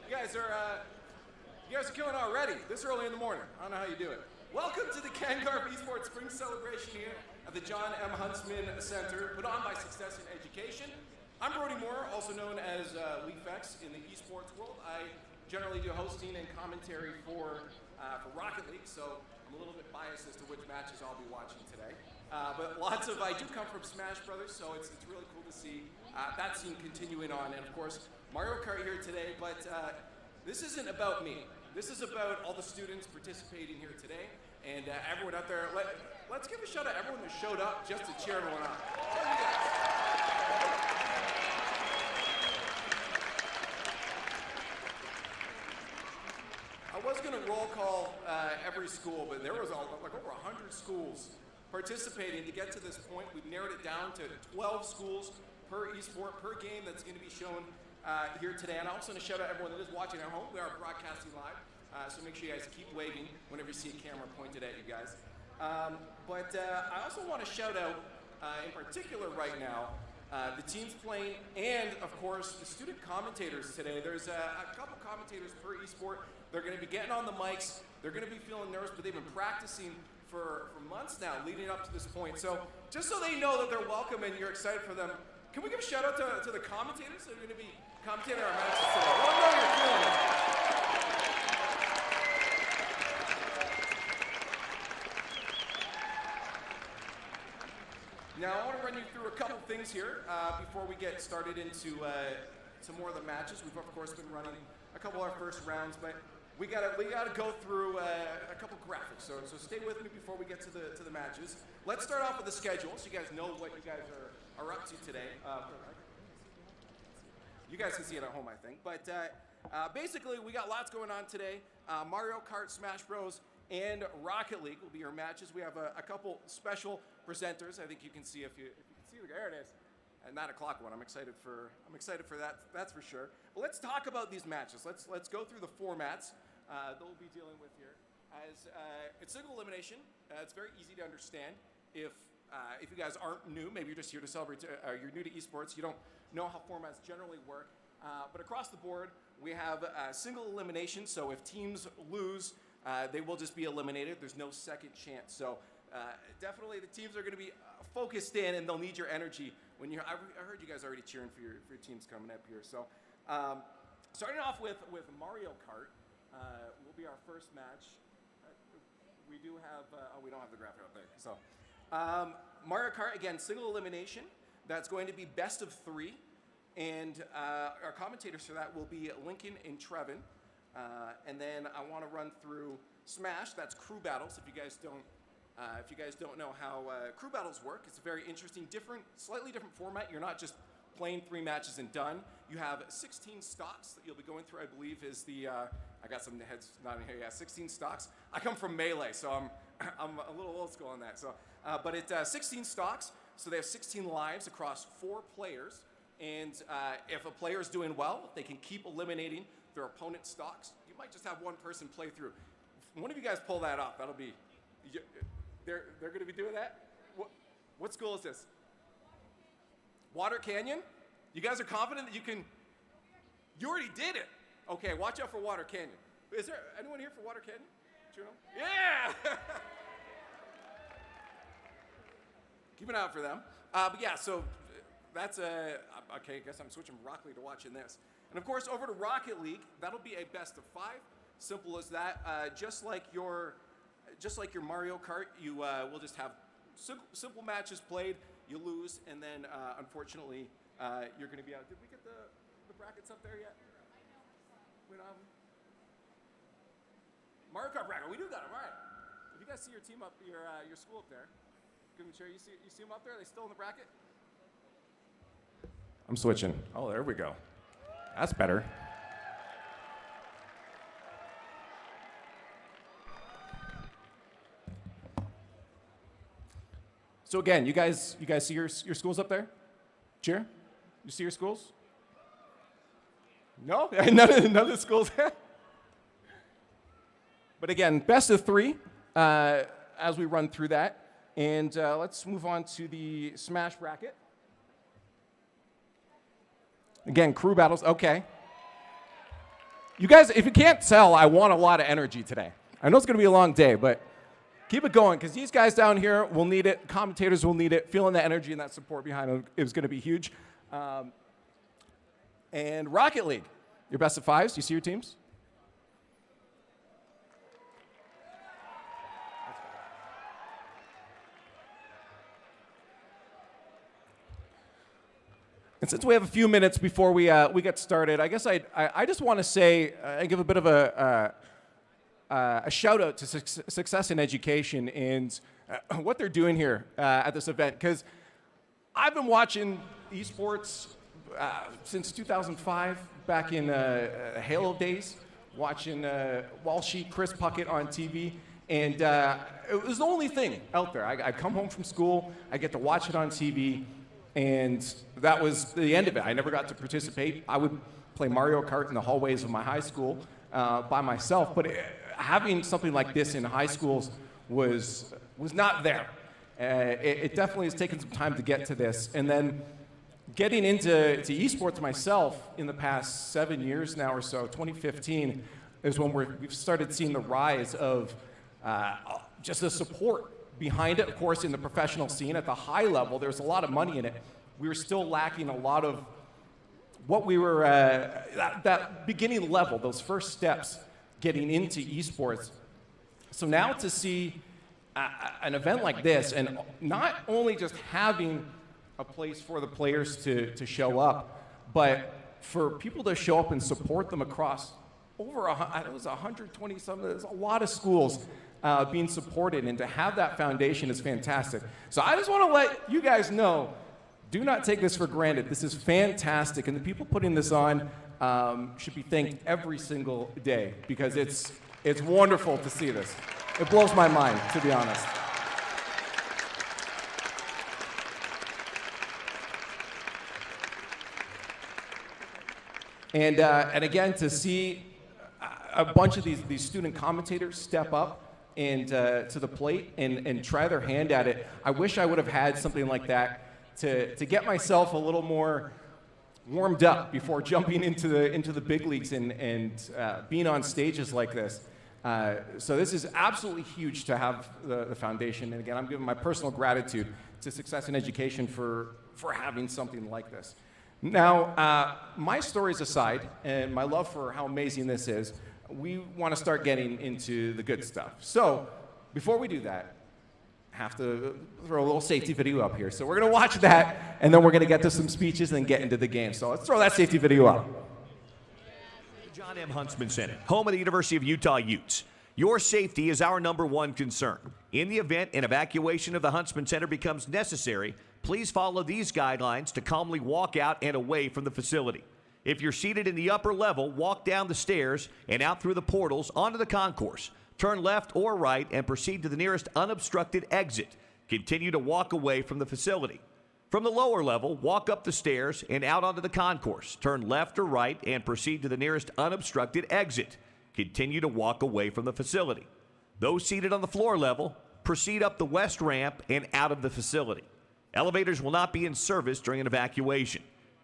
You guys are killing already. This early in the morning. I don't know how you do it. Welcome to the Garff Esports Spring Celebration here at the John M. Huntsman Center, put on by Success in Education. I'm Brody Moore, also known as Leafex in the esports world. I generally do hosting and commentary for Rocket League, so I'm a little bit biased as to which matches I'll be watching today. But I do come from Smash Brothers, so it's really cool to see that scene continuing on. And of course, Mario Kart here today, but this isn't about me. This is about all the students participating here today and everyone out there. Let's give a shout out to everyone who showed up just to cheer everyone on. I was going to roll call every school, but there was like over 100 schools participating to get to this point. We've narrowed it down to 12 schools per esport, per game that's going to be shown here today. And I also want to shout out everyone that is watching at home. We are broadcasting live, so make sure you guys keep waving whenever you see a camera pointed at you guys. But I also want to shout out, in particular right now, the teams playing and, of course, the student commentators today. There's a couple commentators per esport. They're going to be getting on the mics. They're going to be feeling nervous, but they've been practicing for months now leading up to this point. So just so they know that they're welcome and you're excited for them, can we give a shout out to the commentators that are going to be commentating our matches today? Let them know you're feeling it. Now, I want to run you through a couple things here before we get started into some more of the matches. We've, of course, been running a couple of our first rounds, but we gotta go through a couple graphics. So stay with me before we get to the matches. Let's start off with the schedule, so you guys know what you guys are up to today. You guys can see it at home, I think. But basically, we got lots going on today. Mario Kart, Smash Bros, and Rocket League will be our matches. We have a couple special presenters. I think you can see if you can see. There it is. And 9 o'clock one. I'm excited for that. That's for sure. But let's talk about these matches. Let's go through the formats that we'll be dealing with here. As it's single elimination. It's very easy to understand. If you guys aren't new, maybe you're just here to celebrate. You're new to esports. You don't know how formats generally work. But across the board, we have single elimination. So if teams lose, they will just be eliminated. There's no second chance. So definitely the teams are going to be focused in, and they'll need your energy when you're. I heard you guys already cheering for your teams coming up here. So starting off with Mario Kart will be our first match. We do have. We don't have the graphic up there. So Mario Kart again, single elimination. That's going to be best of 3, and our commentators for that will be Lincoln and Trevin. And then I want to run through Smash. That's crew battles. If you guys don't know how crew battles work, it's a very interesting, slightly different format. You're not just playing 3 matches and done. You have 16 stocks that you'll be going through. I believe is the. I got some heads nodding here. Yeah, 16 stocks. I come from Melee, so I'm a little old school on that. So, but it's 16 stocks. So they have 16 lives across 4 players. And if a player is doing well, they can keep eliminating their opponent's stocks. You might just have one person play through. If one of you guys pull that off, that'll be. They're going to be doing that? What school is this? Water Canyon? You guys are confident that you can? You already did it. Okay, watch out for Water Canyon. Is there anyone here for Water Canyon? Do you know? Yeah! Keep an eye out for them. But yeah, so that's okay, I guess I'm switching from Rocket League to watching this. And of course, over to Rocket League, that'll be a best of 5. Simple as that. Just like your Mario Kart, you will just have simple matches played. You lose, and then unfortunately, you're going to be out. Did we get the brackets up there yet? We don't have them. Mario Kart bracket. We do got them. All right. If you guys see your team up, your school up there, give me a chair. You see them up there? Are they still in the bracket? I'm switching. Oh, there we go. That's better. So again, you guys see your schools up there? Cheer? You see your schools? No? None of the schools? But again, best of 3 as we run through that. And let's move on to the Smash bracket. Again, crew battles. Okay. You guys, if you can't tell, I want a lot of energy today. I know it's going to be a long day, but keep it going, because these guys down here will need it. Commentators will need it. Feeling the energy and that support behind them is going to be huge. And Rocket League, your best of fives. You see your teams? And since we have a few minutes before we get started, I guess I just want to say, give a bit of a shout out to Success in Education and what they're doing here at this event. Because I've been watching esports since 2005, back in Halo days, watching Walshy, Chris Puckett on TV. And it was the only thing out there. I'd come home from school, I get to watch it on TV. And that was the end of it. I never got to participate. I would play Mario Kart in the hallways of my high school by myself. But having something like this in high schools was not there. It definitely has taken some time to get to this. And then getting into esports myself in the past 7 years now or so, 2015, is when we've started seeing the rise of just the support behind it. Of course, in the professional scene at the high level, there's a lot of money in it. We were still lacking a lot of what we were, that beginning level, those first steps getting into esports. So now to see an event like this, and not only just having a place for the players to show up, but for people to show up and support them across over, it was 120 something, there's a lot of schools being supported, and to have that foundation is fantastic. So I just want to let you guys know, do not take this for granted. This is fantastic, and the people putting this on should be thanked every single day, because it's wonderful to see this. It blows my mind, to be honest. And again, to see a bunch of these student commentators step up and to the plate and try their hand at it. I wish I would have had something like that to get myself a little more warmed up before jumping into the big leagues and being on stages like this. So this is absolutely huge to have the foundation. And again, I'm giving my personal gratitude to Success in Education for having something like this. Now, my stories aside, and my love for how amazing this is, we want to start getting into the good stuff. So, before we do that, have to throw a little safety video up here. So we're going to watch that, and then we're going to get to some speeches and get into the game. So let's throw that safety video up. John M. Huntsman Center, home of the University of Utah Utes. Your safety is our #1 concern. In the event an evacuation of the Huntsman Center becomes necessary, please follow these guidelines to calmly walk out and away from the facility. If you're seated in the upper level, walk down the stairs and out through the portals onto the concourse. Turn left or right and proceed to the nearest unobstructed exit. Continue to walk away from the facility. From the lower level, walk up the stairs and out onto the concourse. Turn left or right and proceed to the nearest unobstructed exit. Continue to walk away from the facility. Those seated on the floor level, proceed up the west ramp and out of the facility. Elevators will not be in service during an evacuation.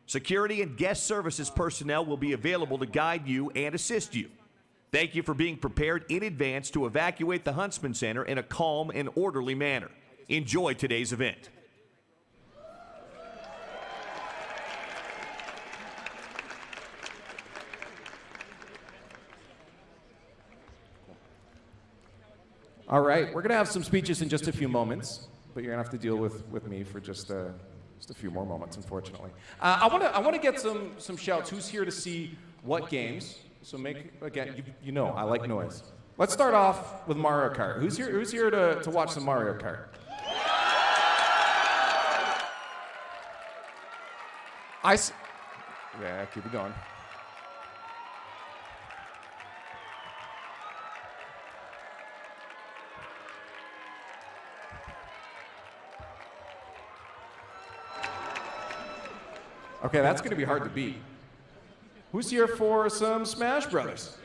Security and guest services personnel will be available to guide you and assist you. Thank you for being prepared in advance to evacuate the Huntsman Center in a calm and orderly manner. Enjoy today's event. All right, we're going to have some speeches in just a few moments, but you're going to have to deal with me for just a few more moments, unfortunately. I want to get some shouts. Who's here to see what games? So again, you know, I like noise. Let's start off with Mario Kart. Who's here to watch some Mario Kart? Yeah, keep it going. Okay, that's going to be hard to beat. Who's here for some Smash Brothers?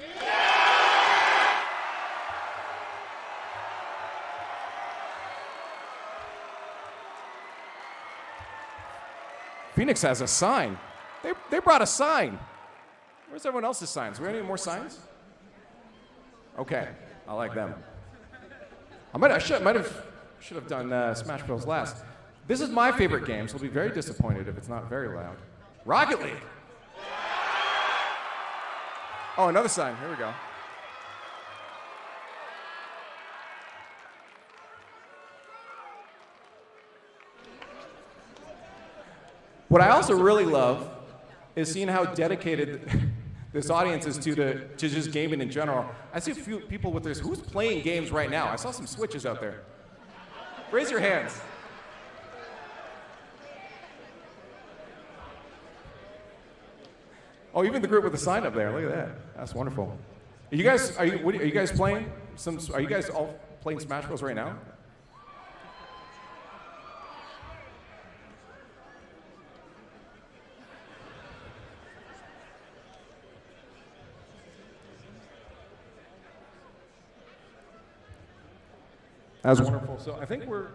Phoenix has a sign. They brought a sign. Where's everyone else's signs? Do we have any more signs? Okay, I like them. I should have done Smash Bros. Last. This is my favorite game, so I'll be very disappointed if it's not very loud. Rocket League. Oh, another sign. Here we go. What I also really love is seeing how dedicated this audience is to just gaming in general. I see a few people with this. Who's playing games right now? I saw some Switches out there. Raise your hands. Oh, even the group with the sign up there. Look at that. That's wonderful. Are you guys playing? Are you guys all playing Smash Bros. Right now? That was wonderful. So I think we're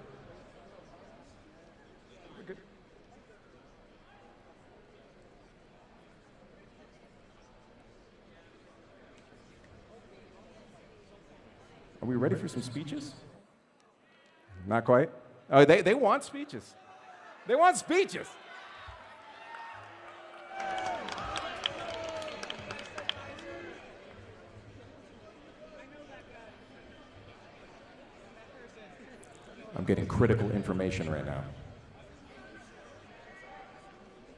good. Are we ready for some speeches? Not quite. Oh, they want speeches. They want speeches. I'm getting critical information right now.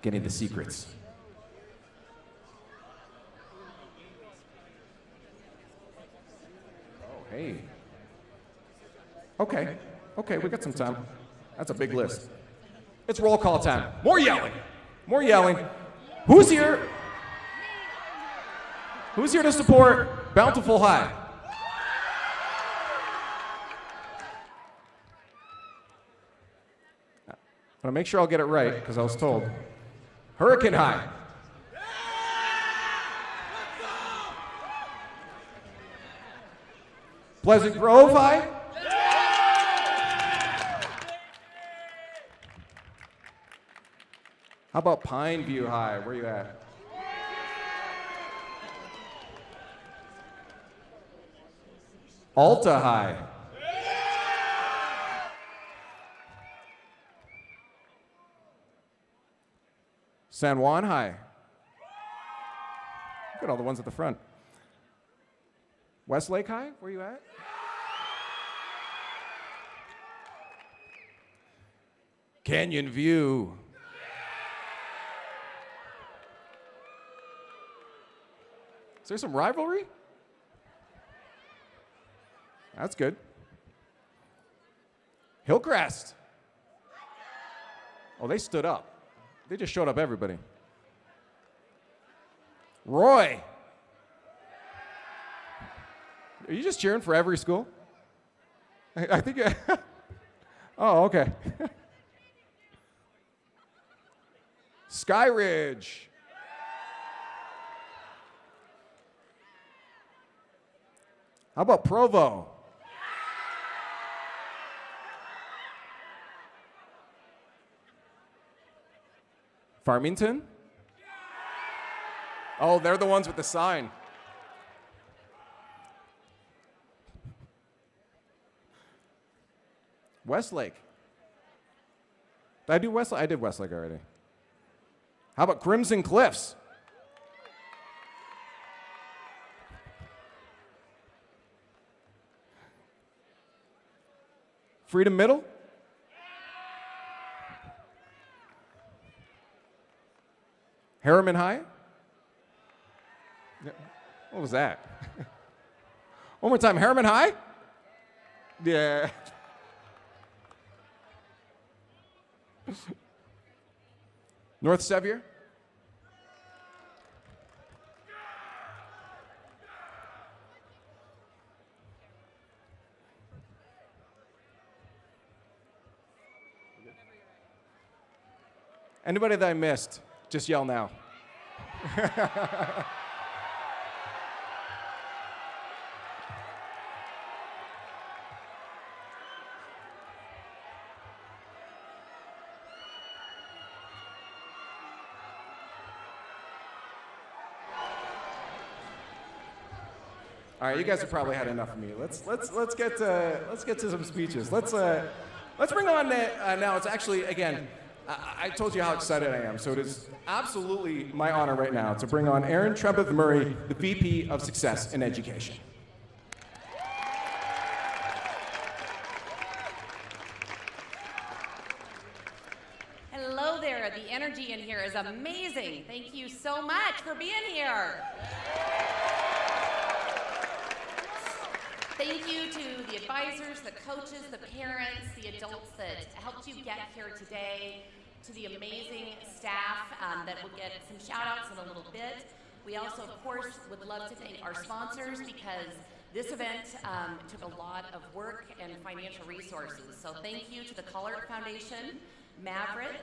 Getting the secrets. Oh, hey. Okay, we got some time. That's a big list. It's roll call time. More yelling. More yelling. Who's here? Who's here to support Bountiful High? I'm gonna make sure I'll get it right, because I was told. Hurricane High. Pleasant Grove High. How about Pine View High? Where are you at? Alta High. San Juan High. Look at all the ones at the front. Westlake High, where you at? Canyon View. Is there some rivalry? That's good. Hillcrest. Oh, they stood up. They just showed up everybody. Roy. Are you just cheering for every school? I think. Oh, okay. Sky Ridge. How about Provo? Farmington? Oh, they're the ones with the sign. Westlake. Did I do Westlake? I did Westlake already. How about Crimson Cliffs? Freedom Middle? Harriman High? What was that? One more time, Harriman High? Yeah. North Sevier? Anybody that I missed, just yell now. All right, you guys have probably had enough of me. Let's get to some speeches. Let's bring on now. It's actually, again, I told you how excited I am, so it is absolutely my honor right now to bring on Erin Trebeth-Murray, the VP of Success in Education. Hello there. The energy in here is amazing. Thank you so much for being here. Thank you to the advisors, the coaches, the parents, the adults that helped you get here today, to the amazing staff that will get some shout outs in a little bit. We also, of course, would love to thank our sponsors because this event took a lot of work and financial resources. So thank you to the Kart Foundation, Maverick,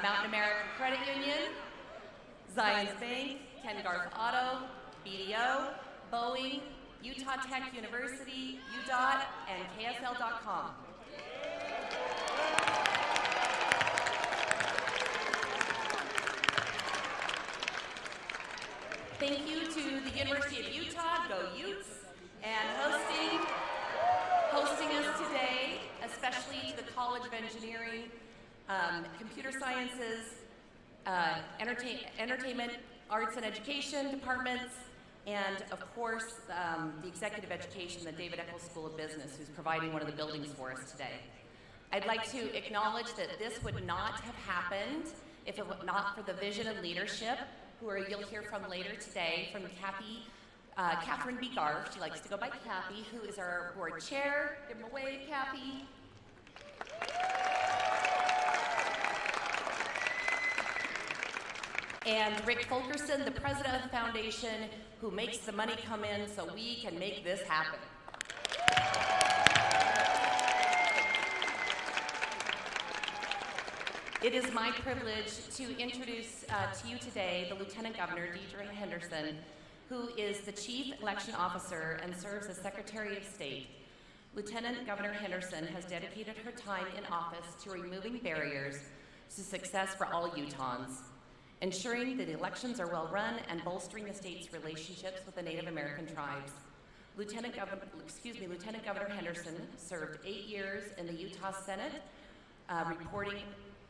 Mountain American Credit Union, Zions Bank, Ken Garff Auto, BDO, Boeing, Utah Tech University, UDOT, and KSL.com. Thank you to the University of Utah, Go Utes, and hosting us today, especially to the College of Engineering, Computer Sciences, Entertainment, Arts and Education departments, and of course, the Executive Education, the David Eccles School of Business, who's providing one of the buildings for us today. I'd like to acknowledge that this would not have happened if it were not for the vision and leadership, you'll hear from later today, from Catherine B. Garff. She likes to go by Cappy, who is our board chair. Give him a wave, Cappy. And Rick Fulkerson, the president of the foundation, who makes the money come in so we can make this happen. It is my privilege to introduce to you today the Lieutenant Governor, Deidre Henderson, who is the Chief Election Officer and serves as Secretary of State. Lieutenant Governor Henderson has dedicated her time in office to removing barriers to success for all Utahns, ensuring that elections are well run and bolstering the state's relationships with the Native American tribes. Lieutenant Governor Henderson served 8 years in the Utah Senate,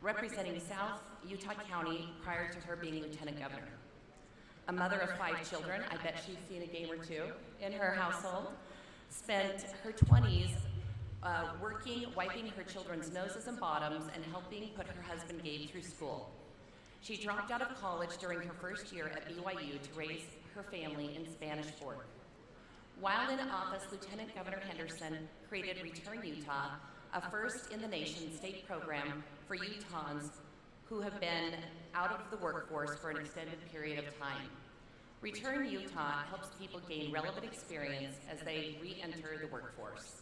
representing South Utah County prior to her being Lieutenant Governor. A mother of 5 children, I bet she's seen a game or two in her household, spent her 20s working, wiping her children's noses and bottoms, and helping put her husband Gabe through school. She dropped out of college during her first year at BYU to raise her family in Spanish Fork. While in office, Lieutenant Governor Henderson created Return Utah, a first-in-the-nation state program for Utahns who have been out of the workforce for an extended period of time. Return Utah helps people gain relevant experience as they re-enter the workforce.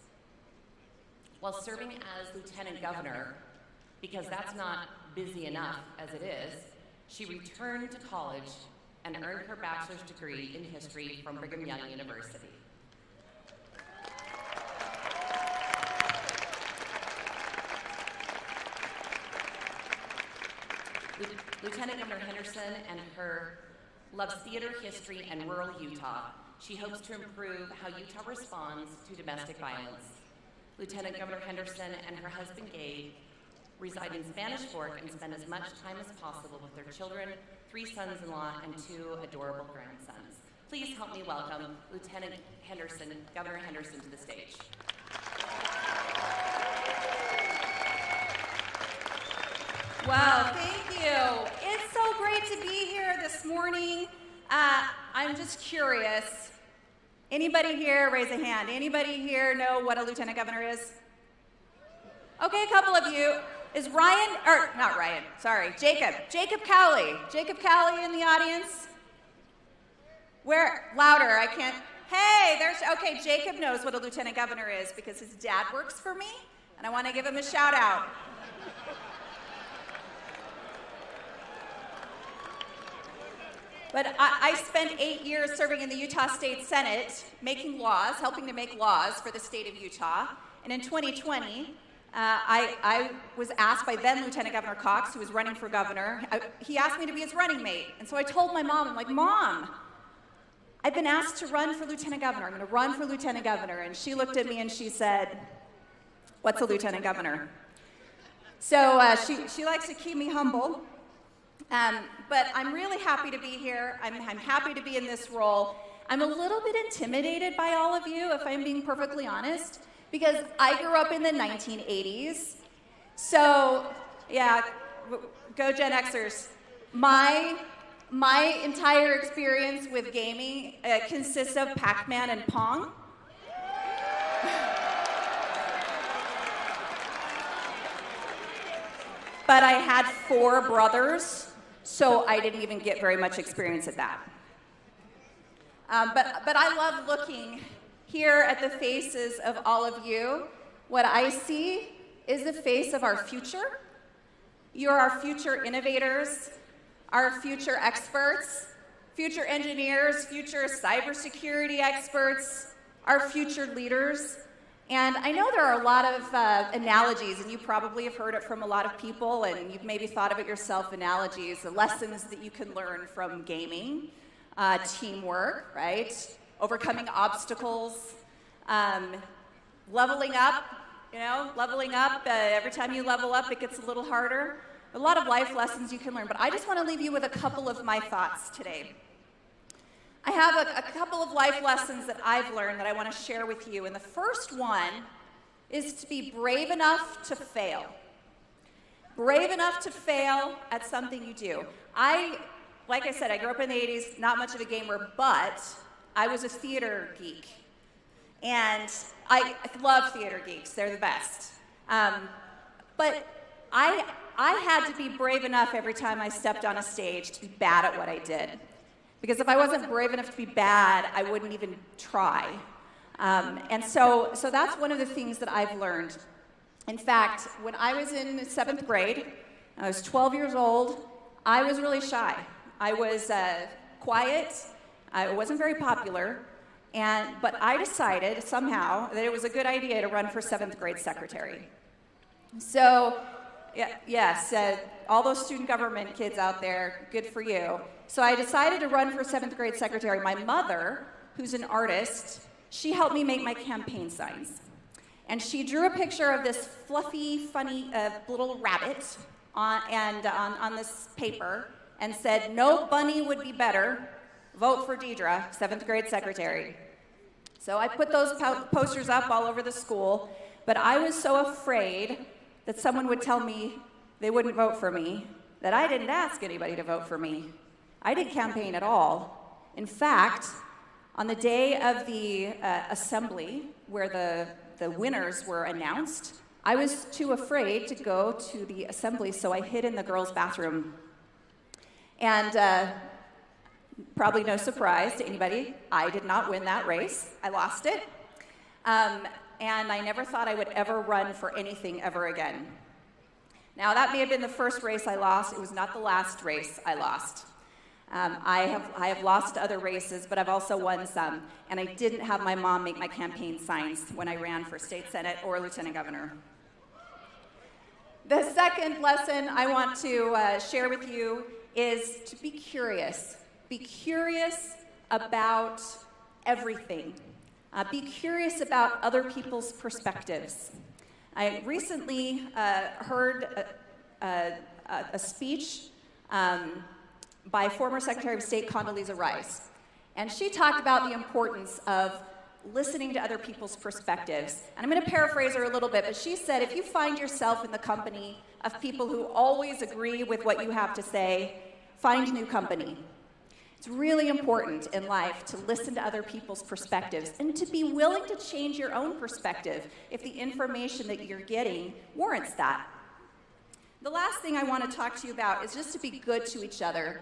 While serving as Lieutenant Governor, because that's not busy enough as it is, she returned to college and earned her bachelor's degree in history from Brigham Young University. Lieutenant Governor Henderson and her loves theater, history, and rural Utah. She hopes to improve how Utah responds to domestic violence. Lieutenant Governor Henderson and her husband Gabe reside in Spanish Fork and spend as much time as possible with their children, 3 sons-in-law, and 2 adorable grandsons. Please help me welcome Lieutenant Henderson, Governor Henderson, to the stage. Wow, thank you. It's so great to be here this morning. I'm just curious. Anybody here, raise a hand. Anybody here know what a lieutenant governor is? Okay, a couple of you. Is Ryan, or not Ryan, sorry, Jacob Cowley. Jacob Cowley in the audience? Where? Louder, I can't. Hey, okay, Jacob knows what a lieutenant governor is because his dad works for me, and I want to give him a shout out. But I spent 8 years serving in the Utah State Senate, making laws, helping to make laws for the state of Utah. And in 2020, I was asked by then Lieutenant Governor Cox, who was running for governor, he asked me to be his running mate. And so I told my mom, I'm like, Mom, I've been asked to run for lieutenant governor. I'm going to run for lieutenant governor. And she looked at me and she said, what's a lieutenant governor? So she likes to keep me humble. But I'm really happy to be here. I'm happy to be in this role. I'm a little bit intimidated by all of you, if I'm being perfectly honest, because I grew up in the 1980s. So, yeah, go Gen Xers. My entire experience with gaming consists of Pac-Man and Pong. But I had 4 brothers, so I didn't even get very much experience at that. But I love looking here at the faces of all of you. What I see is the face of our future. You're our future innovators, our future experts, future engineers, future cybersecurity experts, our future leaders. And I know there are a lot of analogies, and you probably have heard it from a lot of people, and you've maybe thought of it yourself, analogies, the lessons that you can learn from gaming, teamwork, right? Overcoming obstacles, leveling up, leveling up. Every time you level up, it gets a little harder. A lot of life lessons you can learn, but I just want to leave you with a couple of my thoughts today. I have a couple of life lessons that I've learned that I want to share with you, and the first one is to be brave enough to fail. Brave enough to fail at something you do. Like I said, I grew up in the 80s, not much of a gamer, but I was a theater geek. And I love theater geeks, they're the best. But I had to be brave enough every time I stepped on a stage to be bad at what I did. Because if I wasn't brave enough to be bad, I wouldn't even try. And so that's one of the things that I've learned. In fact, when I was in 7th grade, I was 12 years old, I was really shy. I was quiet, I wasn't very popular, but I decided somehow that it was a good idea to run for 7th grade secretary. So, yes, all those student government kids out there, good for you. So I decided to run for 7th grade secretary. My mother, who's an artist, she helped me make my campaign signs. And she drew a picture of this fluffy, funny little rabbit on this paper and said, "No bunny would be better. Vote for Deidre, 7th grade secretary." So I put those posters up all over the school, but I was so afraid that someone would tell me they wouldn't vote for me that I didn't ask anybody to vote for me. I didn't campaign at all. In fact, on the day of the assembly where the winners were announced, I was too afraid to go to the assembly, so I hid in the girls' bathroom. And probably no surprise to anybody, I did not win that race. I lost it. And I never thought I would ever run for anything ever again. Now, that may have been the first race I lost. It was not the last race I lost. I have lost other races, but I've also won some. And I didn't have my mom make my campaign signs when I ran for state senate or lieutenant governor. The second lesson I want to share with you is to be curious. Be curious about everything. Be curious about other people's perspectives. I recently heard a speech by former Secretary of State Condoleezza Rice, and she talked about the importance of listening to other people's perspectives. And I'm going to paraphrase her a little bit, but she said, if you find yourself in the company of people who always agree with what you have to say, find new company. It's really important in life to listen to other people's perspectives and to be willing to change your own perspective if the information that you're getting warrants that. The last thing I want to talk to you about is just to be good to each other.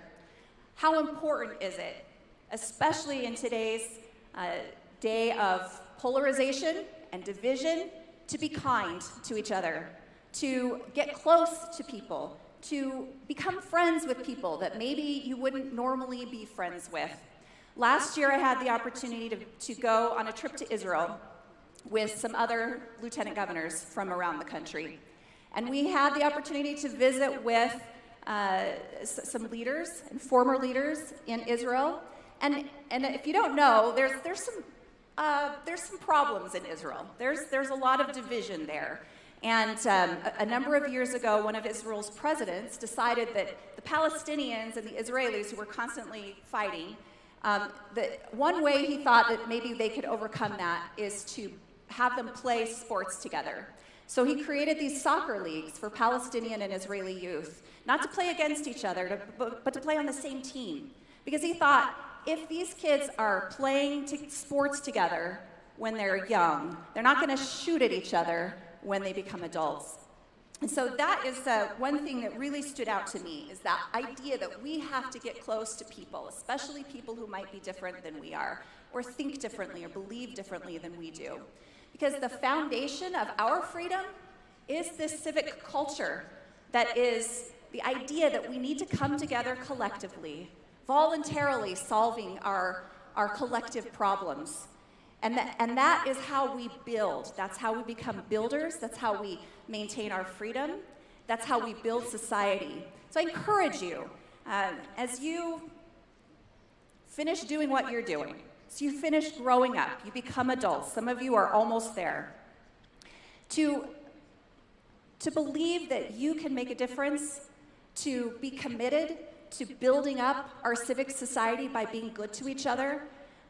How important is it, especially in today's day of polarization and division, to be kind to each other, to get close to people, to become friends with people that maybe you wouldn't normally be friends with. Last year, I had the opportunity to go on a trip to Israel with some other lieutenant governors from around the country. And we had the opportunity to visit with some leaders and former leaders in Israel. And if you don't know, there's some problems in Israel. There's a lot of division there. And a number of years ago, one of Israel's presidents decided that the Palestinians and the Israelis, who were constantly fighting, one way he thought that maybe they could overcome that is to have them play sports together. So he created these soccer leagues for Palestinian and Israeli youth, not to play against each other, but to play on the same team. Because he thought, if these kids are playing sports together when they're young, they're not going to shoot at each other when they become adults. And so that is one thing that really stood out to me, is that idea that we have to get close to people, especially people who might be different than we are, or think differently, or believe differently than we do. Because the foundation of our freedom is this civic culture that is the idea that we need to come together collectively, voluntarily solving our collective problems. And that is how we build. That's how we become builders. That's how we maintain our freedom. That's how we build society. So I encourage you, as you finish doing what you're doing, so you finish growing up, you become adults, some of you are almost there, to believe that you can make a difference, to be committed to building up our civic society by being good to each other,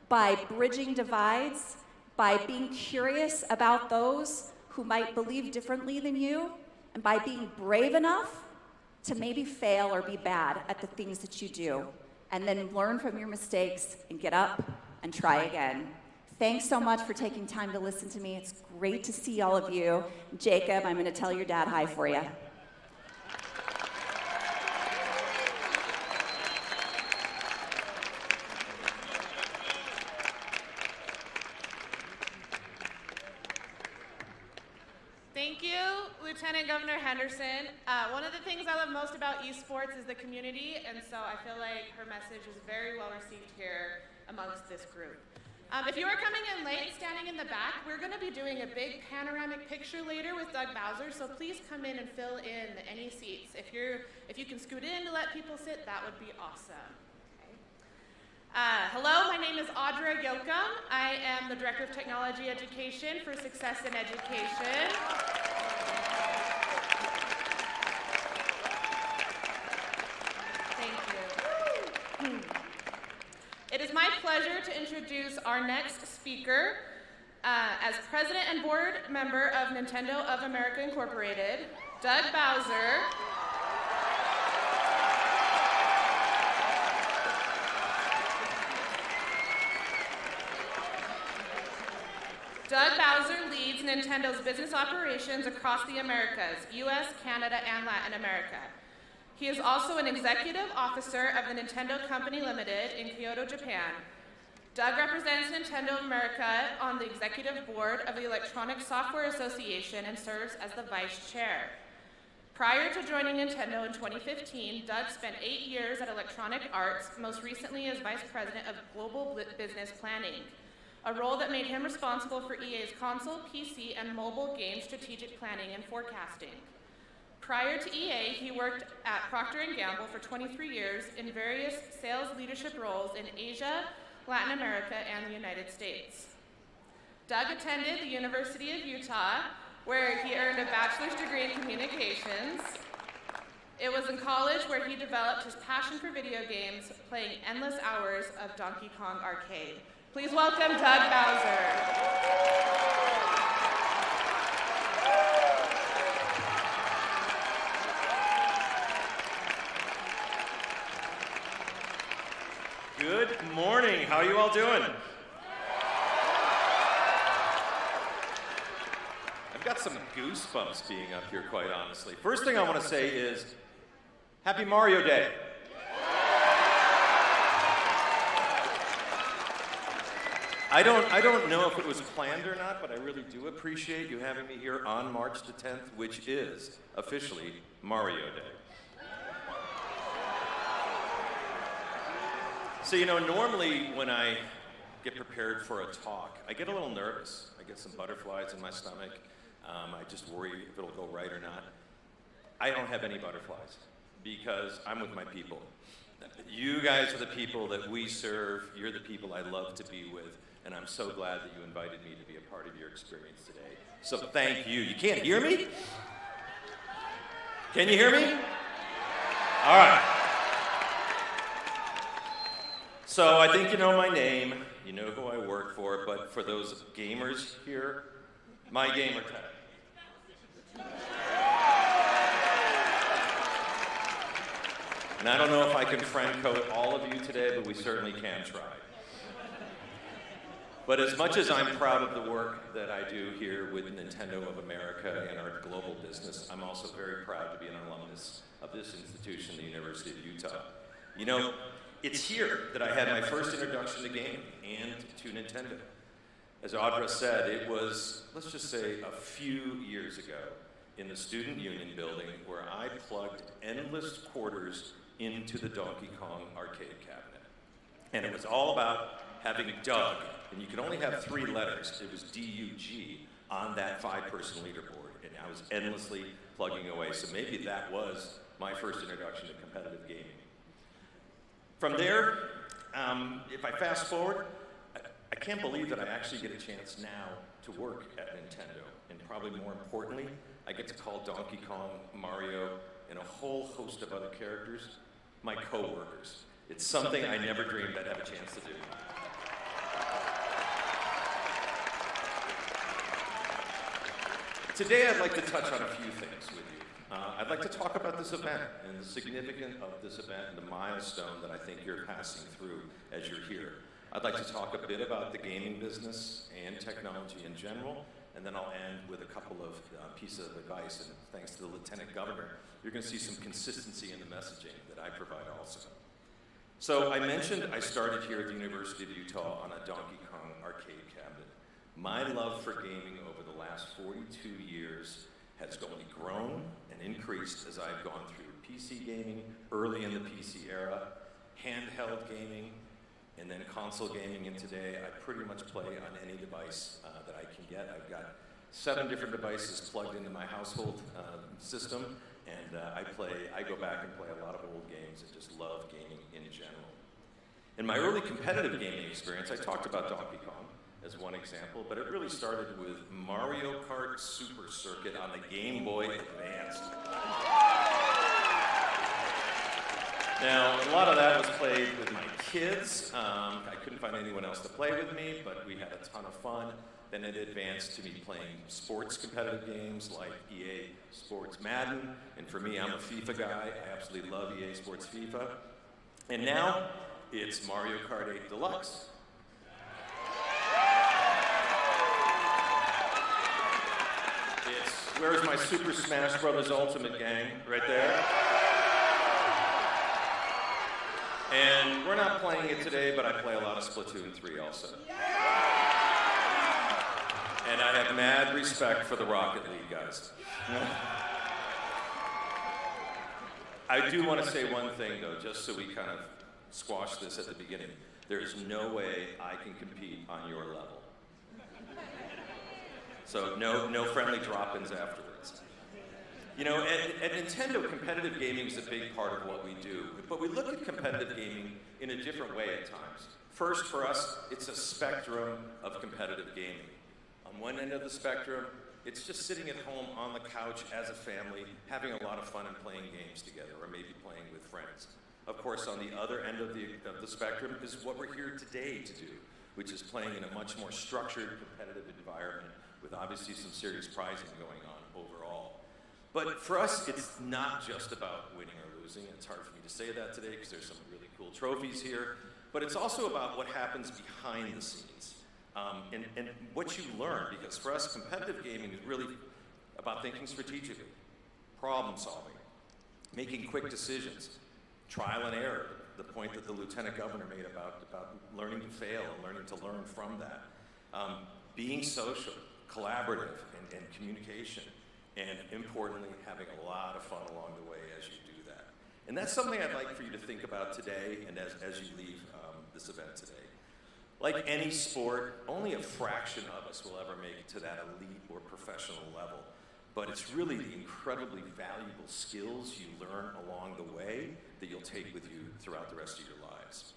by bridging divides, by being curious about those who might believe differently than you, and by being brave enough to maybe fail or be bad at the things that you do, and then learn from your mistakes and get up and try again. Thanks so much for taking time to listen to me. It's great to see all of you. Jacob, I'm going to tell your dad hi for you. Thank you, Lieutenant Governor Henderson. One of the things I love most about esports is the community, and so I feel like her message is very well received here amongst this group. If you are coming in late, standing in the back, we're going to be doing a big panoramic picture later with Doug Bowser, so please come in and fill in any seats. If you can scoot in to let people sit, that would be awesome. Hello, my name is Audra Yoakum. I am the Director of Technology Education for Success in Education. Thank you. It is my pleasure to introduce our next speaker. As President and Board Member of Nintendo of America Incorporated, Doug Bowser. Doug Bowser leads Nintendo's business operations across the Americas, US, Canada, and Latin America. He is also an executive officer of the Nintendo Company Limited in Kyoto, Japan. Doug represents Nintendo of America on the executive board of the Electronic Software Association and serves as the vice chair. Prior to joining Nintendo in 2015, Doug spent 8 years at Electronic Arts, most recently as vice president of global business planning, a role that made him responsible for EA's console, PC, and mobile game strategic planning and forecasting. Prior to EA, he worked at Procter & Gamble for 23 years in various sales leadership roles in Asia, Latin America, and the United States. Doug attended the University of Utah, where he earned a bachelor's degree in communications. It was in college where he developed his passion for video games, playing endless hours of Donkey Kong Arcade. Please welcome Doug Bowser. Good morning. How are you all doing? I've got some goosebumps being up here, quite honestly. First thing I want to say is, Happy Mario Day. I don't know if it was planned or not, but I really do appreciate you having me here on March the 10th, which is officially Mario Day. So, normally when I get prepared for a talk, I get a little nervous. I get some butterflies in my stomach. I just worry if it'll go right or not. I don't have any butterflies because I'm with my people. You guys are the people that we serve. You're the people I love to be with, and I'm so glad that you invited me to be a part of your experience today. So thank you. You can't hear me? Can you hear me? All right. So I think you know my name, you know who I work for, but for those gamers here, my gamer tag. And I don't know if I can friend code all of you today, but we certainly can try. But as much as I'm proud of the work that I do here with Nintendo of America and our global business, I'm also very proud to be an alumnus of this institution, the University of Utah. You know, it's here that I had my first introduction to gaming and to Nintendo. As Audra said, it was, let's just say, a few years ago in the Student Union building where I plugged endless quarters into the Donkey Kong arcade cabinet. And it was all about having Doug, and you could only have 3 letters. It was D-U-G on that 5-person leaderboard, and I was endlessly plugging away. So maybe that was my first introduction to competitive gaming. From there, if I fast forward, I can't believe that I actually get a chance now to work at Nintendo. And probably more importantly, I get to call Donkey Kong, Mario, and a whole host of other characters my co-workers. It's something I never dreamed I'd have a chance to do. Today I'd like to touch on a few things with you. I'd like to talk about this event and the significance of this event and the milestone that I think you're passing through as you're here. I'd like to talk a bit about the gaming business and technology in general, and then I'll end with a couple of pieces of advice. And thanks to the Lieutenant Governor, you're going to see some consistency in the messaging that I provide also. So I mentioned I started here at the University of Utah on a Donkey Kong arcade cabinet. My love for gaming over the last 42 years has only grown and increased as I've gone through PC gaming, early in the PC era, handheld gaming, and then console gaming, and today I pretty much play on any device that I can get. I've got 7 different devices plugged into my household system, and I go back and play a lot of old games and just love gaming in general. In my early competitive gaming experience, I talked about Donkey Kong as one example, but it really started with Mario Kart Super Circuit on the Game Boy Advance. Now, a lot of that was played with my kids. I couldn't find anyone else to play with me, but we had a ton of fun. Then it advanced to me playing sports competitive games like EA Sports Madden. And for me, I'm a FIFA guy. I absolutely love EA Sports FIFA. And now, it's Mario Kart 8 Deluxe. It's, where's my Super Smash Bros. Ultimate gang? Right there. And we're not playing it today, but I play a lot of Splatoon 3 also. And I have mad respect for the Rocket League guys. I do want to say one thing, though, just so we kind of squash this at the beginning. There's no way I can compete on your level. So no friendly drop-ins afterwards. You know, at Nintendo, competitive gaming is a big part of what we do, but we look at competitive gaming in a different way at times. First, for us, it's a spectrum of competitive gaming. On one end of the spectrum, it's just sitting at home on the couch as a family, having a lot of fun and playing games together, or maybe playing with friends. Of course, on the other end of the spectrum is what we're here today to do, which is playing in a much more structured, competitive environment with obviously some serious prizing going on overall. But for us, it's not just about winning or losing. It's hard for me to say that today because there's some really cool trophies here. But it's also about what happens behind the scenes and what you learn. Because for us, competitive gaming is really about thinking strategically, problem solving, making quick decisions, trial and error, the point that the Lieutenant Governor made about learning to fail and learning to learn from that. Being social, collaborative, and communication. And importantly, having a lot of fun along the way as you do that. And that's something I'd like for you to think about today and as you leave this event today. Like any sport, only a fraction of us will ever make it to that elite or professional level. But it's really the incredibly valuable skills you learn along the way that you'll take with you throughout the rest of your lives.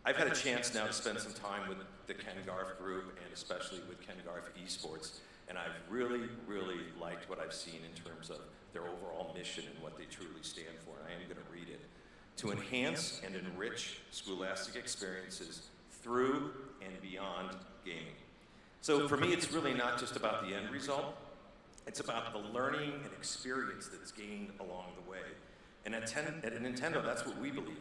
I've had a chance now to spend some time with the Ken Garff group and especially with Ken Garff Esports, and I've really, really liked what I've seen in terms of their overall mission and what they truly stand for, and I am going to read it. To enhance and enrich scholastic experiences through and beyond gaming. So for me, it's really not just about the end result. It's about the learning and experience that's gained along the way. And at Nintendo, that's what we believe.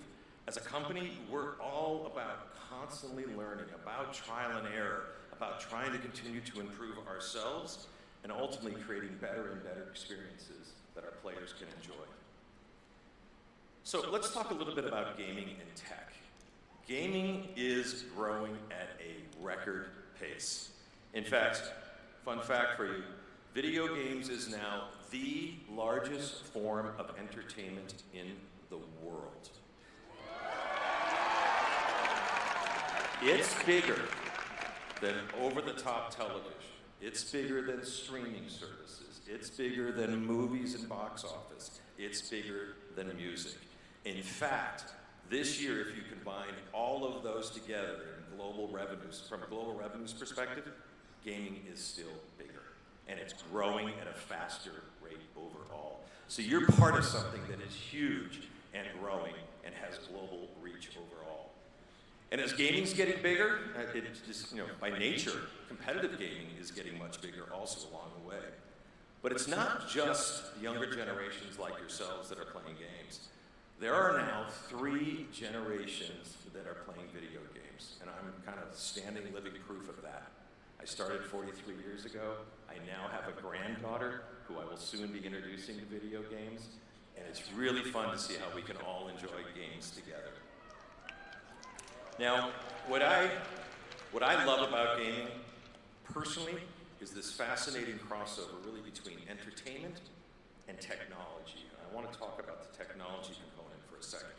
As a company, we're all about constantly learning, about trial and error, about trying to continue to improve ourselves, and ultimately creating better and better experiences that our players can enjoy. So let's talk a little bit about gaming and tech. Gaming is growing at a record pace. In fact, fun fact for you, video games is now the largest form of entertainment in the world. It's bigger than over-the-top television. It's bigger than streaming services. It's bigger than movies and box office. It's bigger than music. In fact, this year, if you combine all of those together in global revenues, from a global revenues perspective, gaming is still bigger. And it's growing at a faster rate overall. So you're part of something that is huge and growing and has global reach overall. And as gaming's getting bigger, it's just, by nature, competitive gaming is getting much bigger also along the way. But it's not just younger generations like yourselves that are playing games. There are now 3 generations that are playing video games, and I'm kind of standing living proof of that. I started 43 years ago. I now have a granddaughter who I will soon be introducing to video games, and it's really fun to see how we can all enjoy games together. Now, what I love about gaming, personally, is this fascinating crossover really between entertainment and technology. And I want to talk about the technology component for a second.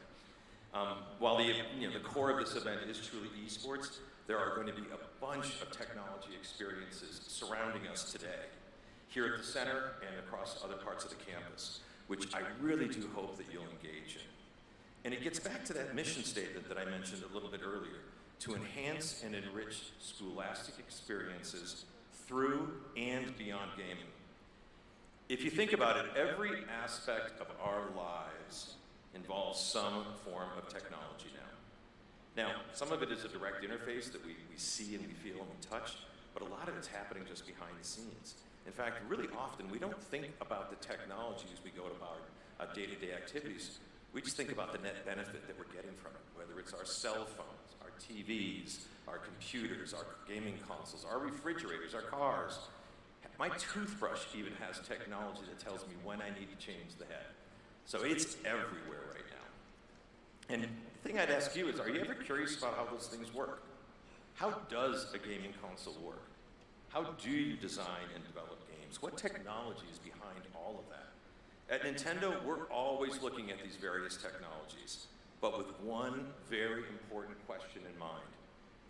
While the core of this event is truly esports, there are going to be a bunch of technology experiences surrounding us today, here at the center and across other parts of the campus, which I really do hope that you'll engage in. And it gets back to that mission statement that I mentioned a little bit earlier, to enhance and enrich scholastic experiences through and beyond gaming. If you think about it, every aspect of our lives involves some form of technology now. Now, some of it is a direct interface that we see and we feel and we touch, but a lot of it's happening just behind the scenes. In fact, really often we don't think about the technology as we go about our day-to-day activities. We just think about the net benefit that we're getting from it, whether it's our cell phones, our TVs, our computers, our gaming consoles, our refrigerators, our cars. My toothbrush even has technology that tells me when I need to change the head. So it's everywhere right now. And the thing I'd ask you is, are you ever curious about how those things work? How does a gaming console work? How do you design and develop games? What technology is behind all of that? At Nintendo, we're always looking at these various technologies, but with one very important question in mind.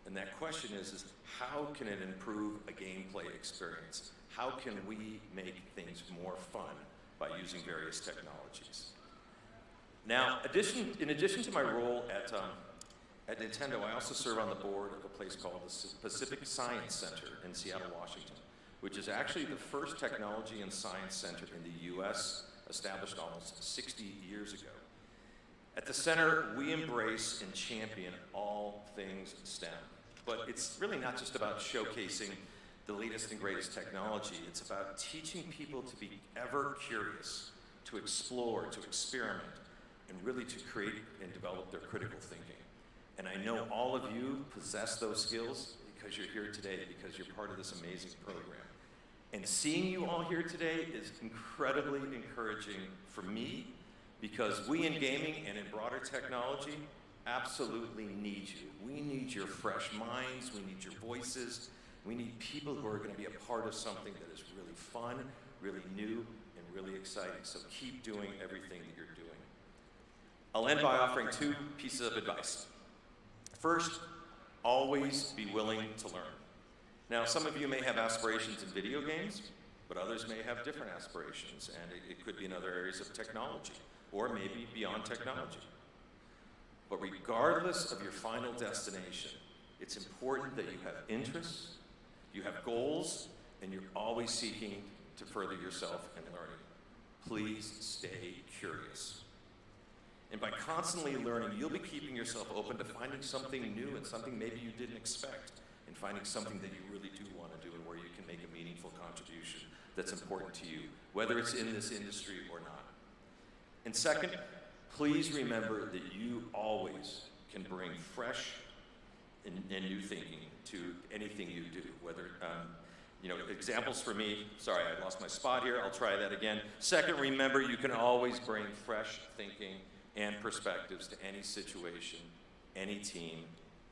And that question is how can it improve a gameplay experience? How can we make things more fun by using various technologies? Now, in addition to my role at Nintendo, I also serve on the board of a place called the Pacific Science Center in Seattle, Washington, which is actually the first technology and science center in the U.S., established almost 60 years ago. At the center, we embrace and champion all things STEM. But it's really not just about showcasing the latest and greatest technology. It's about teaching people to be ever curious, to explore, to experiment, and really to create and develop their critical thinking. And I know all of you possess those skills because you're here today, because you're part of this amazing program. And seeing you all here today is incredibly encouraging for me, because we in gaming and in broader technology absolutely need you. We need your fresh minds, we need your voices, we need people who are going to be a part of something that is really fun, really new, and really exciting. So keep doing everything that you're doing. I'll end by offering 2 pieces of advice. First, always be willing to learn. Now, some of you may have aspirations in video games, but others may have different aspirations, and it could be in other areas of technology. or maybe beyond technology. But regardless of your final destination, it's important that you have interests, you have goals, and you're always seeking to further yourself and learning. Please stay curious. And by constantly learning, you'll be keeping yourself open to finding something new and something maybe you didn't expect, and finding something that you really do want to do and where you can make a meaningful contribution that's important to you, whether it's in this industry or not. And second, please remember that you always can bring fresh and new thinking to anything you do, whether, examples for me, sorry, I lost my spot here, I'll try that again. Second, remember you can always bring fresh thinking and perspectives to any situation, any team,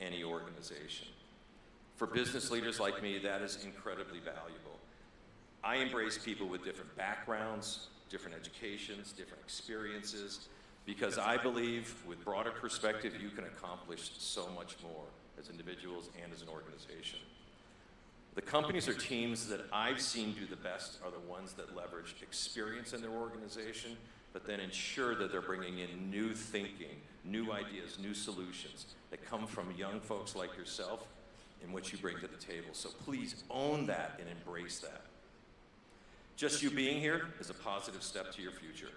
any organization. For business leaders like me, that is incredibly valuable. I embrace people with different backgrounds, different educations, different experiences, because I believe with broader perspective, you can accomplish so much more as individuals and as an organization. The companies or teams that I've seen do the best are the ones that leverage experience in their organization, but then ensure that they're bringing in new thinking, new ideas, new solutions that come from young folks like yourself and what you bring to the table. So please own that and embrace that. Just you being here is a positive step to your future.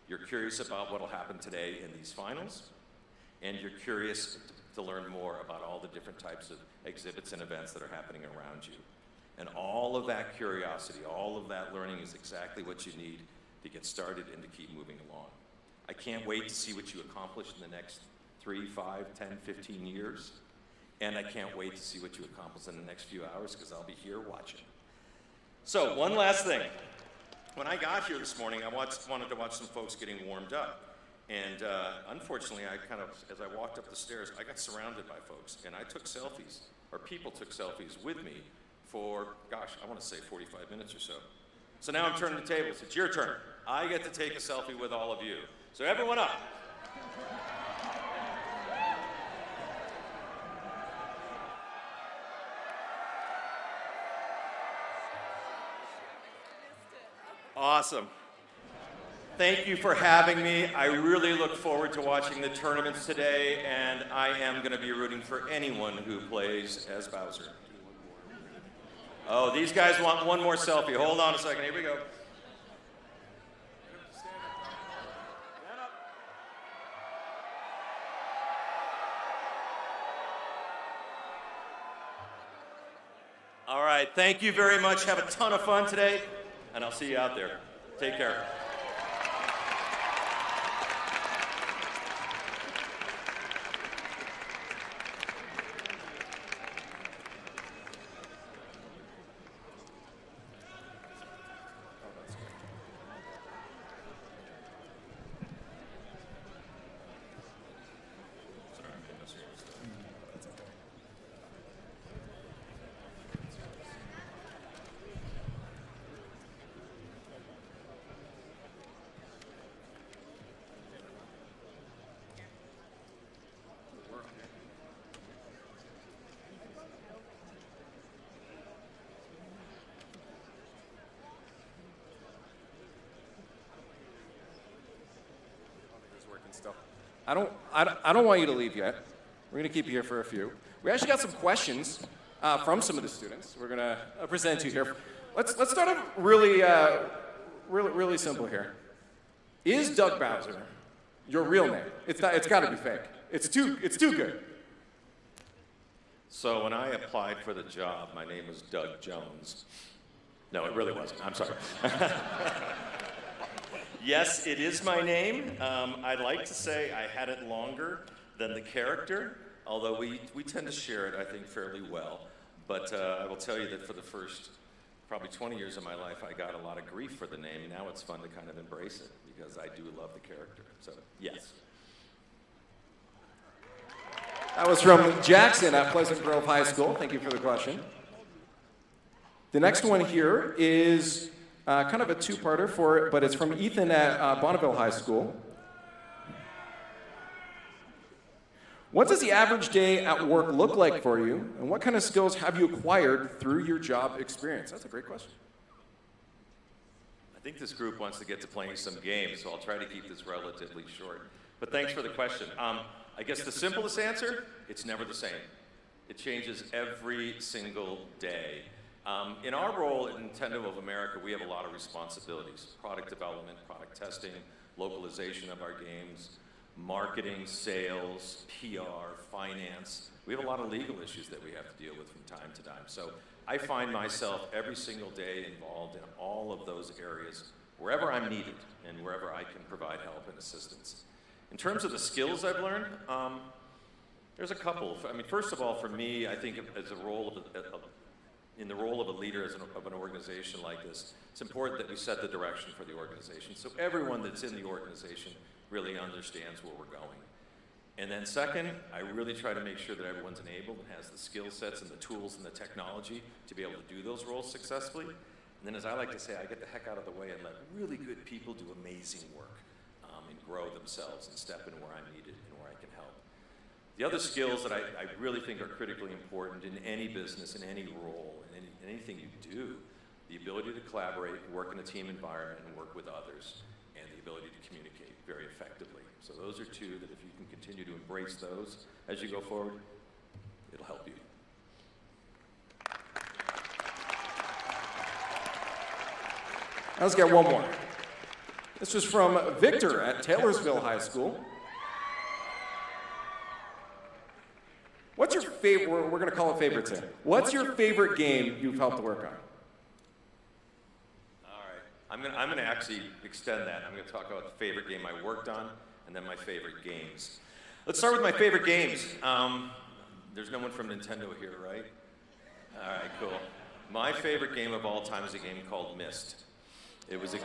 You're curious about what will happen today in these finals, and you're curious to learn more about all the different types of exhibits and events that are happening around you. And all of that curiosity, all of that learning is exactly what you need to get started and to keep moving along. I can't wait to see what you accomplish in the next 3, 5, 10, 15 years. And I can't wait to see what you accomplish in the next few hours, because I'll be here watching. So one last thing. When I got here this morning, I wanted to watch some folks getting warmed up. And unfortunately, as I walked up the stairs, I got surrounded by folks, and I took selfies, or people took selfies with me for, gosh, I want to say 45 minutes or so. So now I'm turning the tables. It's your turn. I get to take a selfie with all of you. So everyone up. Awesome. Thank you for having me. I really look forward to watching the tournaments today, and I am going to be rooting for anyone who plays as Bowser. Oh, these guys want one more selfie. Hold on a second. Here we go. All right. Thank you very much. Have a ton of fun today, and I'll see you out there. Take care. I don't want you to leave yet. We're going to keep you here for a few. We actually got some questions from some of the students. We're going to present to you here. Let's start off really simple here. Is Doug Bowser your real name? It's got to be fake. It's too good. So when I applied for the job, my name was Doug Jones. No, it really wasn't. I'm sorry. Yes, it is my name. I'd like to say I had it longer than the character, although we tend to share it, I think, fairly well. But I will tell you that for the first probably 20 years of my life, I got a lot of grief for the name. Now it's fun to kind of embrace it, because I do love the character. So, yes. That was from Jackson at Pleasant Grove High School. Thank you for the question. The next one here is kind of a two-parter, but it's from Ethan at Bonneville High School. What does the average day at work look like for you, and what kind of skills have you acquired through your job experience? That's a great question. think this group wants to get to playing some games, so I'll try to keep this relatively short. But thanks for the question. I guess the simplest answer, it's never the same. It changes every single day. In our role at Nintendo of America, we have a lot of responsibilities. Product development, product testing, localization of our games, marketing, sales, PR, finance. We have a lot of legal issues that we have to deal with from time to time. So I find myself every single day involved in all of those areas, wherever I'm needed and wherever I can provide help and assistance. In terms of the skills I've learned, there's a couple. I mean, first of all, for me, I think as a role in the role of a leader of an organization like this, it's important that we set the direction for the organization so everyone that's in the organization really understands where we're going. And then second, I really try to make sure that everyone's enabled and has the skill sets and the tools and the technology to be able to do those roles successfully. And then as I like to say, I get the heck out of the way and let really good people do amazing work and grow themselves and step in where I'm needed and where I can help. The other skills that I really think are critically important in any business, in any role, in anything you do, the ability to collaborate, work in a team environment, and work with others, and the ability to communicate very effectively. So those are two that if you can continue to embrace those as you go forward, it'll help you. Let's get one more. This is from Victor at Taylorsville High School. What's your favorite, we're going to call it favorites here. What's your favorite game you've helped work on? All right. I'm going to actually extend that. I'm going to talk about the favorite game I worked on and then my favorite games. Let's start with my favorite games. There's no one from Nintendo here, right? All right, cool. My favorite game of all time is a game called Myst. It was a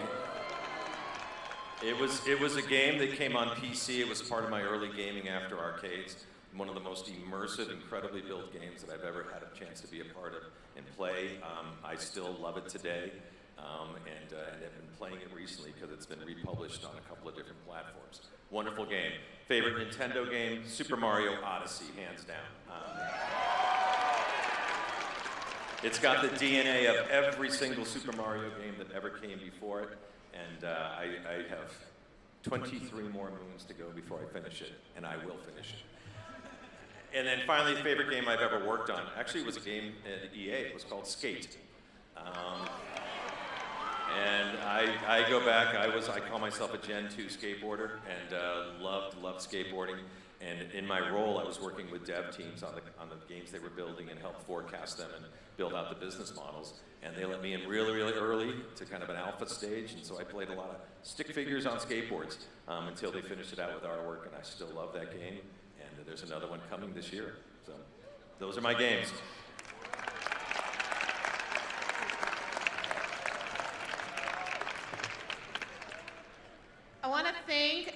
game that came on PC. It was part of my early gaming after arcades. One of the most immersive, incredibly built games that I've ever had a chance to be a part of and play. I still love it today, and have been playing it recently because it's been republished on a couple of different platforms. Wonderful game. Favorite Nintendo game? Super Mario Odyssey, hands down. It's got the DNA of every single Super Mario game that ever came before it, and I have 23 more moons to go before I finish it, and I will finish it. And then finally, the favorite game I've ever worked on. Actually, it was a game at EA. It was called Skate. And I go back. I call myself a Gen 2 skateboarder, and loved skateboarding. And in my role, I was working with dev teams on the games they were building and help forecast them and build out the business models. And they let me in really, really early to kind of an alpha stage. And so I played a lot of stick figures on skateboards until they finished it out with artwork. And I still love that game. And there's another one coming this year. So those are my games. I want to thank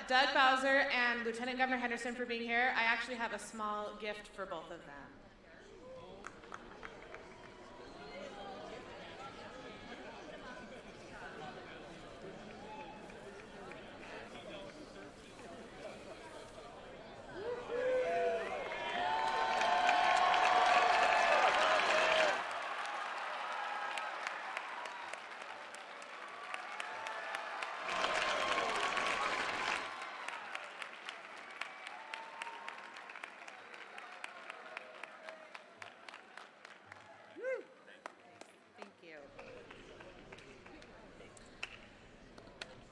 Doug Bowser and Lieutenant Governor Henderson for being here. I actually have a small gift for both of them.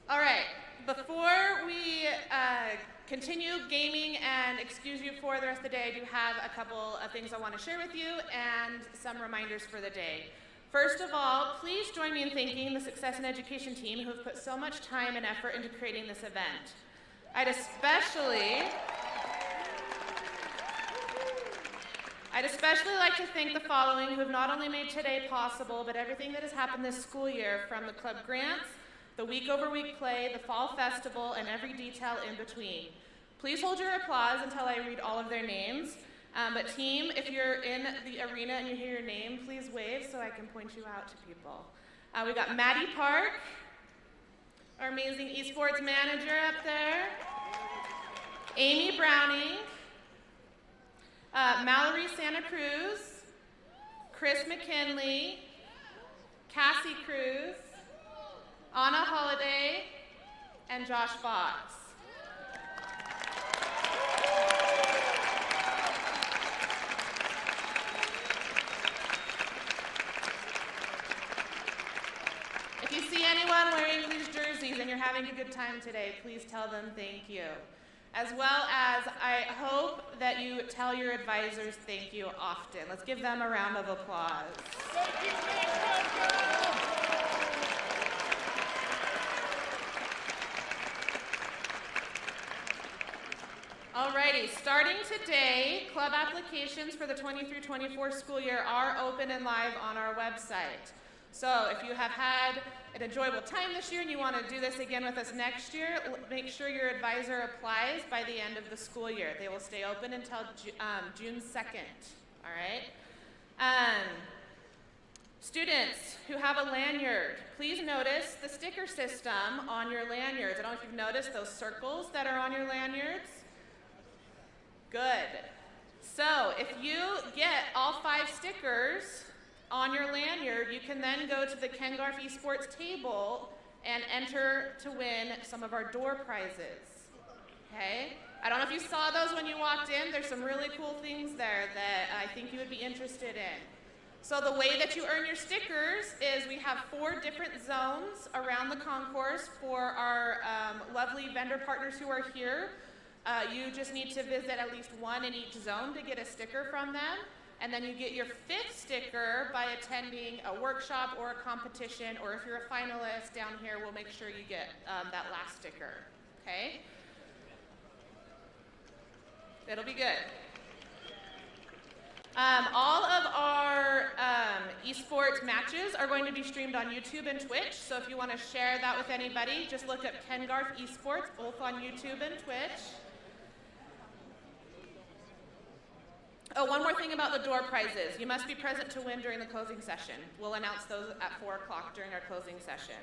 All right, before we continue gaming and excuse you for the rest of the day, I do have a couple of things I want to share with you and some reminders for the day. First of all, please join me in thanking the Success in Education team who have put so much time and effort into creating this event. I'd especially like to thank the following who have not only made today possible, but everything that has happened this school year, from the club grants, the week-over-week play, the fall festival, and every detail in between. Please hold your applause until I read all of their names. But team, if you're in the arena and you hear your name, please wave so I can point you out to people. We got Maddie Park, our amazing esports manager up there. Amy Browning, Mallory Santa Cruz, Chris McKinley, Cassie Cruz, Anna Holiday, and Josh Fox. If you see anyone wearing these jerseys and you're having a good time today, please tell them thank you. As well as I hope that you tell your advisors thank you often. Let's give them a round of applause. Alrighty, starting today, club applications for the 23-24 school year are open and live on our website. So if you have had an enjoyable time this year and you want to do this again with us next year, make sure your advisor applies by the end of the school year. They will stay open until June 2nd, all right? Students who have a lanyard, please notice the sticker system on your lanyards. I don't know if you've noticed those circles that are on your lanyards. Good. So if you get all 5 stickers on your lanyard, you can then go to the Garff Esports table and enter to win some of our door prizes. Okay? I don't know if you saw those when you walked in. There's some really cool things there that I think you would be interested in. So the way that you earn your stickers is we have 4 different zones around the concourse for our lovely vendor partners who are here. You just need to visit at least 1 in each zone to get a sticker from them. And then you get your 5th sticker by attending a workshop or a competition, or if you're a finalist down here, we'll make sure you get that last sticker, okay? It'll be good. All of our esports matches are going to be streamed on YouTube and Twitch, so if you want to share that with anybody, just look up Garff Esports, both on YouTube and Twitch. Oh, one more thing about the door prizes. You must be present to win during the closing session. We'll announce those at 4 o'clock during our closing session.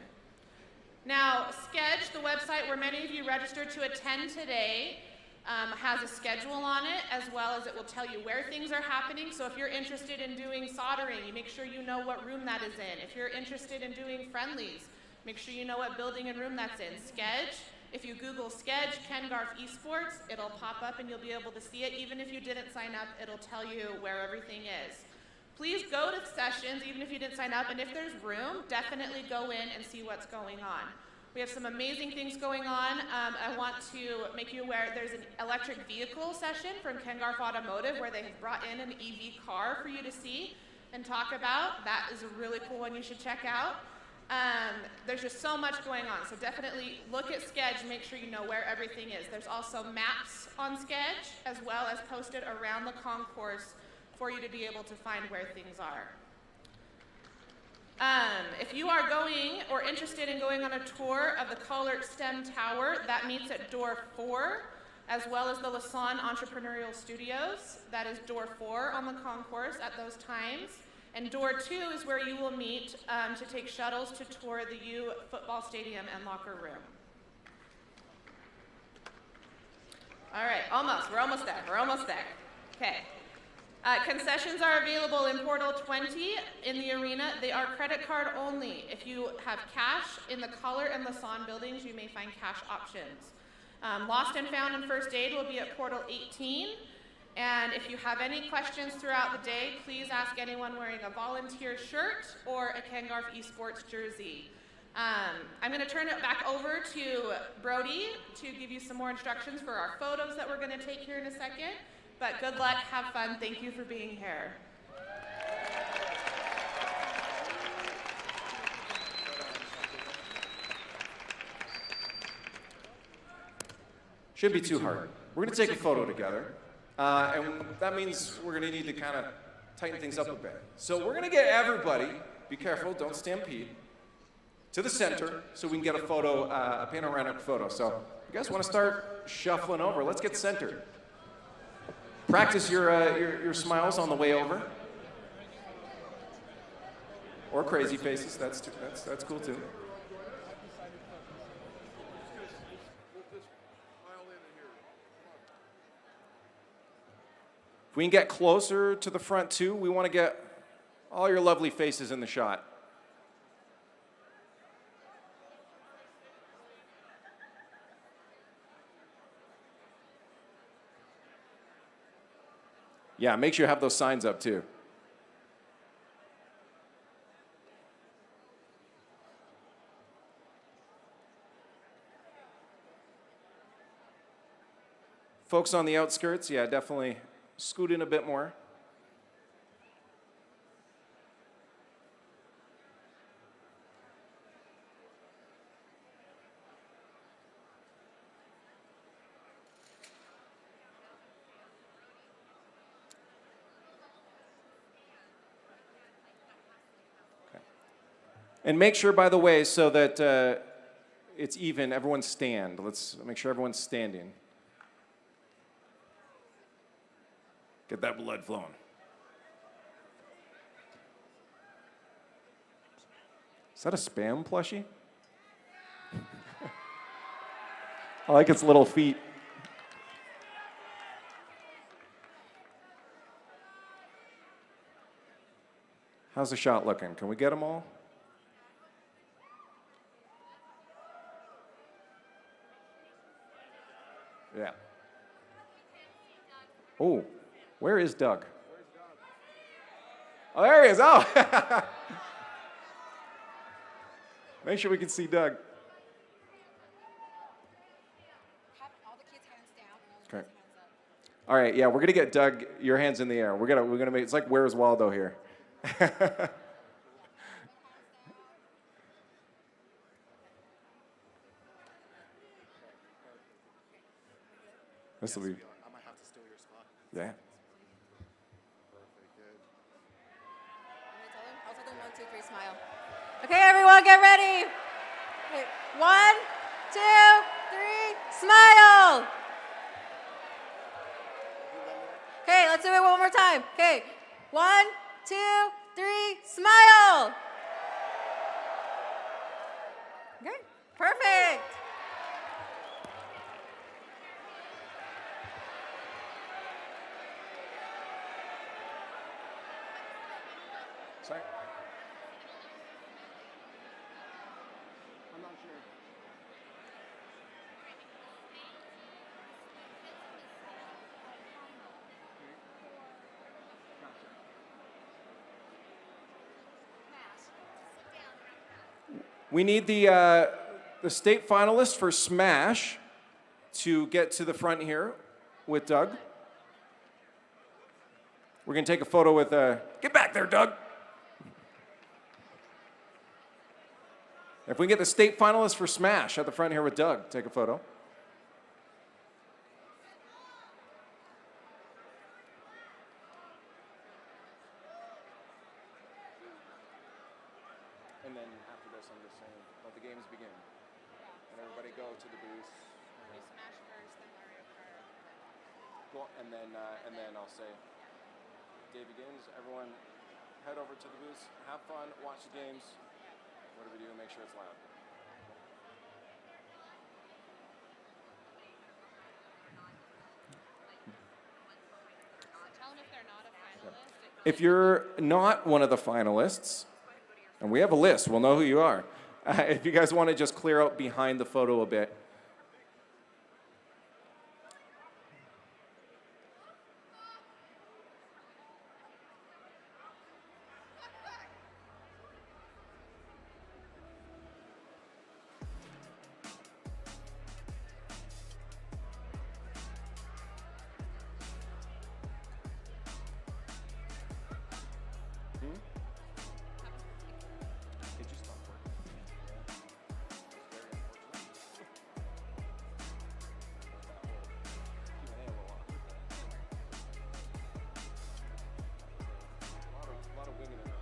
Now, Sketch, the website where many of you registered to attend today, has a schedule on it, as well as it will tell you where things are happening. So if you're interested in doing soldering, you make sure you know what room that is in. If you're interested in doing friendlies, make sure you know what building and room that's in. Sketch. If you Google Sketch, Garff Esports, it'll pop up and you'll be able to see it. Even if you didn't sign up, it'll tell you where everything is. Please go to sessions, even if you didn't sign up, and if there's room, definitely go in and see what's going on. We have some amazing things going on. I want to make you aware there's an electric vehicle session from Garff Automotive where they have brought in an EV car for you to see and talk about. That is a really cool one you should check out. There's just so much going on, so definitely look at Sketch and make sure you know where everything is. There's also maps on Sketch, as well as posted around the concourse for you to be able to find where things are. If you are going or interested in going on a tour of the Kart STEM Tower, that meets at door 4, as well as the Lasan Entrepreneurial Studios. That is door 4 on the concourse at those times. And door 2 is where you will meet to take shuttles to tour the U football stadium and locker room. All right, almost. We're almost there. We're almost there. Okay. Concessions are available in Portal 20 in the arena. They are credit card only. If you have cash in the Color and Lasan buildings, you may find cash options. Lost and Found and First Aid will be at Portal 18. And if you have any questions throughout the day, please ask anyone wearing a volunteer shirt or a Garff Esports jersey. I'm going to turn it back over to Brody to give you some more instructions for our photos that we're going to take here in a second. But good luck, have fun, thank you for being here. Shouldn't be too hard. We're going to take a photo together. And that means we're going to need to kind of tighten things up a bit. So we're going to get everybody, be careful, don't stampede, to the center so we can get a photo, a panoramic photo. So you guys want to start shuffling over? Let's get centered. Practice your smiles on the way over. Or crazy faces, that's cool too. If we can get closer to the front too, we want to get all your lovely faces in the shot. Yeah, make sure you have those signs up too. Folks on the outskirts, yeah, definitely scoot in a bit more. And make sure, by the way, so that it's even, everyone stand. Let's make sure everyone's standing. Get that blood flowing. Is that a spam plushie? I like its little feet. How's the shot looking? Can we get them all? Yeah. Oh, where is Doug? Oh, there he is. Oh. Make sure we can see Doug. Okay. All right, yeah, we're gonna get Doug. Your hands in the air. We're gonna make. It's like Where's Waldo here. This will be. I might have to steal your spot. Yeah. Perfect, good. Also do 1, 2, 3, smile. Okay, everyone, get ready. Okay, 1, 2, 3, smile. Okay, let's do it one more time. Okay, 1, 2, 3, smile. Okay, perfect. Sorry. I'm not sure. We need the state finalists for Smash to get to the front here with Doug. We're going to take a photo with, get back there, Doug. If we can get the state finalists for Smash at the front here with Doug, take a photo. And then after this, I'm just saying, let the games begin. And everybody go to the booth. Smash first, then Mario Kart. Cool. And then I'll say, day begins. Everyone head over to the booth, have fun, watch the games. Whatever we do, make sure it's loud. Tell them if they're not a finalist. If you're not one of the finalists, and we have a list, we'll know who you are. If you guys want to just clear out behind the photo a bit. It just stopped working. It's very unfortunate. Q&A will off. A lot of winging it.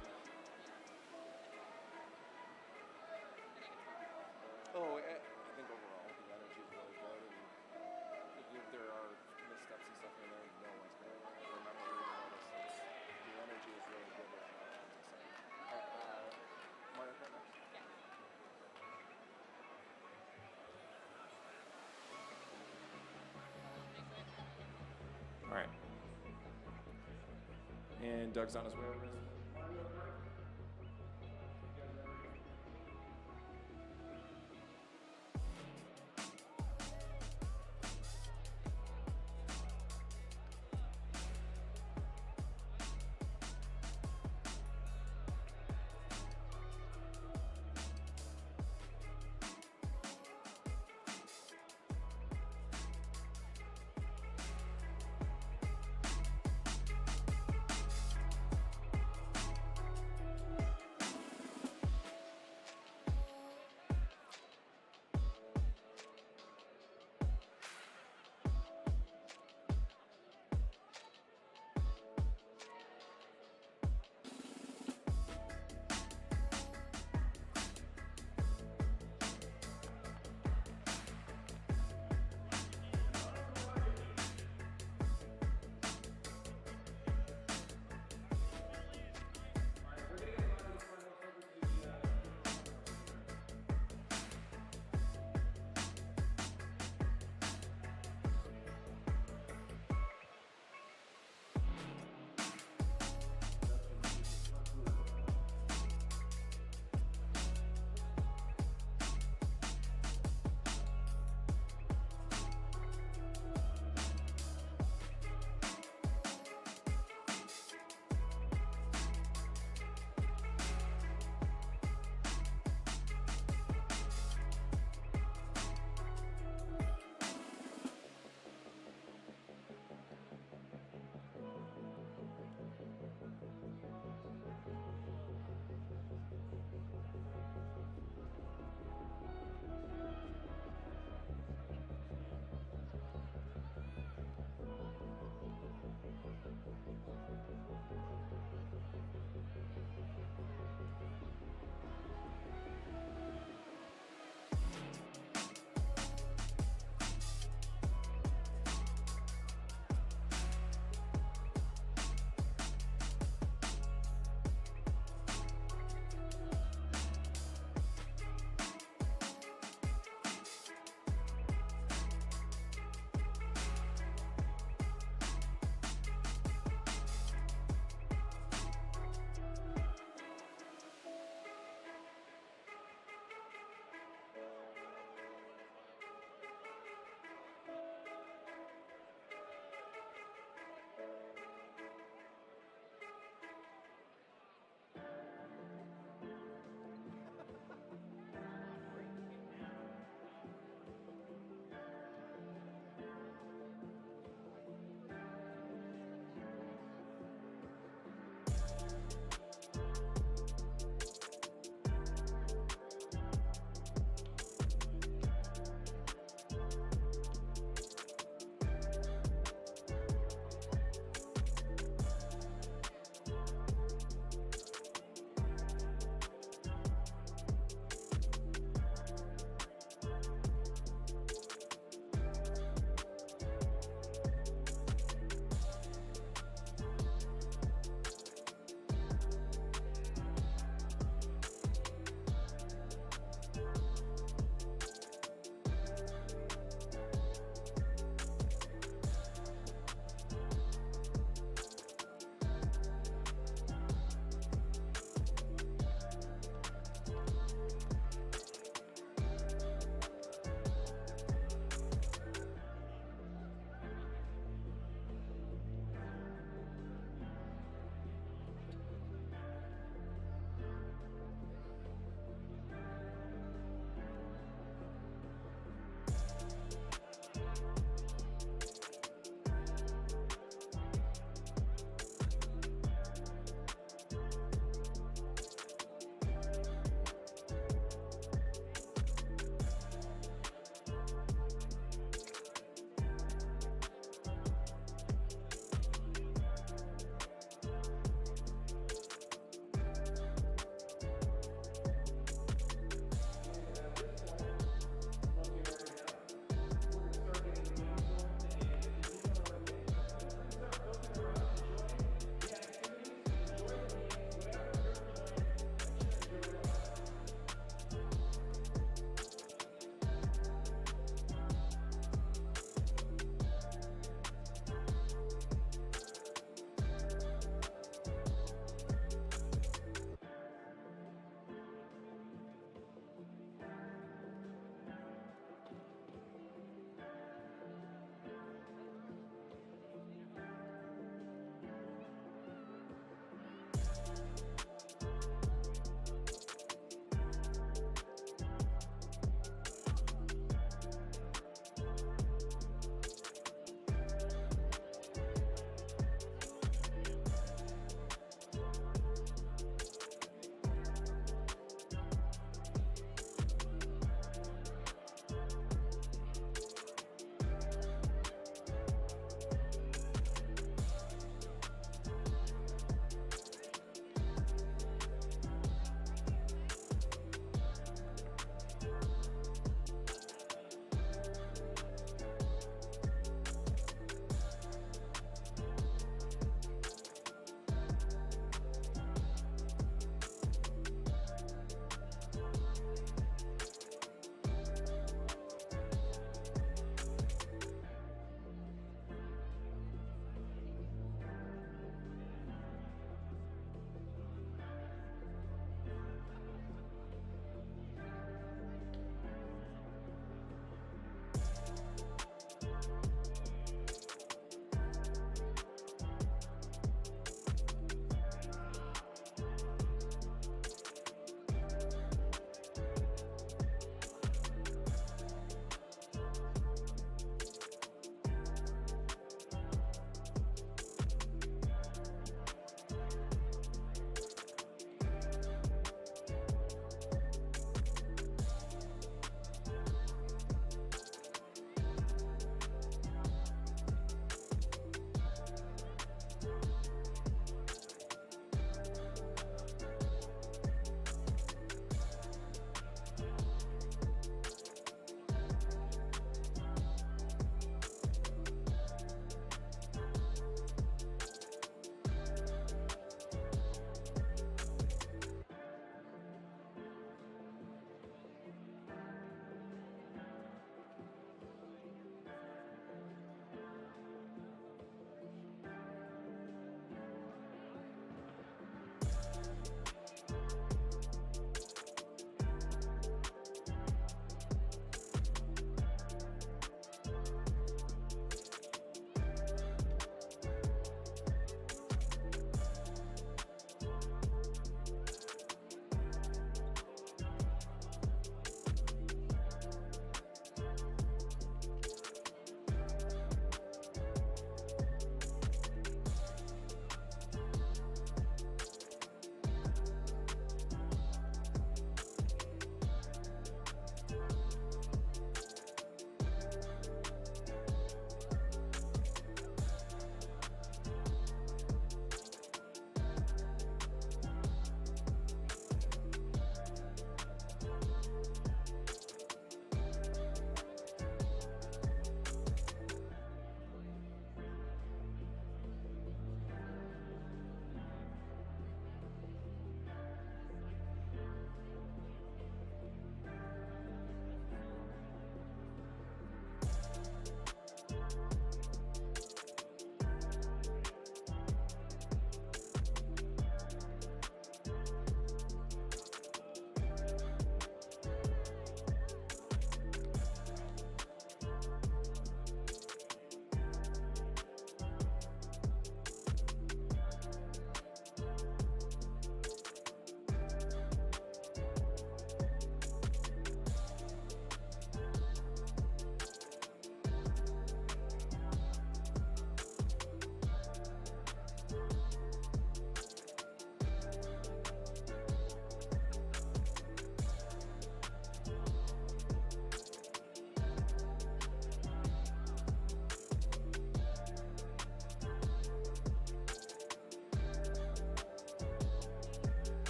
Oh, I think overall the energy is really good, and if there are missteps and stuff in there, no one's going to remember or notice. The energy is really good right now. Mario Kart next? All right. And Doug's on his way over.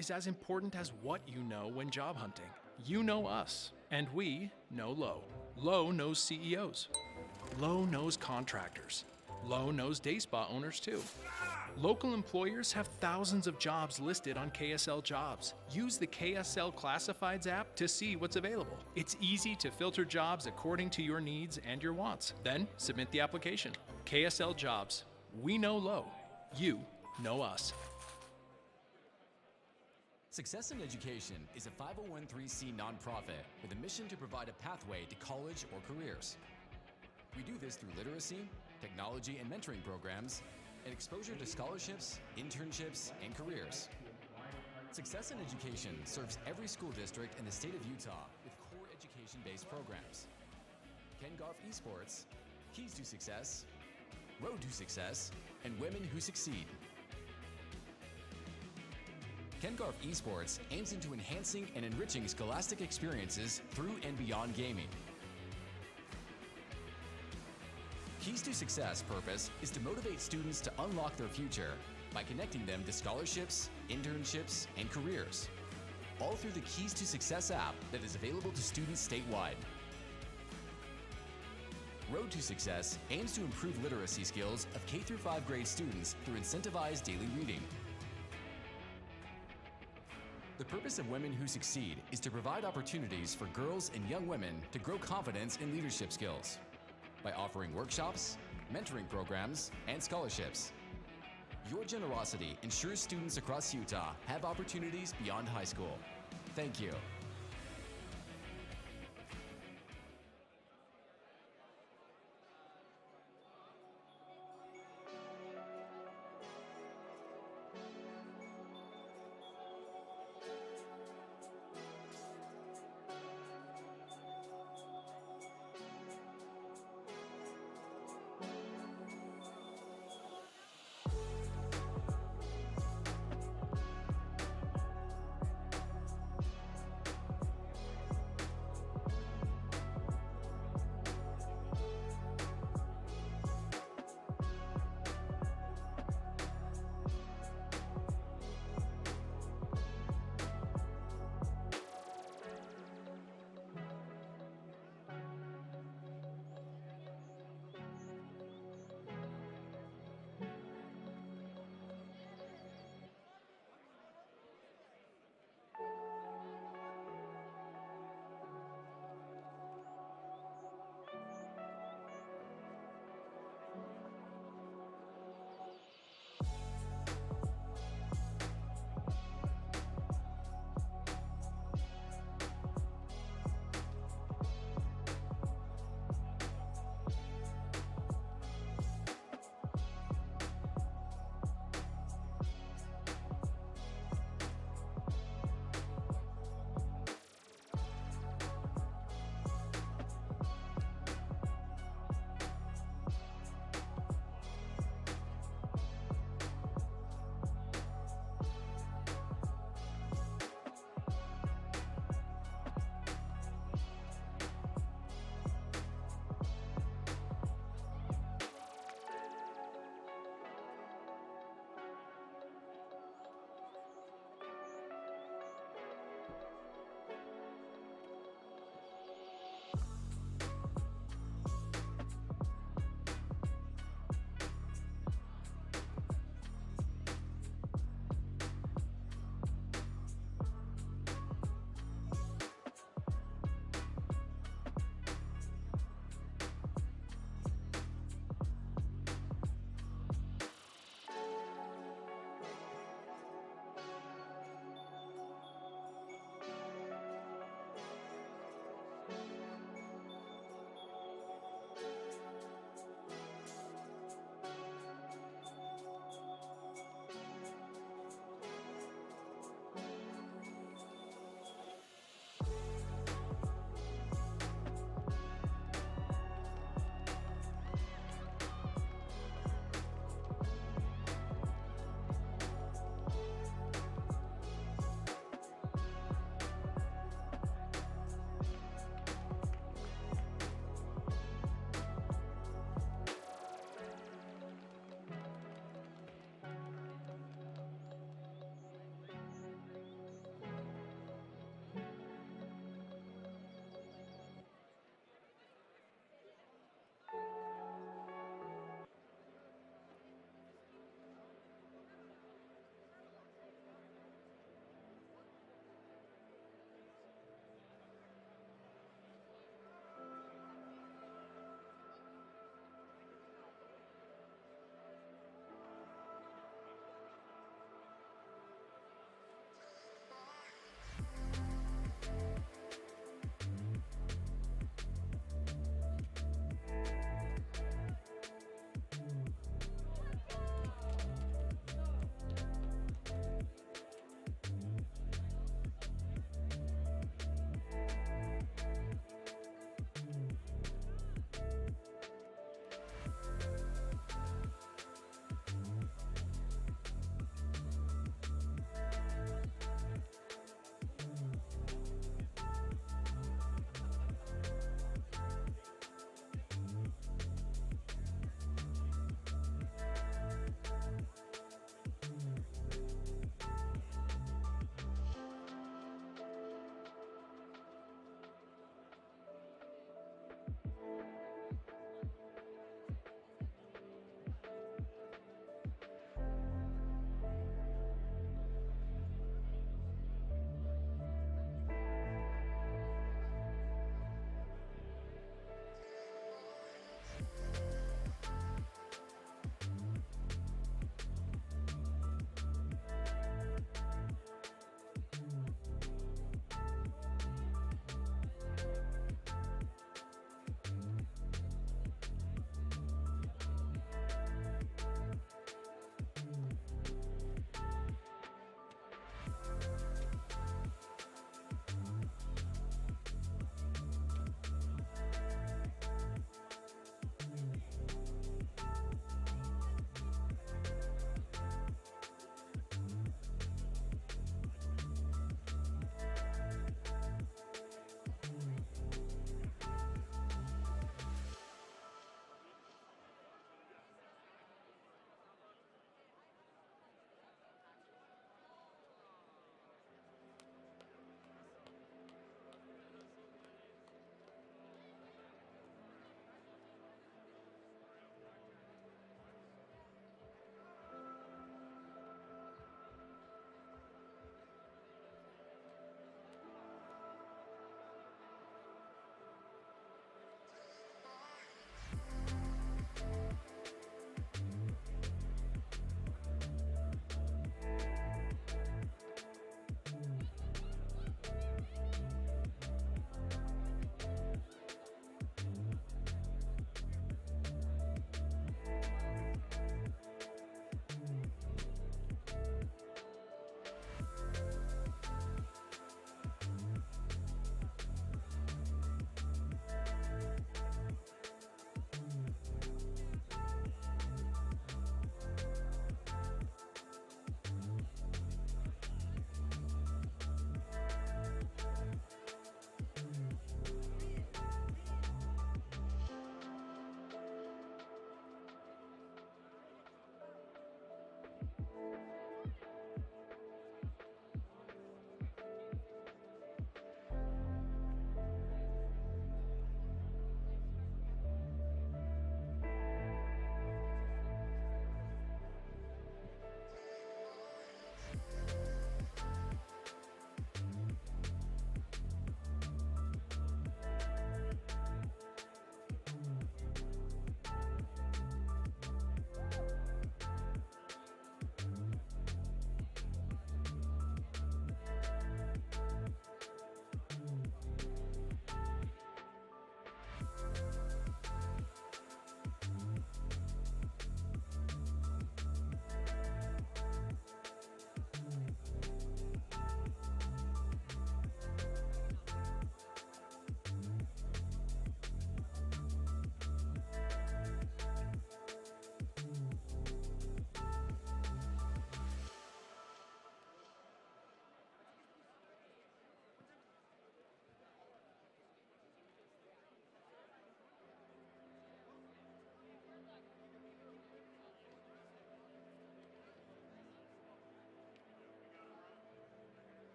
is as important as what you know when job hunting. You know us, and we know Lowe. Lowe knows CEOs. Lowe knows contractors. Lowe knows day spa owners too. Local employers have thousands of jobs listed on KSL Jobs. Use the KSL Classifieds app to see what's available. It's easy to filter jobs according to your needs and your wants. Then submit the application. KSL Jobs. We know Lowe. You know us. Success in Education is a 501(c) nonprofit with a mission to provide a pathway to college or careers. We do this through literacy, technology and mentoring programs, and exposure to scholarships, internships, and careers. Success in Education serves every school district in the state of Utah with core education-based programs. Garff Esports, Keys to Success, Road to Success, and Women Who Succeed. Garff Esports aims into enhancing and enriching scholastic experiences through and beyond gaming. Keys to Success purpose is to motivate students to unlock their future by connecting them to scholarships, internships, and careers, all through the Keys to Success app that is available to students statewide. Road to Success aims to improve literacy skills of K-5 grade students through incentivized daily reading. The purpose of Women Who Succeed is to provide opportunities for girls and young women to grow confidence in leadership skills by offering workshops, mentoring programs, and scholarships. Your generosity ensures students across Utah have opportunities beyond high school. Thank you.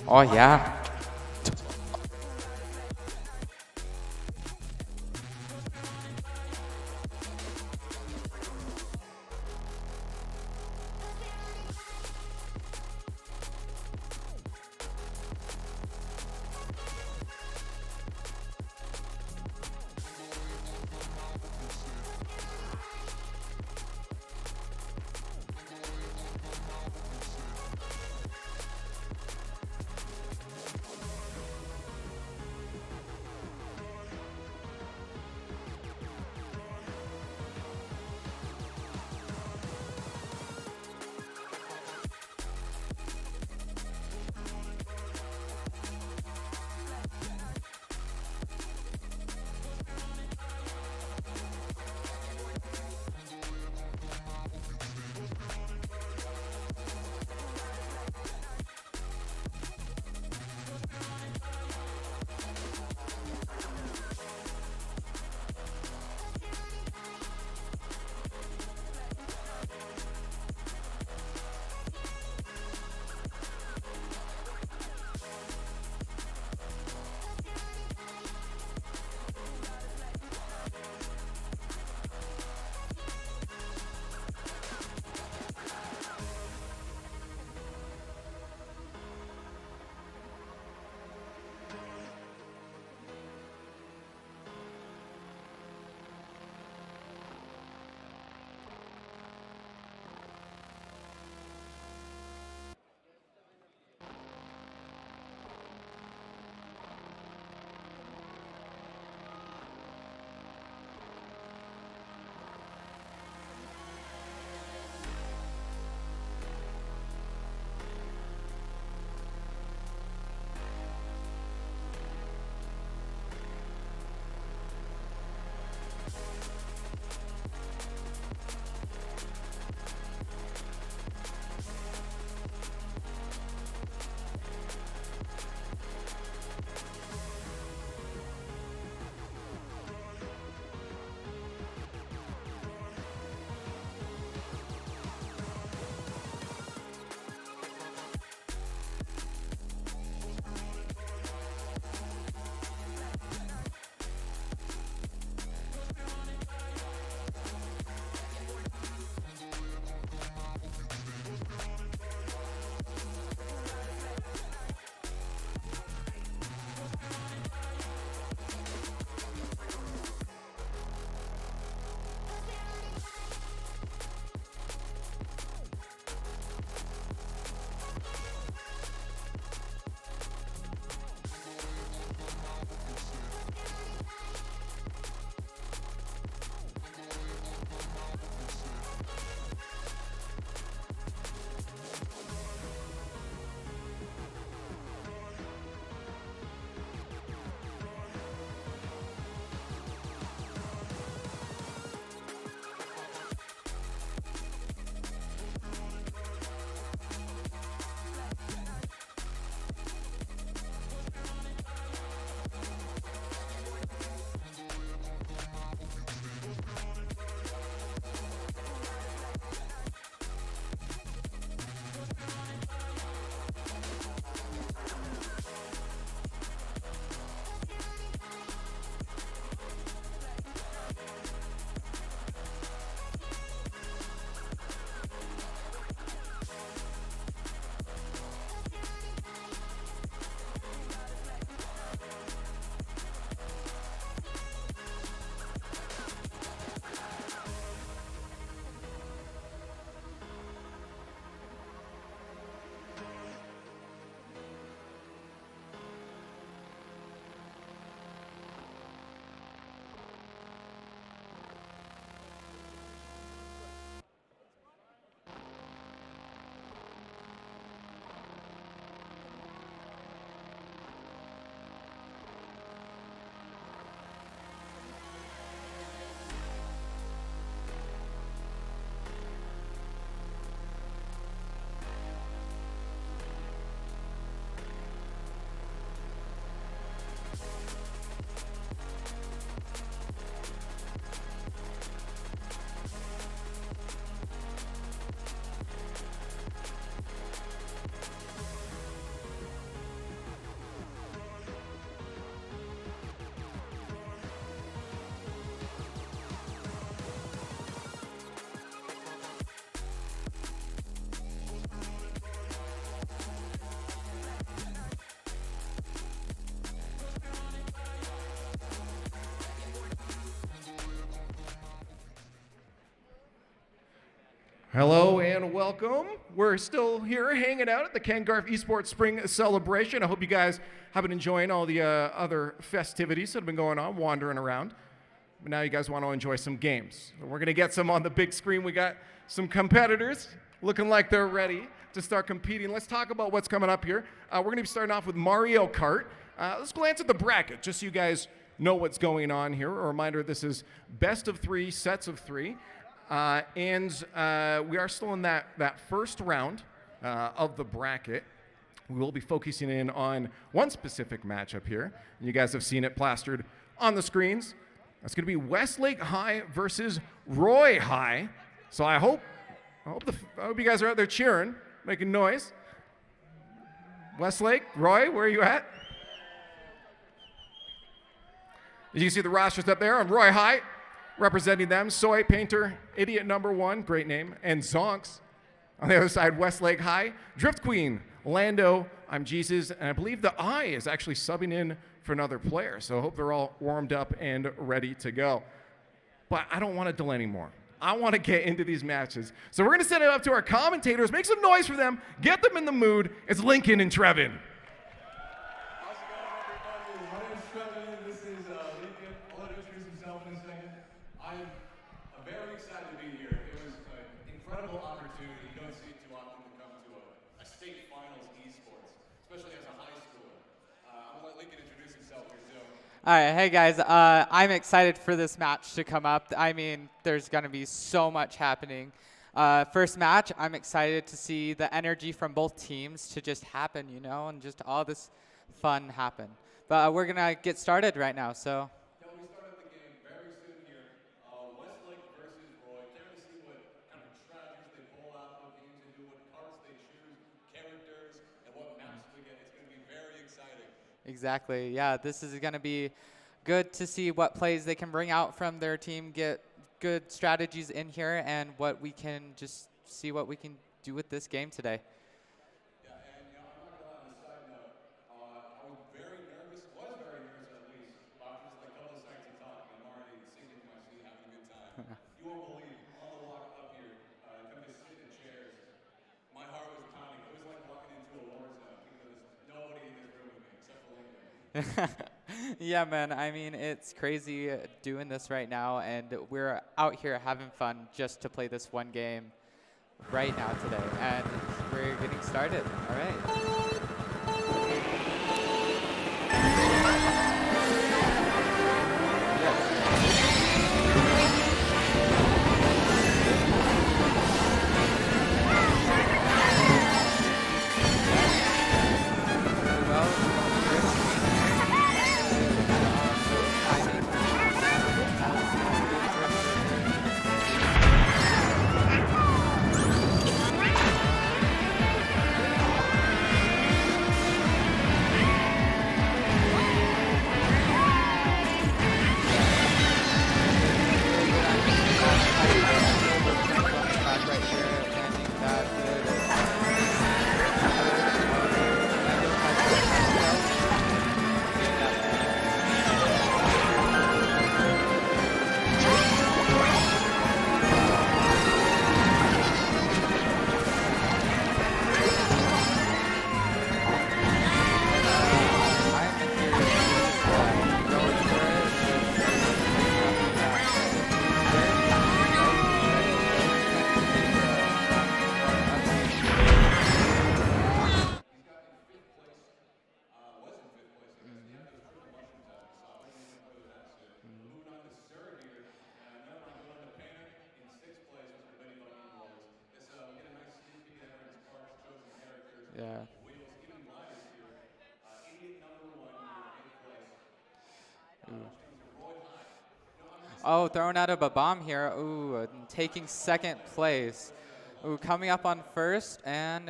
Oh yeah. Hello and welcome. We're still here hanging out at the Garff Esports Spring Celebration. I hope you guys have been enjoying all the other festivities that have been going on, wandering around. But now you guys want to enjoy some games. We're going to get some on the big screen. We got some competitors looking like they're ready to start competing. Let's talk about what's coming up here. We're going to be starting off with Mario Kart. Let's glance at the bracket just so you guys know what's going on here. A reminder, this is best of 3, sets of 3. And we are still in that first round of the bracket. We will be focusing in on one specific matchup here. And you guys have seen it plastered on the screens. That's going to be Westlake High versus Roy High. So I hope you guys are out there cheering, making noise. Westlake, Roy, where are you at? You can see the rosters up there on Roy High. Representing them, Soy, Painter, Idiot Number 1, great name, and Zonks. On the other side, Westlake High, Drift Queen, Lando, I'm Jesus, and I believe the I is actually subbing in for another player. So I hope they're all warmed up and ready to go. But I don't want to delay anymore. I want to get into these matches. So we're going to send it up to our commentators, make some noise for them, get them in the mood. It's Lincoln and Trevin. How's it going, everybody? My name is Trevin. This is Lincoln. I'll let him introduce himself in a second. I'm very excited to be here. It was an incredible opportunity. You don't see it too often to come to a state finals esports, especially as a high schooler. I'm going to let Lincoln introduce himself here too. All right, hey guys, I'm excited for this match to come up. I mean, there's going to be so much happening. First match, I'm excited to see the energy from both teams to just happen, you know, and just all this fun happen. But we're going to get started right now, so. Yeah, we start up the game very soon here. Westlake versus Roy. Can't really see what kind of strategies they pull out, what games they do, what cards they choose, characters, and what maps we get. It's going to be very exciting. Exactly, yeah, this is going to be good to see what plays they can bring out from their team, get good strategies in here, and what we can just see what we can do with this game today. Yeah, and you know, I'm not gonna lie, on a side note, I was very nervous at least, about just like a couple of seconds of talk, and I'm already sinking to my seat, having a good time. You won't believe, on the walk up here, coming to sit in chairs, my heart was pounding. It was like walking into a war zone, because nobody in this room with me, except for Lincoln. Yeah, man, I mean, it's crazy doing this right now, and we're out here having fun just to play this one game right now today, and we're getting started. All right. Yeah. Oh, throwing out of a bomb here. Ooh, taking second place. Ooh, coming up on first, and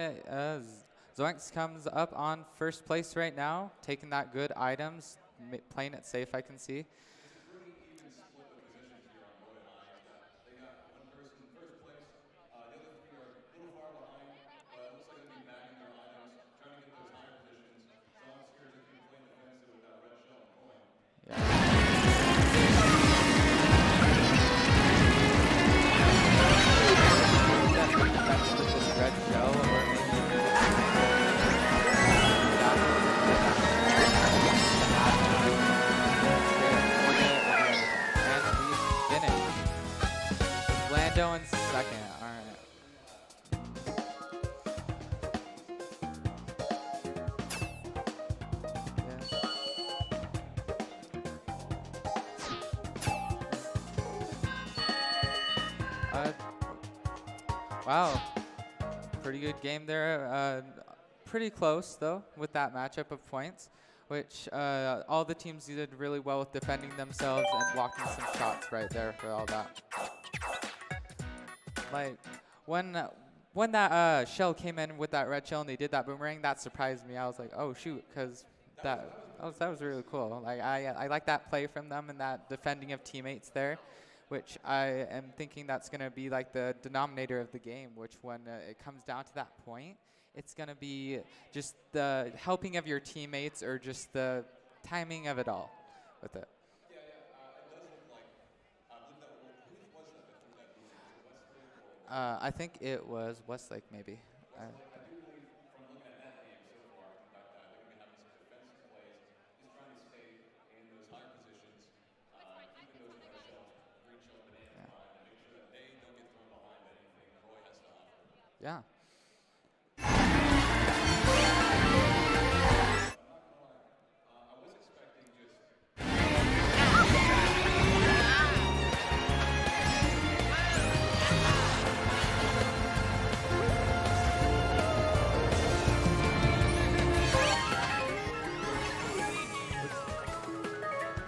Zoinks comes up on first place right now, taking that good items, playing it safe, I can see. Nintendo in second. All right. Wow, pretty good game there. Pretty close though with that matchup of points, which all the teams did really well with defending themselves and blocking some shots right there for all that. Like when that shell came in with that red shell and they did that boomerang, that surprised me. I was like, oh shoot, because that was really cool. Like I like that play from them and that defending of teammates there, which I am thinking that's going to be like the denominator of the game, which when it comes down to that point, it's going to be just the helping of your teammates or just the timing of it all with it. Yeah, it does look like, I believe that, who was that that threw that boomerang? Was it Westlake or? I think it was Westlake maybe. I do believe from looking at that game so far that they're going to be having some defensive plays, just trying to stay in those higher positions, keeping those red shells, green shells, banana five, and make sure that they don't get thrown behind anything Roy has to offer. Yeah. I was expecting just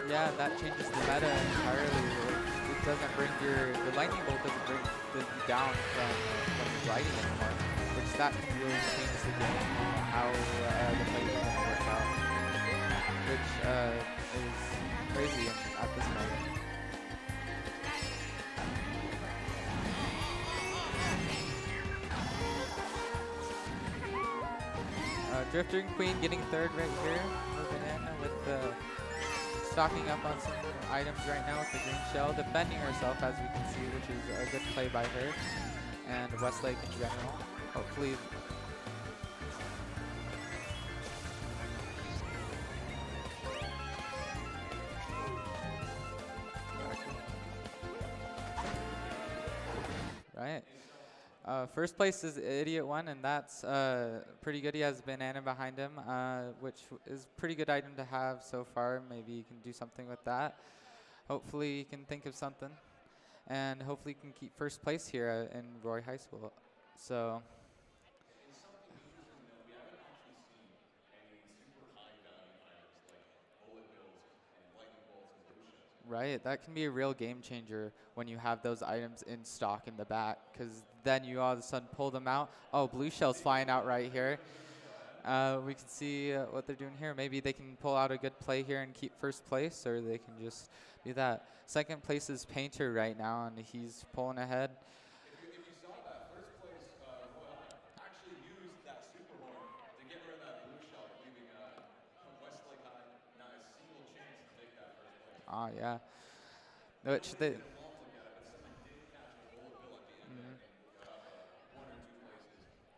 Yeah, that changes the meta entirely. It doesn't bring the lightning bolt doesn't bring you down from gliding anymore, which that can really change the game, how the play is going to work out, which is crazy at this moment. Drifter and Queen getting third right here, moving in with the stocking up on some items right now with the green shell, defending herself as we can see, which is a good play by her and Westlake in general. Hopefully. Right. First place is Idiot One, and that's pretty good. He has Banana behind him, which is a pretty good item to have so far. Maybe you can do something with that. Hopefully you can think of something, and hopefully you can keep first place here in Roy High School. So. Right, that can be a real game changer when you have those items in stock in the back, because then you all of a sudden pull them out. Oh, blue shell's flying out right here. We can see what they're doing here. Maybe they can pull out a good play here and keep first place, or they can just do that. Second place is Painter right now, and he's pulling ahead. If you saw that, first place, Roy actually used that super horn to get rid of that blue shell, leaving Westlake High not a single chance to take that first place. Ah, yeah. Which they.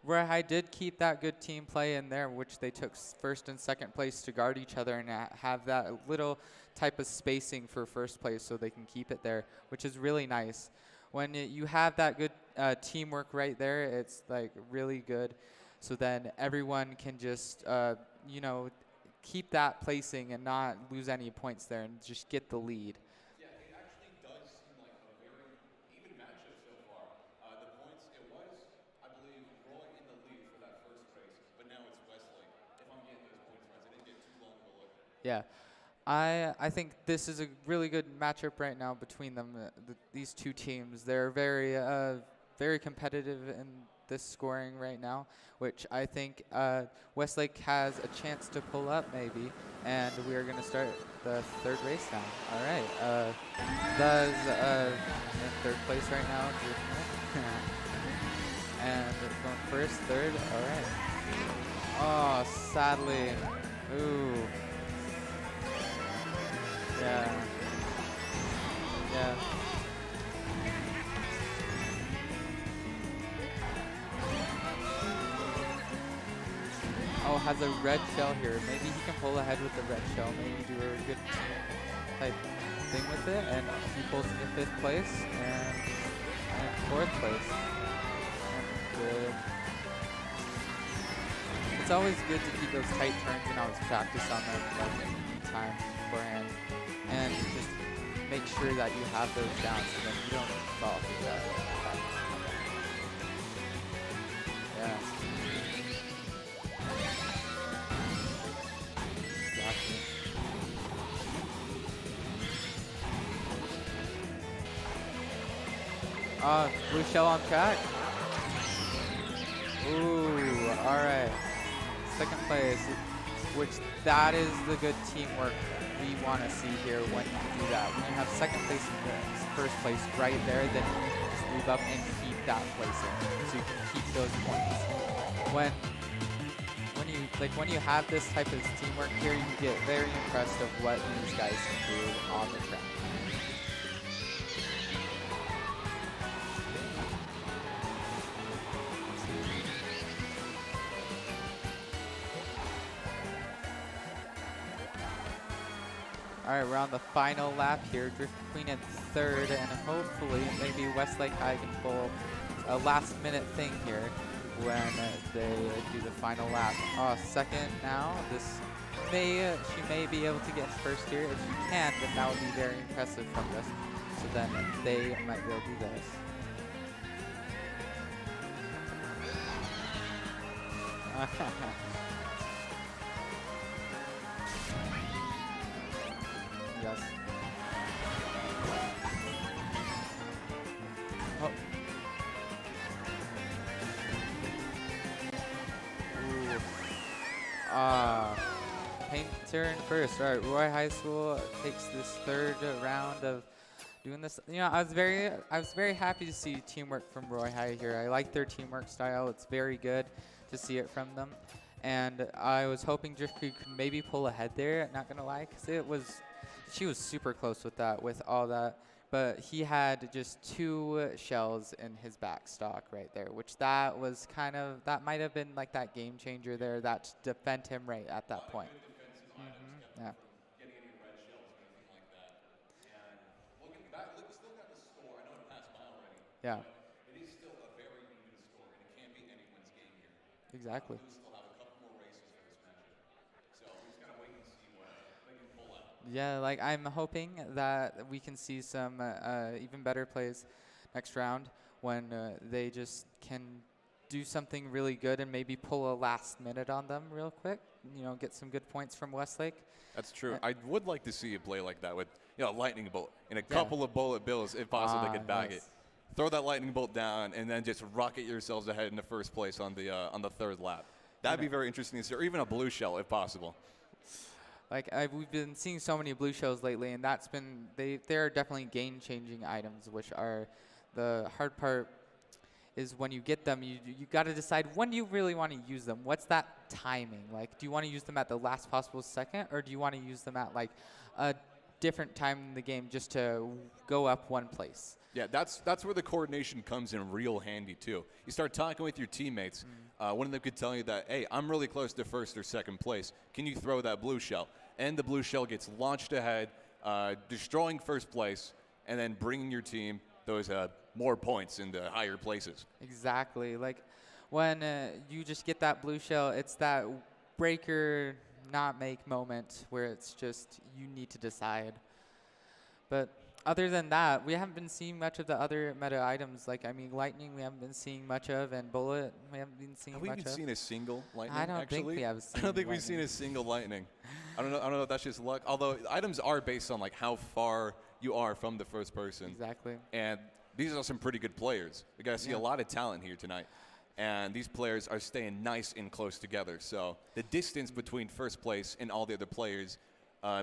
Where I did keep that good team play in there, which they took first and second place to guard each other and have that little type of spacing for first place so they can keep it there, which is really nice. When you have that good teamwork right there, it's like really good. So then everyone can just, you know, keep that placing and not lose any points there and just get the lead. Yeah, it actually does seem like a very even matchup so far. The points, it was, I believe, Roy in the lead for that first race, but now it's Westlake. If I'm getting those points right, I didn't get too long of a look. Yeah. I think this is a really good matchup right now between them. These two teams, they're very competitive in this scoring right now, which I think Westlake has a chance to pull up maybe, and we are going to start the third race now. All right, Buzz in third place right now, and going first, third. All right. Oh, sadly, ooh. Yeah. Yeah. Oh, has a red shell here. Maybe he can pull ahead with the red shell. Maybe do a good type thing with it. And he pulls into fifth place. And it's always good to keep those tight turns and always practice on them like in time beforehand, and just make sure that you have those down so then you don't fall through that. Yeah. Exactly. Blue shell on track. Ooh, all right. Second place, which that is the good teamwork we want to see here when you do that. When you have second place and first place right there, then you can just move up and keep that place in, so you can keep those points. When you have this type of teamwork here, you get very impressed of what these guys can do on the track. All right, we're on the final lap here. Drift Queen in third, and hopefully maybe Westlake High can pull a last-minute thing here when they do the final lap. Second now. She may be able to get first here. If she can, then that would be very impressive from this. So then they might be able to do this. Yes. Oh. Painter in first. All right, Roy High School takes this third round of doing this. You know, I was very happy to see teamwork from Roy High here. I like their teamwork style. It's very good to see it from them. And I was hoping Drift Creek could maybe pull ahead there, not gonna lie, because she was super close with that, with all that. But he had just 2 shells in his back stock right there, which that was that might have been like that game changer there, that defend him right at that point. Yeah. Getting any red shells or anything like that. And looking back, look at the score. I know it passed by already. Yeah. It is still a very even score, and it can't be anyone's game here. Exactly. We still have a couple more races for this matchup. So we just gotta wait and see what they can pull out. Yeah, like I'm hoping that we can see some even better plays next round when they just can do something really good and maybe pull a last minute on them real quick. You know, get some good points from Westlake. That's true. I would like to see a play like that with, lightning bolt and a couple of bullet bills, if possible, they could bag it. Throw that lightning bolt down and then just rocket yourselves ahead in the first place on the third lap. That'd be very interesting to see, or even a blue shell, if possible. Like we've been seeing so many blue shells lately, and that's been they're definitely game-changing items, which are the hard part. Is when you get them, you got to decide when do you really want to use them. What's that timing? Like, do you want to use them at the last possible second, or do you want to use them at like a different time in the game just to go up one place? Yeah, that's where the coordination comes in real handy too. You start talking with your teammates. One of them could tell you that, hey, I'm really close to first or second place. Can you throw that blue shell? And the blue shell gets launched ahead, destroying first place, and then bringing your team those more points into higher places. Exactly. Like when you just get that blue shell, it's that breaker not make moment where it's just you need to decide. But other than that, we haven't been seeing much of the other meta items. Like, I mean, lightning we haven't been seeing much of, and bullet we haven't been seeing much of. Have we even seen a single lightning, I don't actually? think we have seen I don't think we've lightning. seen a single lightning. I don't know if that's just luck. Although items are based on like how far you are from the first person. Exactly. And these are some pretty good players. We got to see a lot of talent here tonight. And these players are staying nice and close together. So the distance between first place and all the other players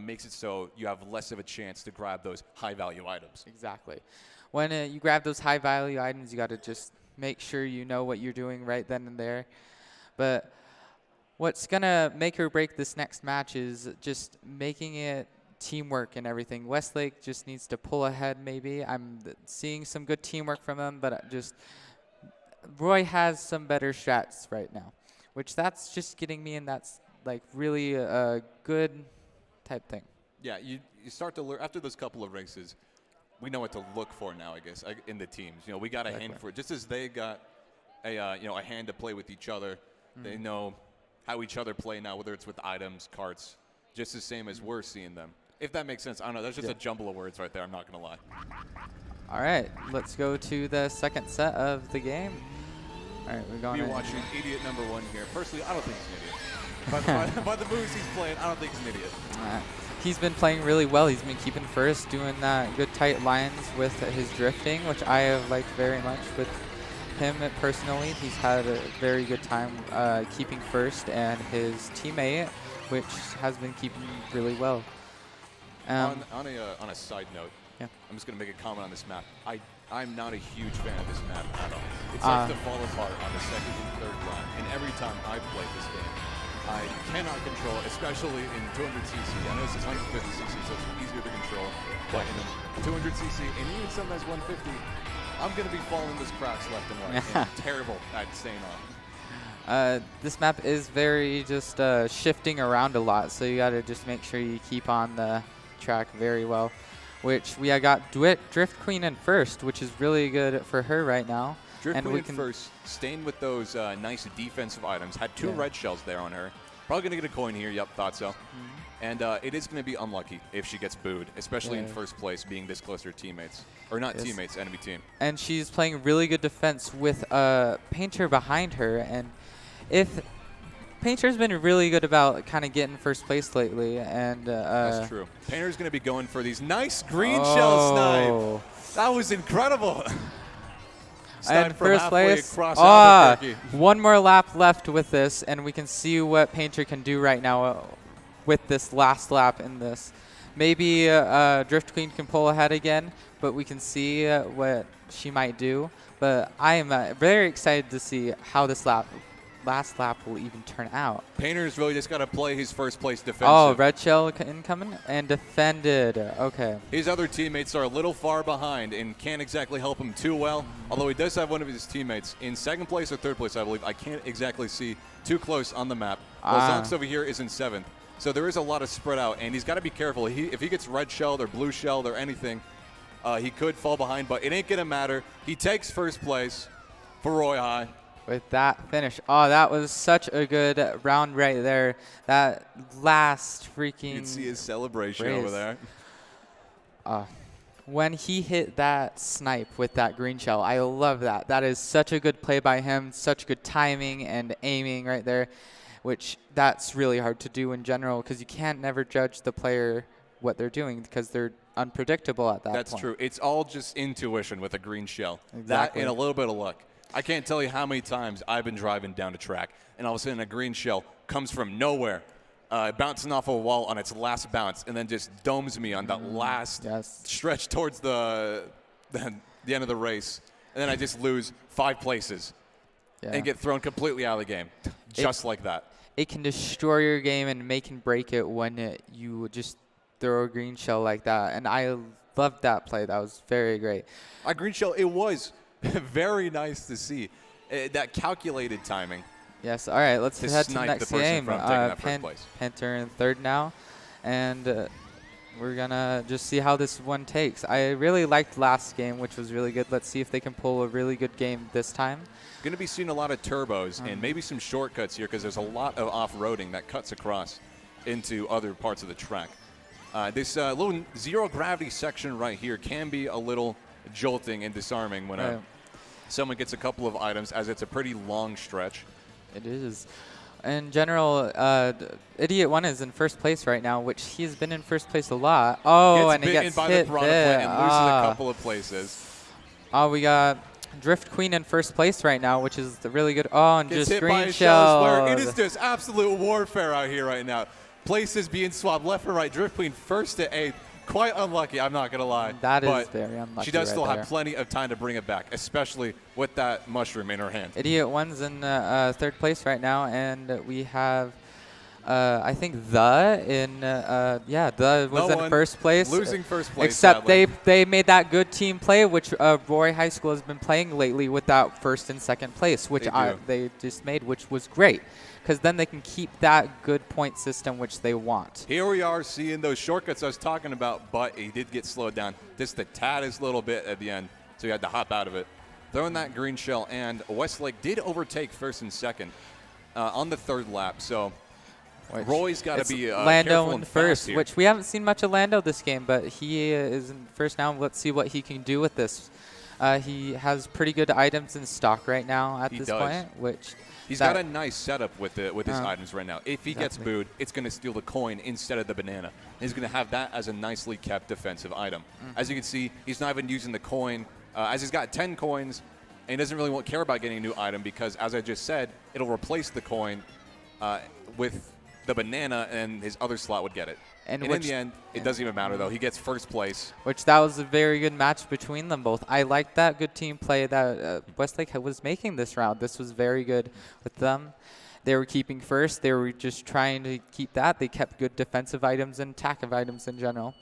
makes it so you have less of a chance to grab those high-value items. Exactly. When you grab those high-value items, you got to just make sure you know what you're doing right then and there. But what's going to make or break this next match is just making it teamwork and everything. Westlake just needs to pull ahead maybe. I'm seeing some good teamwork from them, but just Roy has some better strats right now, which that's just getting me, and that's like really a good type thing. Yeah, you start to learn after those couple of races. We know what to look for now, I guess, in the teams. We got a hand for it. Just as they got a hand to play with each other, they know how each other play now, whether it's with items, carts, just the same as we're seeing them. If that makes sense. I don't know. That's just a jumble of words right there. I'm not going to lie. All right, let's go to the second set of the game. All right, we're going Be watching idiot number 1 here. Personally, I don't think he's an idiot. By the moves he's playing, I don't think he's an idiot. He's been playing really well. He's been keeping first, doing that good tight lines with his drifting, which I have liked very much with him personally. He's had a very good time keeping first, and his teammate, which has been keeping really well. On a side note, I'm just going to make a comment on this map. I'm not a huge fan of this map at all. It starts to fall apart on the second and third lap, and every time I play this game, I cannot control it, especially in 200cc. I know this is 150cc, so it's easier to control, but in 200cc, and even sometimes 150, I'm going to be falling into cracks left and right. And terrible at staying on. This map is very just shifting around a lot, so you got to just make sure you keep on the track very well. Which we got Drift Queen in first, which is really good for her right now. Drift Queen in first, staying with those nice defensive items. Had 2 red shells there on her. Probably going to get a coin here. Yep, thought so. And it is going to be unlucky if she gets booed, especially in first place, being this close to her teammates. Or not teammates, enemy team. And she's playing really good defense with Painter behind her. And if Painter's been really good about kind of getting first place lately, and that's true. Painter's going to be going for these nice green shell snipe. That was incredible. And first place. One more lap left with this, and we can see what Painter can do right now with this last lap in this. Maybe Drift Queen can pull ahead again, but we can see what she might do. But I am very excited to see how this last lap will even turn out. Painter's really just got to play his first place defensive. Oh, red shell incoming and defended. Okay. His other teammates are a little far behind and can't exactly help him too well, although he does have one of his teammates in second place or third place, I believe. I can't exactly see too close on the map. Zonks over here is in 7th. So there is a lot of spread out, and he's got to be careful. If he gets red shelled or blue shelled or anything, he could fall behind, but it ain't going to matter. He takes first place for Roy High. With that finish. Oh, that was such a good round right there. That last freaking You can see his celebration over there. When he hit that snipe with that green shell, I love that. That is such a good play by him, such good timing and aiming right there, which that's really hard to do in general because you can't never judge the player what they're doing because they're unpredictable at that point. That's true. It's all just intuition with a green shell. Exactly. That and a little bit of luck. I can't tell you how many times I've been driving down a track, and all of a sudden a green shell comes from nowhere, bouncing off a wall on its last bounce, and then just domes me on that last stretch towards the end of the race. And then I just lose 5 places and get thrown completely out of the game, just like that. It can destroy your game and make and break it when you just throw a green shell like that. And I loved that play. That was very great. A green shell, it was very nice to see that calculated timing. Yes. All right. Let's head to the next game. Painter in third now, and we're gonna just see how this one takes. I really liked last game, which was really good. Let's see if they can pull a really good game this time. Going to be seeing a lot of turbos and maybe some shortcuts here because there's a lot of off-roading that cuts across into other parts of the track. This little zero gravity section right here can be a little jolting and disarming when someone gets a couple of items, as it's a pretty long stretch. It is. In general, Idiot 1 is in first place right now, which he's been in first place a lot. Oh, and he gets by hit the piranha plant and loses a couple of places. Oh, we got Drift Queen in first place right now, which is really good. Oh, and gets just hit green by a shell. It is just absolute warfare out here right now. Places being swapped left and right. Drift Queen first to 8th. Quite unlucky, I'm not going to lie. That is very unlucky. She does still have plenty of time to bring it back, especially with that mushroom in her hand. Idiot 1's in third place right now, and we have, I think, The was in first place. Losing first place, except sadly. they made that good team play, which Roy High School has been playing lately with that first and second place, which they just made, which was great. Because then they can keep that good point system which they want. Here we are seeing those shortcuts I was talking about, but he did get slowed down just the taddest little bit at the end, so he had to hop out of it. Throwing that green shell, and Westlake did overtake first and second. on the third lap. So Which Roy's got to it's be Lando careful in and first, fast here. which we haven't seen much of Lando this game, but he is in first now. Let's see what he can do with this. He has pretty good items in stock right now at this point, which he's got a nice setup with his items right now. If he gets Exactly. booed, it's going to steal the coin instead of the banana. He's going to have that as a nicely kept defensive item. As you can see, he's not even using the coin, as he's got 10 coins, and he doesn't really care about getting a new item because, as I just said, it'll replace the coin with the banana, and his other slot would get it. And in the end, it doesn't even matter, though. He gets first place. Which that was a very good match between them both. I liked that good team play that Westlake was making this round. This was very good with them. They were keeping first. They were just trying to keep that. They kept good defensive items and attack of in general,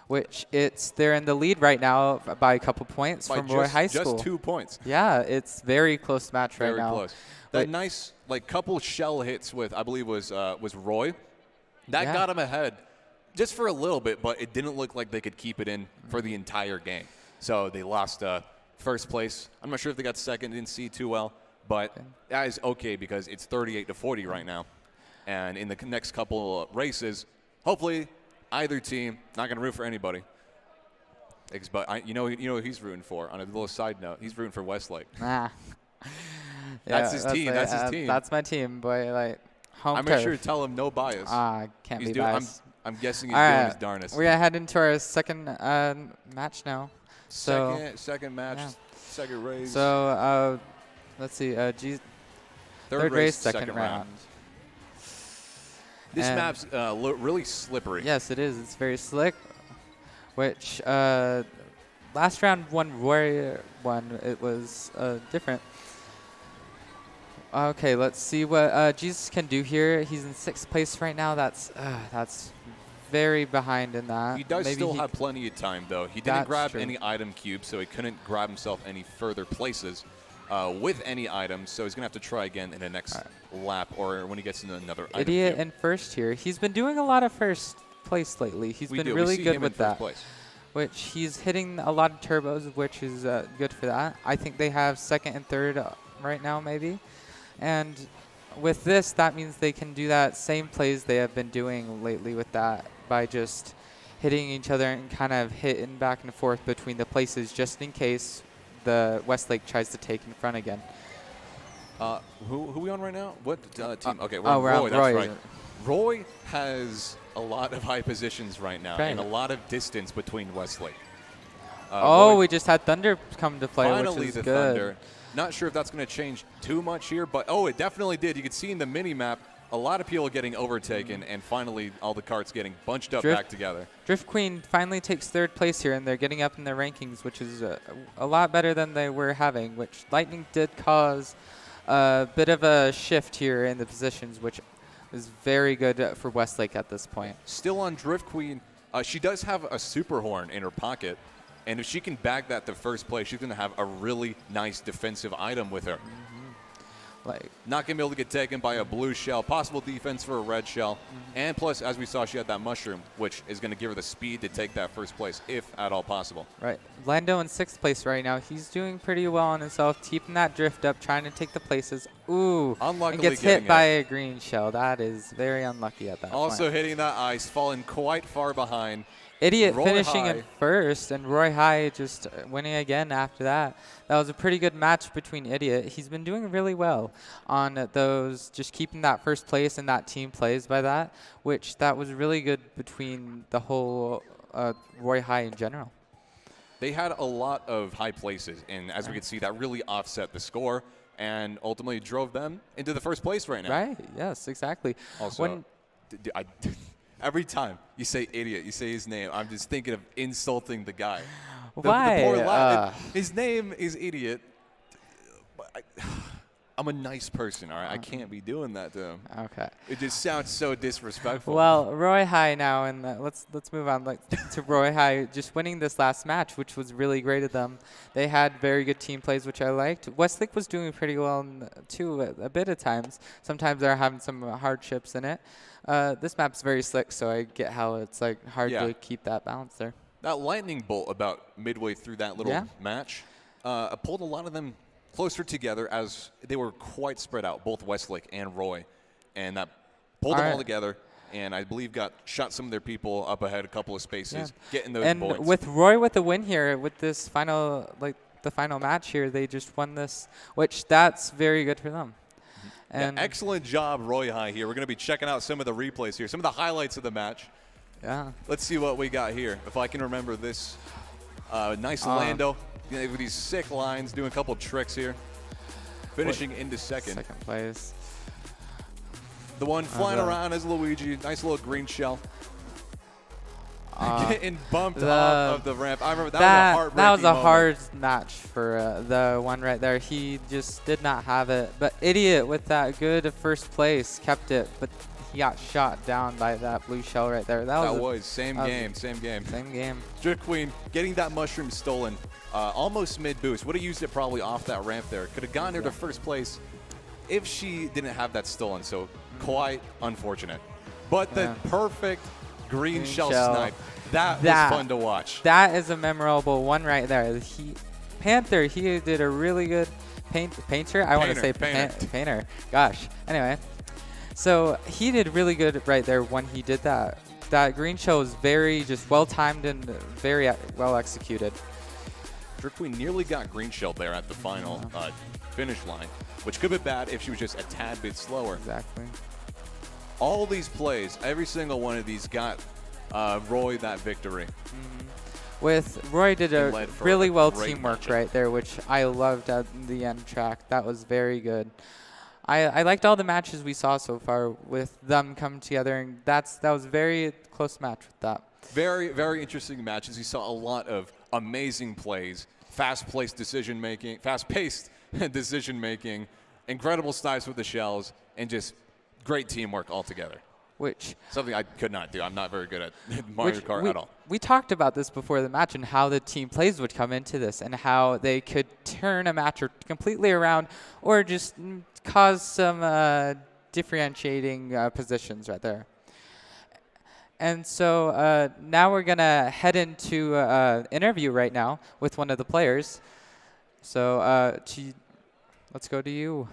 which they're in the lead right now by a couple points from Roy High School. Just 2 points. Yeah, it's very close match right now. Very close. That nice couple shell hits with, I believe, was Roy. That got him ahead just for a little bit, but it didn't look like they could keep it in for the entire game. So they lost first place. I'm not sure if they got second, didn't see too well, but that is okay because it's 38-40 right now. And in the next couple races, hopefully either team, not going to root for anybody. But you know who he's rooting for. On a little side note, he's rooting for Westlake. That's his team. That's his team. That's my team, boy. Like home I'm turf. sure to tell him no bias. Can't be biased. I'm guessing he's doing his darnest. We're gonna head into our second match now. So second match, second race. So let's see. Third race, second round. This map's really slippery. Yes, it is. It's very slick. Which last round Roy won. It was different. Okay, let's see what Jesus can do here. He's in 6th place right now. That's very behind in that. He does still have plenty of time, though. He didn't grab any item cubes, so he couldn't grab himself any further places with any items. So he's going to have to try again in the next lap or when he gets into another item Idiot cube. in first here. He's been doing a lot of first place lately. He's been really good with that. Which he's hitting a lot of turbos, which is good for that. I think they have second and third right now, maybe. And with this, that means they can do that same plays they have been doing lately with that by just hitting each other and kind of hitting back and forth between the places just in case the Westlake tries to take in front again. Who are we on right now? What team? Okay, we're Roy. on That's Roy. right. Roy has a lot of high positions right now and a lot of distance between Westlake. We just had Thunder come to play, finally which is the good. Thunder. Not sure if that's going to change too much here, but it definitely did. You could see in the mini-map a lot of people getting overtaken, and finally all the carts getting bunched up back together. Drift Queen finally takes 3rd place here, and they're getting up in their rankings, which is a lot better than they were having, which Lightning did cause a bit of a shift here in the positions, which is very good for Westlake at this point. Still on Drift Queen, she does have a super horn in her pocket, and if she can bag that to first place, she's going to have a really nice defensive item with her. Like, not going to be able to get taken by a blue shell, possible defense for a red shell, and plus, as we saw, she had that mushroom, which is going to give her the speed to take that first place, if at all possible. Right. Lando in 6th place right now. He's doing pretty well on himself, keeping that drift up, trying to take the places. Ooh, unluckily and gets hit by a green shell. That is very unlucky at that point. Also hitting that ice, falling quite far behind. Idiot Roy finishing High. in first, and Roy High just winning again after that. That was a pretty good match between Idiot. He's been doing really well on those, just keeping that first place and that team plays by that, which that was really good between the whole Roy High in general. They had a lot of high places, and as we could see, that really offset the score and ultimately drove them into the first place right now. Right, yes, exactly. Also, every time you say Idiot, you say his name, I'm just thinking of insulting the guy. Why? The poor lad. His name is Idiot. I'm a nice person, all right? I can't be doing that to him. Okay. It just sounds so disrespectful. Well, Roy High now, and let's move on to Roy High just winning this last match, which was really great of them. They had very good team plays, which I liked. Westlake was doing pretty well too a bit of times. Sometimes they're having some hardships in it. This map's very slick, so I get how it's like hard to keep that balance there. That lightning bolt about midway through that little match pulled a lot of them closer together as they were quite spread out, both Westlake and Roy. And that pulled them all together, and I believe shot some of their people up ahead a couple of spaces, getting those points. And with Roy with the win here, with this final, the final match here, they just won this, which that's very good for them. And excellent job, Roy High here. We're going to be checking out some of the replays here, some of the highlights of the match. Yeah. Let's see what we got here. If I can remember this. Nice Lando with these sick lines, doing a couple tricks here. Finishing into second. Second place. The one flying around is Luigi. Nice little green shell. Getting bumped off of the ramp. I remember that was a heartbreaking That was a moment. hard match for the one right there. He just did not have it. But Idiot with that good first place kept it. But he got shot down by that blue shell right there. That was same game. Same game. Drift Queen getting that mushroom stolen almost mid-boost. Would have used it probably off that ramp there. Could have gone there to first place if she didn't have that stolen. So quite unfortunate. But the perfect green shell snipe. That was fun to watch. That is a memorable one right there. Panther, he did a really good painter. I want to say painter. Gosh. Anyway, so he did really good right there when he did that. That green shell was very just well timed and very well executed. Drift Queen nearly got green shelled there at the final finish line, which could have been bad if she was just a tad bit slower. Exactly. All these plays, every single one of these got Roy that victory. With Roy did a really well teamwork matchup. right there, which I loved at the end track. That was very good. I liked all the matches we saw so far with them coming together, and that was a very close match with that. Very, very interesting matches. We saw a lot of amazing plays, fast-paced decision-making, incredible snipes with the shells, and just great teamwork altogether. Something I could not do. I'm not very good at Mario Kart at all. We talked about this before the match and how the team plays would come into this and how they could turn a match completely around or just cause some differentiating positions right there. And so now we're going to head into an interview right now with one of the players. So let's go to you.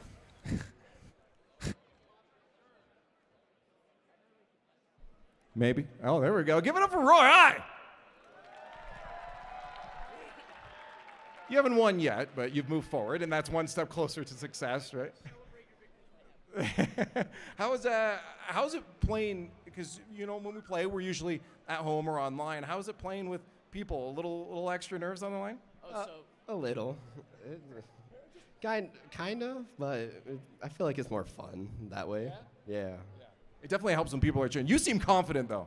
Maybe. Oh, there we go. Give it up for Roy High. You haven't won yet, but you've moved forward, and that's one step closer to success, right? How's it playing? Because when we play, we're usually at home or online. How's it playing with people? A little extra nerves on the line? A little. Kind of, but I feel like it's more fun that way. Yeah. It definitely helps when people are cheering. You seem confident, though.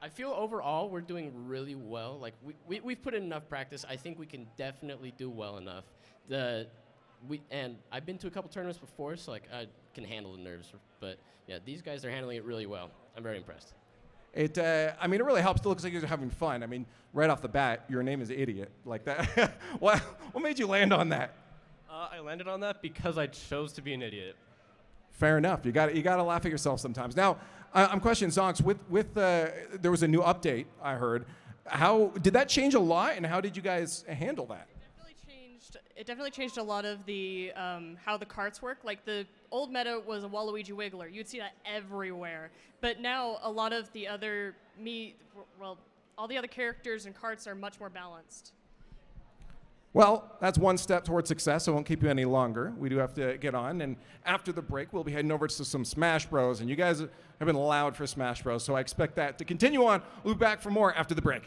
I feel overall we're doing really well. Like we've put in enough practice. I think we can definitely do well enough. And I've been to a couple tournaments before, so like I can handle the nerves. But yeah, these guys are handling it really well. I'm very impressed. It really helps. It looks like you're having fun. I mean, right off the bat, your name is Idiot. Like that. What made you land on that? I landed on that because I chose to be an idiot. Fair enough. You got to laugh at yourself sometimes. Now, I'm questioning Zonks. With there was a new update I heard. How did that change a lot, and how did you guys handle that? It definitely changed a lot of the how the carts work. Like the old meta was a Waluigi Wiggler. You'd see that everywhere. But now a lot of the other all the other characters and carts are much more balanced. Well, that's one step towards success. I won't keep you any longer. We do have to get on. And after the break, we'll be heading over to some Smash Bros. And you guys have been loud for Smash Bros. So I expect that to continue on. We'll be back for more after the break.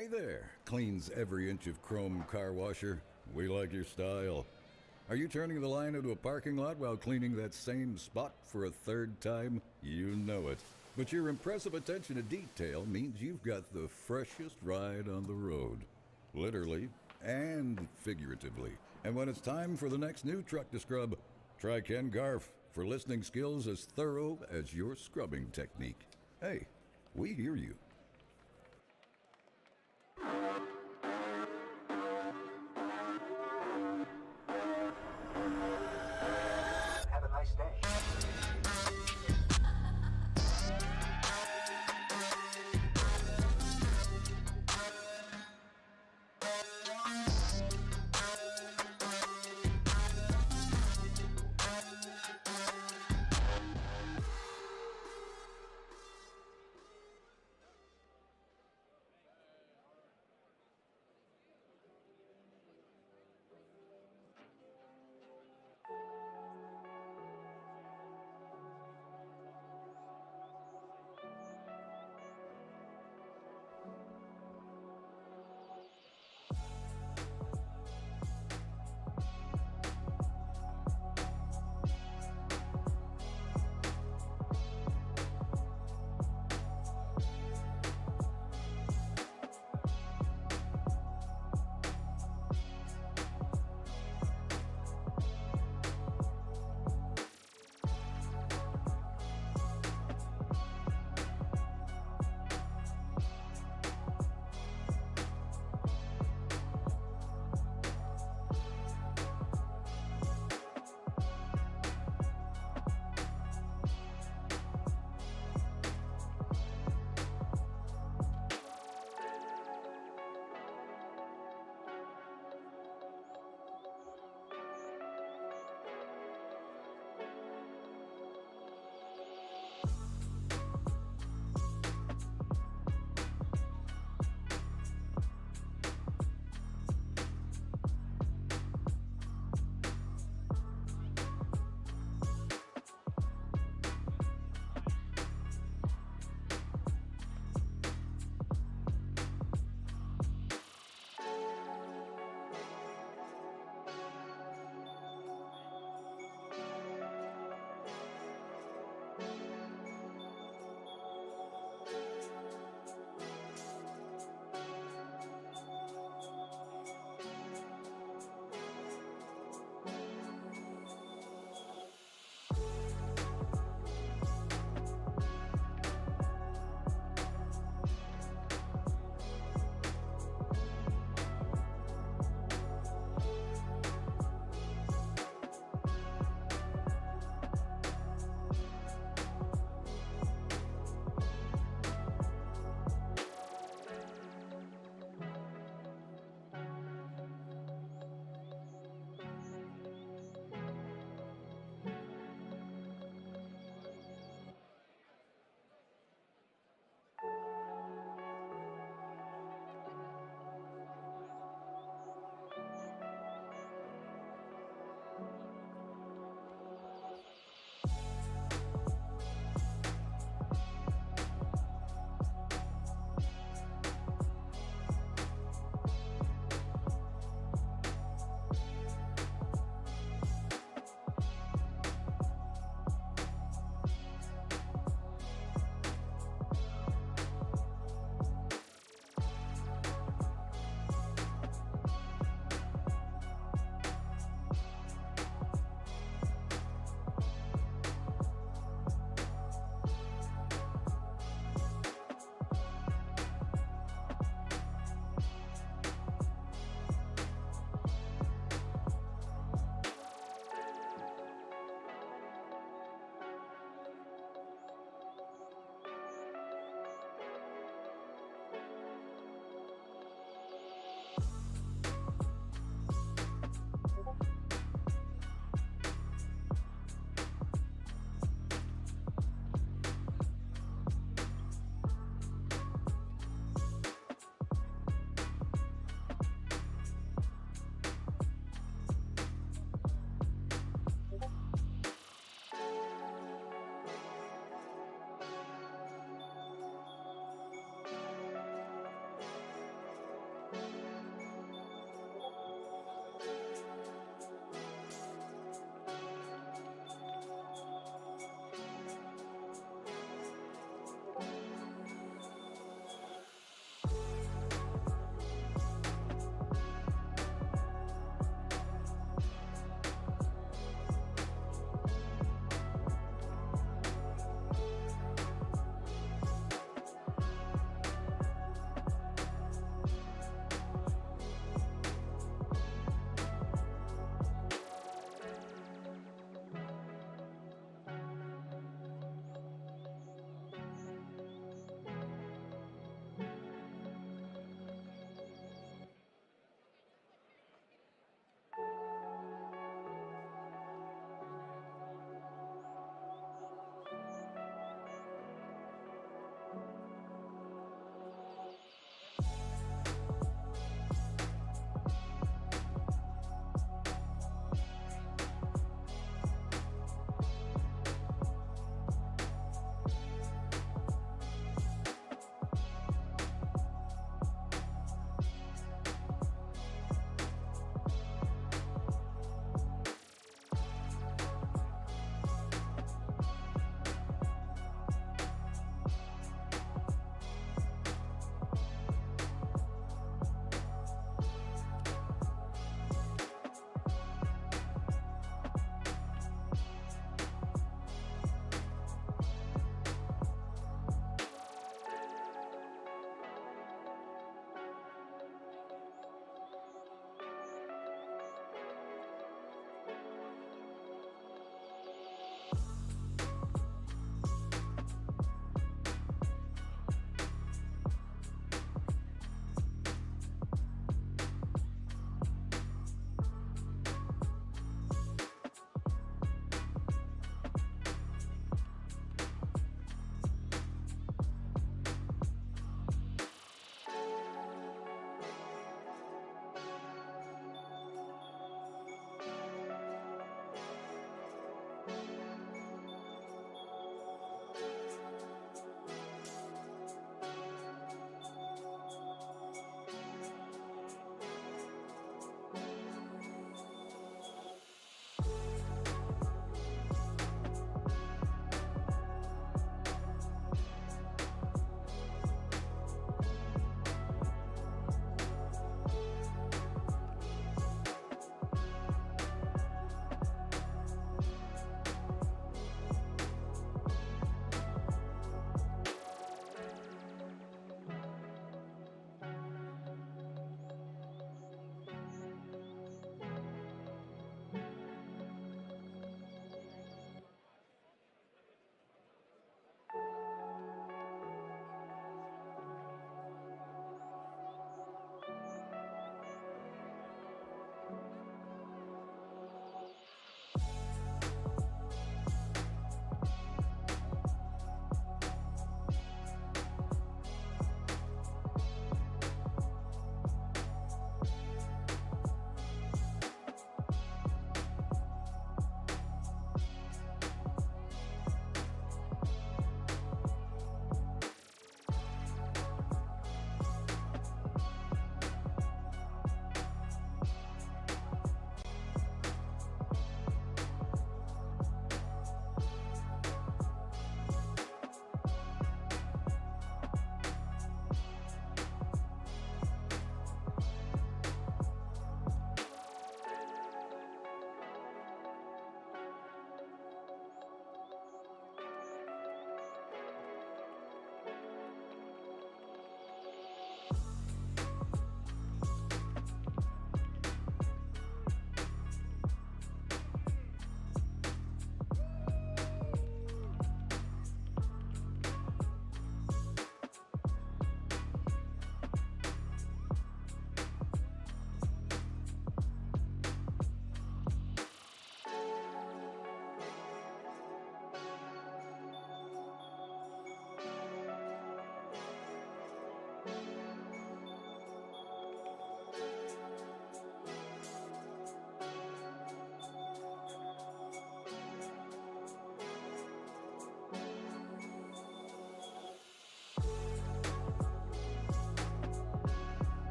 Hey there, cleans every inch of chrome car washer. We like your style. Are you turning the line into a parking lot while cleaning that same spot for a third time? You know it. But your impressive attention to detail means you've got the freshest ride on the road. Literally and figuratively. And when it's time for the next new truck to scrub, try Ken Garff for listening skills as thorough as your scrubbing technique. Hey, we hear you. Have a nice day.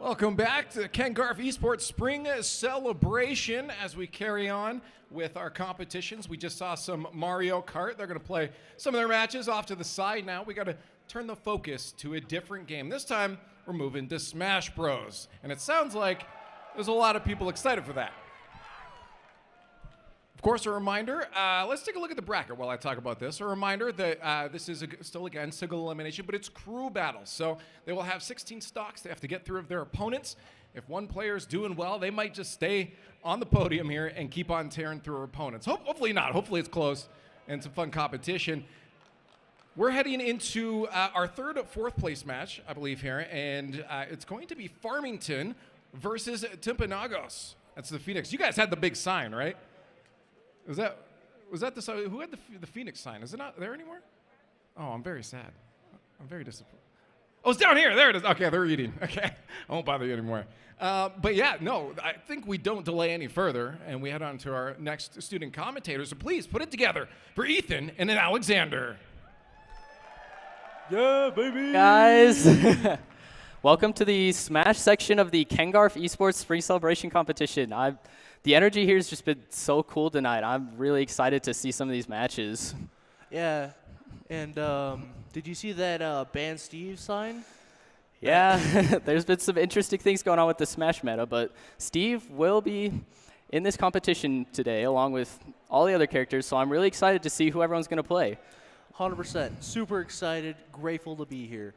Welcome back to the Garff Esports Spring Celebration as we carry on with our competitions. We just saw some Mario Kart. They're going to play some of their matches off to the side now. We got to turn the focus to a different game. This time, we're moving to Smash Bros. And it sounds like there's a lot of people excited for that. Of course, a reminder, let's take a look at the bracket while I talk about this. A reminder that this is still, again, single elimination, but it's crew battles. So they will have 16 stocks they have to get through of their opponents. If one player is doing well, they might just stay on the podium here and keep on tearing through our opponents. Hopefully not. Hopefully it's close and some fun competition. We're heading into our third or fourth place match, I believe, here, and it's going to be Farmington versus Timpanogos. That's the Phoenix. You guys had the big sign, right? Was that the sign? Who had the Phoenix sign? Is it not there anymore? Oh, I'm very sad. I'm very disappointed. Oh, it's down here. There it is. Okay, they're eating. Okay, I won't bother you anymore. But yeah, no, I think we don't delay any further, and we head on to our next student commentators. So please put it together for Ethan and then Alexander. Yeah, baby. Guys, welcome to the Smash section of the Garff Esports Spring Celebration competition. The energy here has just been so cool tonight. I'm really excited to see some of these matches. Yeah, and did you see that Ban Steve sign? Yeah, there's been some interesting things going on with the Smash meta, but Steve will be in this competition today along with all the other characters, so I'm really excited to see who everyone's going to play. 100%. Super excited, grateful to be here.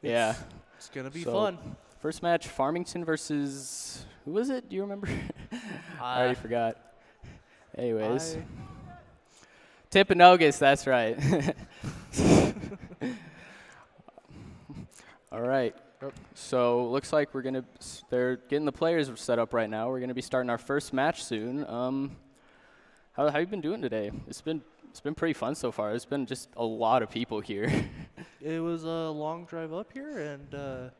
Yeah. It's going to be fun. First match, Farmington versus... Who was it? Do you remember? I already forgot. Anyways. Timpanogos, that's right. All right. So looks like they're getting the players set up right now. We're going to be starting our first match soon. How have you been doing today? It's been pretty fun so far. It's been just a lot of people here. It was a long drive up here, and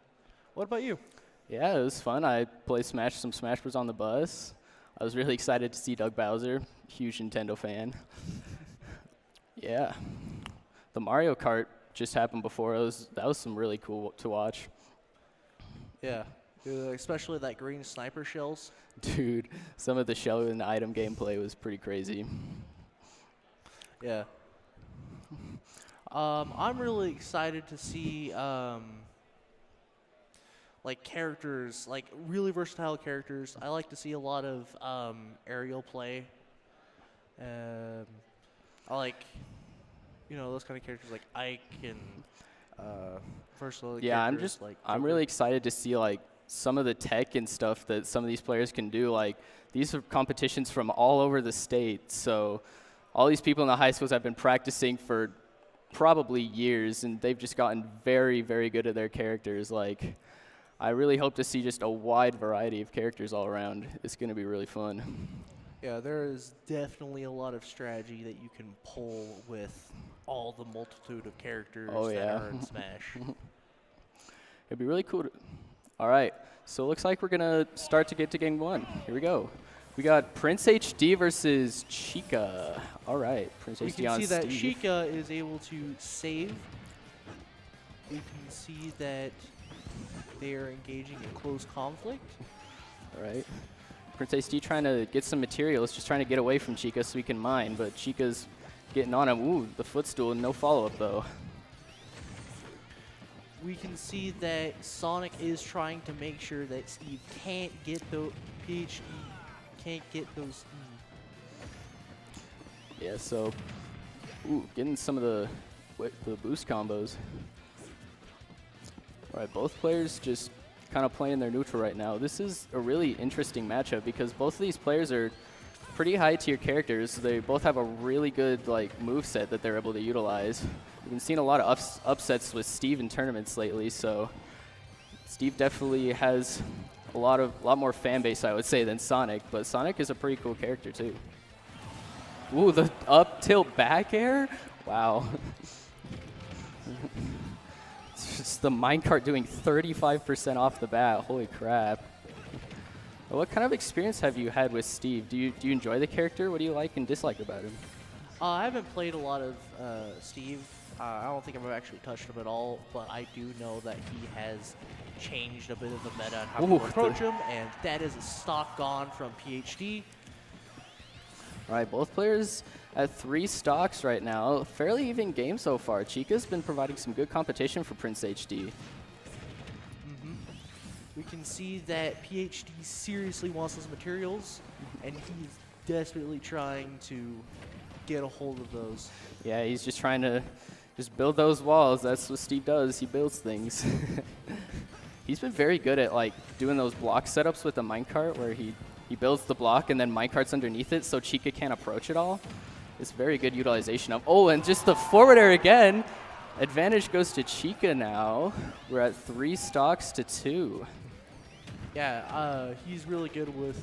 what about you? Yeah, it was fun. I played some Smash Bros. On the bus. I was really excited to see Doug Bowser, huge Nintendo fan. Yeah. The Mario Kart just happened before. That was some really cool to watch. Yeah, especially that green sniper shells. Dude, some of the shell and item gameplay was pretty crazy. Yeah. I'm really excited to see characters, really versatile characters. I like to see a lot of aerial play. I like, those kind of characters like Ike and versatile characters. I'm really excited to see some of the tech and stuff that some of these players can do. These are competitions from all over the state, so all these people in the high schools have been practicing for probably years, and they've just gotten very, very good at their characters. I really hope to see just a wide variety of characters all around. It's going to be really fun. Yeah, there is definitely a lot of strategy that you can pull with all the multitude of characters that are in Smash. It'd be really cool. All right, so it looks like we're going to start to get to game one. Here we go. We got Prince HD versus Chica. All right, Prince HD on Steve. You can see that Chica is able to save. You can see that they are engaging in close conflict. All right. Prince HD trying to get some materials, just trying to get away from Chica so he can mine, but Chica's getting on him. Ooh, the footstool, no follow-up though. We can see that Sonic is trying to make sure that Steve can't get the PhD, can't get those. Yeah, so, getting some of the boost combos. All right, both players just kind of playing their neutral right now. This is a really interesting matchup because both of these players are pretty high tier characters. They both have a really good move set that they're able to utilize. We've been seeing a lot of upsets with Steve in tournaments lately, so Steve definitely has a lot more fan base, I would say, than Sonic, but Sonic is a pretty cool character too. Ooh, the up tilt back air? Wow. It's just the minecart doing 35% off the bat. Holy crap. What kind of experience have you had with Steve? Do you enjoy the character? What do you like and dislike about him? I haven't played a lot of Steve. I don't think I've actually touched him at all, but I do know that he has changed a bit of the meta on how Ooh, to approach him, and that is a stock gone from PhD. All right, both players at 3 stocks right now. Fairly even game so far. Chica's been providing some good competition for Prince HD. We can see that PhD seriously wants those materials, and he's desperately trying to get a hold of those. Yeah, he's just trying to just build those walls. That's what Steve does. He builds things. He's been very good at like doing those block setups with the minecart where he builds the block and then minecart's underneath it so Chica can't approach it all. It's very good utilization of, oh, and just the forward air again. Advantage goes to Chica now. We're at 3 stocks to 2. Yeah, he's really good with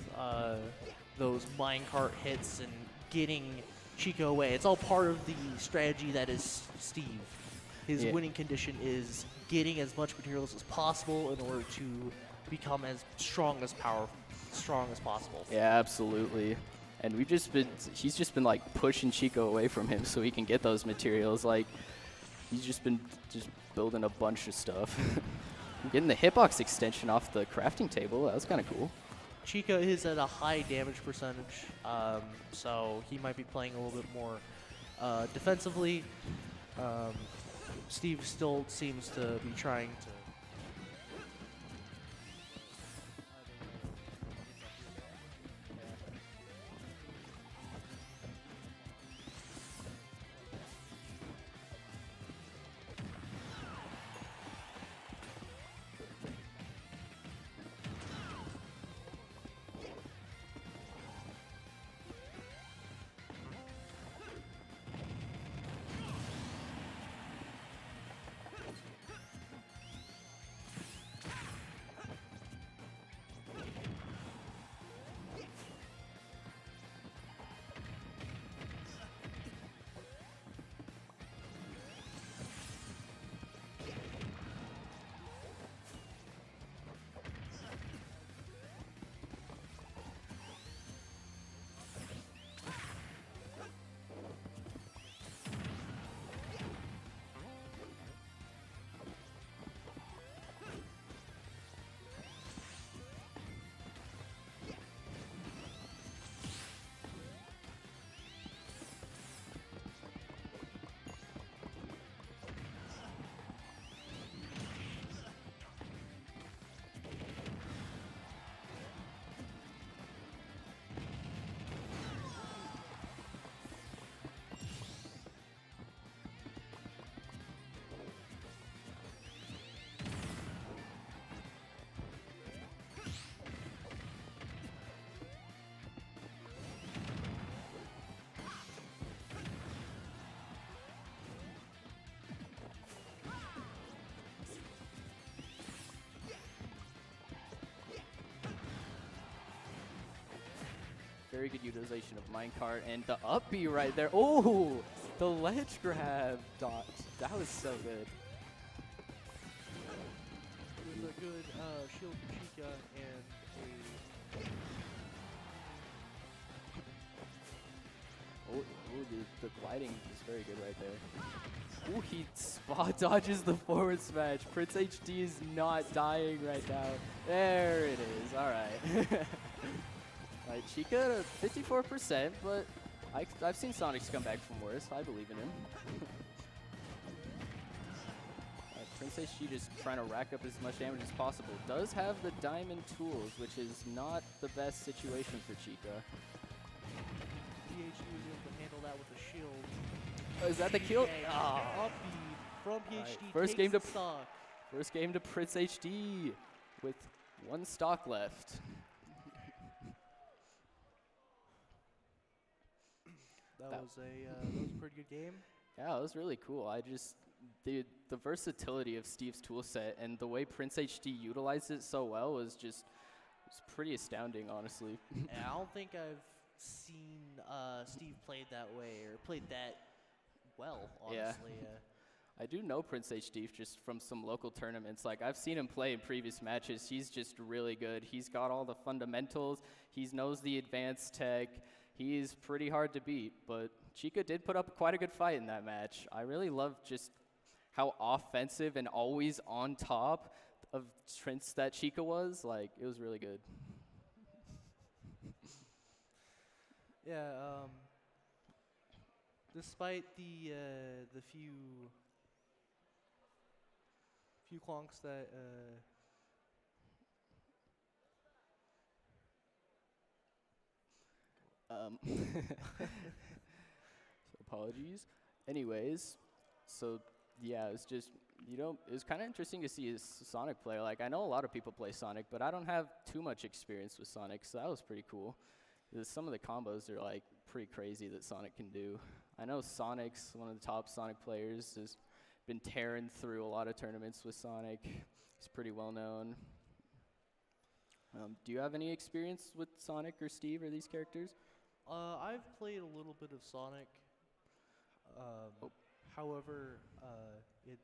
those minecart hits and getting Chica away. It's all part of the strategy that is Steve. His winning condition is getting as much materials as possible in order to become as strong as possible. Yeah, absolutely. And he's just been like pushing Chico away from him so he can get those materials. Like, he's just been building a bunch of stuff. Getting the hitbox extension off the crafting table, that was kind of cool. Chica is at a high damage percentage, so he might be playing a little bit more defensively. Steve still seems to be trying to. Very good utilization of minecart and the up B right there. Oh, the ledge grab dot. That was so good. It was a good shield for Chica and the gliding is very good right there. Oh, he spot dodges the forward smash. Prince HD is not dying right now. There it is. All right. Right, Chica at 54%, but I've seen Sonics come back from worse. I believe in him. Prince HD just trying to rack up as much damage as possible. Does have the diamond tools, which is not the best situation for Chica. PhD was able to handle that with a shield. Oh, is that the kill? Up B from PhD. Right, first game to stock. First game to Prince HD with 1 stock left. That was a pretty good game. Yeah, it was really cool. The versatility of Steve's tool set and the way Prince HD utilized it so well was pretty astounding, honestly. Yeah, I don't think I've seen Steve played that way or played that well, honestly. Yeah. I do know Prince HD just from some local tournaments. Like, I've seen him play in previous matches. He's just really good. He's got all the fundamentals. He knows the advanced tech. He's pretty hard to beat, but Chica did put up quite a good fight in that match. I really love just how offensive and always on top Prince that Chica was. Like, it was really good. Yeah. Despite the few clonks that So apologies. Anyways, so yeah, it's just, it was kind of interesting to see his Sonic play. Like, I know a lot of people play Sonic, but I don't have too much experience with Sonic, so that was pretty cool. Some of the combos are like pretty crazy that Sonic can do. I know Sonic's one of the top Sonic players, has been tearing through a lot of tournaments with Sonic. He's pretty well known. Do you have any experience with Sonic or Steve or these characters? I've played a little bit of Sonic. However, it.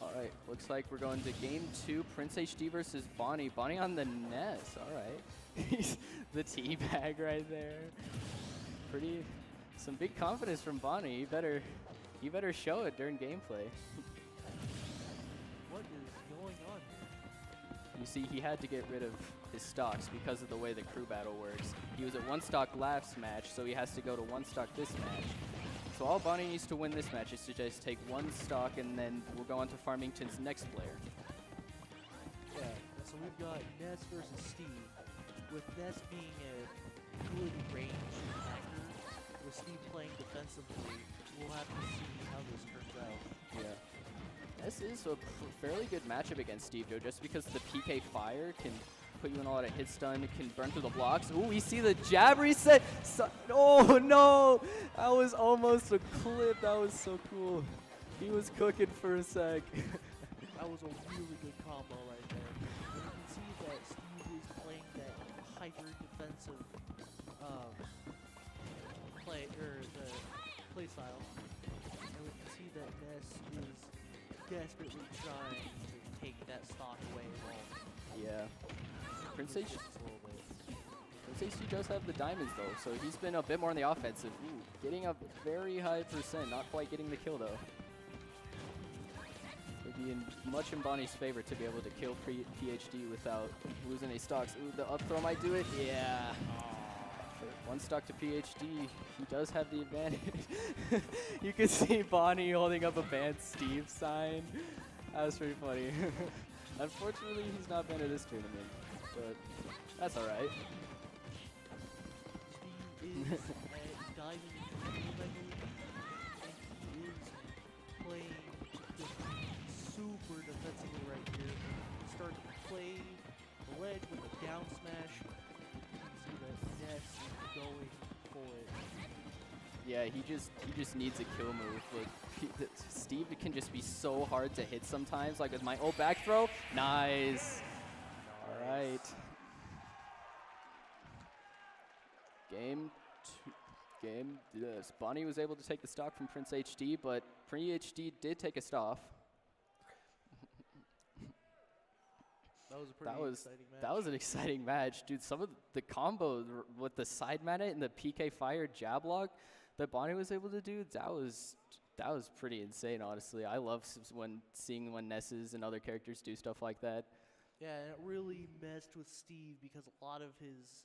All right, looks like we're going to game 2, Prince HD versus Bonnie. Bonnie on the Ness, all right. He's the teabag right there. Some big confidence from Bonnie. You better show it during gameplay. What is going on here? You see, he had to get rid of his stocks because of the way the crew battle works. He was at 1 stock last match, so he has to go to 1 stock this match. So all Bonnie needs to win this match is to just take 1 stock, and then we'll go on to Farmington's next player. Yeah, so we've got Ness versus Steve, with Ness being a good range attacker, with Steve playing defensively. We'll have to see how this turns out. Yeah. This is a fairly good matchup against Steve, though, just because the PK Fire can put you in a lot of hit stun, can burn through the blocks. Ooh, we see the jab reset. Oh, no. That was almost a clip. That was so cool. He was cooking for a sec. That was a really good combo right there. And you can see that Steve is playing that hyper defensive play style. And we can see that Ness is desperately trying to take that stock away as well. Yeah. Prince HD does have the diamonds, though, so he's been a bit more on the offensive. Ooh, getting a very high percent, not quite getting the kill, though. It'd be much in Bonnie's favor to be able to kill PhD without losing any stocks. Ooh, the up throw might do it. Yeah. 1 stock to PhD. He does have the advantage. You can see Bonnie holding up a banned Steve sign. That was pretty funny. Unfortunately, he's not banned at this tournament, but that's all right. Steve is diving into the level, and he is playing super defensively right here. Start to play the ledge with a down smash. You can see that Ness is going for it. Yeah, he just needs a kill move. Like, Steve can just be so hard to hit sometimes. Like with my back throw, nice. All right. Yes. Bonnie was able to take the stock from Prince HD, but Prince HD did take a stock. That was a pretty exciting match. That was an exciting match, dude. Some of the combo with the side mana and the PK Fire jab lock that Bonnie was able to do, that was pretty insane, honestly. I love seeing when Nesses and other characters do stuff like that. Yeah, and it really messed with Steve because a lot of his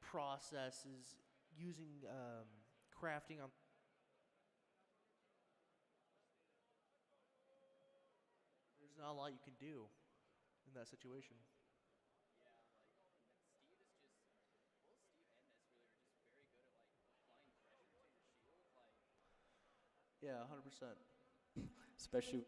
process is using crafting on. There's not a lot you can do in that situation. Yeah, 100%. Especially.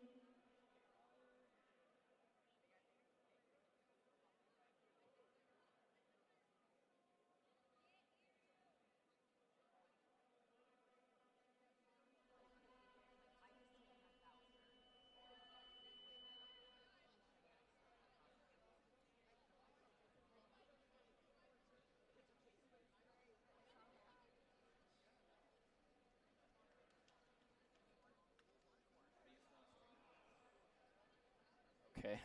Okay.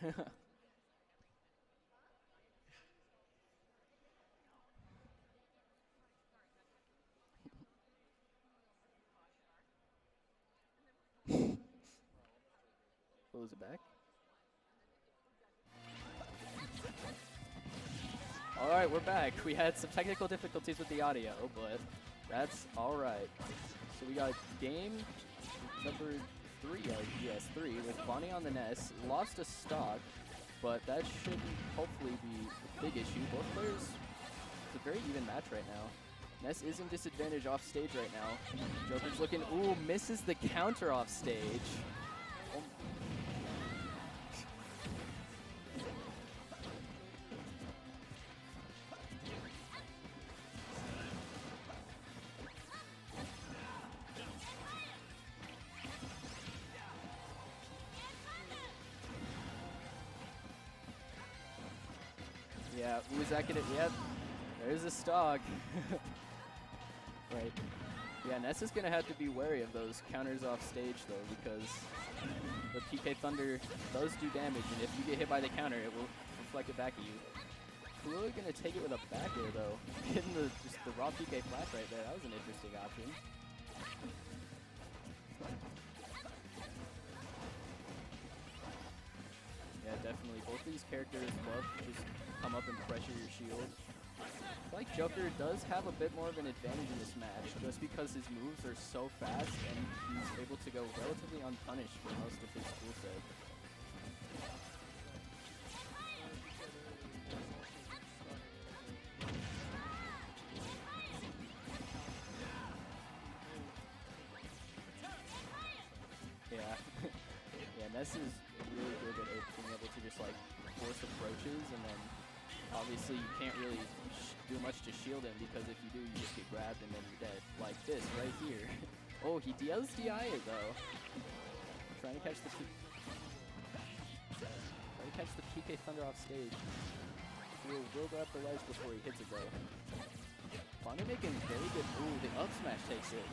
What was it back? All right, we're back. We had some technical difficulties with the audio, but that's all right. So we got game number 3 of GS3 with Bonnie on the nest. Lost a stock, but that shouldn't hopefully be a big issue. Both players, it's a very even match right now. Ness is in disadvantage off stage right now. Joker's looking, ooh, misses the counter off stage. Oh. Yeah, who's that gonna, yep, there's a stock. Right. Yeah, Ness is gonna have to be wary of those counters off stage though, because the PK Thunder does do damage, and if you get hit by the counter, it will reflect it back at you. Kulua gonna take it with a back air though. Getting just the raw PK flash right there, that was an interesting option. Yeah, definitely. Both of these characters love to just come up and pressure your shield. I feel like Joker does have a bit more of an advantage in this match, just because his moves are so fast and he's able to go relatively unpunished for most of his tool set. Yeah. Yeah, Ness is really good at being able to just like force approaches, and then obviously you can't really do much to shield him, because if you do, you just get grabbed and then you're dead. Like this right here. Oh, he does DI it though. Trying to catch the PK Thunder off stage. Will grab the ledge before he hits it though. Bonnie making very good. Ooh, the up smash takes it.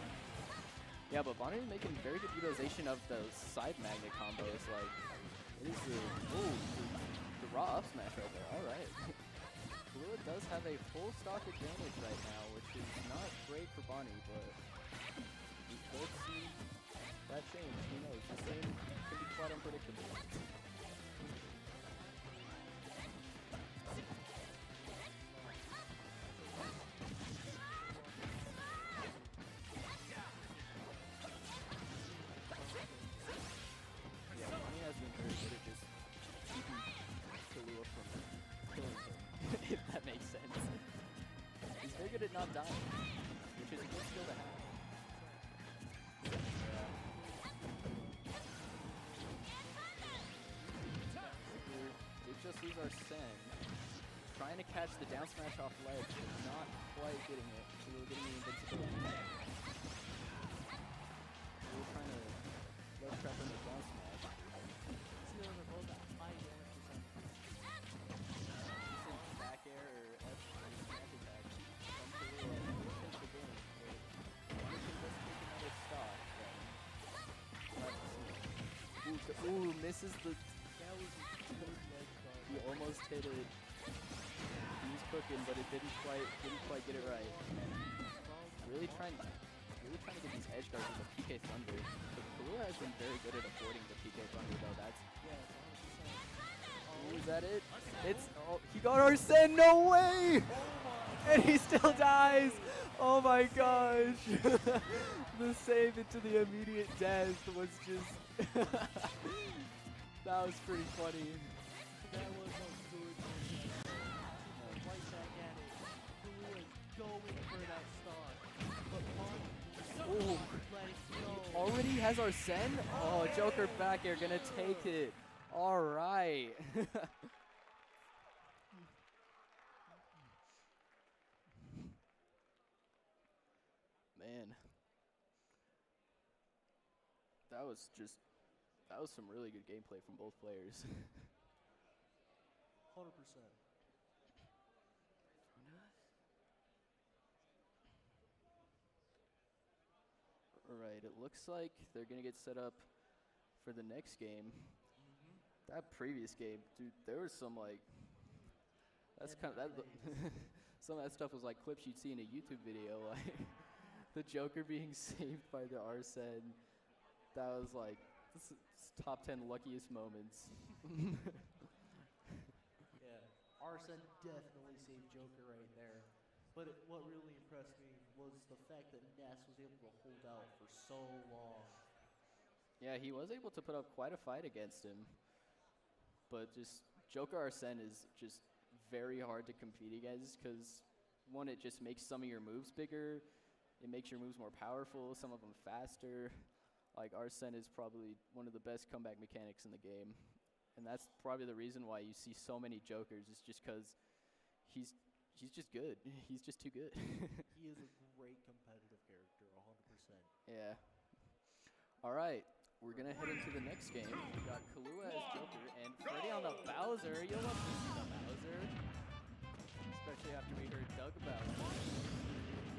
Yeah, but Bonnie making very good utilization of those side magnet combos. Like, it is the raw up smash right there. All right. Kulua does have a full stock advantage right now, which is not great for Bonnie, but we could see that change. Who knows? This game can be quite unpredictable. Yeah, Bonnie has been very good at just keeping Kulua from killing him. If that makes sense. He's very good at not dying, which is a good skill to have. Did just lose our Sen. Trying to catch the down smash off ledge, but not quite getting it. We were getting the invincibility. We were trying to ledge trap him with down smash. Back air or F smash attack from Kulua takes the game. But he can just take another stock. Ooh, misses the. That was he almost hit it. He was cooking, but it didn't quite get it right. Really trying to get these edge guards with the PK Thunder. But Kulua has been very good at avoiding the PK Thunder though. That's Ooh, is that it? It's, oh, he got Arsene, no way! And he still dies! Oh my gosh! The save into the immediate death was just, that was pretty funny. That was a good right back at it. Kulua is going for that stock. But Bonnie Ooh. let it go. Already has Arsene? Oh, Joker back air gonna take it. All right. Man. That was some really good gameplay from both players. 100%. All right, it looks like they're gonna get set up for the next game. That previous game, dude, there was some like, that's kind of that. Some of that stuff was like clips you'd see in a YouTube video, like the Joker being saved by the Arsene. That was like this is top 10 luckiest moments. Yeah, Arsene definitely saved Joker right there. But what really impressed me was the fact that Ness was able to hold out for so long. Yeah, he was able to put up quite a fight against him. But just Joker Arsene is just very hard to compete against because, one, it just makes some of your moves bigger. It makes your moves more powerful, some of them faster. Like, Arsene is probably one of the best comeback mechanics in the game. And that's probably the reason why you see so many Jokers, is just because he's just good. He's just too good. He is a great competitive character, 100%. Yeah. All right, we're going to head into the next game. We got Kahlua as Joker and Freddy on the Bowser. You'll love to see the Bowser, especially after we heard Doug Bowser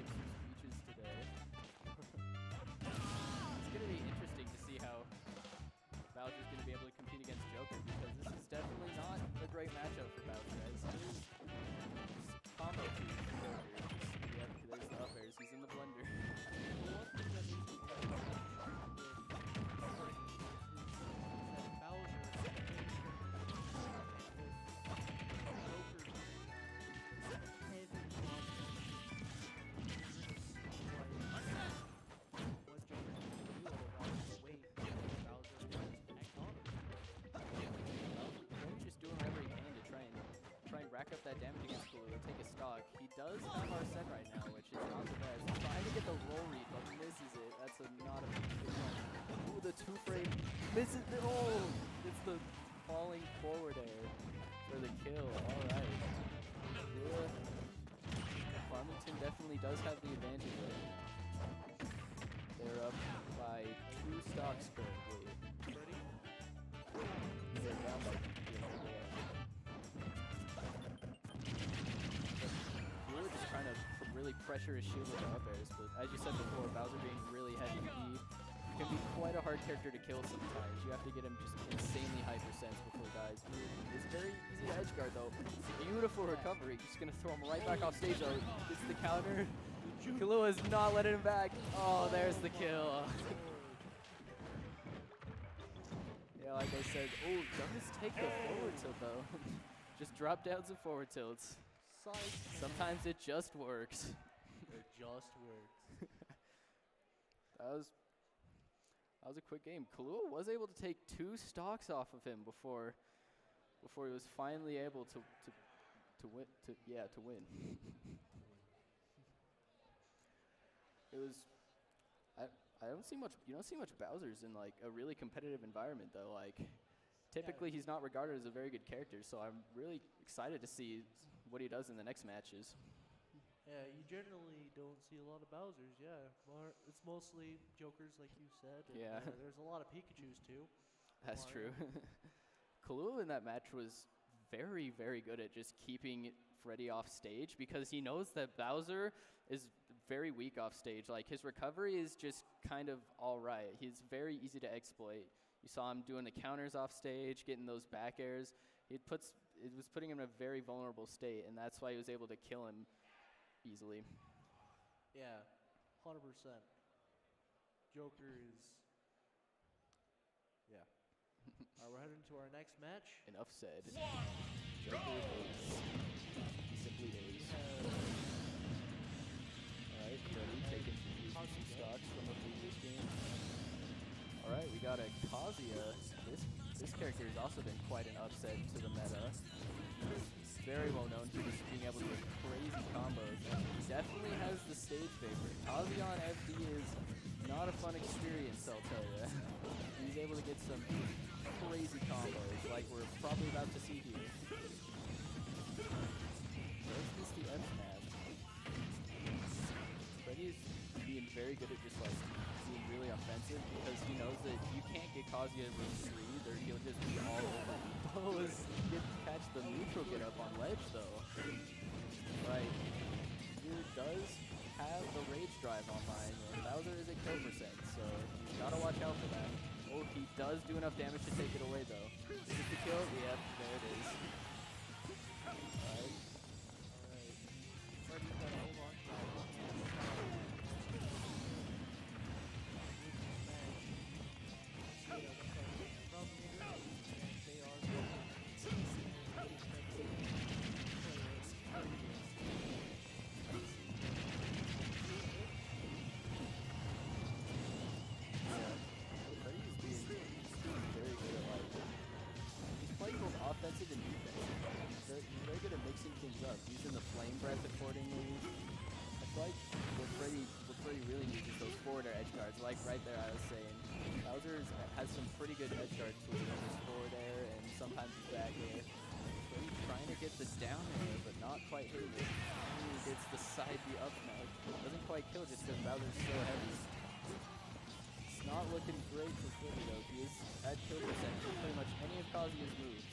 give some speeches today. It's going to be interesting to see how Bowser's going to be able to compete against Joker, because this is definitely not a great matchup for Bowser, as his combo to Joker. Yep, there's the up airs. He's in the blender. Rack up that damage against Kahlua, take a stock. He does have Arsene right now, which is not the best. He's trying to get the roll read, but misses it. That's not a good one. Ooh, the two-frame misses the it's the falling forward air for the kill. All right. Yeah. Farmington definitely does have the advantage there. They're up by 2 stocks currently. Ready? They're down by 2. Really just trying to really pressure his shield with the up airs, but as you said before, Bowser being really heavy, he can be quite a hard character to kill sometimes. You have to get him just insanely high percents before he dies. It's very easy to edge guard though. Beautiful recovery. Just gonna throw him right back off stage though. Gets the counter. Kahlua is not letting him back. Oh, there's the kill. Yeah, like I said, does take the forward tilt though. Just drop downs and forward tilts. Sometimes it just works. It just works. That was a quick game. Kahlua was able to take 2 stocks off of him before he was finally able to win. To win. It was. I don't see much. You don't see much Bowser's in like a really competitive environment though. Like, typically he's not regarded as a very good character, so I'm really excited to see what he does in the next matches. Yeah, you generally don't see a lot of Bowser's, yeah. It's mostly Jokers, like you said. And, Yeah. There's a lot of Pikachus, too. That's true. Kahlua in that match was very, very good at just keeping Freddy off stage, because he knows that Bowser is very weak off stage. Like, his recovery is just kind of all right. He's very easy to exploit. You saw him doing the counters off stage, getting those back airs. It was putting him in a very vulnerable state, and that's why he was able to kill him easily. Yeah, 100%. Joker is... Yeah. We're heading to our next match. Enough said. Joker is. He simply is. All right, Freddy taking some stocks from the previous game. All right, we got a Kazuya. This character has also been quite an upset to the meta. He's very well known for just being able to get crazy combos, and he definitely has the stage favorite. Kazuya on FD is not a fun experience, I'll tell you. He's able to get some crazy combos, like we're probably about to see here. Where's this the F-Tab? Freddy's being very good at just like being really offensive, because he knows that you can't get Kazuya at range 3, or he'll just be all over. Catch the neutral get up on ledge though. Right. Here does have the rage drive online, and Bowser is at kill percent, so you gotta watch out for that. Oh, he does do enough damage to take it away though. Is it the kill? Yep, there it is. Alright. Freddy's gotta hold on. offensive and defensive. They're very good at mixing things up, using the flame breath accordingly. I feel like what Freddie really needs is those forward or edge guards. Like right there, I was saying, Bowser has some pretty good edge guard tools. His forward air and sometimes his back air. Freddie trying to get the down air, but not quite hitting it. He gets the side B up smash. Doesn't quite kill just because Bowser's so heavy. It's not looking great for Freddie though. He is at kill percent for pretty much any of Kazuya's moves.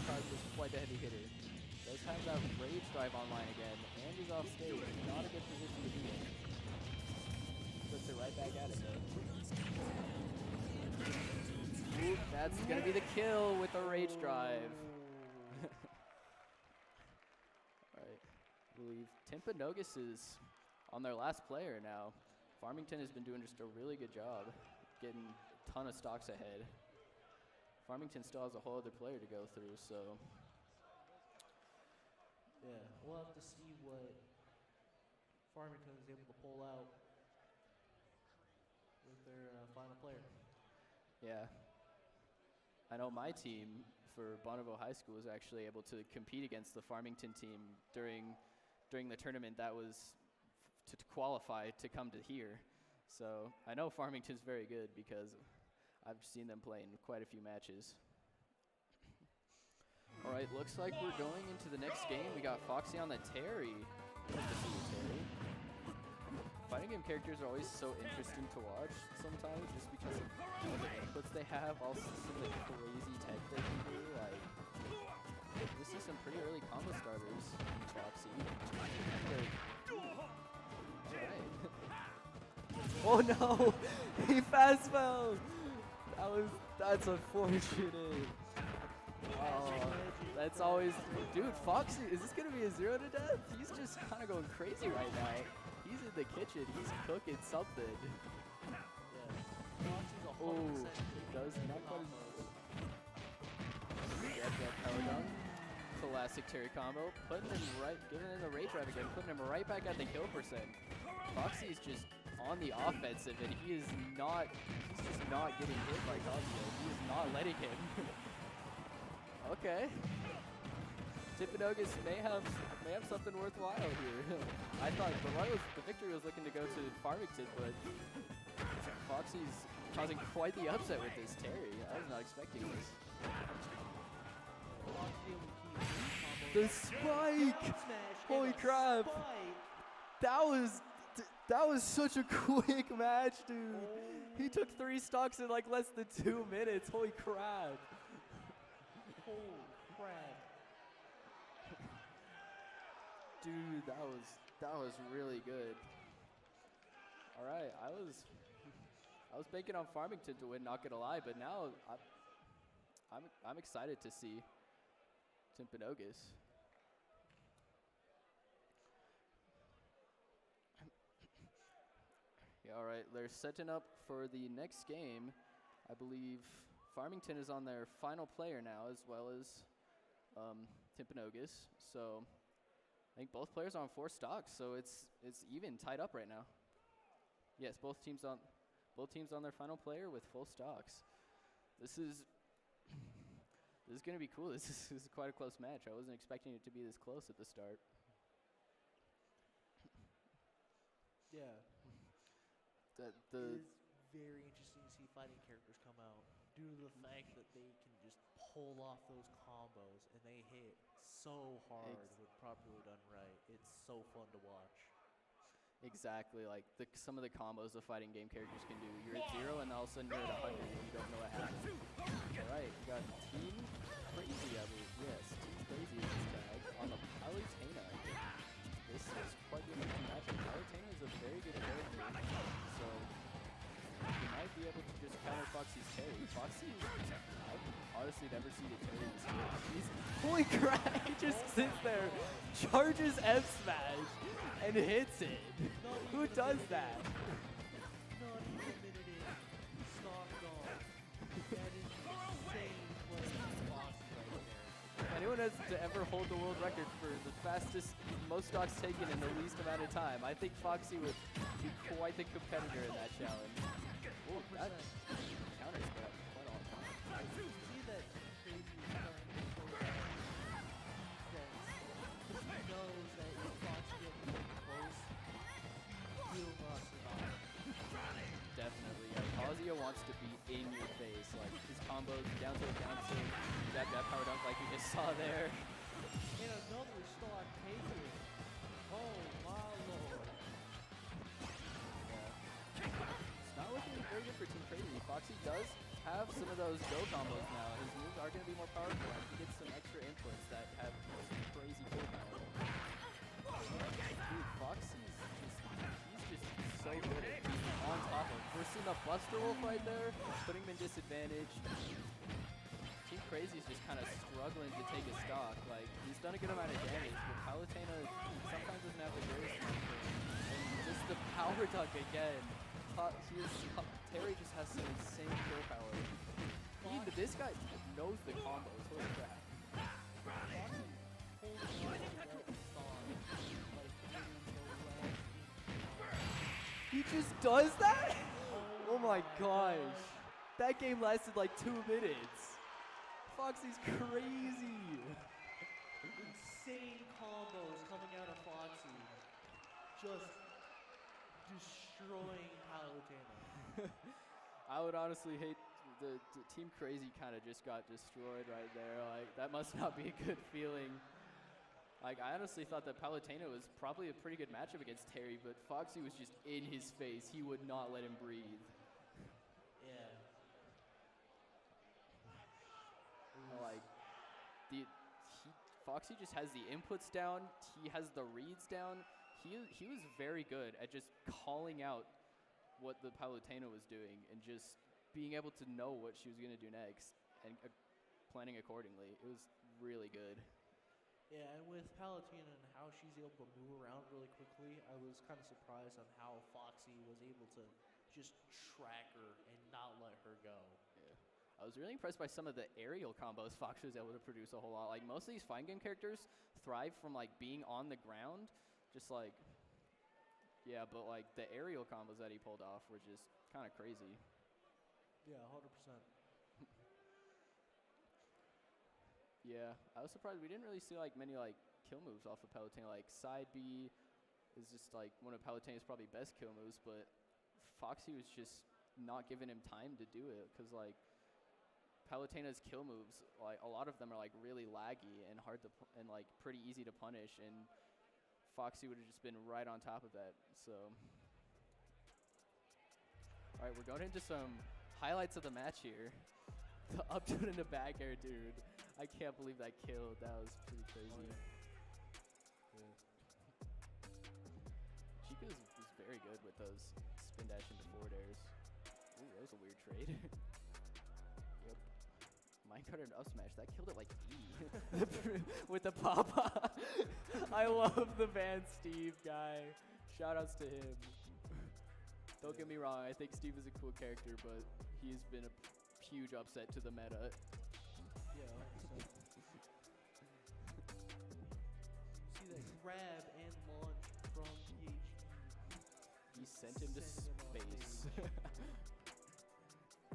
Kazuya is quite a heavy hitter. Does have that rage drive online again, and he's off stage. Not a good position to be in. Puts it right back at him though. Oop, that's gonna be the kill with the rage drive. Alright, I believe Timpanogos is on their last player now. Farmington has been doing just a really good job getting a ton of stocks ahead. Farmington still has a whole other player to go through, so. Yeah, we'll have to see what Farmington is able to pull out with their final player. Yeah. I know my team for Bonneville High School was actually able to compete against the Farmington team during the tournament that was to qualify to come to here. So I know Farmington's very good because I've seen them play in quite a few matches. All right, looks like we're going into the next game. We got Foxy on the Terry. Good to see you, Terry. Fighting game characters are always so interesting to watch sometimes just because of the inputs they have, also some of the crazy tech they can do. Like, we see some pretty early combo starters in Foxy. Alright. Oh no! He fast fell! That's unfortunate. Oh, that's always, dude, Foxy, is this gonna be a 0 to death? He's just kind of going crazy right now. He's in the kitchen, he's cooking something. Oh, he does not quite get that power dunk. Classic Terry combo, putting him right, giving him the rage drive again, putting him right back at the kill percent. Foxy's just on the offensive and he's just not getting hit by Kazuya. He is not letting him. Okay. Timpanogos may have something worthwhile here. I thought the victory was looking to go to Farmington, but Foxy's causing quite the upset with this Terry. I was not expecting this. The spike! Holy crap! That was such a quick match, dude. He took 3 stocks in like less than 2 minutes. Holy crap! Holy crap. Dude, that was really good. All right, I was banking on Farmington to win, not gonna lie, but now I'm excited to see Timpanogos. Yeah, all right, they're setting up for the next game. I believe Farmington is on their final player now, as well as Timpanogos. So I think both players are on 4 stocks, so it's even tied up right now. Yes, both teams on their final player with full stocks. This is gonna be cool. This is quite a close match. I wasn't expecting it to be this close at the start. Yeah. It is very interesting to see fighting characters come out due to the fact that they can just pull off those combos and they hit so hard when properly done right. It's so fun to watch. Exactly, like some of the combos the fighting game characters can do. You're at 0 and all of a sudden you're at 100 and you don't know what happened. All right, we got Team Crazy, I believe. Yes, Team Crazy is this tag on the Palutena. This is quite the interesting matchup. Palutena is a very good character, so you might be able to just counter Foxy's Terry. Foxy, I've honestly never seen a Terry this good. Holy crap, he just sits there, charges F smash, and hits it. Who does that? Not even a minute in. Stock off. That is insane playing Foxy right there. Anyone has to ever hold the world record for the fastest, most stocks taken in the least amount of time, I think Foxy would be quite the competitor in that challenge. Oh, that counter's got quite a lot of time. I see that Crazy is starting to wants to be in your face. Like his combos, down tilt, jab, power dunk like we just saw there. And another stock taken. Oh my lord. It's not looking very good for Team Crazy. Foxy does have some of those go combos now. His moves are going to be more powerful, and he gets some extra inputs that have some crazy kill power. Dude, Foxy's he's just so good at being on top of. We're seeing a Buster Wolf right there, putting him in disadvantage. Team Crazy's just kind of struggling to take a stock. Like, he's done a good amount of damage, but Palutena sometimes doesn't have the greatest control. And just the power dunk again. Terry just has some insane kill power. This guy knows the combos. Holy crap. He just does that? Oh my gosh. That game lasted like 2 minutes. Foxy's crazy. Insane combos coming out of Foxy. Just destroying Palutena. I would honestly hate the Team Crazy kind of just got destroyed right there. Like, that must not be a good feeling. Like, I honestly thought that Palutena was probably a pretty good matchup against Terry, but Foxy was just in his face. He would not let him breathe. Yeah. Like, Foxy just has the inputs down. He has the reads down. He was very good at just calling out what the Palutena was doing and just being able to know what she was going to do next and planning accordingly. It was really good. Yeah, and with Palutena and how she's able to move around really quickly, I was kind of surprised on how Foxy was able to just track her and not let her go. Yeah. I was really impressed by some of the aerial combos Foxy was able to produce a whole lot. Like, most of these fine game characters thrive from, like, being on the ground. Just, like, yeah, but, like, the aerial combos that he pulled off were just kind of crazy. Yeah, 100%. Yeah, I was surprised. We didn't really see, like, many, like, kill moves off of Palutena. Like, side B is just, like, one of Palutena's probably best kill moves, but Foxy was just not giving him time to do it because, like, Palutena's kill moves, like, a lot of them are, like, really laggy and hard to and, like, pretty easy to punish, and Foxy would have just been right on top of that. So, all right, we're going into some highlights of the match here. The up to in the back air, dude. I can't believe that killed. That was pretty crazy. Chica was very good with those spin dash into forward airs. Ooh, that was a weird trade. Yep. Minecart and up smash. That killed it like E. With the pop-up. I love the Van Steve guy. Shout-outs to him. Don't get me wrong. I think Steve is a cool character, but he's been a huge upset to the meta. Yeah, see that grab and launch from PhD. He sent him to space.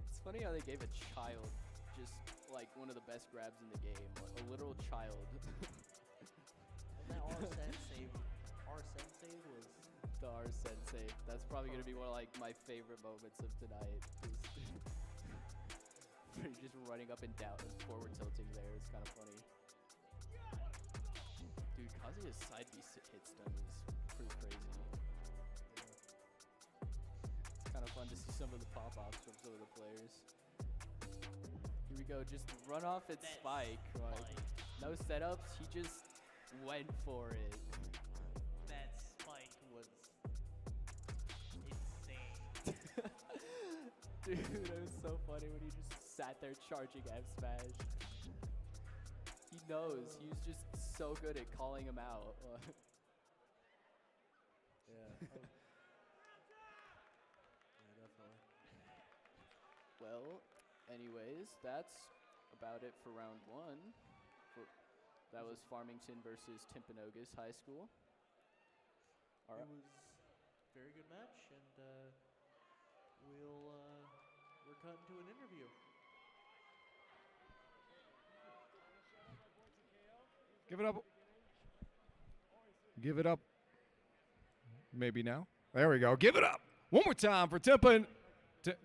It's funny how they gave a child just like one of the best grabs in the game, like a literal child. And that R-Sensei was... The R-Sensei. That's probably going to be one of like my favorite moments of tonight. Just running up and down and forward tilting there. It's kind of funny. Dude, Kazuya's side B hit stun is pretty crazy. It's kind of fun to see some of the pop-offs from some of the players. Here we go, just run off and spike. Like, no setups, he just went for it. That spike was insane. Dude, it was so funny when he just sat there charging F smash. He knows. He was just so good at calling him out. Yeah. Yeah, definitely. Well, anyways, that's about it for round one. That was Farmington versus Timpanogos High School. All right. It was a very good match, and we're cutting to an interview. Give it up. Give it up. Maybe now. There we go. Give it up. One more time for Timpanogos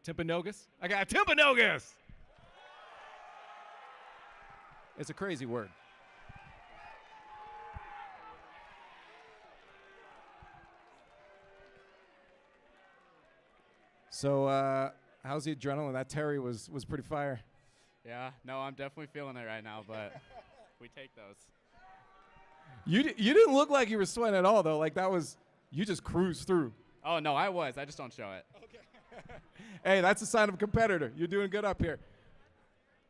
Timpanogos? I got Timpanogos! It's a crazy word. So, how's the adrenaline? That Terry was pretty fire. Yeah, no, I'm definitely feeling it right now, but we take those. You didn't look like you were sweating at all, though. Like, you just cruised through. Oh, no, I was. I just don't show it. Hey, that's a sign of a competitor. You're doing good up here.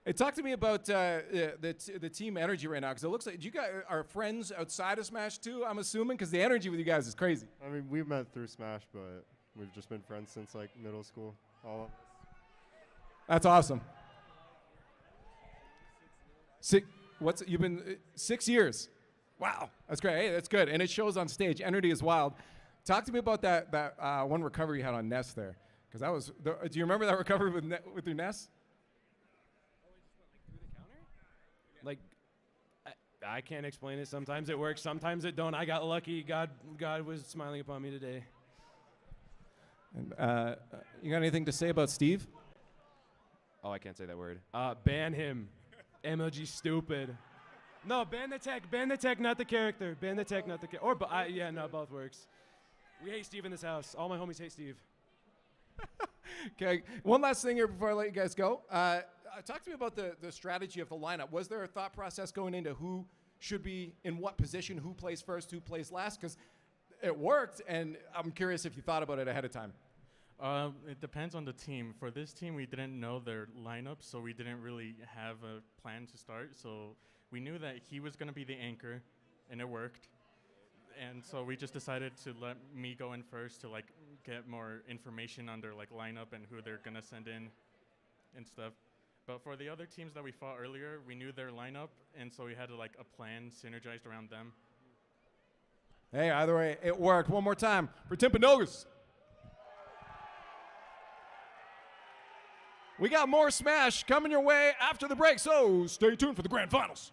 Hey, talk to me about the team energy right now, because it looks like you guys are friends outside of Smash too, I'm assuming, because the energy with you guys is crazy. I mean, we met through Smash, but we've just been friends since like middle school. All of us. That's awesome. You've been 6 years. Wow, that's great. Hey, that's good, and it shows on stage. Energy is wild. Talk to me about that one recovery you had on Ness there, because that was. Do you remember that recovery with your Ness? Like, I can't explain it. Sometimes it works, sometimes it don't. I got lucky. God was smiling upon me today. And you got anything to say about Steve? Oh, I can't say that word. Ban him. MLG stupid. No, ban the tech, not the character. Ban the tech, not the character. Yeah, no, both works. We hate Steve in this house. All my homies hate Steve. Okay, one last thing here before I let you guys go. Talk to me about the strategy of the lineup. Was there a thought process going into who should be in what position, who plays first, who plays last? Because it worked, and I'm curious if you thought about it ahead of time. It depends on the team. For this team, we didn't know their lineup, so we didn't really have a plan to start. So we knew that he was going to be the anchor, and it worked. And so we just decided to let me go in first to like get more information on their like lineup and who they're going to send in and stuff. But for the other teams that we fought earlier, we knew their lineup, and so we had like a plan synergized around them. Hey, either way, it worked. One more time for Timpanogos. We got more Smash coming your way after the break, so stay tuned for the grand finals.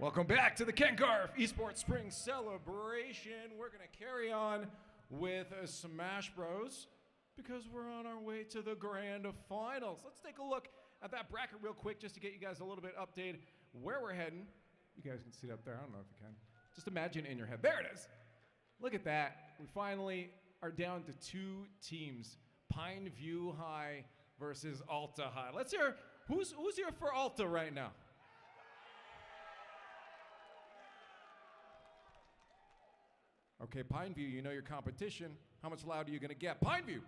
Welcome back to the Garff Esports Spring Celebration. We're going to carry on with Smash Bros. Because we're on our way to the grand finals. Let's take a look at that bracket real quick just to get you guys a little bit updated where we're heading. You guys can see it up there. I don't know if you can. Just imagine it in your head. There it is. Look at that. We finally are down to 2 teams. Pine View High versus Alta High. Let's hear, who's here for Alta right now? Okay, Pineview, you know your competition. How much louder are you going to get? Pineview!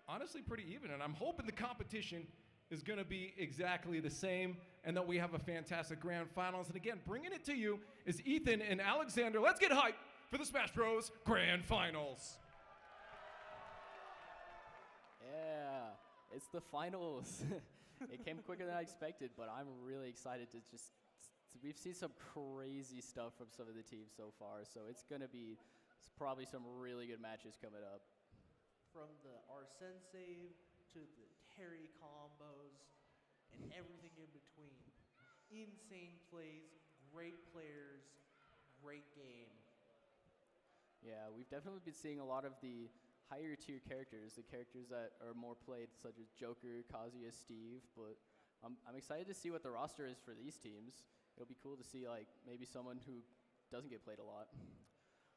Honestly, pretty even, and I'm hoping the competition is going to be exactly the same and that we have a fantastic grand finals. And again, bringing it to you is Ethan and Alexander. Let's get hyped for the Smash Bros. Grand Finals. Yeah, it's the finals. It came quicker than I expected, but I'm really excited to just... We've seen some crazy stuff from some of the teams so far, so it's going to be probably some really good matches coming up. From the Arsene save to the Terry combos and everything in between. Insane plays, great players, great game. Yeah, we've definitely been seeing a lot of the higher tier characters, the characters that are more played, such as Joker, Kazuya, Steve, but I'm excited to see what the roster is for these teams. It'll be cool to see like maybe someone who doesn't get played a lot.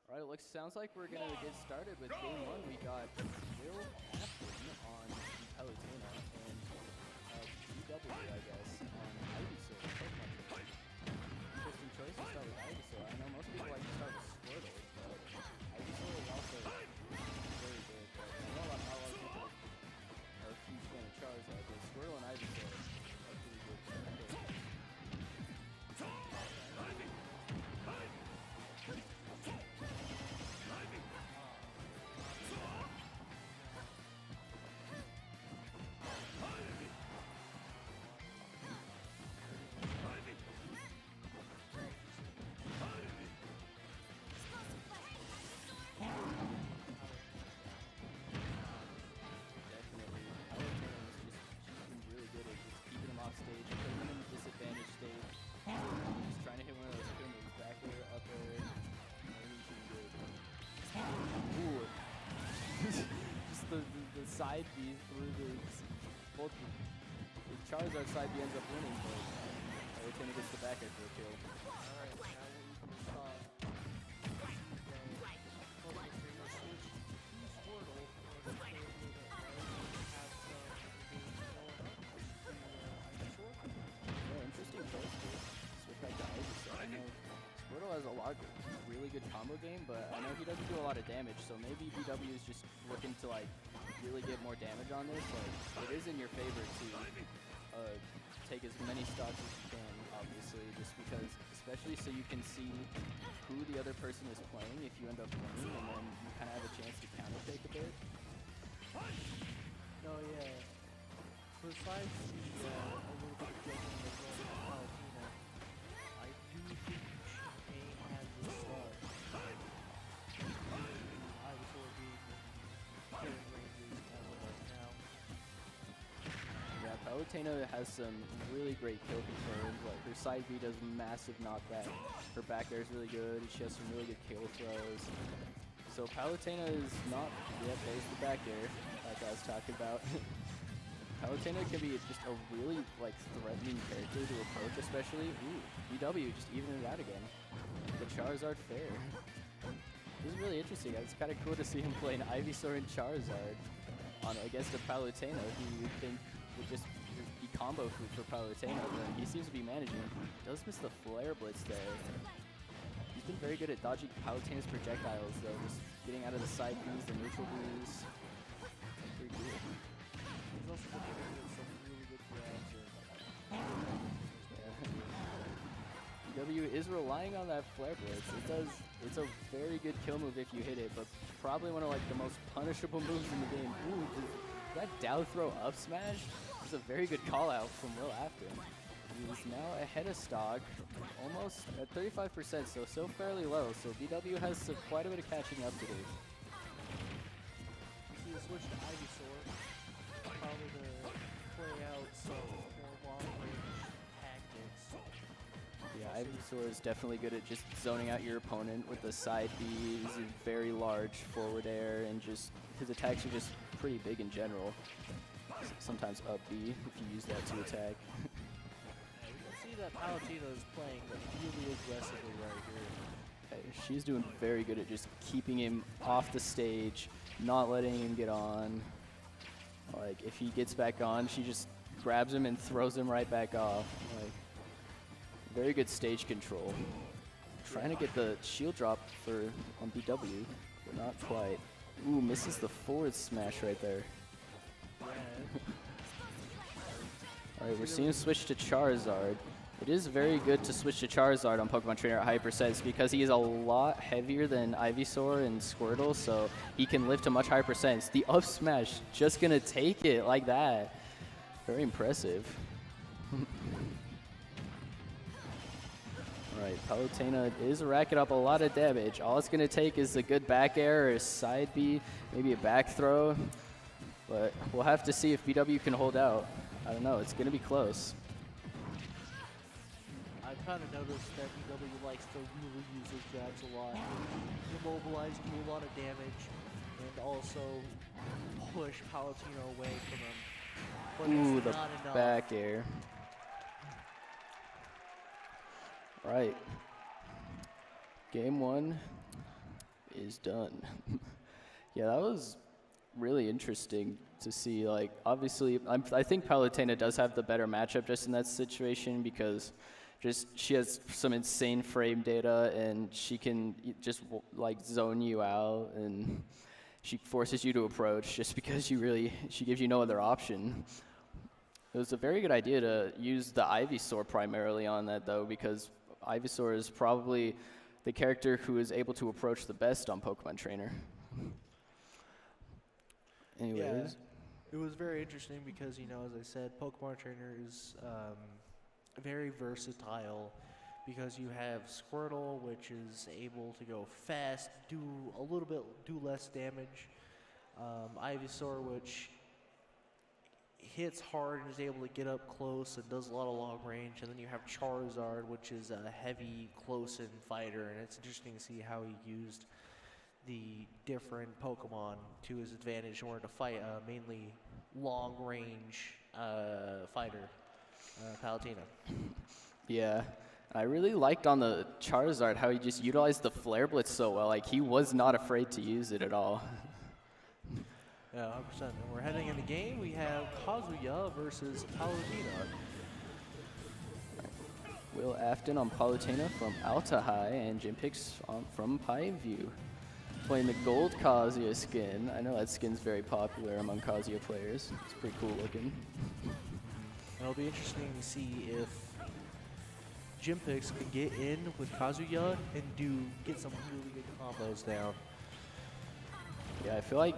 All right, sounds like we're gonna get started with game 1. We got Will Afton on Palutena and GW, I guess, on Ivysaur. Interesting choice to start with Ivysaur. I know most people like to start with Squirtle, but Ivysaur is also very good. But I know not a lot of people are a huge fan of Charizard, but Squirtle and Ivysaur are pretty good. The side B through both the Charizard side B ends up winning, but Palutena gets the back air for a kill. Alright, now we can start. Yeah, interesting choice to switch back to Ivysaur. I know Squirtle has a lot of really good combo game, but I know he doesn't do a lot of damage, so maybe BW is just looking to like really get more damage on this. Like, it is in your favor to take as many stocks as you can, obviously, just because, especially so you can see who the other person is playing if you end up winning, and then you kind of have a chance to counter take a bit. No, yeah. Besides the a little bit of joking as well with Palutena, I do think she may have the start. Ivysaur being killing ranges as of right now. Yeah, Palutena has some really great kill confirmed. Like, her side B does massive knockback. Her back air is really good. She has some really good kill throws. So Palutena is not yet based the back air, like I was talking about. Palutena can be just a really like threatening character to approach, especially. Ooh, BW just evening it out again. The Charizard fair. This is really interesting. It's kind of cool to see him playing Ivysaur and Charizard against a Palutena who you think would just be combo food for Palutena, but he seems to be managing. Does miss the Flare Blitz there. He's been very good at dodging Palutena's projectiles though, just getting out of the side Bs, the neutral Bs. Pretty cool. He's also been doing some really good grabs. BW is relying on that Flare Blitz. It's a very good kill move if you hit it, but probably one of like the most punishable moves in the game. Ooh, that down throw up smash is a very good call out from Will Afton. He's now ahead of stock, almost at 35%, so still fairly low. So BW has quite a bit of catching up to do. You see the switch to Ivysaur, probably to play out some long-range tactics. Yeah, Ivysaur is definitely good at just zoning out your opponent with the side B. He's a very large forward air, and just his attacks are just pretty big in general. Sometimes up B if you use that to attack. Yeah, we can see that Palutena is playing really aggressively right here. She's doing very good at just keeping him off the stage, not letting him get on. Like, if he gets back on, she just grabs him and throws him right back off. Like, very good stage control. Trying to get the shield drop on BW, but not quite. Ooh, misses the forward smash right there. Alright, we're seeing him switch to Charizard. It is very good to switch to Charizard on Pokemon Trainer at Hyper Sets because he is a lot heavier than Ivysaur and Squirtle, so he can lift to much higher percents. The up smash, just gonna take it like that. Very impressive. Alright, Palutena is racking up a lot of damage. All it's gonna take is a good back air or a side B, maybe a back throw. But we'll have to see if BW can hold out. I don't know, it's gonna be close. I've kind of noticed that BW likes to really use his grabs a lot. Immobilize, do a lot of damage, and also push Palutena away from him. But Ooh, it's the not enough. back air. Right. Game 1 is done. Yeah, that was really interesting to see. Like, obviously, I think Palutena does have the better matchup just in that situation because she has some insane frame data and she can just like zone you out and she forces you to approach just because she gives you no other option. It was a very good idea to use the Ivysaur primarily on that though, because Ivysaur is probably the character who is able to approach the best on Pokemon Trainer. Anyways. Yeah, it was very interesting because, you know, as I said, Pokemon Trainer is very versatile because you have Squirtle, which is able to go fast, do less damage. Ivysaur, which hits hard and is able to get up close and does a lot of long range. And then you have Charizard, which is a heavy, close-in fighter. And it's interesting to see how he used the different Pokemon to his advantage in order to fight a mainly long-range fighter, Palutena. Yeah, I really liked on the Charizard how he just utilized the Flare Blitz so well. Like, he was not afraid to use it at all. Yeah, 100%. And we're heading in the game. We have Kazuya versus Palutena. Will Afton on Palutena from Alta High and Jim Pix from Pineview. Playing the gold Kazuya skin. I know that skin's very popular among Kazuya players. It's pretty cool looking. It'll be interesting to see if Jim Pix can get in with Kazuya and get some really good combos down. Yeah, I feel like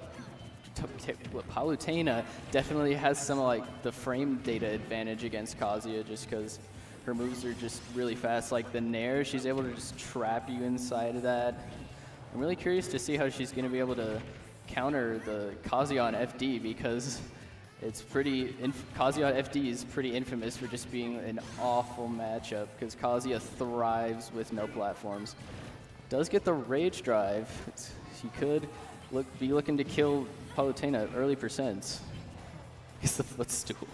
Palutena definitely has some like the frame data advantage against Kazuya just because her moves are just really fast. Like the Nair, she's able to just trap you inside of that. I'm really curious to see how she's going to be able to counter the Kazuya on FD because it's Kazuya on FD is pretty infamous for just being an awful matchup because Kazuya thrives with no platforms. Does get the Rage Drive. She could be looking to kill Palutena at early percents. It's the footstool.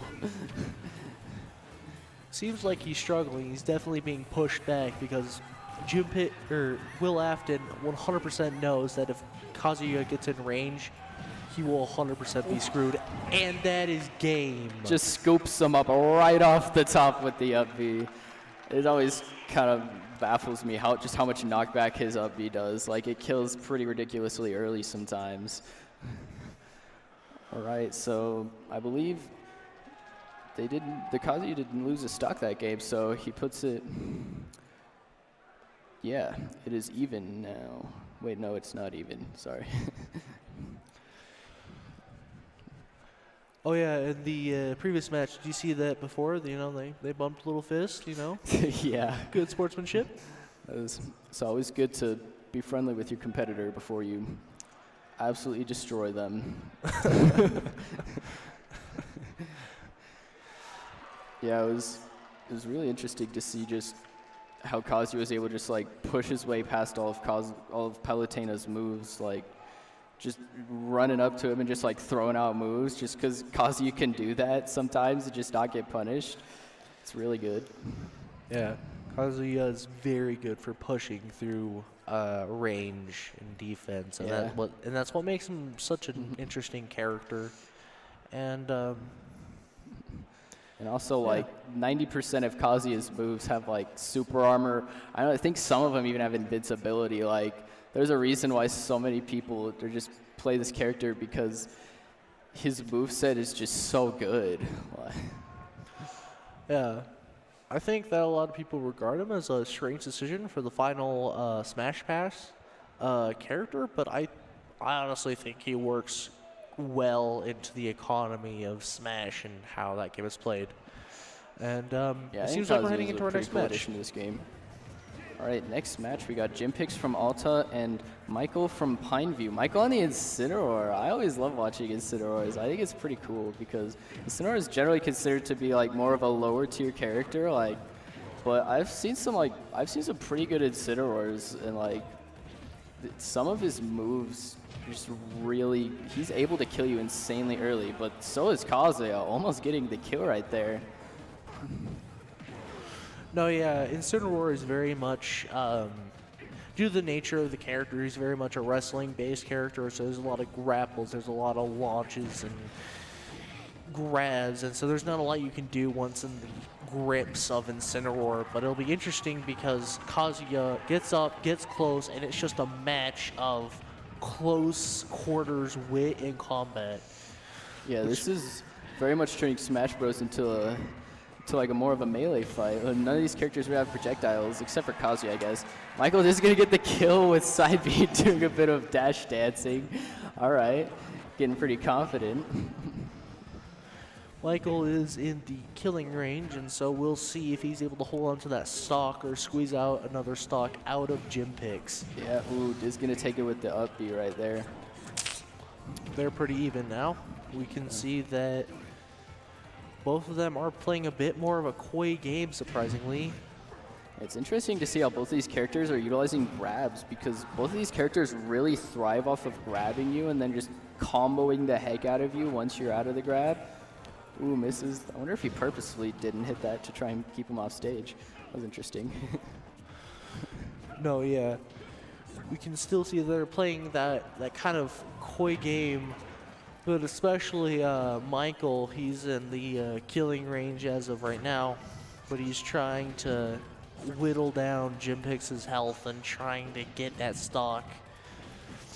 Seems like he's struggling. He's definitely being pushed back because Will Afton 100% knows that if Kazuya gets in range, he will 100% be screwed, and that is game. Just scoops him up right off the top with the up B. It always kind of baffles me how much knockback his up B does. Like, it kills pretty ridiculously early sometimes. All right, so I believe the Kazuya didn't lose a stock that game, so he puts it. Yeah, it is even now. Wait, no, it's not even. Sorry. Oh yeah, in the previous match, did you see that before? You know, they bumped a little fist. You know. Yeah. Good sportsmanship. It's always good to be friendly with your competitor before you absolutely destroy them. Yeah, it was really interesting to see just how Kazuya was able to just like push his way past all of Palutena's moves, like just running up to him and just like throwing out moves just because Kazuya can do that sometimes and just not get punished. It's really good. Yeah, Kazuya is very good for pushing through range and defense, and Yeah. that's what makes him such an interesting character. And also, like 90% of Kazuya's moves have like super armor. I think some of them even have invincibility. Like, there's a reason why so many people just play this character because his moveset is just so good. yeah, I think that a lot of people regard him as a strange decision for the final Smash Pass character, but I honestly think he works well into the economy of Smash and how that game is played. And it seems like we're heading into our next match. Addition to this game. All right, next match we got Jim Picks from Alta and Michael from Pineview. Michael on the Incineroar. I always love watching Incineroars. I think it's pretty cool because Incineroar is generally considered to be like more of a lower tier character, like. But I've seen some pretty good Incineroars, and like some of his moves just really, he's able to kill you insanely early. But so is Kazuya, almost getting the kill right there. No, yeah, Incineroar is very much, due to the nature of the character, he's very much a wrestling-based character, so there's a lot of grapples, there's a lot of launches and grabs, and so there's not a lot you can do once in the grips of Incineroar, but it'll be interesting because Kazuya gets up, gets close, and it's just a match of close quarters wit and combat. Yeah, this is very much turning Smash Bros. into like a more of a melee fight. None of these characters would have projectiles, except for Kazuya, I guess. Michael is going to get the kill with side B, doing a bit of dash dancing. All right, getting pretty confident. Michael is in the killing range, and so we'll see if he's able to hold on to that stock or squeeze out another stock out of Jim Picks. Yeah, ooh, just going to take it with the up B right there. They're pretty even now. We can see that both of them are playing a bit more of a coy game, surprisingly. It's interesting to see how both these characters are utilizing grabs because both of these characters really thrive off of grabbing you and then just comboing the heck out of you once you're out of the grab. Ooh, misses. I wonder if he purposefully didn't hit that to try and keep him off stage. That was interesting. No, yeah. We can still see they're playing that kind of coy game. But especially Michael, he's in the killing range as of right now, but he's trying to whittle down Jim Picks' health and trying to get that stock.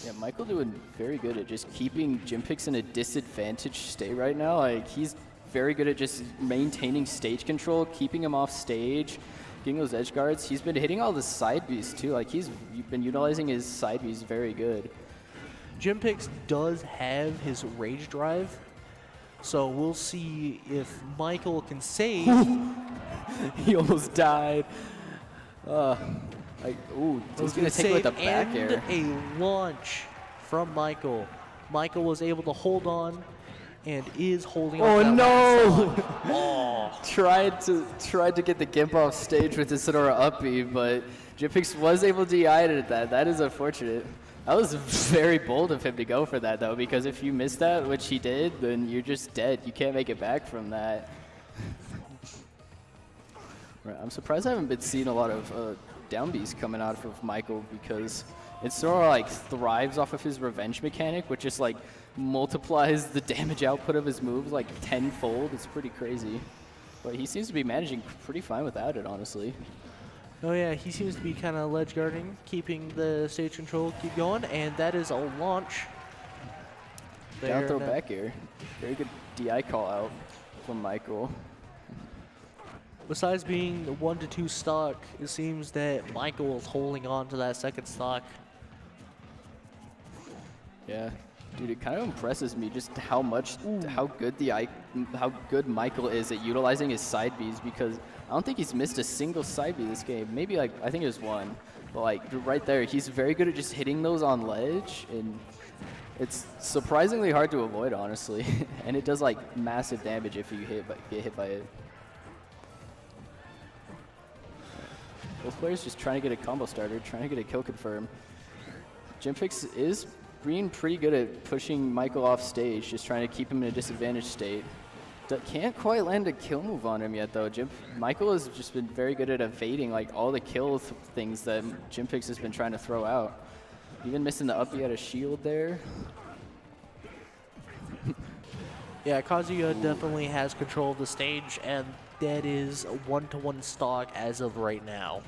Yeah, Michael doing very good at just keeping Jim Picks in a disadvantaged state right now. Like, he's very good at just maintaining stage control, keeping him off stage, getting those edge guards. He's been hitting all the side Bs too. Like, he's been utilizing his side Bs very good. Jim Picks does have his rage drive, so we'll see if Michael can save. He almost died. Ooh, he's going to take it with the back air. And a launch from Michael. Michael was able to hold on and is holding on. Oh no! Oh. Tried to get the gimp off stage with his Sonora up B, but Jim Picks was able to DI it at that. That is unfortunate. That was very bold of him to go for that, though, because if you miss that, which he did, then you're just dead. You can't make it back from that. Right, I'm surprised I haven't been seeing a lot of down Bs coming out of Michael because it sort of like thrives off of his revenge mechanic, which just like multiplies the damage output of his moves like tenfold. It's pretty crazy. But he seems to be managing pretty fine without it, honestly. Oh yeah, he seems to be kind of ledge guarding, keeping the stage control keep going, and that is a launch. Down throw back air. Very good DI call out from Michael. Besides being the 1 to 2 stock, it seems that Michael is holding on to that second stock. Yeah, dude, it kind of impresses me just how good Michael is at utilizing his side Bs because I don't think he's missed a single side B this game. Maybe like I think it was one, but like right there, he's very good at just hitting those on ledge, and it's surprisingly hard to avoid, honestly. And it does like massive damage if you get hit by it. Both players just trying to get a combo started, trying to get a kill confirm. Jimpix is being pretty good at pushing Michael off stage, just trying to keep him in a disadvantaged state. Can't quite land a kill move on him yet, though. Michael has just been very good at evading like all the kill things that Jimpix has been trying to throw out. Even missing the up, he had a shield there. Yeah, Kazuya definitely has control of the stage, and that is a 1-to-1 stock as of right now.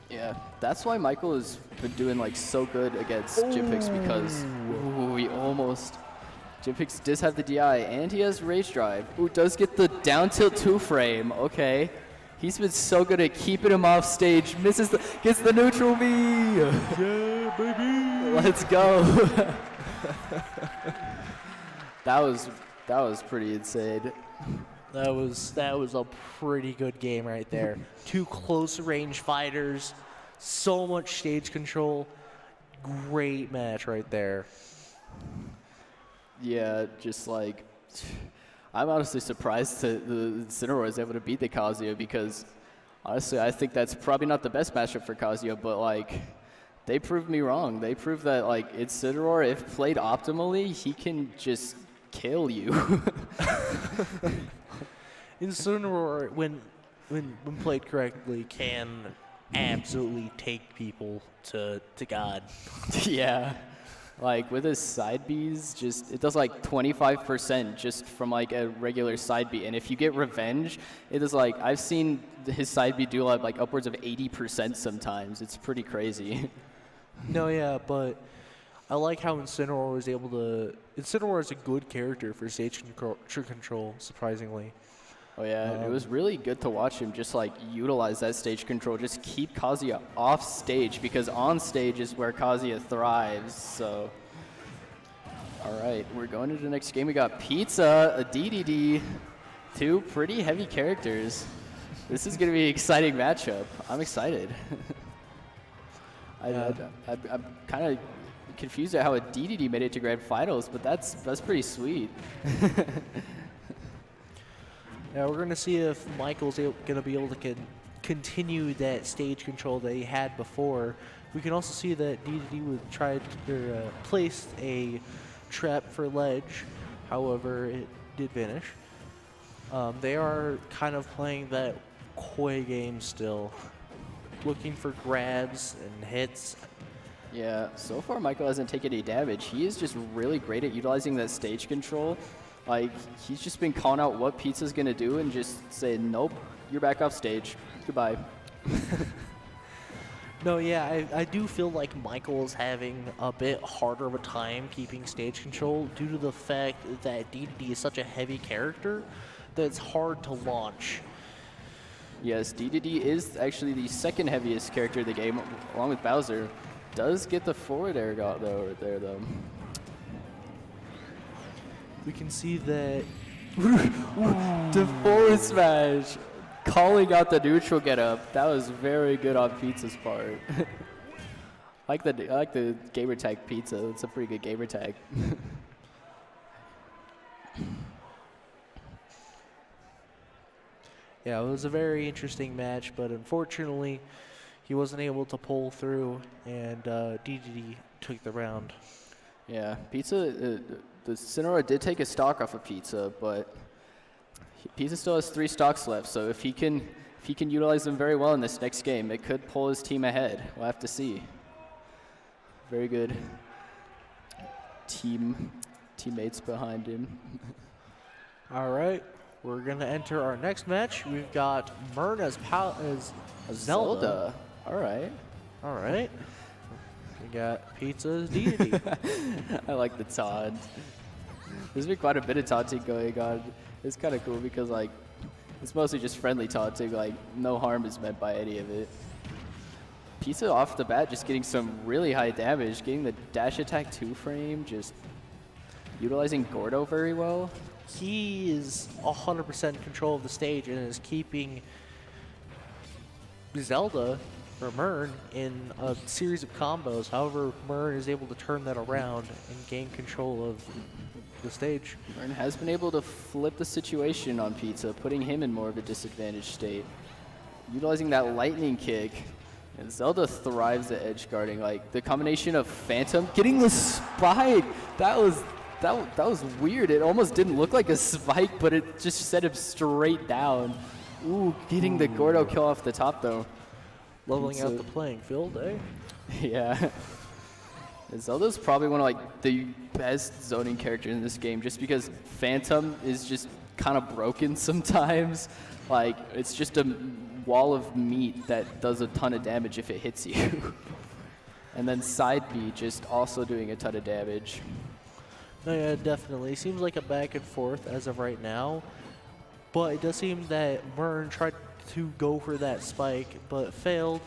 Yeah, that's why Michael has been doing like so good against Jimpix, because we almost. Jimpix does have the DI, and he has Rage Drive. Ooh, does get the down tilt 2-frame. Okay. He's been so good at keeping him off stage. Misses the, gets the neutral B. Yeah, baby. Let's go. that was pretty insane. That was a pretty good game right there. Two close range fighters, so much stage control. Great match right there. Yeah, just like, I'm honestly surprised that the Incineroar is able to beat the Kazuya, because honestly, I think that's probably not the best matchup for Kazuya, but like, they proved me wrong. They proved that like Incineroar, if played optimally, he can just kill you. Incineroar, when played correctly, can absolutely take people to God. Yeah. Like with his side Bs, it does like 25% just from like a regular side B. And if you get revenge, it is like, I've seen his side B do like upwards of 80% sometimes. It's pretty crazy. No, yeah, but I like how Incineroar was able to. Incineroar is a good character for stage control, surprisingly. Oh yeah, it was really good to watch him just like utilize that stage control, just keep Kazuya off stage, because on stage is where Kazuya thrives. So, all right, we're going into the next game. We got Pizza, a DDD, two pretty heavy characters. This is going to be an exciting matchup. I'm excited. I'm kind of confused at how a DDD made it to Grand Finals, but that's pretty sweet. Yeah, we're going to see if Michael's going to be able to continue that stage control that he had before. We can also see that DDD placed a trap for ledge. However, it did vanish. They are kind of playing that coy game still, looking for grabs and hits. Yeah, so far Michael hasn't taken any damage. He is just really great at utilizing that stage control. Like, he's just been calling out what Pizza's going to do and just saying, nope, you're back off stage. Goodbye. No, yeah, I do feel like Michael is having a bit harder of a time keeping stage control due to the fact that DDD is such a heavy character that it's hard to launch. Yes, DDD is actually the second heaviest character of the game, along with Bowser. Does get the forward air though. We can see that the forward smash, calling out the neutral get up. That was very good on Pizza's part. I like the gamer tag Pizza. It's a pretty good gamer tag. Yeah, it was a very interesting match, but unfortunately, he wasn't able to pull through, and DDD took the round. Yeah, Pizza. The Incineroar did take a stock off of Pizza, but Pizza still has 3 stocks left. So if he can utilize them very well in this next game, it could pull his team ahead. We'll have to see. Very good teammates behind him. All right, we're gonna enter our next match. We've got Mern as Zelda. All right. We got Pizza as DDD. I like the taunt. There's been quite a bit of taunting going on. It's kind of cool because like it's mostly just friendly taunting. Like no harm is meant by any of it. Pizza off the bat just getting some really high damage, getting the dash attack 2-frame, just utilizing Gordo very well. He is 100% control of the stage and is keeping Zelda or Mern in a series of combos. However, Mern is able to turn that around and gain control of the stage. Mern has been able to flip the situation on Pizza, putting him in more of a disadvantaged state. utilizing that lightning kick. And Zelda thrives at edge guarding. Like the combination of Phantom getting the spike, that was weird. It almost didn't look like a spike, but it just set him straight down. Ooh, getting the Gordo kill off the top though. Leveling out the playing field, eh? Yeah. And Zelda's probably one of like the best zoning characters in this game, just because Phantom is just kind of broken sometimes. Like it's just a wall of meat that does a ton of damage if it hits you. And then side B just also doing a ton of damage. No, yeah, definitely. Seems like a back and forth as of right now. But it does seem that Mern tried to go for that spike, but failed.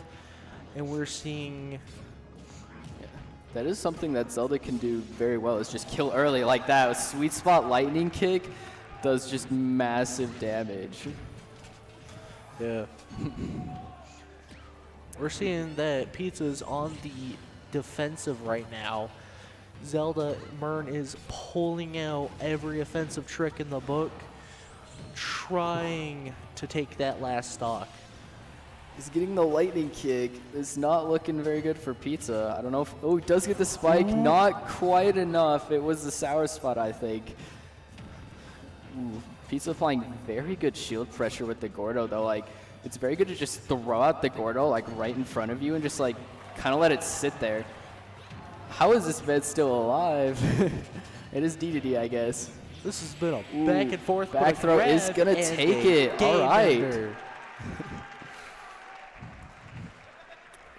And we're seeing... That is something that Zelda can do very well, is just kill early like that. A sweet spot lightning kick does just massive damage. Yeah. We're seeing that Pizza's on the defensive right now. Zelda Mern is pulling out every offensive trick in the book, trying to take that last stock. He's getting the lightning kick. It's not looking very good for Pizza. I don't know if, oh, he does get the spike. Ooh. Not quite enough. It was the sour spot, I think. Ooh. Pizza applying very good shield pressure with the Gordo, though. Like, it's very good to just throw out the Gordo, like, right in front of you and just, like, kind of let it sit there. How is this bed still alive? It is D2D, I guess. This has been a back and forth. Back throw is going to take it. All right.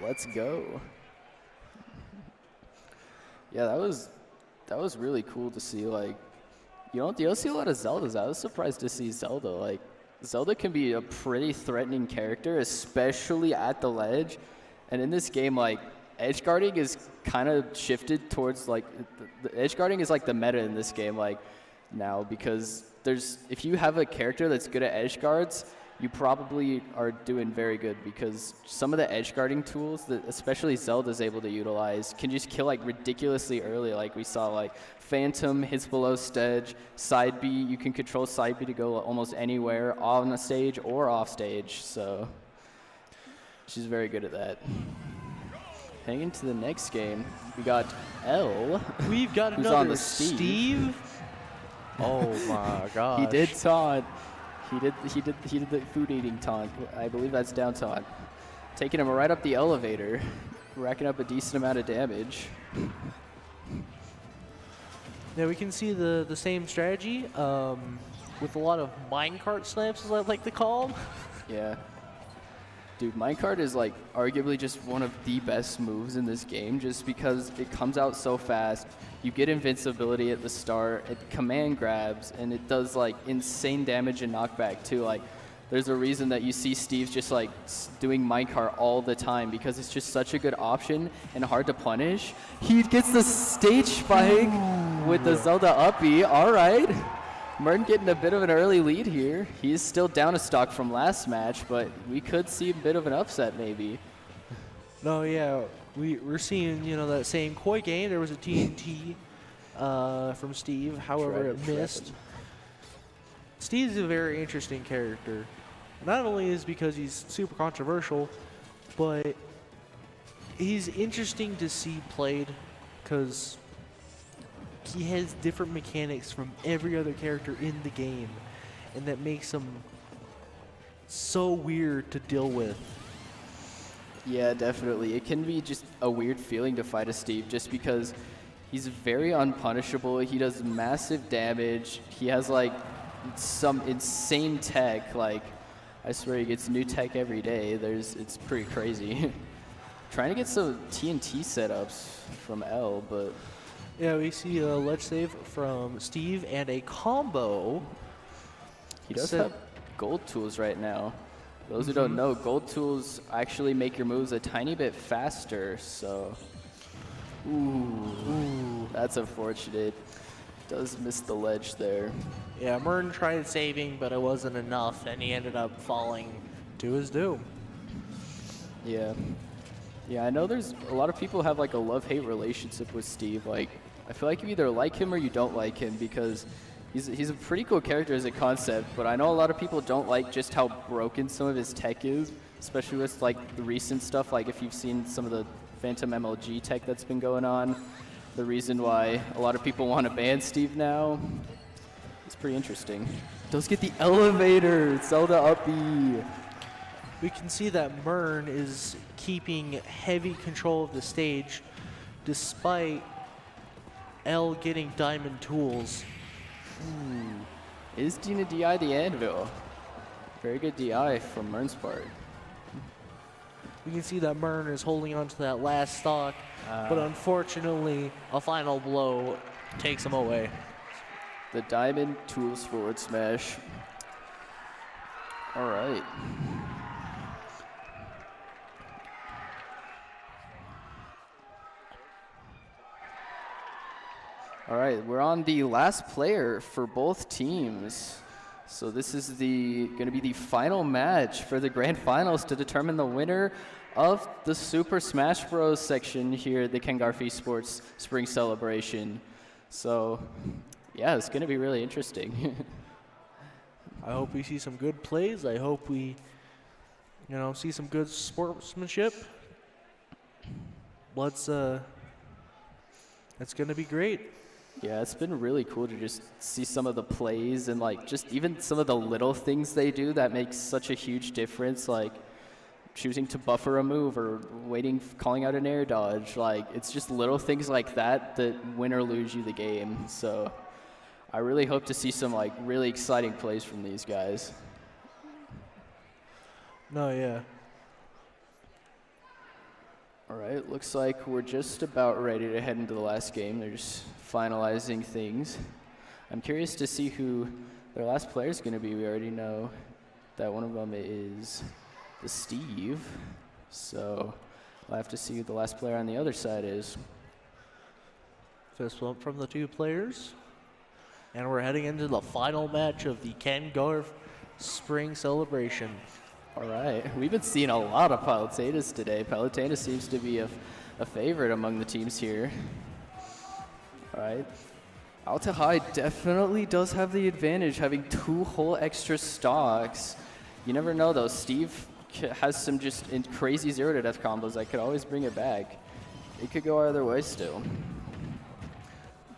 Let's go. Yeah, that was really cool to see. Like, you don't see a lot of Zeldas. I was surprised to see Zelda. Like, Zelda can be a pretty threatening character, especially at the ledge. And in this game, like, edge guarding is kind of shifted towards, like, the edge guarding is like the meta in this game, like, now, because if you have a character that's good at edge guards, you probably are doing very good, because some of the edge guarding tools that especially Zelda's able to utilize can just kill like ridiculously early. Like we saw, like Phantom hits below stage, side B, you can control side B to go almost anywhere on the stage or off stage. So she's very good at that. Heading into the next game, we got L. We've got who's another on the Steve. Oh my gosh. He did taunt. He did the food eating taunt. I believe that's down taunt. Taking him right up the elevator, racking up a decent amount of damage. Yeah, we can see the same strategy with a lot of minecart snaps, as I like to call them. Yeah. Dude, minecart is like arguably just one of the best moves in this game, just because it comes out so fast. You get invincibility at the start, it command grabs, and it does like insane damage and knockback too. Like, there's a reason that you see Steve's just like doing minecart all the time, because it's just such a good option and hard to punish. He gets the stage spike with the Zelda uppy. All right. Mern getting a bit of an early lead here. He's still down a stock from last match, but we could see a bit of an upset maybe. No, yeah, we're seeing, you know, that same koi game. There was a TNT from Steve, however it missed. Steve's a very interesting character. Not only is because he's super controversial, but he's interesting to see played because he has different mechanics from every other character in the game, and that makes him so weird to deal with. Yeah, definitely. It can be just a weird feeling to fight a Steve, just because he's very unpunishable. He does massive damage. He has like some insane tech. Like, I swear he gets new tech every day. It's pretty crazy. Trying to get some TNT setups from L, but yeah, we see a ledge save from Steve and a combo. He does have gold tools right now. Those who don't know, gold tools actually make your moves a tiny bit faster, so ooh, that's unfortunate. Does miss the ledge there. Yeah, Mern tried saving, but it wasn't enough, and he ended up falling to his doom. Yeah. Yeah, I know there's a lot of people have like a love-hate relationship with Steve. Like, I feel like you either like him or you don't like him, because He's a pretty cool character as a concept, but I know a lot of people don't like just how broken some of his tech is, especially with like the recent stuff. Like if you've seen some of the Phantom MLG tech that's been going on, the reason why a lot of people want to ban Steve now, it's pretty interesting. Does get the elevator, Zelda up B. We can see that Mern is keeping heavy control of the stage despite L getting diamond tools. Is Dina DI the anvil? Very good DI from Mern's part. We can see that Mern is holding on to that last stock, but unfortunately, a final blow takes him away. The diamond tools forward smash. All right. All right, we're on the last player for both teams. So this is going to be the final match for the grand finals to determine the winner of the Super Smash Bros. Section here at the Garff Esports Spring Celebration. So, yeah, it's going to be really interesting. I hope we see some good plays. I hope we, see some good sportsmanship. It's going to be great. Yeah, it's been really cool to just see some of the plays and like just even some of the little things they do that makes such a huge difference, like choosing to buffer a move or calling out an air dodge. Like it's just little things like that that win or lose you the game. So I really hope to see some like really exciting plays from these guys. No, yeah. All right, looks like we're just about ready to head into the last game. They're just finalizing things. I'm curious to see who their last player is going to be. We already know that one of them is the Steve. So we'll have to see who the last player on the other side is. Fist bump from the two players. And we're heading into the final match of the Garff Spring Celebration. All right, we've been seeing a lot of Palutenas today. Palutena seems to be a favorite among the teams here. All right, Alta High definitely does have the advantage, having 2 whole extra stocks. You never know though, Steve has some just crazy 0-to-death combos that could always bring it back. It could go either way still.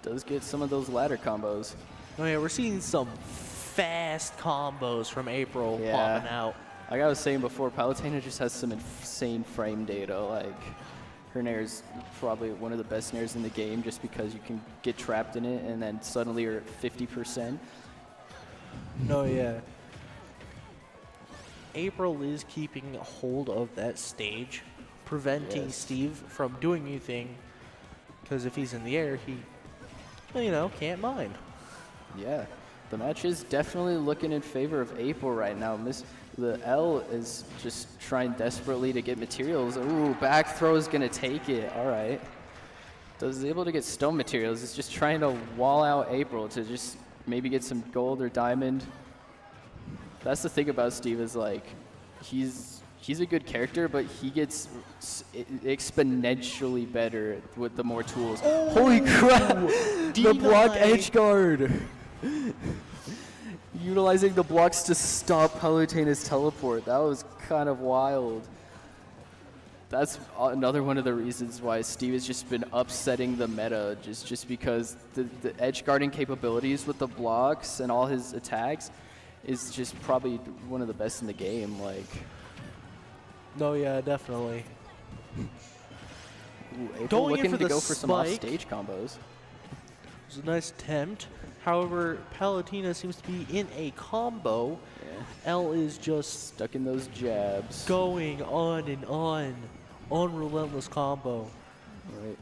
Does get some of those ladder combos. Oh yeah, we're seeing some fast combos from April popping out. Like I was saying before, Palutena just has some insane frame data. Like her nair is probably one of the best nairs in the game just because you can get trapped in it and then suddenly you're at 50%. No, yeah. April is keeping a hold of that stage, preventing Steve from doing anything because if he's in the air, he, can't mine. Yeah, the match is definitely looking in favor of April right now. The L is just trying desperately to get materials. Ooh, back throw is going to take it. All right. Is able to get stone materials. It's just trying to wall out April to just maybe get some gold or diamond. That's the thing about Steve is like he's a good character, but he gets exponentially better with the more tools. Oh, holy crap! The block edge guard. Utilizing the blocks to stop Palutena's teleport. That was kind of wild. That's another one of the reasons why Steve has just been upsetting the meta, just because the edge guarding capabilities with the blocks and all his attacks is just probably one of the best in the game. Like, no, yeah, definitely. April looking to go for some off-stage combos. It was a nice attempt. However, Palutena seems to be in a combo. Yeah. L is just stuck in those jabs. Going on and on. Unrelentless combo. All right.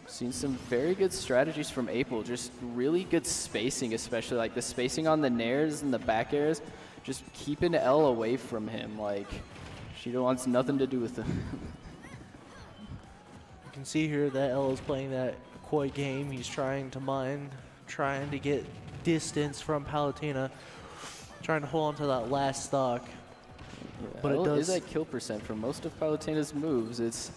Seen some very good strategies from April. Just really good spacing, especially like the spacing on the nairs and the back airs. Just keeping L away from him. Like, she wants nothing to do with him. You can see here that L is playing that coy game. He's trying to mine, trying to get distance from Palutena, trying to hold on to that last stock. Yeah, but L it does is at kill percent for most of Palutena's moves. It's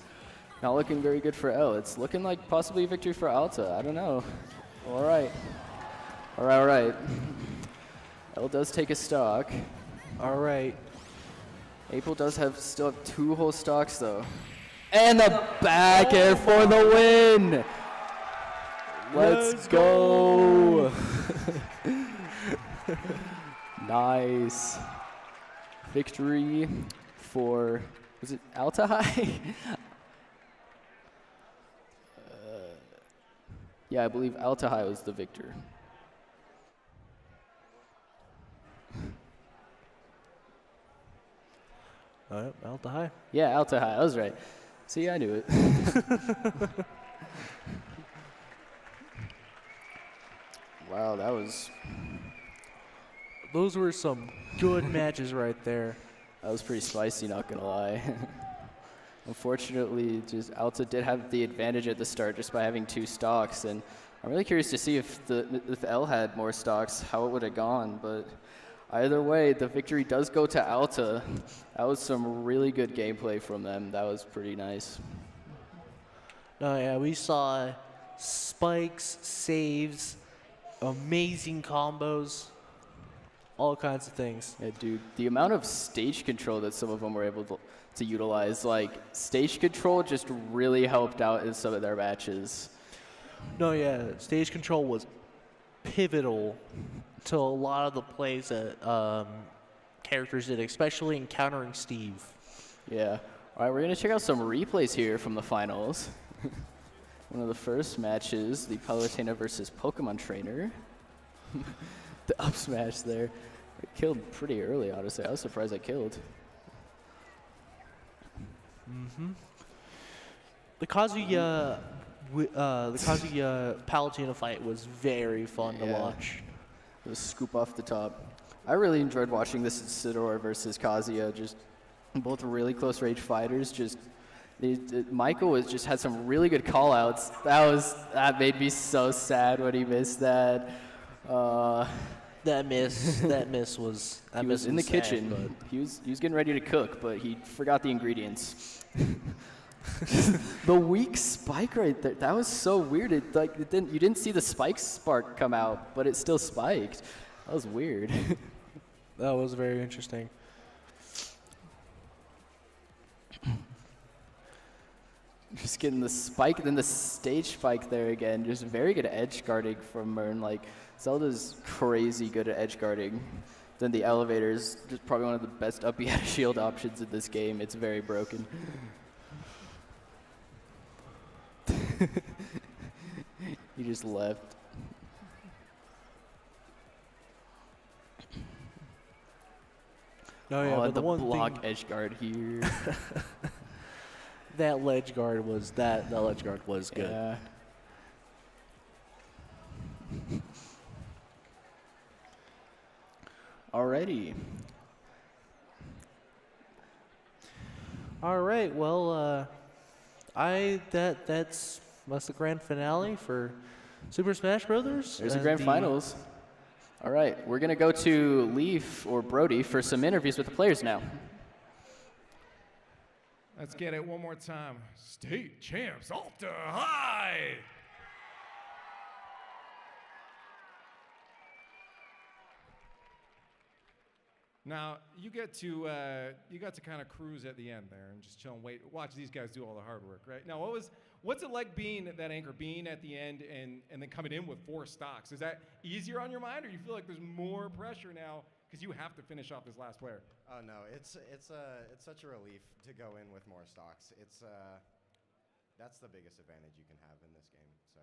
not looking very good for L. It's looking like possibly a victory for Alta. I don't know. All right. All right, all right. L does take a stock. All right. April does still have 2 whole stocks though. And the back air for the win. Let's go. Nice. Victory for, was it Alta High? Yeah, I believe Alta High was the victor. Alta High. Yeah, Alta High. I was right. See, I knew it. Wow, that was. Those were some good matches right there. That was pretty spicy, not gonna lie. Unfortunately, just Alta did have the advantage at the start just by having 2 stocks, and I'm really curious to see if L had more stocks, how it would have gone. But either way, the victory does go to Alta. That was some really good gameplay from them. That was pretty nice. No, yeah, we saw spikes, saves, amazing combos, all kinds of things. Yeah, dude, the amount of stage control that some of them were able to utilize, like stage control just really helped out in some of their matches. No, yeah, stage control was pivotal to a lot of the plays that characters did, especially encountering Steve. Yeah. All right, we're going to check out some replays here from the finals. One of the first matches, the Palutena versus Pokemon Trainer. The up smash there. It killed pretty early, honestly. I was surprised it killed. Mm-hmm. The Kazuya Palutena fight was very fun to watch. The scoop off the top. I really enjoyed watching this Isidore versus Kazuya. Just both really close range fighters. Just Michael just had some really good call outs. That made me so sad when he missed that. That miss was. He was in the kitchen. But he was getting ready to cook, but he forgot the ingredients. The weak spike right there. That was so weird. You didn't see the spike spark come out, but it still spiked. That was weird. That was very interesting. Just getting the spike, then the stage spike there again. Just very good edge guarding from Mern. Like, Zelda's crazy good at edge guarding. Then the elevator's just probably one of the best up B shield options in this game. It's very broken. He just left. No, yeah, but the one block thing, edge guard here. that ledge guard was good. Yeah. Alrighty. All right. Well, that's the grand finale for Super Smash Brothers. There's the grand finals. All right, we're gonna go to Leaf or Brody for some interviews with the players now. Let's get it one more time. State champs, Alta High. Now you got to kind of cruise at the end there and just chill and watch these guys do all the hard work, right? Now, what's it like being that anchor, being at the end and then coming in with 4 stocks? Is that easier on your mind, or you feel like there's more pressure now because you have to finish off this last player? Oh no, it's such a relief to go in with more stocks. That's the biggest advantage you can have in this game. So.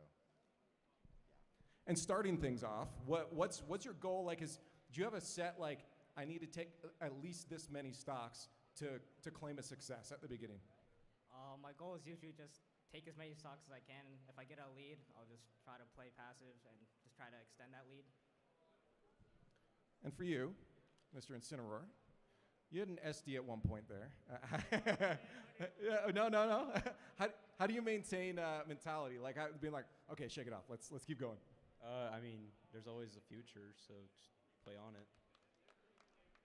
And starting things off, what's your goal? Like, do you have a set like? I need to take at least this many stocks to claim a success at the beginning? My goal is usually just take as many stocks as I can. If I get a lead, I'll just try to play passive and just try to extend that lead. And for you, Mr. Incineroar, you had an SD at one point there. No. How do you maintain mentality? Like being like, okay, shake it off. Let's keep going. I mean, there's always a future, so just play on it.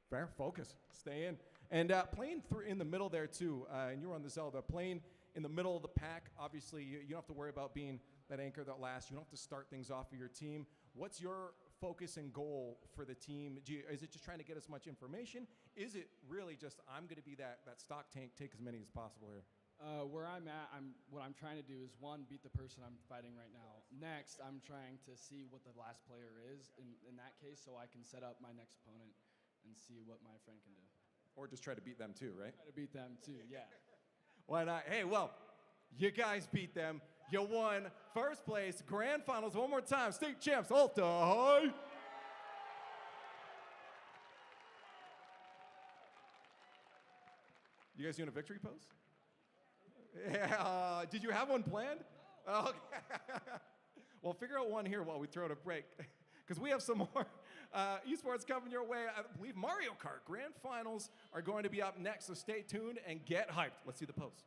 Fair, focus, stay in. And playing in the middle there too, and you were on the Zelda, playing in the middle of the pack, obviously you don't have to worry about being that anchor that lasts. You don't have to start things off for your team. What's your focus and goal for the team? Is it just trying to get as much information? Is it really just, I'm going to be that stock tank, take as many as possible here? Where I'm at, what I'm trying to do is, one, beat the person I'm fighting right now. Next, I'm trying to see what the last player is in that case, so I can set up my next opponent and see what my friend can do. Or just try to beat them too, right? Try to beat them too, yeah. Why not? Hey, well, you guys beat them. You won first place, grand finals one more time. State champs, Alta High. You guys doing a victory pose? Yeah, did you have one planned? Okay. Well, figure out one here while we throw it a break, because we have some more esports coming your way. I believe Mario Kart Grand Finals are going to be up next, so stay tuned and get hyped. Let's see the pose.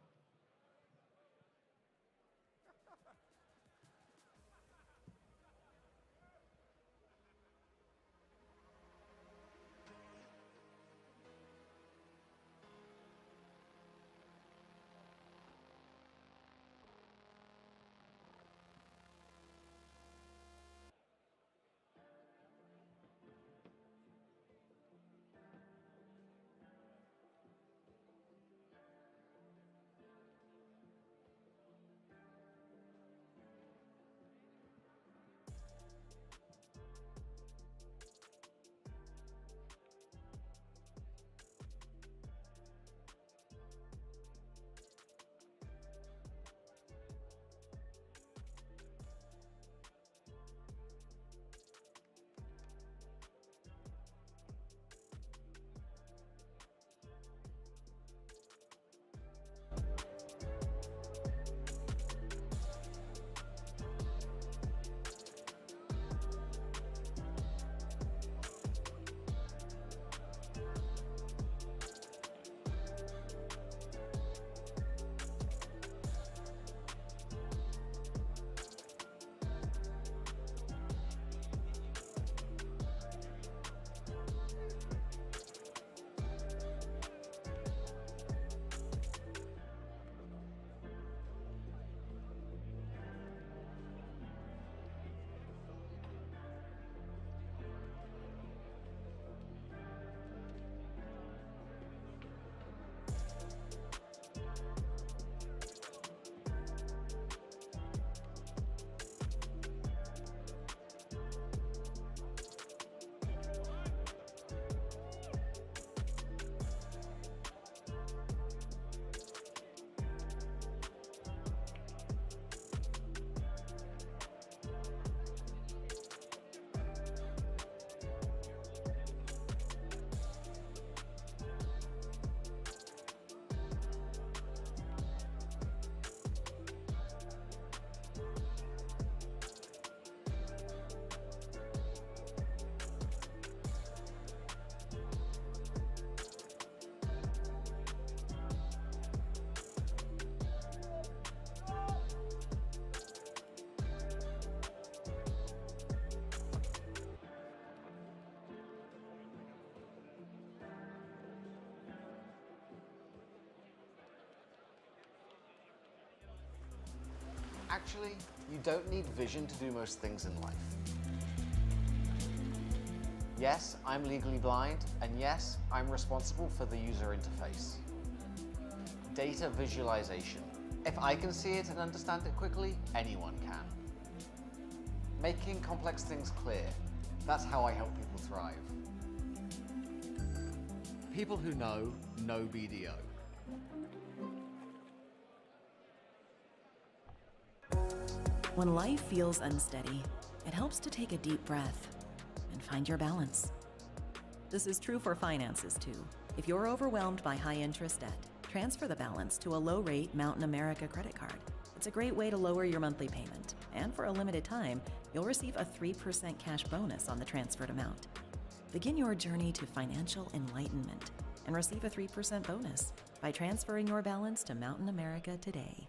Actually, you don't need vision to do most things in life. Yes, I'm legally blind, and yes, I'm responsible for the user interface. Data visualization. If I can see it and understand it quickly, anyone can. Making complex things clear. That's how I help people thrive. People who know BDO. When life feels unsteady, it helps to take a deep breath and find your balance. This is true for finances too. If you're overwhelmed by high interest debt, transfer the balance to a low-rate Mountain America credit card. It's a great way to lower your monthly payment, and for a limited time, you'll receive a 3% cash bonus on the transferred amount. Begin your journey to financial enlightenment and receive a 3% bonus by transferring your balance to Mountain America today.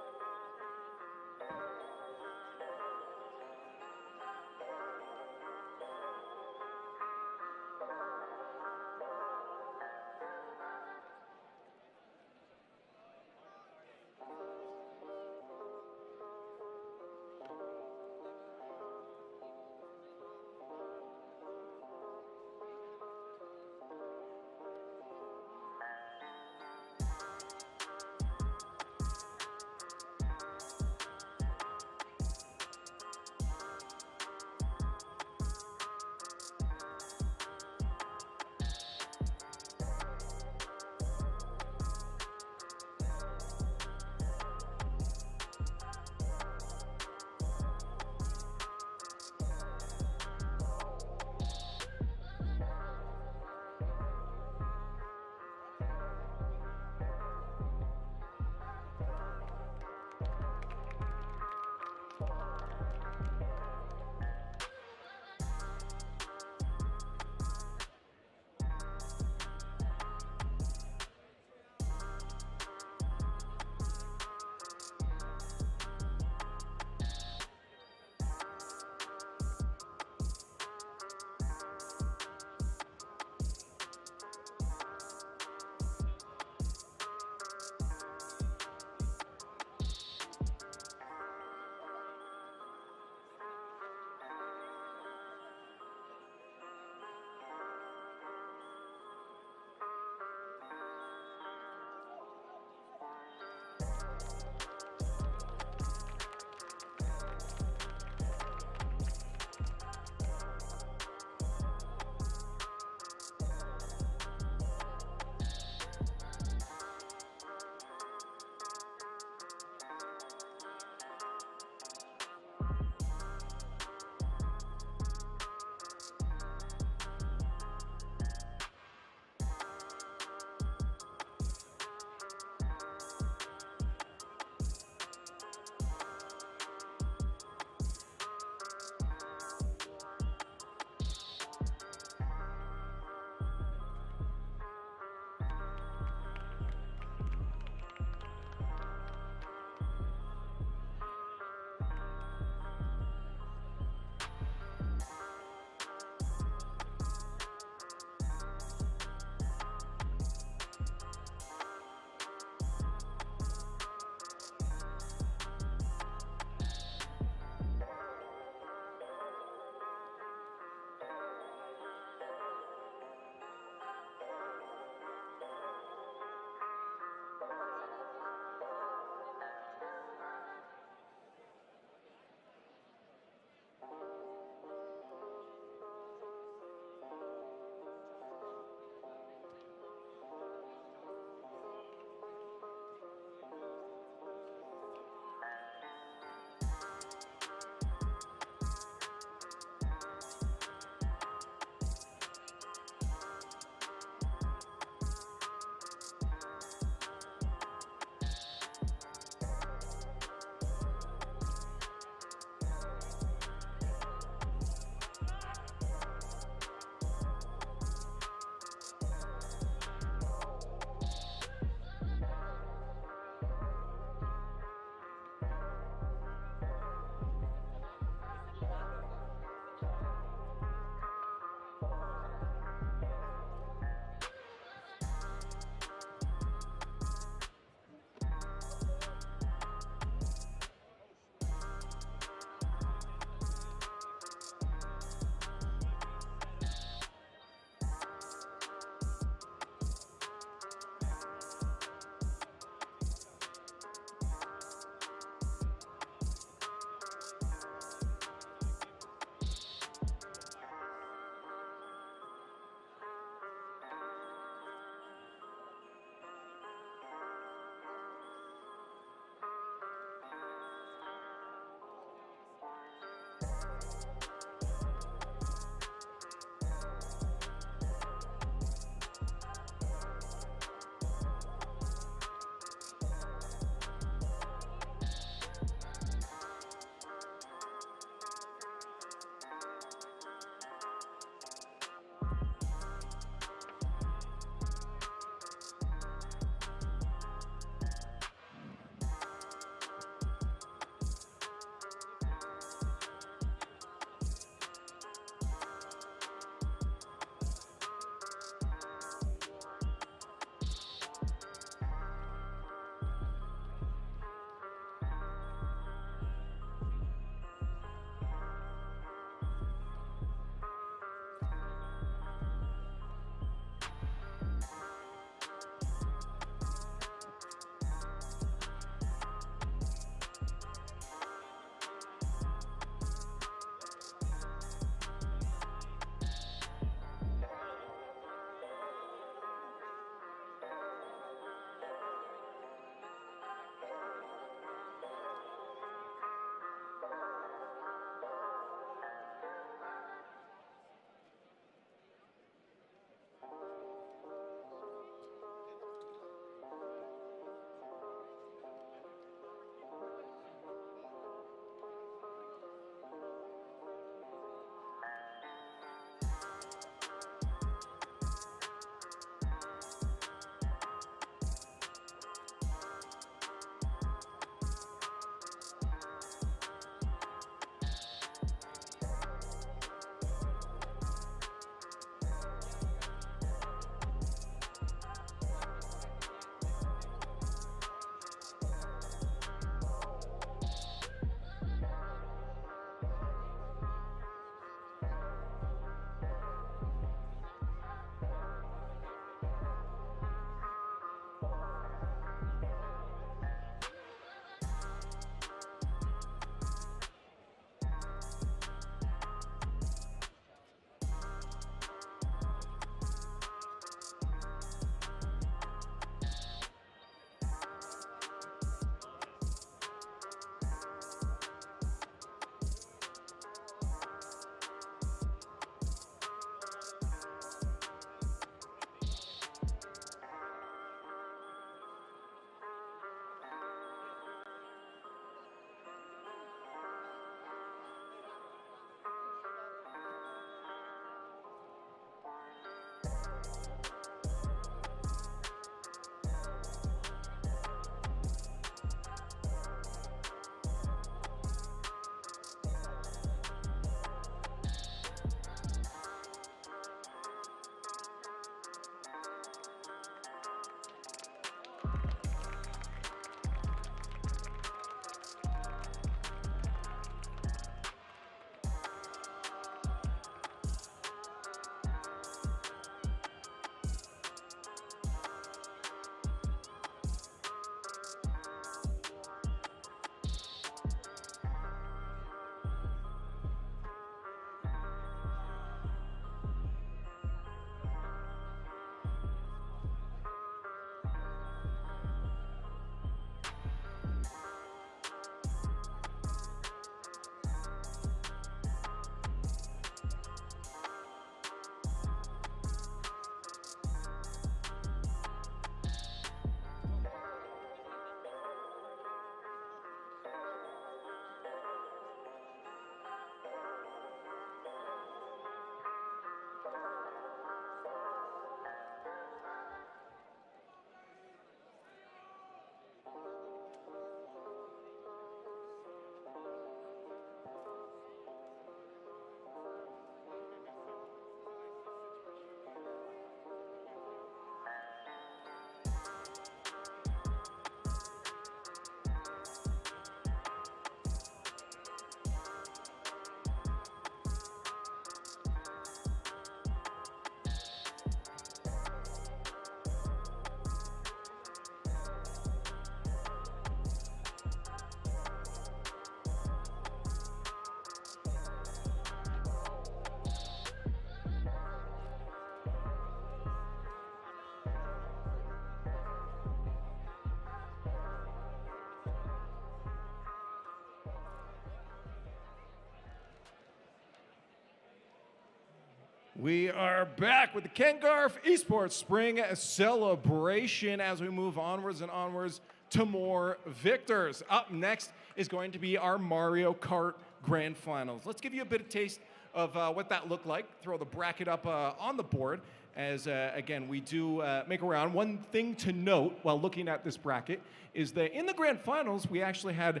We are back with the Garff Esports Spring Celebration as we move onwards and onwards to more victors. Up next is going to be our Mario Kart Grand Finals. Let's give you a bit of taste of what that looked like. Throw the bracket up on the board as, again, we do make a round. One thing to note while looking at this bracket is that in the Grand Finals, we actually had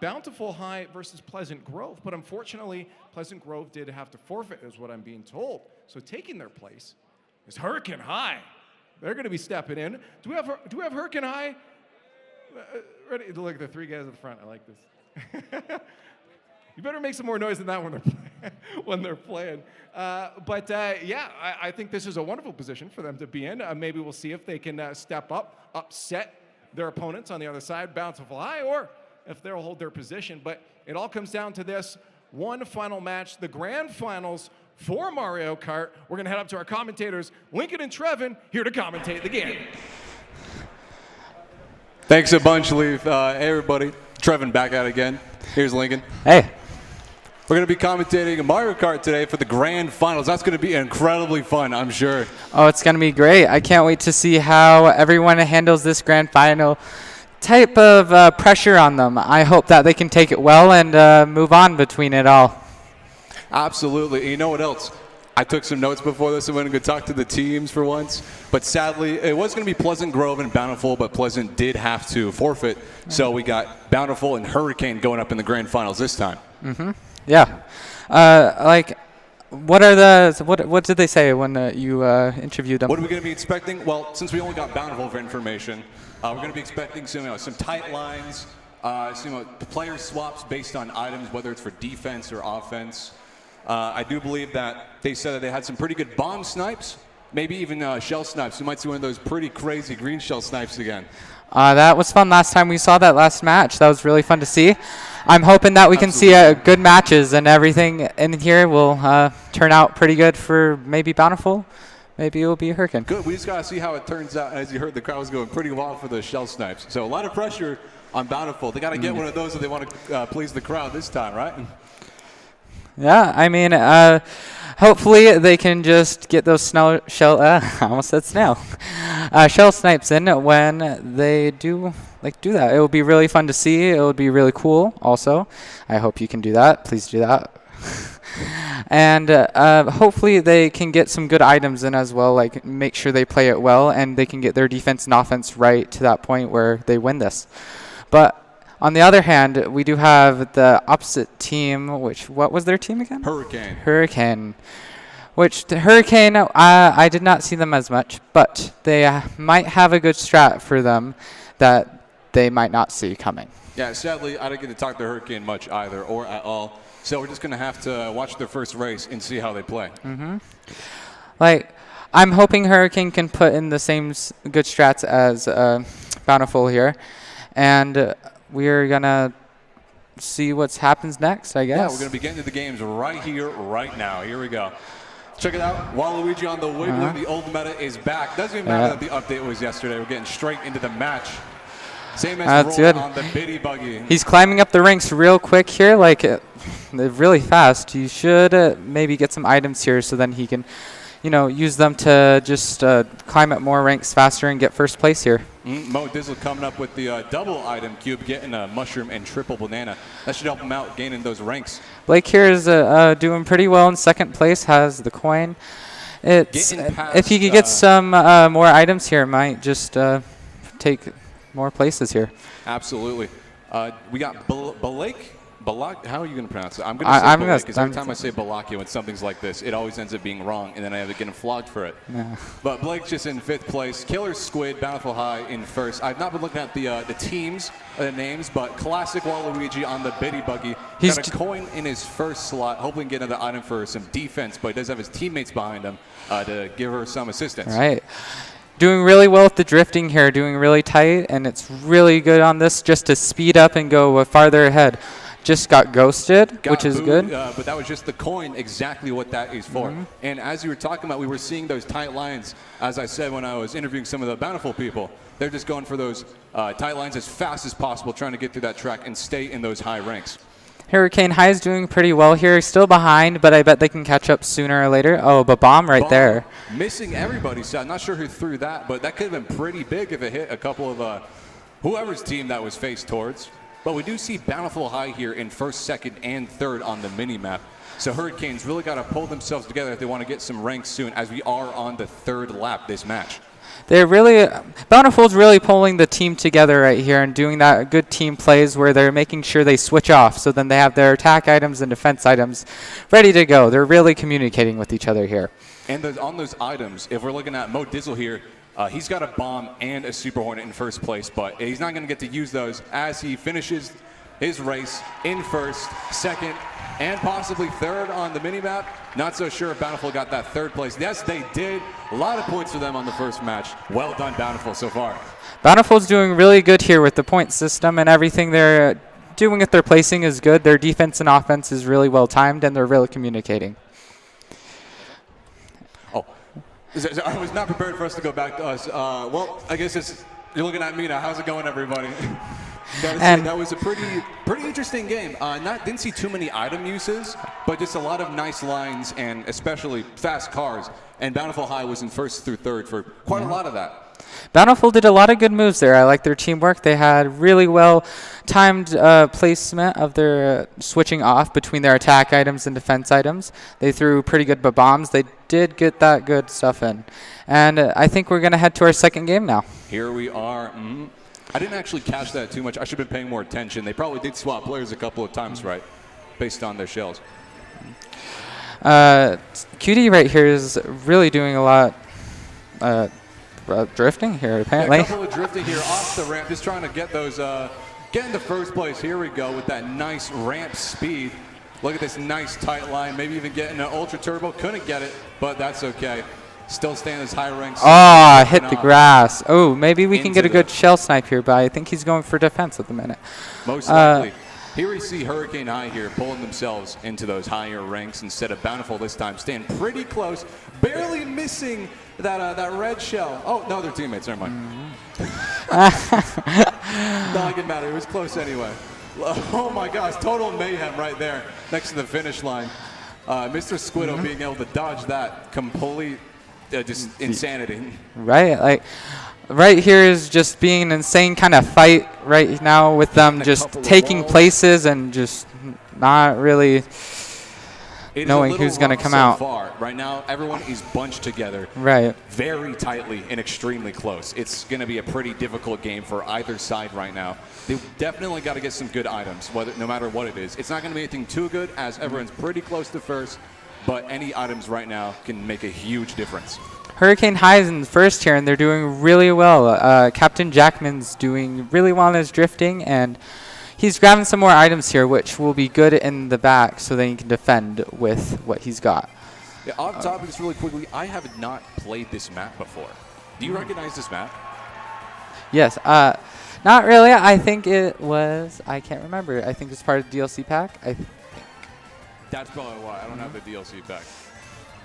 Bountiful High versus Pleasant Grove, but unfortunately, Pleasant Grove did have to forfeit, is what I'm being told. So taking their place is Hurricane High. They're going to be stepping in. Do we have Hurricane High? Ready? Look at the three guys at the front. I like this. You better make some more noise than that when they're playing. Yeah, I think this is a wonderful position for them to be in. Maybe we'll see if they can step up, upset their opponents on the other side, Bountiful High, or if they'll hold their position. But it all comes down to this one final match, the Grand Finals for Mario Kart. We're going to head up to our commentators, Lincoln and Trevin, here to commentate the game. Thanks a bunch, Leaf. Hey, everybody. Trevin back at it again. Here's Lincoln. Hey. We're going to be commentating Mario Kart today for the Grand Finals. That's going to be incredibly fun, I'm sure. Oh, it's going to be great. I can't wait to see how everyone handles this Grand Final type of pressure on them. I hope that they can take it well and move on between it all. Absolutely. And you know what else? I took some notes before this. I went and go talk to the teams for once. But sadly, it was going to be Pleasant Grove and Bountiful, but Pleasant did have to forfeit. So we got Bountiful and Hurricane going up in the Grand Finals this time. Mm-hmm. Yeah. What did they say when you interviewed them? What are we going to be expecting? Well, since we only got Bountiful for information, we're going to be expecting some tight lines, some player swaps based on items, whether it's for defense or offense. I do believe that they said that they had some pretty good bomb snipes, maybe even shell snipes. You might see one of those pretty crazy green shell snipes again. That was fun last time we saw that last match. That was really fun to see. I'm hoping that we can see good matches and everything in here will turn out pretty good for maybe Bountiful. Maybe it will be a Hurricane. Good. We just got to see how it turns out. As you heard, the crowd was going pretty wild for the shell snipes. So a lot of pressure on Bountiful. They got to get one of those if they want to please the crowd this time, right? Yeah, I mean, hopefully they can just get those I almost said snail. Shell snipes in when they do that. It will be really fun to see. It will be really cool also. I hope you can do that. Please do that. And hopefully they can get some good items in as well, like make sure they play it well and they can get their defense and offense right to that point where they win this. But on the other hand, we do have the opposite team, what was their team again? Hurricane. Hurricane. Which the Hurricane, I did not see them as much, but they might have a good strat for them that they might not see coming. Yeah, sadly, I didn't get to talk to Hurricane much either, or at all. So we're just going to have to watch their first race and see how they play. Mm-hmm. I'm hoping Hurricane can put in the same good strats as Bountiful here. And we're going to see what happens next, I guess. Yeah, we're going to be getting to the games right here, right now. Here we go. Check it out. Waluigi on the Wiggler. The old meta is back. Doesn't even matter that the update was yesterday. We're getting straight into the match. Same as good. On the Biddy Buggy. He's climbing up the ranks real quick here, really fast. You should maybe get some items here so then he can, use them to just climb up more ranks faster and get first place here. Mo Dizzle coming up with the double item cube, getting a mushroom and triple banana. That should help him out gaining those ranks. Blake here is doing pretty well in second place, has the coin. If he could get some more items here, might just take more places here. Absolutely. We got Blake. How are you going to pronounce it? I'm going to say Blake, because every time I say Balakia when something's like this, it always ends up being wrong, and then I end up getting flogged for it. Yeah. But Blake's just in 5th place. Killer Squid, Bountiful High in 1st. I've not been looking at the teams, the names, but classic Waluigi on the Biddy Buggy. He's got a coin in his 1st slot. Hopefully get another item for some defense, but he does have his teammates behind him to give her some assistance. Right. Doing really well with the drifting here, doing really tight, and it's really good on this just to speed up and go farther ahead. Just got ghosted, which is good. But that was just the coin, exactly what that is for. Mm-hmm. And as you were talking about, we were seeing those tight lines, as I said when I was interviewing some of the Bountiful people. They're just going for those tight lines as fast as possible, trying to get through that track and stay in those high ranks. Hurricane High is doing pretty well here. Still behind, but I bet they can catch up sooner or later. Oh, but bomb right there. Missing everybody. So I'm not sure who threw that, but that could have been pretty big if it hit a couple of whoever's team that was faced towards. But we do see Bountiful High here in first, second, and third on the mini-map. So Hurricanes really got to pull themselves together if they want to get some ranks soon, as we are on the third lap this match. They're really, Bountiful's really pulling the team together right here and doing that good team plays where they're making sure they switch off so then they have their attack items and defense items ready to go. They're really communicating with each other here. And on those items, if we're looking at Mo Dizzle here, he's got a bomb and a Super Hornet in first place, but he's not going to get to use those as he finishes his race in first, second, and possibly third on the minimap. Not so sure if Bountiful got that third place. Yes, they did. A lot of points for them on the first match. Well done, Bountiful, so far. Bountiful's doing really good here with the point system and everything they're doing with their placing is good. Their defense and offense is really well timed, and they're really communicating. Oh, I was not prepared for us to go back to us. Well, I guess you're looking at me now. How's it going, everybody? That was a pretty interesting game. Didn't see too many item uses, but just a lot of nice lines and especially fast cars. And Bountiful High was in first through third for quite a lot of that. Bountiful did a lot of good moves there. I like their teamwork. They had really well timed placement of their switching off between their attack items and defense items. They threw pretty good bombs. They did get that good stuff in. And I think we're going to head to our second game now. Here we are. I didn't actually catch that too much. I should have been paying more attention. They probably did swap players a couple of times, right, based on their shells. QD right here is really doing a lot drifting here, apparently. Yeah, a couple of drifting here off the ramp, just trying to get those, get into first place. Here we go with that nice ramp speed. Look at this nice tight line, maybe even getting an ultra turbo. Couldn't get it, but that's okay. Still staying as high ranks. Oh, hit the grass. Oh, maybe we can get a good shell snipe here, but I think he's going for defense at the minute. Most likely. Here we see Hurricane High here pulling themselves into those higher ranks instead of Bountiful this time. Staying pretty close, barely missing that red shell. Oh, no, they're teammates. Never mind. Not gonna matter. It was close anyway. Oh my gosh, total mayhem right there next to the finish line. Mr. Squiddo being able to dodge that complete just insanity. Right, like right here is just being an insane kind of fight right now with them just taking places and just not really knowing who's going to come out. Far. Right now, everyone is bunched together. Right. Very tightly and extremely close. It's going to be a pretty difficult game for either side right now. They definitely got to get some good items, no matter what it is. It's not going to be anything too good as everyone's pretty close to first, but any items right now can make a huge difference. Hurricane High is in first here, and they're doing really well. Captain Jackman's doing really well in his drifting, and he's grabbing some more items here, which will be good in the back so then he can defend with what he's got. Yeah, off topic, just really quickly, I have not played this map before. Do you recognize this map? Yes. Not really. I think it was, I can't remember. I think it's part of the DLC pack. I think. That's probably why. I don't have the DLC pack.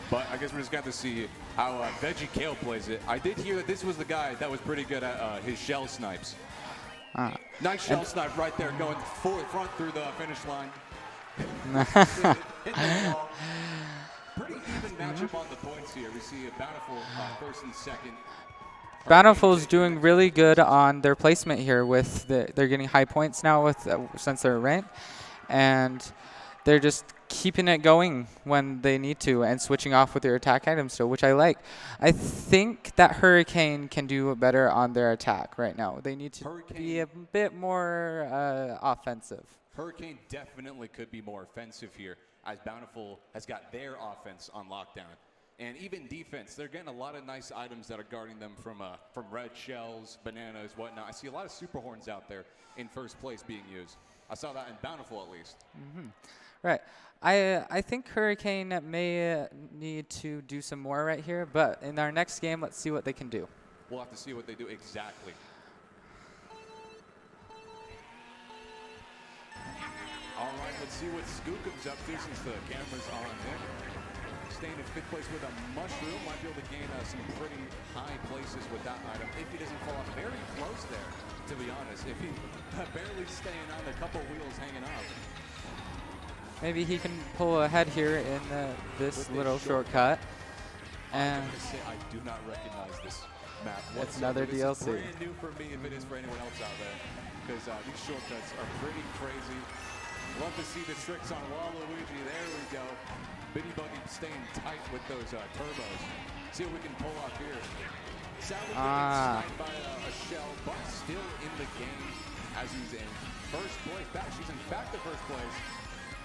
But I guess we're just going to see how Veggie Kale plays it. I did hear that this was the guy that was pretty good at his shell snipes. Nice shell snipe right there, going front through the finish line. Hit the ball. Pretty even matchup on the points here. We see a Bountiful first and second. Bountiful's doing really good on their placement here. They're getting high points now with since they're ranked, and they're just keeping it going when they need to and switching off with their attack items still, which I like. I think that Hurricane can do better on their attack right now. They need to be a bit more offensive. Hurricane definitely could be more offensive here, as Bountiful has got their offense on lockdown. And even defense, they're getting a lot of nice items that are guarding them from red shells, bananas, whatnot. I see a lot of super horns out there in first place being used. I saw that in Bountiful at least. Right. I think Hurricane may need to do some more right here, but in our next game, let's see what they can do. We'll have to see what they do exactly. All right, let's see what Skookum's up to since the camera's on him. Staying in fifth place with a mushroom. Might be able to gain some pretty high places with that item if he doesn't fall off. Very close there, to be honest. If he barely staying on, a couple wheels hanging off. maybe he can pull ahead here in this little shortcut. And I'm gonna say I do not recognize this map. It's another This DLC. is brand new for me if it is for anyone else out there, because these shortcuts are pretty crazy. Love to see the tricks on Waluigi. There we go. Bitty Buggy staying tight with those turbos. See what we can pull off here. Sadly getting sniped by a shell, but still in the game as he's in first place. She's in back to first place.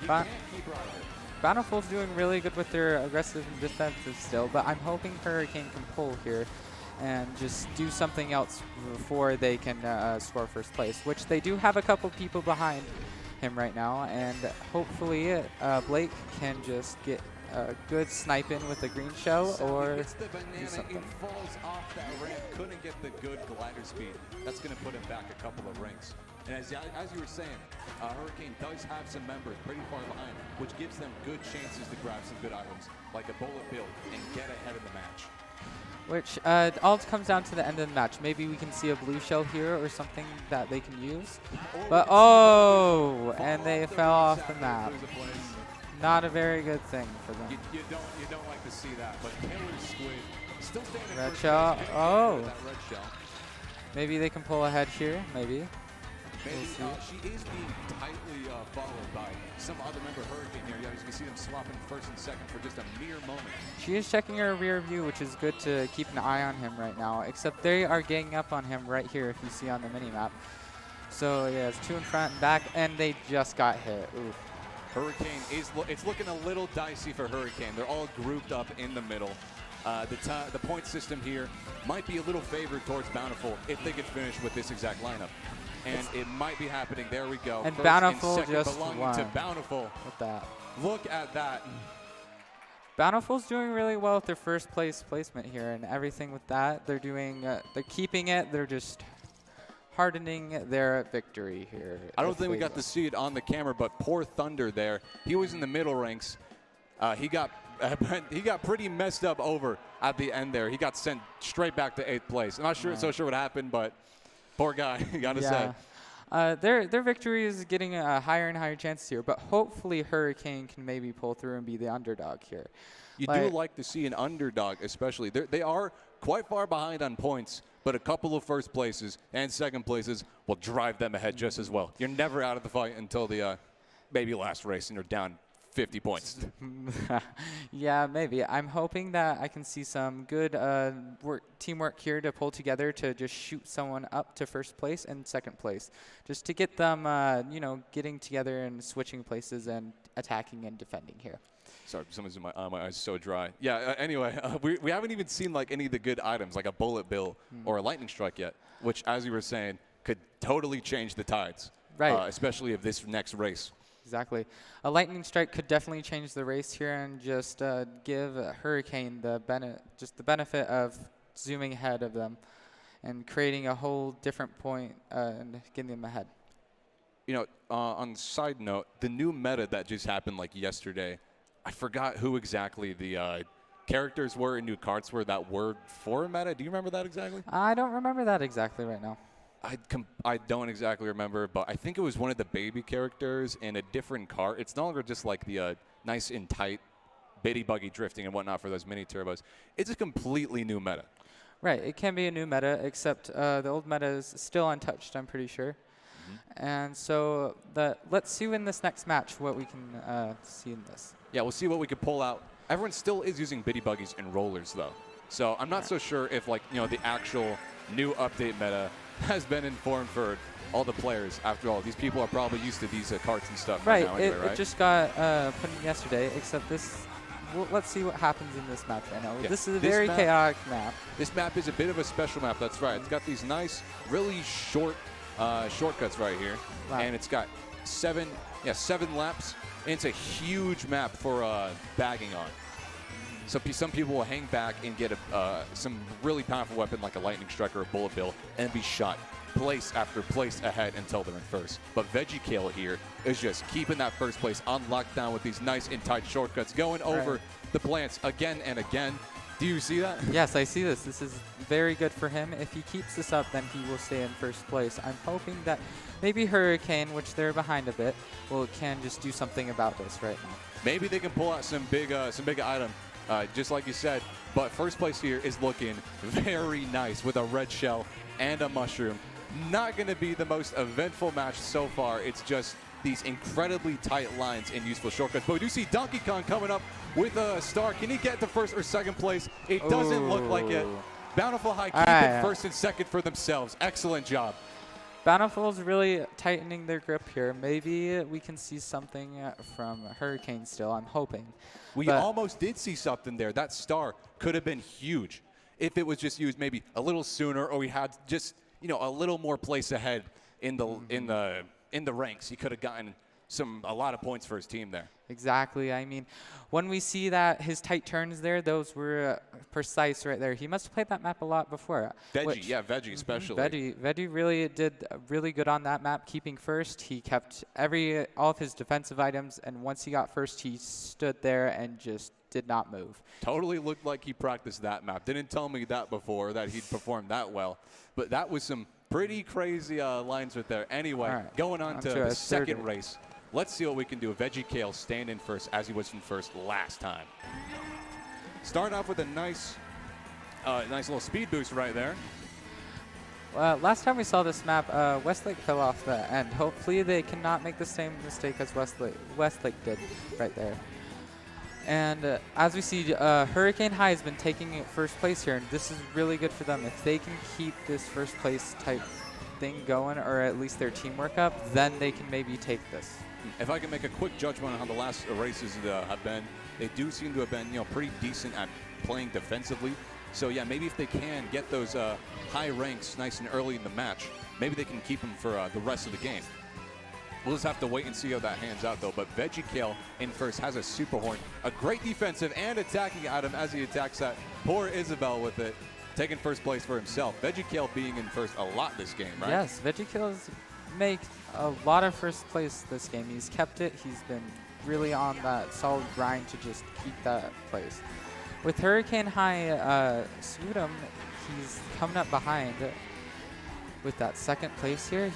You can't keep her out of it. Bountiful's doing really good with their aggressive and defensive still, but I'm hoping Hurricane can pull here and just do something else before they can score first place, which they do have a couple people behind him right now, and hopefully Blake can just get a good snipe in with a green shell or Hits the banana, do something. it falls off that ramp, couldn't get the good glider speed. That's going to put him back a couple of ranks. And as you were saying, Hurricane does have some members pretty far behind, which gives them good chances to grab some good items, like a bullet bill, and get ahead of the match. Which all comes down to the end of the match. Maybe we can see a blue shell here or something that they can use. But and they fell off the map. Not a very good thing for them. You don't like to see that, but Killer Squid still standing in Red first shell. place. Oh. That red shell. Maybe they can pull ahead here. Maybe. Maybe We'll see. she is being tightly followed by some other member Hurricane here. Yeah, you can see them swapping first and second for just a mere moment. She is checking her rear view, which is good to keep an eye on him right now, except they are ganging up on him right here if you see on the mini-map. So yeah, it's two in front and back, and they just got hit. Oof. Hurricane it's looking a little dicey for Hurricane. They're all grouped up in the middle. The point system here might be a little favored towards Bountiful if they get finished with this exact lineup. And it might be happening. There we go. And First Bountiful and second just belonging won. to Bountiful. With that. Look at that. Bountiful's doing really well with their first place placement here, and everything with that. They're doing. They're keeping it. They're just hardening their victory here. I don't think we got to see it on the camera, but poor Thunder there. He was in the middle ranks. He got pretty messed up over at the end there. He got sent straight back to 8th place. I'm not so sure what happened, but poor guy, you gotta say. Their victory is getting higher and higher chances here, but hopefully Hurricane can maybe pull through and be the underdog here. You do like to see an underdog, especially. They are quite far behind on points, but a couple of first places and second places will drive them ahead just as well. You're never out of the fight until the maybe last race and you're down 50 points. Yeah, maybe. I'm hoping that I can see some good teamwork here to pull together to just shoot someone up to first place and second place, just to get them, getting together and switching places and attacking and defending here. Sorry, someone's in my eyes so dry. Yeah. Anyway, we haven't even seen like any of the good items, like a bullet bill or a lightning strike yet, which, as you were saying, could totally change the tides. Right. Especially of this next race. Exactly. A lightning strike could definitely change the race here and just give Hurricane the benefit of zooming ahead of them and creating a whole different point and getting them ahead. You know, on side note, the new meta that just happened like yesterday, I forgot who exactly the characters were in new carts were that were for meta. Do you remember that exactly? I don't remember that exactly right now. I don't exactly remember, but I think it was one of the baby characters in a different car. It's no longer just like the nice and tight bitty buggy drifting and whatnot for those mini turbos. It's a completely new meta. Right, it can be a new meta, except the old meta is still untouched, I'm pretty sure. And so let's see in this next match what we can see in this. Yeah, we'll see what we can pull out. Everyone still is using bitty buggies and rollers, though. So I'm not so sure if, like, the actual new update meta has been informed for all the players. After all, these people are probably used to these carts and stuff. Right, now anyway, right? It just got put in yesterday, except this. Let's see what happens in this match right now. Yeah. This is a very chaotic map. This map is a bit of a special map, that's right. It's got these nice, really short shortcuts right here. Wow. And it's got 7 laps. And it's a huge map for bagging on. So some people will hang back and get some really powerful weapon like a lightning strike or a bullet bill and be shot place after place ahead until they're in first. But Veggie Kale here is just keeping that first place on lockdown with these nice and tight shortcuts, going over the plants again and again. Do you see that? Yes, I see this. This is very good for him. If he keeps this up, then he will stay in first place. I'm hoping that maybe Hurricane, which they're behind a bit, can just do something about this right now. Maybe they can pull out some big item, just like you said. But first place here is looking very nice with a red shell and a mushroom. Not going to be the most eventful match so far. It's just these incredibly tight lines and useful shortcuts. But we do see Donkey Kong coming up with a star. Can he get to first or second place? It doesn't look like it. Bountiful High keep it first and second for themselves. Excellent job. Bountiful's really tightening their grip here. Maybe we can see something from Hurricane still. I'm hoping. We almost did see something there. That star could have been huge if it was just used maybe a little sooner, or we had just a little more place ahead in the ranks. He could have gotten a lot of points for his team there. Exactly. I mean, when we see that his tight turns there, those were precise right there. He must have played that map a lot before. Veggie especially. Veggie really did really good on that map, keeping first. He kept all of his defensive items, and once he got first, he stood there and just did not move. Totally looked like he practiced that map. Didn't tell me that before, that he'd performed that well. But that was some pretty crazy lines right there. Anyway, going on to the second race. Let's see what we can do. Veggie Kale staying in first as he was in first last time. Starting off with a nice little speed boost right there. Last time we saw this map, Westlake fell off the end. Hopefully they cannot make the same mistake as Westlake did right there. And as we see, Hurricane High has been taking first place here, and this is really good for them. If they can keep this first place type thing going, or at least their teamwork up, then they can maybe take this. If I can make a quick judgment on how the last races have been, they do seem to have been pretty decent at playing defensively. So yeah, maybe if they can get those high ranks nice and early in the match, maybe they can keep them for the rest of the game. We'll just have to wait and see how that hands out, though. But Veggie Kale in first has a super horn, a great defensive and attacking item as he attacks that. Poor Isabel with it, taking first place for himself. Veggie Kale being in first a lot this game, right? Yes, Veggie Kale's made a lot of first place this game. He's kept it. He's been really on that solid grind to just keep that place. With Hurricane High Sweden, he's coming up behind with that second place here.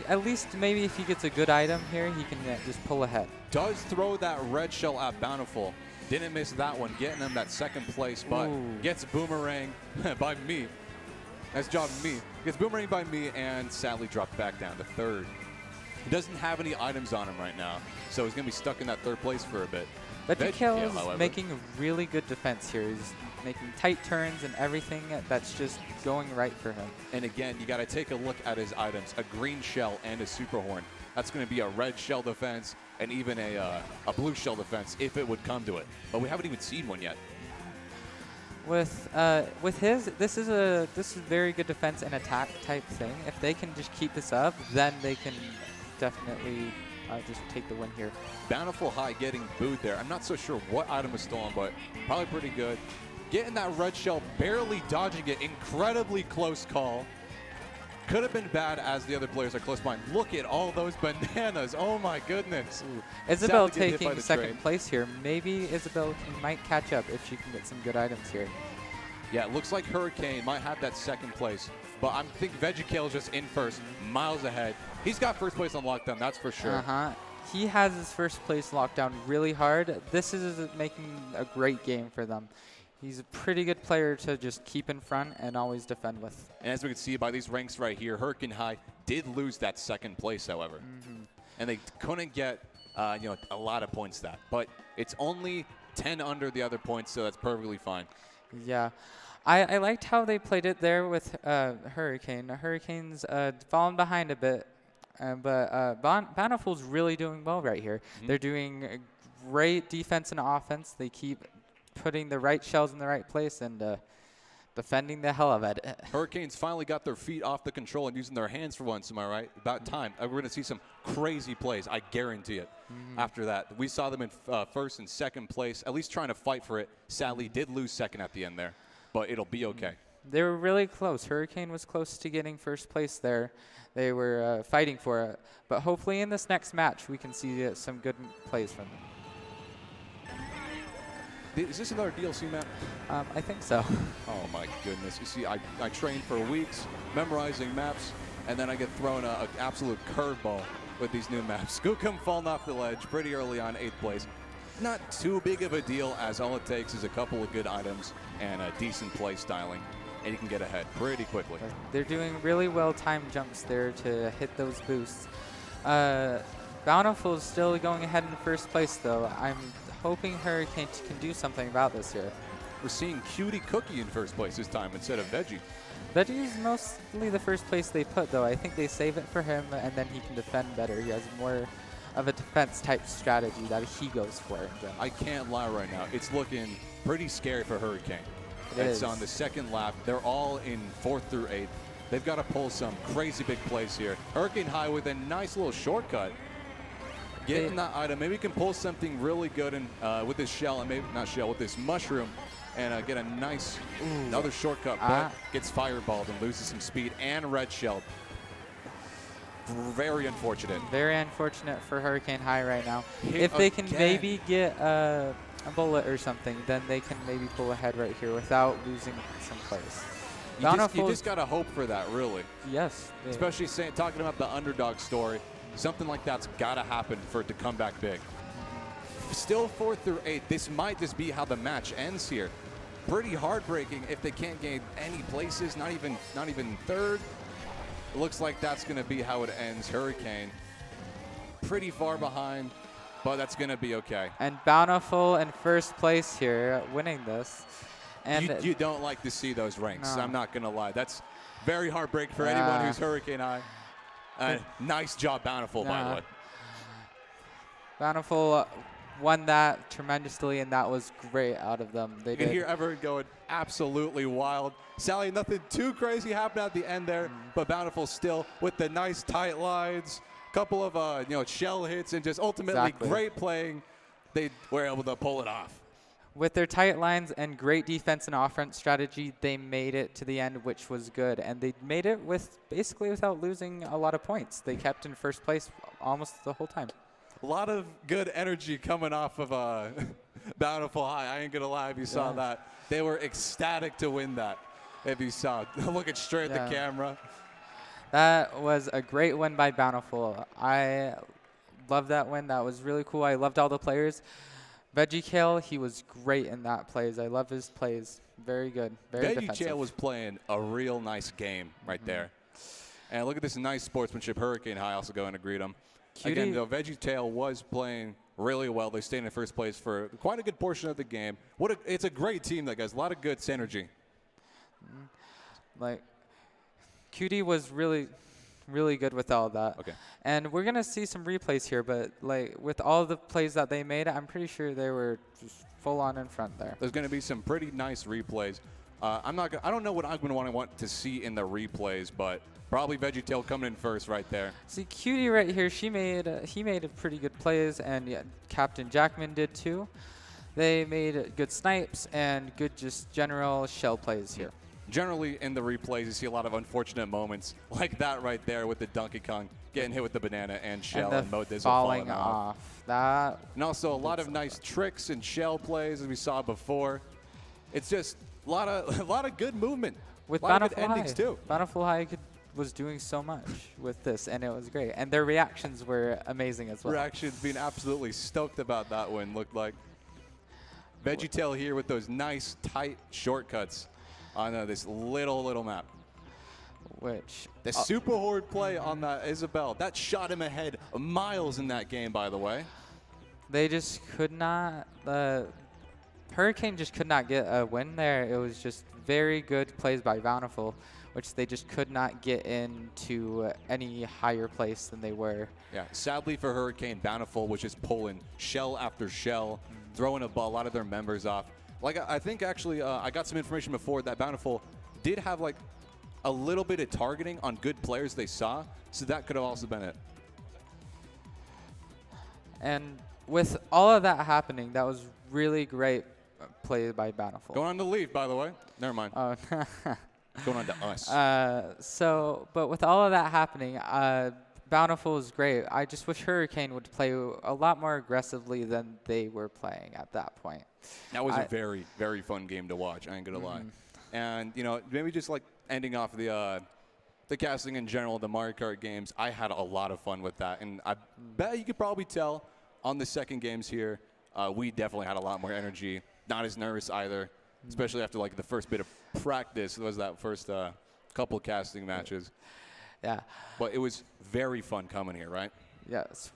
At least maybe if he gets a good item here, he can just pull ahead. Does throw that red shell at Bountiful. Didn't miss that one, getting him that second place, but gets boomerang by me. Nice job of me. Gets boomerang by me and sadly dropped back down to third. He doesn't have any items on him right now, so he's going to be stuck in that third place for a bit. Veggie Kale is making a really good defense here. He's making tight turns and everything that's just going right for him. And again, you got to take a look at his items. A green shell and a super horn. That's going to be a red shell defense and even a blue shell defense if it would come to it. But we haven't even seen one yet. With his, this is very good defense and attack type thing. If they can just keep this up, then they can definitely just take the win here. Bountiful High getting booed there. I'm not so sure what item was stolen, but probably pretty good. Getting that red shell, barely dodging it. Incredibly close call. Could have been bad as the other players are close behind. Look at all those bananas. Oh my goodness. Isabel taking second place here. Maybe Isabel might catch up if she can get some good items here. Yeah, it looks like Hurricane might have that second place. But I think Veggie Kale is just in first, miles ahead. He's got first place on lockdown, that's for sure. He has his first place locked down really hard. This is making a great game for them. He's a pretty good player to just keep in front and always defend with. And as we can see by these ranks right here, Hurricane High did lose that second place, however. And they couldn't get a lot of points that. But it's only 10 under the other points, so that's perfectly fine. Yeah. I liked how they played it there with Hurricane. Hurricane's fallen behind a bit, but Bountiful's really doing well right here. They're doing great defense and offense. They keep putting the right shells in the right place and defending the hell of it. Hurricanes finally got their feet off the control and using their hands for once, am I right? About time. We're going to see some crazy plays, I guarantee it, after that. We saw them in first and second place, at least trying to fight for it. Sadly, did lose second at the end there, but it'll be okay. They were really close. Hurricane was close to getting first place there. They were fighting for it. But hopefully in this next match, we can see some good plays from them. Is this another DLC map? I think so. Oh my goodness. You see, I trained for weeks memorizing maps, and then I get thrown an absolute curveball with these new maps. Skookum falling off the ledge pretty early on, 8th place. Not too big of a deal, as all it takes is a couple of good items and a decent play styling, and you can get ahead pretty quickly. They're doing really well timed jumps there to hit those boosts. Bountiful is still going ahead in first place, though. I'm hoping Hurricane can do something about this here. We're seeing Cutie Cookie in first place this time instead of Veggie. Veggie is mostly the first place they put, though. I think they save it for him, and then he can defend better. He has more of a defense-type strategy that he goes for. I can't lie right now. It's looking pretty scary for Hurricane. It's on the second lap. They're all in 4th through 8th. They've got to pull some crazy big plays here. Hurricane High with a nice little shortcut. Getting that item. Maybe he can pull something really good with this shell, and maybe not shell, with this mushroom, and get a nice another shortcut, but gets fireballed and loses some speed and red shelled. Very unfortunate. Very unfortunate for Hurricane High right now. If they can maybe get a bullet or something, then they can maybe pull ahead right here without losing some place. You just got to hope for that, really. Yes. Especially talking about the underdog story. Something like that's got to happen for it to come back big. Still 4th through 8th. This might just be how the match ends here. Pretty heartbreaking if they can't gain any places, not even 3rd. It looks like that's going to be how it ends. Hurricane pretty far behind, but that's going to be okay. And Bountiful in first place here, winning this. And you don't like to see those ranks. No. I'm not going to lie. That's very heartbreaking for anyone who's Hurricane High. Nice job, Bountiful, by the way. Bountiful won that tremendously, and that was great out of them. You can hear Everett going absolutely wild. Sally, nothing too crazy happened at the end there, but Bountiful still with the nice tight lines, couple of shell hits, and just ultimately great playing. They were able to pull it off. With their tight lines and great defense and offense strategy, they made it to the end, which was good. And they made it basically without losing a lot of points. They kept in first place almost the whole time. A lot of good energy coming off of Bountiful High. I ain't going to lie if you saw that. They were ecstatic to win that, if you saw it. Looking straight at the camera. That was a great win by Bountiful. I love that win. That was really cool. I loved all the players. Veggie Kale, he was great in that plays. I love his plays. Very good. Very defensive. Veggie Kale was playing a real nice game right there. And look at this nice sportsmanship. Hurricane High also going to greet him. Cutie. Again, though, Veggie Tail was playing really well. They stayed in first place for quite a good portion of the game. It's a great team, that guys. A lot of good synergy. Cutie was really good with all that. Okay. And we're going to see some replays here, but with all the plays that they made, I'm pretty sure they were just full on in front there. There's going to be some pretty nice replays. I don't know what I'm going to want to see in the replays, but probably VeggieTail coming in first right there. See, Cutie right here, he made a pretty good plays, and Captain Jackman did too. They made good snipes and good just general shell plays here. Generally, in the replays, you see a lot of unfortunate moments like that right there with the Donkey Kong getting hit with the banana and shell and Mo Dizzle falling off. And also a lot of nice tricks and shell plays as we saw before. It's just a lot of good movement. With a lot of good Bountiful endings High. too. Bountiful High was doing so much with this, and it was great. And their reactions were amazing as well. Reactions being absolutely stoked about that win, looked like. VeggieTail here with those nice, tight shortcuts on this little map. The super horde play on that Isabel, that shot him ahead miles in that game, by the way. They just could not, Hurricane just could not get a win there. It was just very good plays by Bountiful, which they just could not get into any higher place than they were. Yeah, sadly for Hurricane, Bountiful was just pulling shell after shell, throwing a lot of their members off. I think actually I got some information before that Bountiful did have a little bit of targeting on good players they saw, so that could have also been it. And with all of that happening, that was really great play by Bountiful. Going on to leave, by the way. Never mind. Oh. Going on to us. But with all of that happening, Bountiful was great. I just wish Hurricane would play a lot more aggressively than they were playing at that point. That was a very, very fun game to watch. I ain't gonna lie. And maybe just like ending off the casting in general, the Mario Kart games. I had a lot of fun with that, and I bet you could probably tell on the second games here. We definitely had a lot more energy. Not as nervous either, especially after like the first bit of practice. Was that first couple casting matches? Yeah. But it was very fun coming here, right? Yes.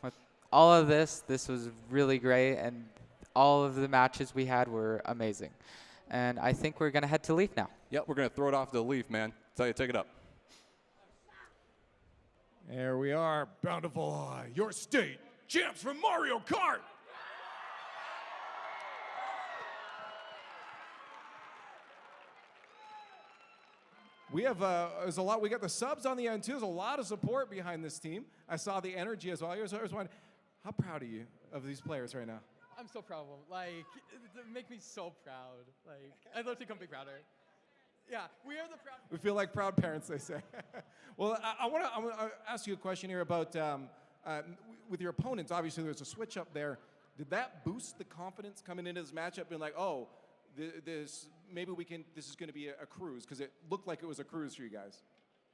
With all of this was really great, and all of the matches we had were amazing. And I think we're going to head to Leaf now. Yep, we're going to throw it off the Leaf, man. Tell you, take it up. There we are, Bountiful High, your state champs from Mario Kart. We have there's a lot. We got the subs on the end too. There's a lot of support behind this team. I saw the energy as well. I was wondering, how proud are you of these players right now? I'm so proud of them. Like, it make me so proud. Like, I'd love to come be prouder. Yeah, we are the proud. We feel like proud parents, they say. Well, I want to ask you a question here about with your opponents. Obviously, there's a switch up there. Did that boost the confidence coming into this matchup? Being like, oh, this is going to be a cruise, because it looked like it was a cruise for you guys.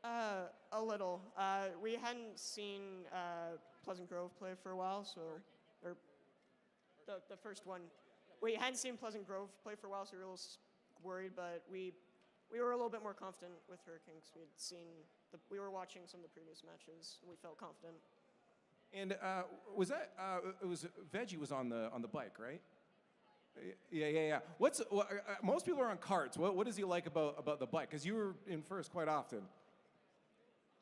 A little. We hadn't seen Pleasant Grove play for a while, or the first one. We hadn't seen Pleasant Grove play for a while, so we were a little worried, but we were a little bit more confident with Hurricane because we were watching some of the previous matches, and we felt confident. And was that it was Veggie was on the bike, right? Yeah. Most people are on carts. What does he like about the bike? Because you were in first quite often.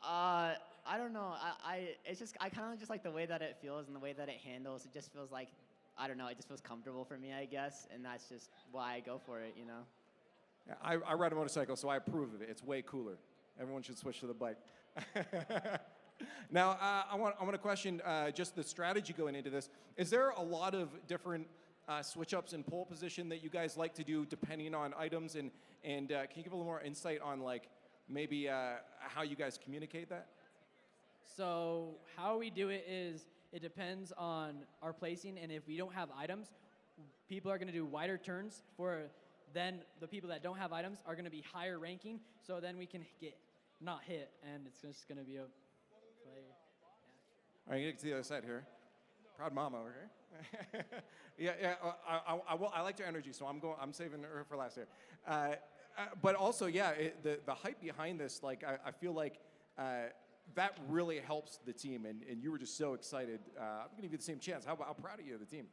I don't know. I kind of just like the way that it feels and the way that it handles. It just feels like, I don't know, it just feels comfortable for me, I guess, and that's just why I go for it, you know. Yeah, I ride a motorcycle, so I approve of it. It's way cooler. Everyone should switch to the bike. Now, I want to question just the strategy going into this. Is there a lot of different switch-ups in pole position that you guys like to do depending on items? And can you give a little more insight on, like, maybe how you guys communicate that? So how we do it is it depends on our placing, and if we don't have items, people are going to do wider turns. Then the people that don't have items are going to be higher ranking, so then we can not hit, and it's just going to be a play. All right, you get to the other side here. Proud mama over here. Yeah. I liked your energy, so I'm saving her for last here. But also, yeah, the hype behind this, like I feel like that really helps the team, and you were just so excited. I'm gonna give you the same chance. How proud are you of the team?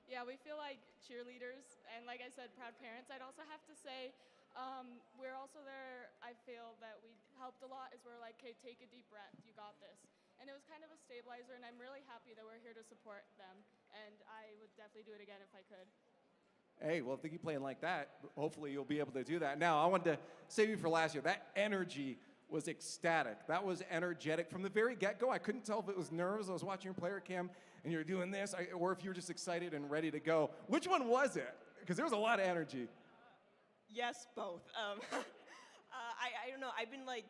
Yeah, we feel like cheerleaders, and like I said, proud parents. I'd also have to say, we're also there. I feel that we helped a lot. Is we're like, hey, take a deep breath. You got this. And it was kind of a stabilizer, and I'm really happy that we're here to support them. And I would definitely do it again if I could. Hey, well, if they keep playing like that, hopefully you'll be able to do that. Now, I wanted to save you for last year. That energy was ecstatic. That was energetic from the very get-go. I couldn't tell if it was nerves. I was watching your player cam, and you were doing this, or if you were just excited and ready to go. Which one was it? Because there was a lot of energy. Yes, both. I don't know. I've been like,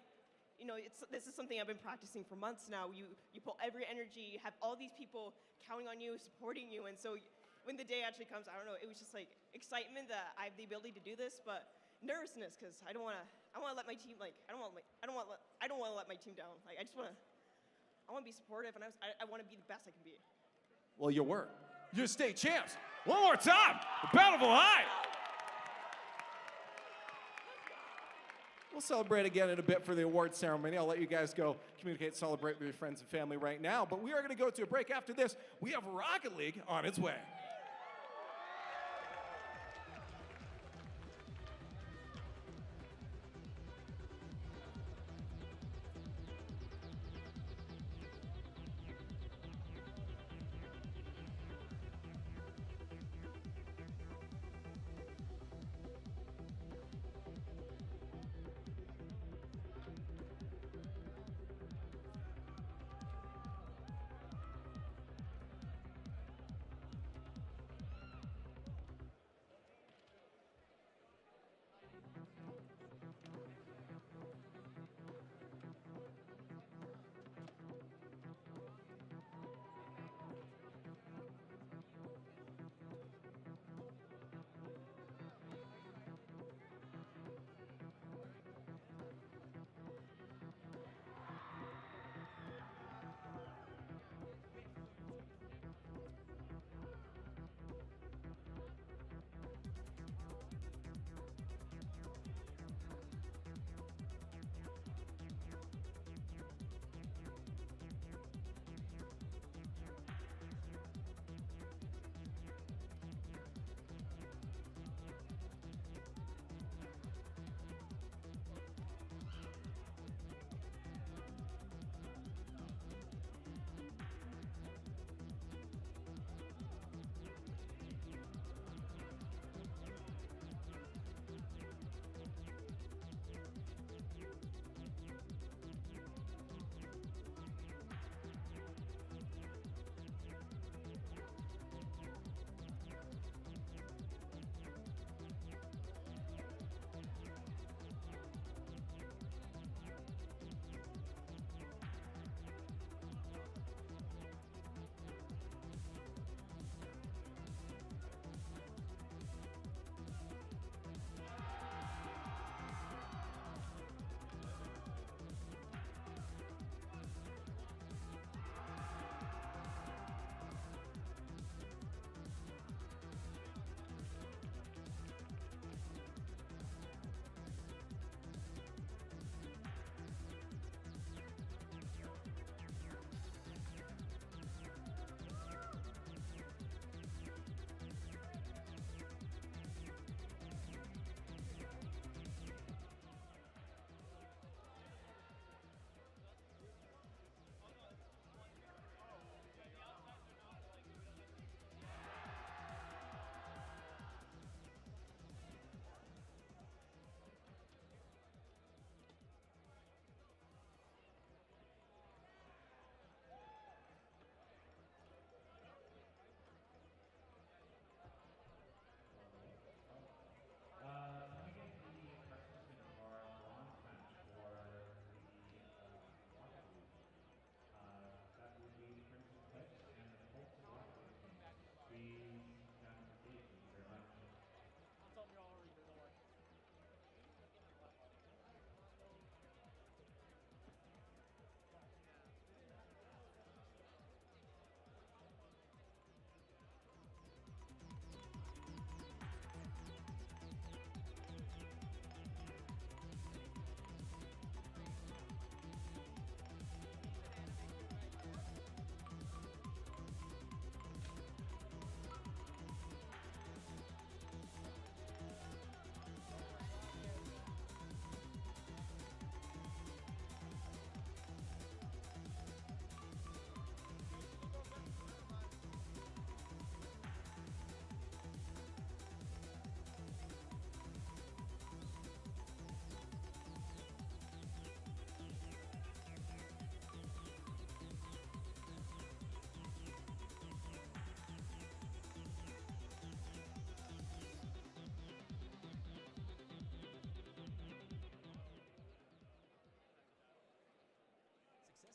this is something I've been practicing for months now. You pull every energy. You have all these people counting on you, supporting you, and so when the day actually comes, I don't know. It was just like excitement that I have the ability to do this, but nervousness because I don't want to let my team I don't want to let my team down. Like I want to be supportive, and I want to be the best I can be. Well, you were. You're state champs. One more time. Bountiful High. We'll celebrate again in a bit for the award ceremony. I'll let you guys go communicate, celebrate with your friends and family right now. But we are going to go to a break. After this, we have Rocket League on its way.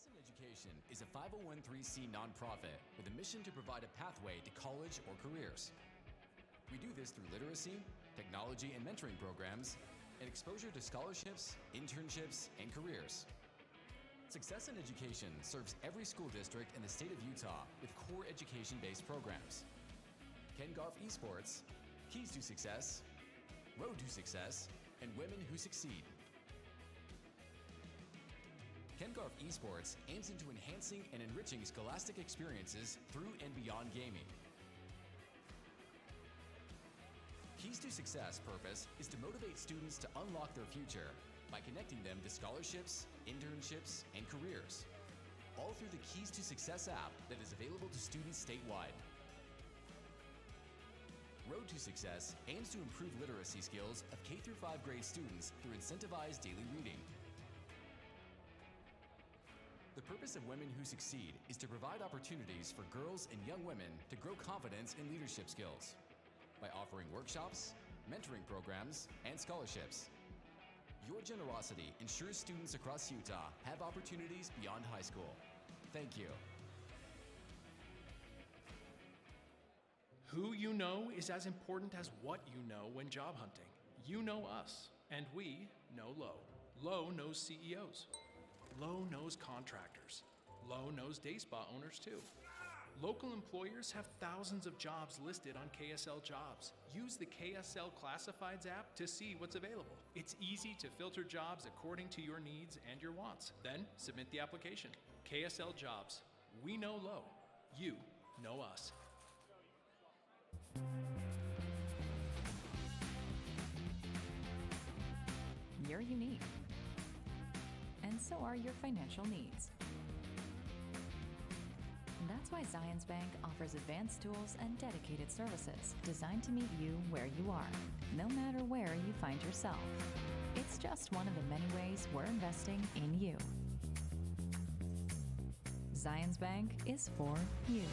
Success in Education is a 501(c) nonprofit with a mission to provide a pathway to college or careers. We do this through literacy, technology and mentoring programs, and exposure to scholarships, internships, and careers. Success in Education serves every school district in the state of Utah with core education-based programs. Garff Esports, Keys to Success, Road to Success, and Women Who Succeed. Garff Esports aims into enhancing and enriching scholastic experiences through and beyond gaming. Keys to Success purpose is to motivate students to unlock their future by connecting them to scholarships, internships, and careers, all through the Keys to Success app that is available to students statewide. Road to Success aims to improve literacy skills of K-5 grade students through incentivized daily reading. The purpose of Women Who Succeed is to provide opportunities for girls and young women to grow confidence in leadership skills by offering workshops, mentoring programs, and scholarships. Your generosity ensures students across Utah have opportunities beyond high school. Thank you. Who you know is as important as what you know when job hunting. You know us, and we know Lowe. Lowe knows CEOs. Lowe knows contractors. Lowe knows day spa owners too. Local employers have thousands of jobs listed on KSL Jobs. Use the KSL Classifieds app to see what's available. It's easy to filter jobs according to your needs and your wants. Then submit the application. KSL Jobs. We know Lowe. You know us. You're unique. And so are your financial needs. That's why Zions Bank offers advanced tools and dedicated services designed to meet you where you are, no matter where you find yourself. It's just one of the many ways we're investing in you. Zions Bank is for you.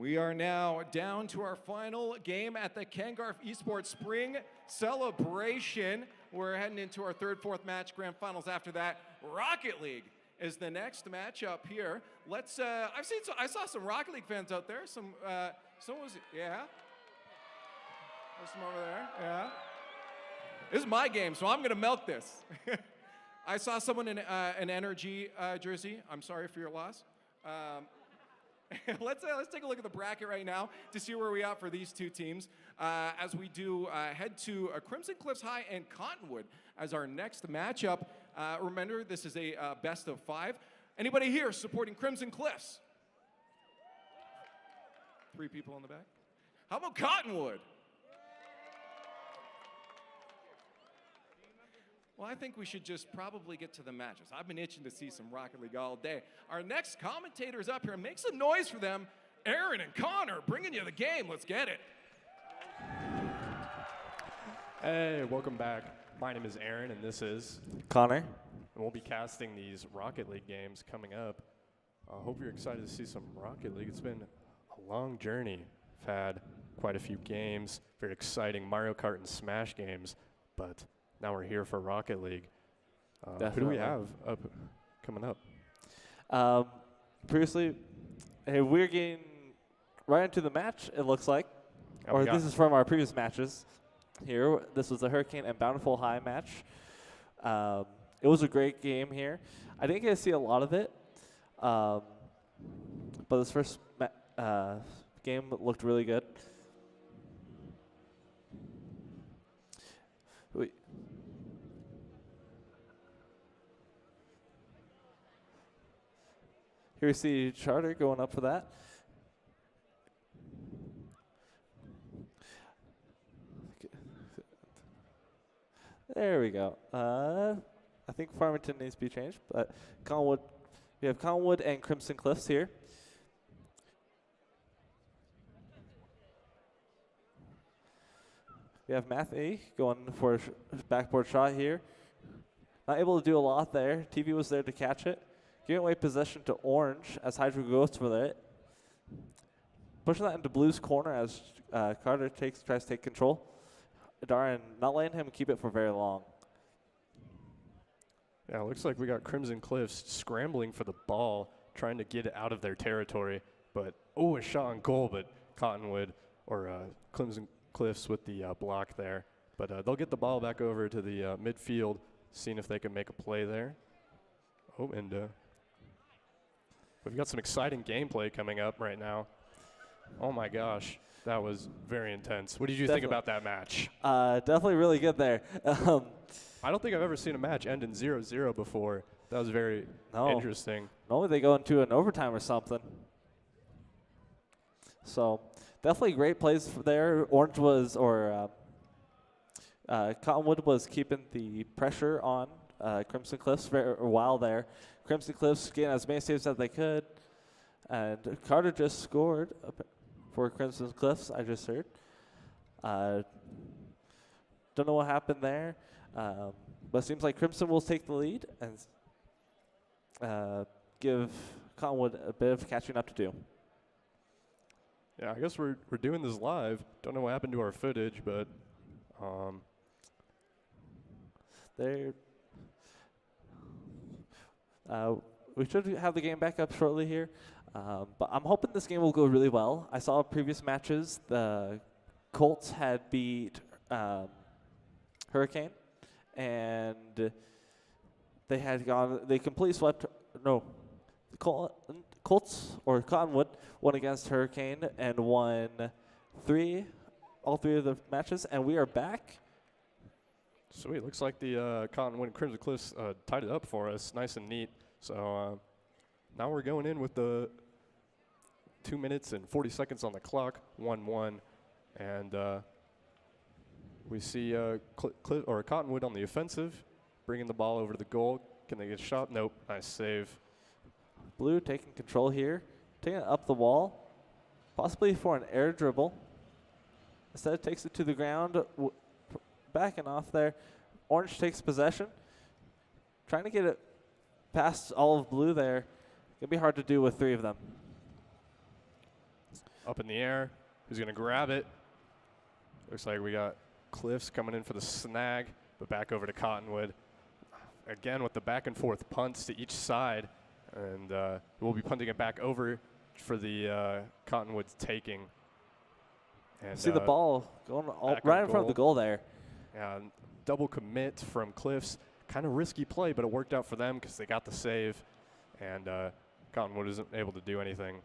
We are now down to our final game at the Garff Esports Spring Celebration. We're heading into our third, fourth match, grand finals after that. Rocket League is the next matchup here. Let's, I saw some Rocket League fans out there. Someone was, yeah? There's some over there, yeah. This is my game, so I'm gonna milk this. I saw someone in an Energy jersey. I'm sorry for your loss. Let's take a look at the bracket right now to see where we are for these two teams as we do head to Crimson Cliffs High and Cottonwood as our next matchup. Remember, this is a best of 5. Anybody here supporting Crimson Cliffs? 3 people in the back. How about Cottonwood? Well, I think we should just probably get to the matches. I've been itching to see some Rocket League all day. Our next commentators up here. Make some noise for them. Aaron and Connor bringing you the game. Let's get it. Hey, welcome back. My name is Aaron, and this is Connor. And we'll be casting these Rocket League games coming up. I hope you're excited to see some Rocket League. It's been a long journey. I've had quite a few games, very exciting Mario Kart and Smash games, but now we're here for Rocket League. Who do we have coming up? Previously, hey, we're getting right into the match, it looks like. Oh, Or this is from our previous matches here. This was the Hurricane and Bountiful High match. It was a great game here. I didn't get to see a lot of it, but this first game looked really good. Here we see Charter going up for that. There we go. I think Farmington needs to be changed, but Collinwood, we have Collinwood and Crimson Cliffs here. We have Matthew going for a backboard shot here. Not able to do a lot there. TV was there to catch it. Giving away possession to Orange as Hydro goes for it. Pushing that into Blue's corner as Carter tries to take control. Darren not letting him keep it for very long. Yeah, it looks like we got Crimson Cliffs scrambling for the ball, trying to get it out of their territory. But, a shot on goal, but Cottonwood or Crimson Cliffs with the block there. But they'll get the ball back over to the midfield, seeing if they can make a play there. And we've got some exciting gameplay coming up right now. Oh my gosh, that was very intense. What did you think about that match? Definitely really good there. I don't think I've ever seen a match end in 0-0 before. That was very interesting. Normally they go into an overtime or something. So definitely great plays there. Orange was, Cottonwood was keeping the pressure on Crimson Cliffs for a while there. Crimson Cliffs getting as many saves as they could. And Carter just scored for Crimson Cliffs, I just heard. Don't know what happened there. But it seems like Crimson will take the lead and give Cottonwood a bit of catching up to do. Yeah, I guess we're doing this live. Don't know what happened to our footage, but we should have the game back up shortly here. But I'm hoping this game will go really well. I saw previous matches, the Colts had beat Hurricane, and they completely swept, Colts or Cottonwood won against Hurricane and won all three of the matches, and we are back. Sweet, looks like the Cottonwood and Crimson Cliffs tied it up for us, nice and neat. So now we're going in with the 2 minutes and 40 seconds on the clock, 1-1, and we see Cottonwood on the offensive, bringing the ball over to the goal. Can they get a shot? Nope, nice save. Blue taking control here, taking it up the wall, possibly for an air dribble. Instead, takes it to the ground, backing off there. Orange takes possession, trying to get it past all of Blue there. It'll be hard to do with 3 of them. up in the air. Who's going to grab it? Looks like we got Cliffs coming in for the snag, but back over to Cottonwood. Again with the back and forth punts to each side, and we'll be punting it back over for the Cottonwood's taking. And see the ball going right in front of the goal there. Yeah, double commit from Cliffs. Kind of risky play, but it worked out for them because they got the save, and Cottonwood isn't able to do anything.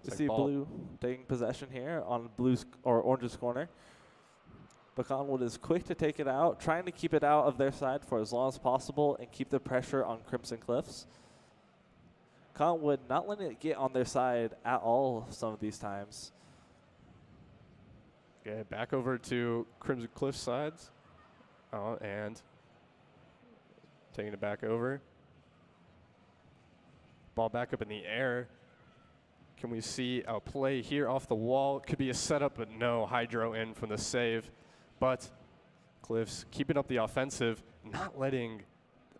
You see Blue taking possession here on Blue's or Orange's corner. But Cottonwood is quick to take it out, trying to keep it out of their side for as long as possible and keep the pressure on Crimson Cliffs. Cottonwood not letting it get on their side at all some of these times. Okay, back over to Crimson Cliffs sides. And taking it back over. Ball back up in the air. Can we see a play here off the wall? Could be a setup, but no. Hydro in from the save. But Cliffs keeping up the offensive, not letting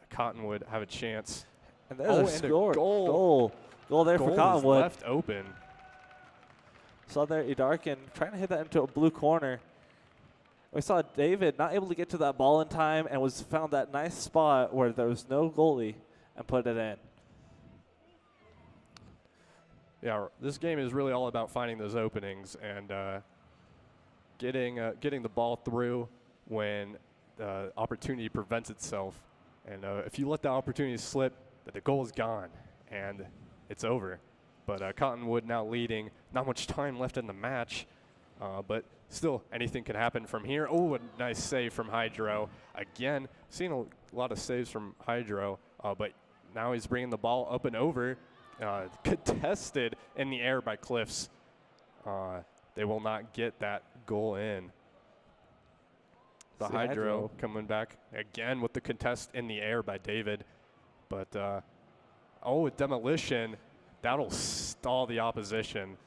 Cottonwood have a chance. And there's a score. Goal there for Cottonwood. Left open. Saw there Idarkin trying to hit that into a blue corner. We saw David not able to get to that ball in time and found that nice spot where there was no goalie and put it in. Yeah, this game is really all about finding those openings and getting the ball through when the opportunity prevents itself. And if you let the opportunity slip, the goal is gone and it's over. But Cottonwood now leading. Not much time left in the match, but still anything can happen from here. Oh, a nice save from Hydro. Again, seen a lot of saves from Hydro, but now he's bringing the ball up and over. Contested in the air by Cliffs. They will not get that goal in. The Hydro coming back again with the contest in the air by David. But, a demolition. That'll stall the opposition.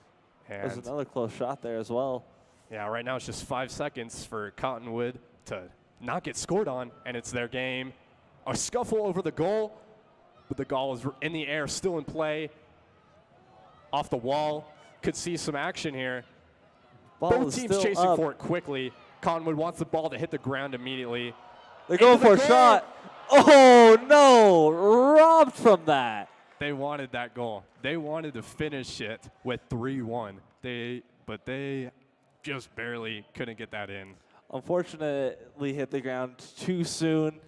And there's another close shot there as well. Yeah, right now it's just 5 seconds for Cottonwood to not get scored on, and it's their game. A scuffle over the goal, but the goal is in the air, still in play. Off the wall. Could see some action here. Both teams chasing for it quickly. Cottonwood wants the ball to hit the ground immediately. They're going for a shot. Oh, no. Robbed from that. They wanted that goal. They wanted to finish it with 3-1. But they just barely couldn't get that in. Unfortunately, hit the ground too soon.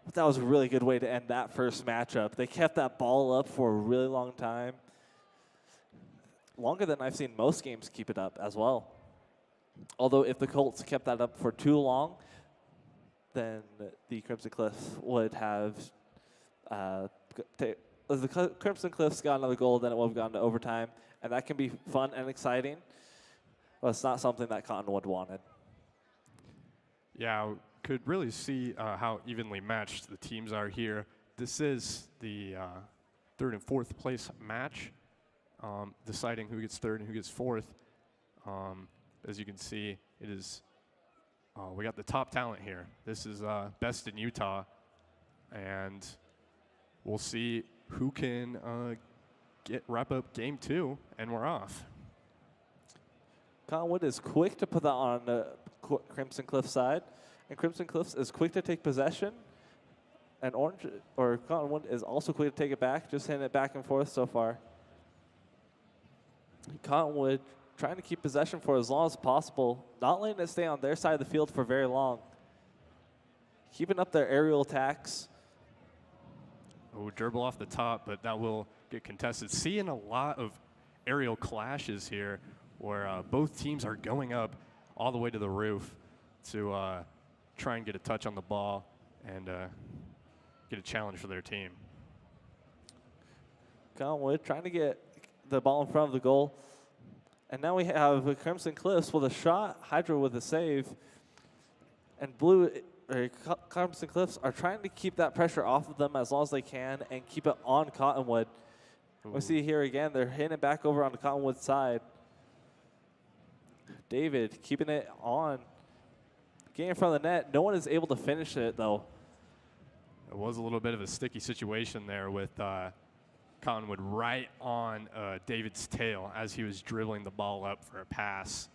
But that was a really good way to end that first matchup. They kept that ball up for a really long time. Longer than I've seen most games keep it up as well. Although if the Colts kept that up for too long, then the Crimson Cliffs would have if the Crimson Cliffs got another goal, then it would have gone to overtime. And that can be fun and exciting, but it's not something that Cottonwood wanted. Yeah, could really see how evenly matched the teams are here. This is the third and fourth place match, deciding who gets third and who gets fourth. As you can see, it is we got the top talent here. This is best in Utah, and we'll see who can wrap up game 2, and we're off. Cottonwood is quick to put that on the Crimson Cliff side, and Crimson Cliffs is quick to take possession, and Cottonwood is also quick to take it back, just hitting it back and forth so far. Cottonwood trying to keep possession for as long as possible, not letting it stay on their side of the field for very long. Keeping up their aerial attacks. Oh, dribble off the top, but that will get contested. Seeing a lot of aerial clashes here where both teams are going up all the way to the roof to try and get a touch on the ball and get a challenge for their team. Cottonwood trying to get the ball in front of the goal. And now we have Crimson Cliffs with a shot, Hydro with a save, and Crimson Cliffs are trying to keep that pressure off of them as long as they can and keep it on Cottonwood. We see here again, they're hitting it back over on the Cottonwood side. David keeping it on. Getting in front of the net. No one is able to finish it, though. It was a little bit of a sticky situation there with Cottonwood right on David's tail as he was dribbling the ball up for a pass.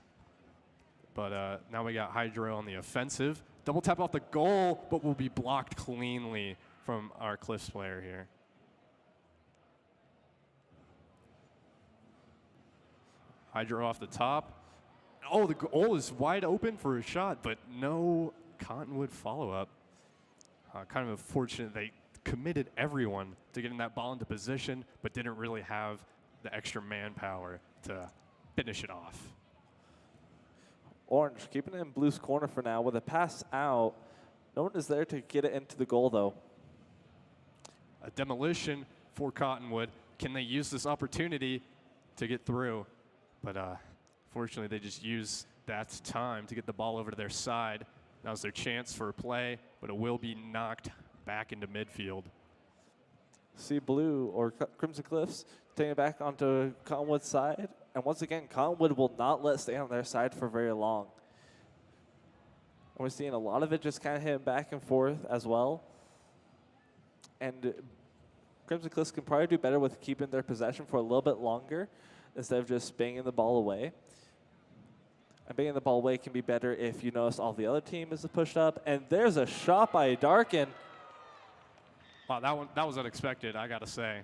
But now we got Hydro on the offensive. Double tap off the goal, but will be blocked cleanly from our Cliffs player here. Hydro off the top. Oh, the goal is wide open for a shot, but no Cottonwood follow-up. Kind of unfortunate they committed everyone to getting that ball into position, but didn't really have the extra manpower to finish it off. Orange keeping it in Blue's corner for now with a pass out. No one is there to get it into the goal, though. A demolition for Cottonwood. Can they use this opportunity to get through? But fortunately, they just use that time to get the ball over to their side. Now's their chance for a play, but it will be knocked back into midfield. See Blue or Crimson Cliffs taking it back onto Cottonwood's side. And once again, Cottonwood will not let it stay on their side for very long. And we're seeing a lot of it just kind of hitting back and forth as well. And Crimson Cliffs can probably do better with keeping their possession for a little bit longer instead of just banging the ball away. And banging the ball away can be better if you notice all the other team is pushed up. And there's a shot by Darkin. Wow, that was unexpected, I got to say.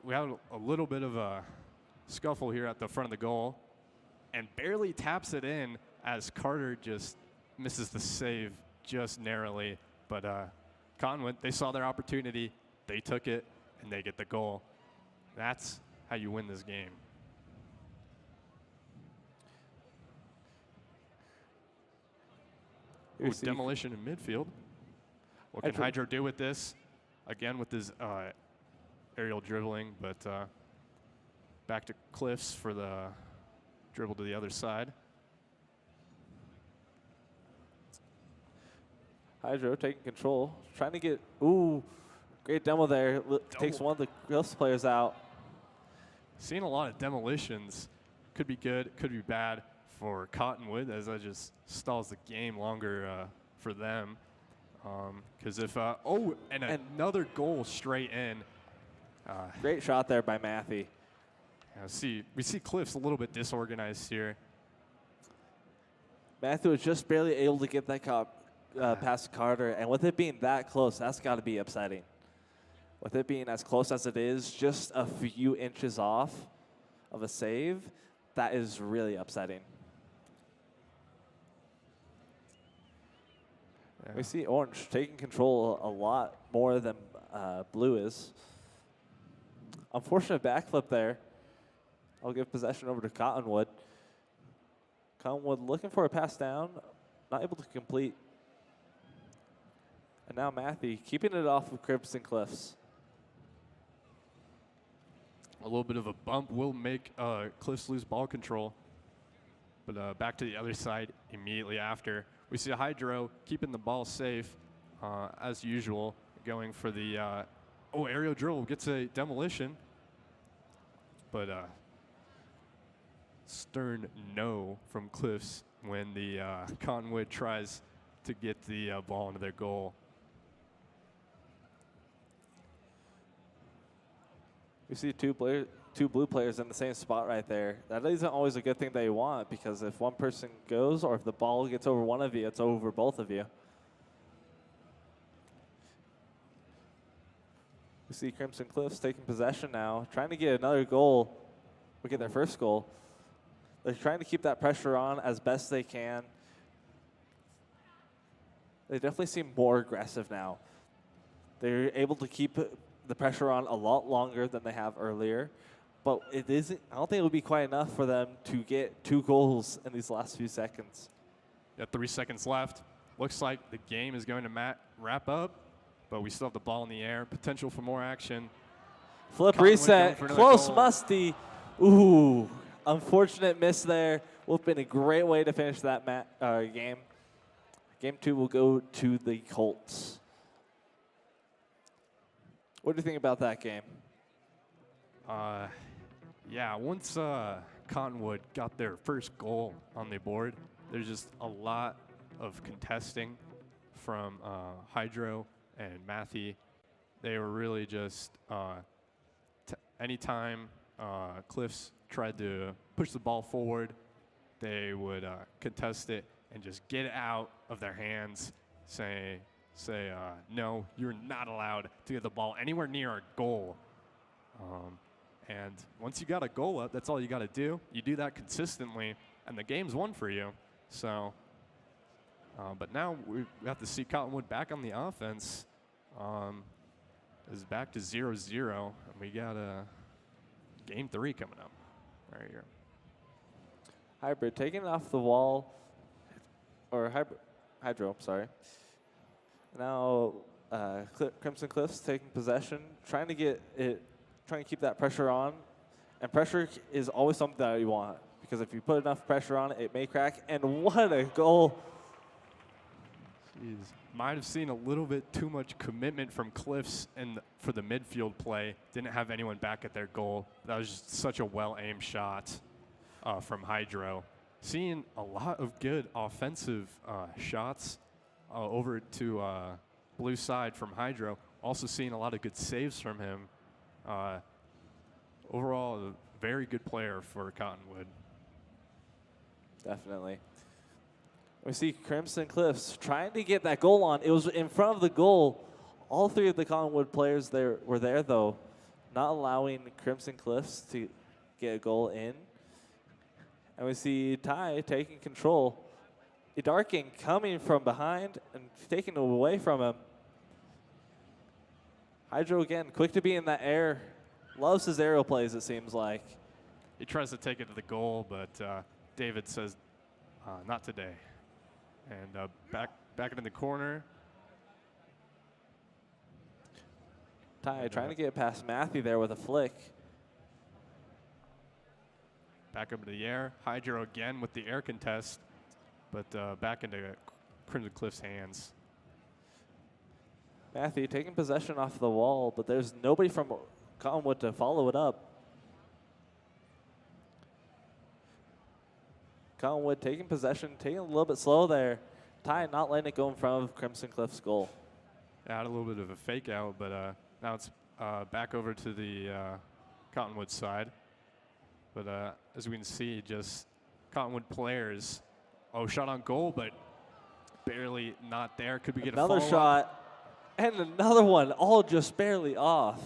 We had a little bit of a scuffle here at the front of the goal and barely taps it in as Carter just misses the save just narrowly. But Cottonwood, they saw their opportunity, they took it, and they get the goal. That's how you win this game. Ooh, demolition in midfield. What can Hydro do with this? Again, with his aerial dribbling, but back to Cliffs for the dribble to the other side. Hydro taking control, trying to get, ooh, great demo there. Takes one of the Cliffs players out. Seeing a lot of demolitions. Could be good, could be bad for Cottonwood, as that just stalls the game longer for them. Because if, and another goal straight in. Great shot there by Matthew. We see Cliffs a little bit disorganized here. Matthew was just barely able to get that past Carter, and with it being that close, that's got to be upsetting. With it being as close as it is, just a few inches off of a save, that is really upsetting. Yeah. We see Orange taking control a lot more than Blue is. Unfortunate backflip there. I'll give possession over to Cottonwood. Cottonwood looking for a pass down, not able to complete. And now Matthew keeping it off of Crimson Cliffs. A little bit of a bump will make Cliffs lose ball control. But back to the other side immediately after. We see Hydro keeping the ball safe as usual, going for the aerial drill gets a demolition. But stern no from Cliffs when the Cottonwood tries to get the ball into their goal. We see two blue players in the same spot right there. That isn't always a good thing that you want, because if one person goes or if the ball gets over one of you, it's over both of you. We see Crimson Cliffs taking possession now, trying to get another goal. We get their first goal. They're trying to keep that pressure on as best they can. They definitely seem more aggressive now. They're able to keep the pressure on a lot longer than they have earlier, but it isn't. I don't think it would be quite enough for them to get 2 goals in these last few seconds. Got 3 seconds left. Looks like the game is going to wrap up, but we still have the ball in the air. Potential for more action. Flip reset. Close musty. Ooh, unfortunate miss there. Would have been a great way to finish that game. Game 2 will go to the Colts. What do you think about that game? Yeah, once Cottonwood got their first goal on the board, there's just a lot of contesting from Hydro and Matthew. They were really just anytime Cliffs tried to push the ball forward, they would contest it and just get it out of their hands, say, no, you're not allowed to get the ball anywhere near a goal. And once you got a goal up, that's all you got to do. You do that consistently, and the game's won for you. So, but now we have to see Cottonwood back on the offense. Is back to 0-0, and we got game 3 coming up right here. Hybrid taking it off the wall, or Hydro, I'm sorry. Now Crimson Cliffs taking possession, trying to keep that pressure on. And pressure is always something that you want, because if you put enough pressure on it, it may crack. And what a goal. Jeez. Might have seen a little bit too much commitment from Cliffs for the midfield play. Didn't have anyone back at their goal. That was just such a well-aimed shot from Hydro. Seeing a lot of good offensive shots over to blue side from Hydro. Also seeing a lot of good saves from him. Overall, a very good player for Cottonwood. Definitely. We see Crimson Cliffs trying to get that goal on. It was in front of the goal. All 3 of the Cottonwood players were there, though, not allowing Crimson Cliffs to get a goal in. And we see Ty taking control. Idarkin coming from behind and taking it away from him. Hydro again, quick to be in that air. Loves his aerial plays, it seems like. He tries to take it to the goal, but David says, not today. And back into the corner. Ty trying to get past Matthew there with a flick. Back up into the air. Hydro again with the air contest, but back into Crimson Cliff's hands. Matthew taking possession off the wall, but there's nobody from Cottonwood to follow it up. Cottonwood taking possession, taking a little bit slow there. Ty not letting it go in front of Crimson Cliff's goal. Yeah, had a little bit of a fake out, but now it's back over to the Cottonwood side. But as we can see, just Cottonwood players. Oh, shot on goal, but barely not there. Could we get another a follow-up? shot and another one, all just barely off.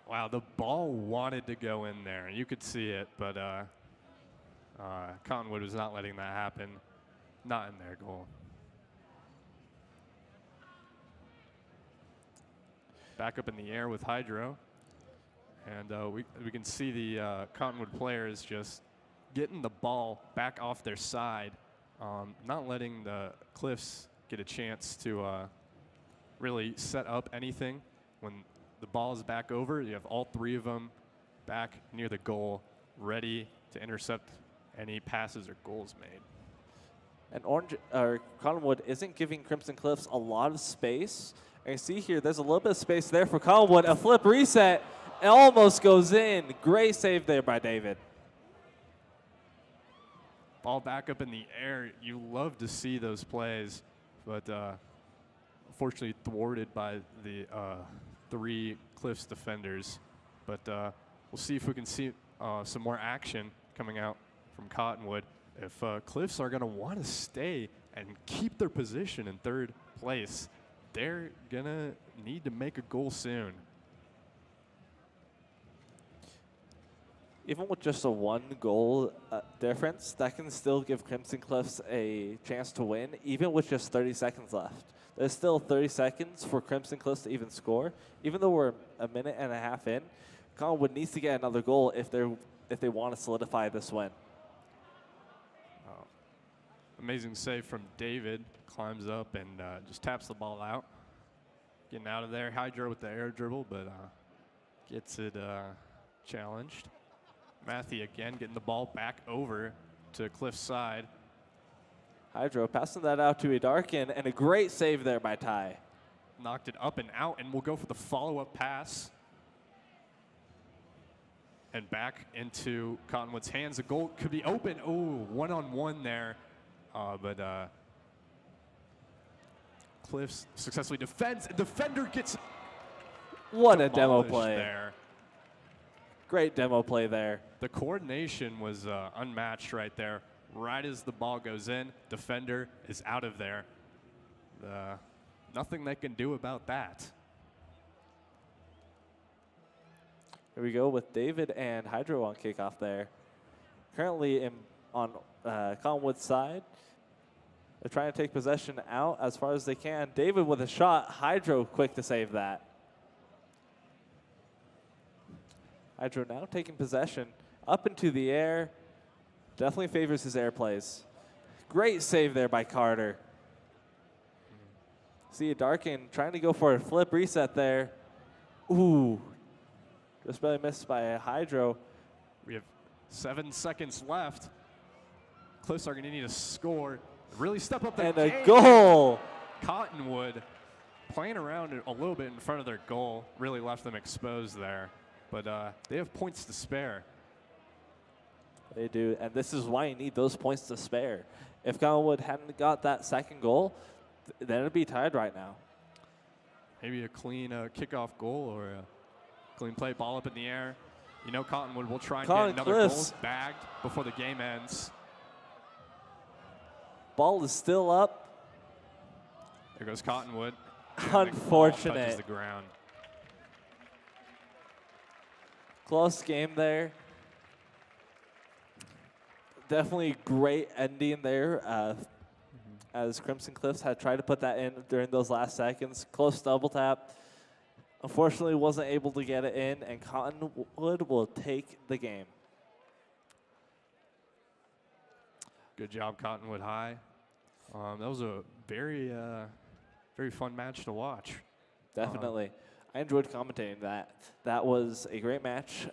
Wow, the ball wanted to go in there. You could see it, but Cottonwood was not letting that happen. Not in their goal. Back up in the air with Hydro. And we can see the Cottonwood players just getting the ball back off their side, not letting the Cliffs get a chance to really set up anything. When the ball is back over, you have all 3 of them back near the goal, ready to intercept any passes or goals made. And Cottonwood isn't giving Crimson Cliffs a lot of space. And you see here, there's a little bit of space there for Cottonwood. A flip reset. It almost goes in. Great save there by David. Ball back up in the air. You love to see those plays, but unfortunately thwarted by the 3 Cliffs defenders. But we'll see if we can see some more action coming out from Cottonwood. If Cliffs are going to want to stay and keep their position in 3rd place, they're going to need to make a goal soon. Even with just a 1 goal difference, that can still give Crimson Cliffs a chance to win, even with just 30 seconds left. There's still 30 seconds for Crimson Cliffs to even score. Even though we're a minute and a half in, Cottonwood needs to get another goal if they want to solidify this win. Amazing save from David. Climbs up and just taps the ball out. Getting out of there. Hydro with the air dribble, but gets it challenged. Matthew again getting the ball back over to Cliff's side. Hydro passing that out to Idarkin, and a great save there by Ty. Knocked it up and out, and we'll go for the follow-up pass. And back into Cottonwood's hands. The goal could be open. Oh, one-on-one there. But Cliffs successfully defends. Defender gets what a demo play there. Great demo play there. The coordination was unmatched right there. Right as the ball goes in, defender is out of there. Nothing they can do about that. Here we go with David and Hydro on kickoff there. Currently on Collinwood's side. They're trying to take possession out as far as they can. David with a shot. Hydro quick to save that. Hydro now taking possession up into the air. Definitely favors his air plays. Great save there by Carter. See Darkin trying to go for a flip reset there. Ooh. Just barely missed by a Hydro. We have 7 seconds left. Cliffs are going to need a score. Really step up their game. And a goal. Cottonwood playing around a little bit in front of their goal. Really left them exposed there. But they have points to spare. They do, and this is why you need those points to spare. If Collinwood hadn't got that second goal, then it'd be tied right now. Maybe a clean kickoff goal or a clean play, ball up in the air. You know Cottonwood will try and get another goal bagged before the game ends. Ball is still up. There goes Cottonwood. Unfortunate. Touches the ground. Close game there. Definitely great ending there as Crimson Cliffs had tried to put that in during those last seconds. Close double tap. Unfortunately, wasn't able to get it in, and Cottonwood will take the game. Good job, Cottonwood High. That was a very, very fun match to watch. Definitely. I enjoyed commentating that. That was a great match.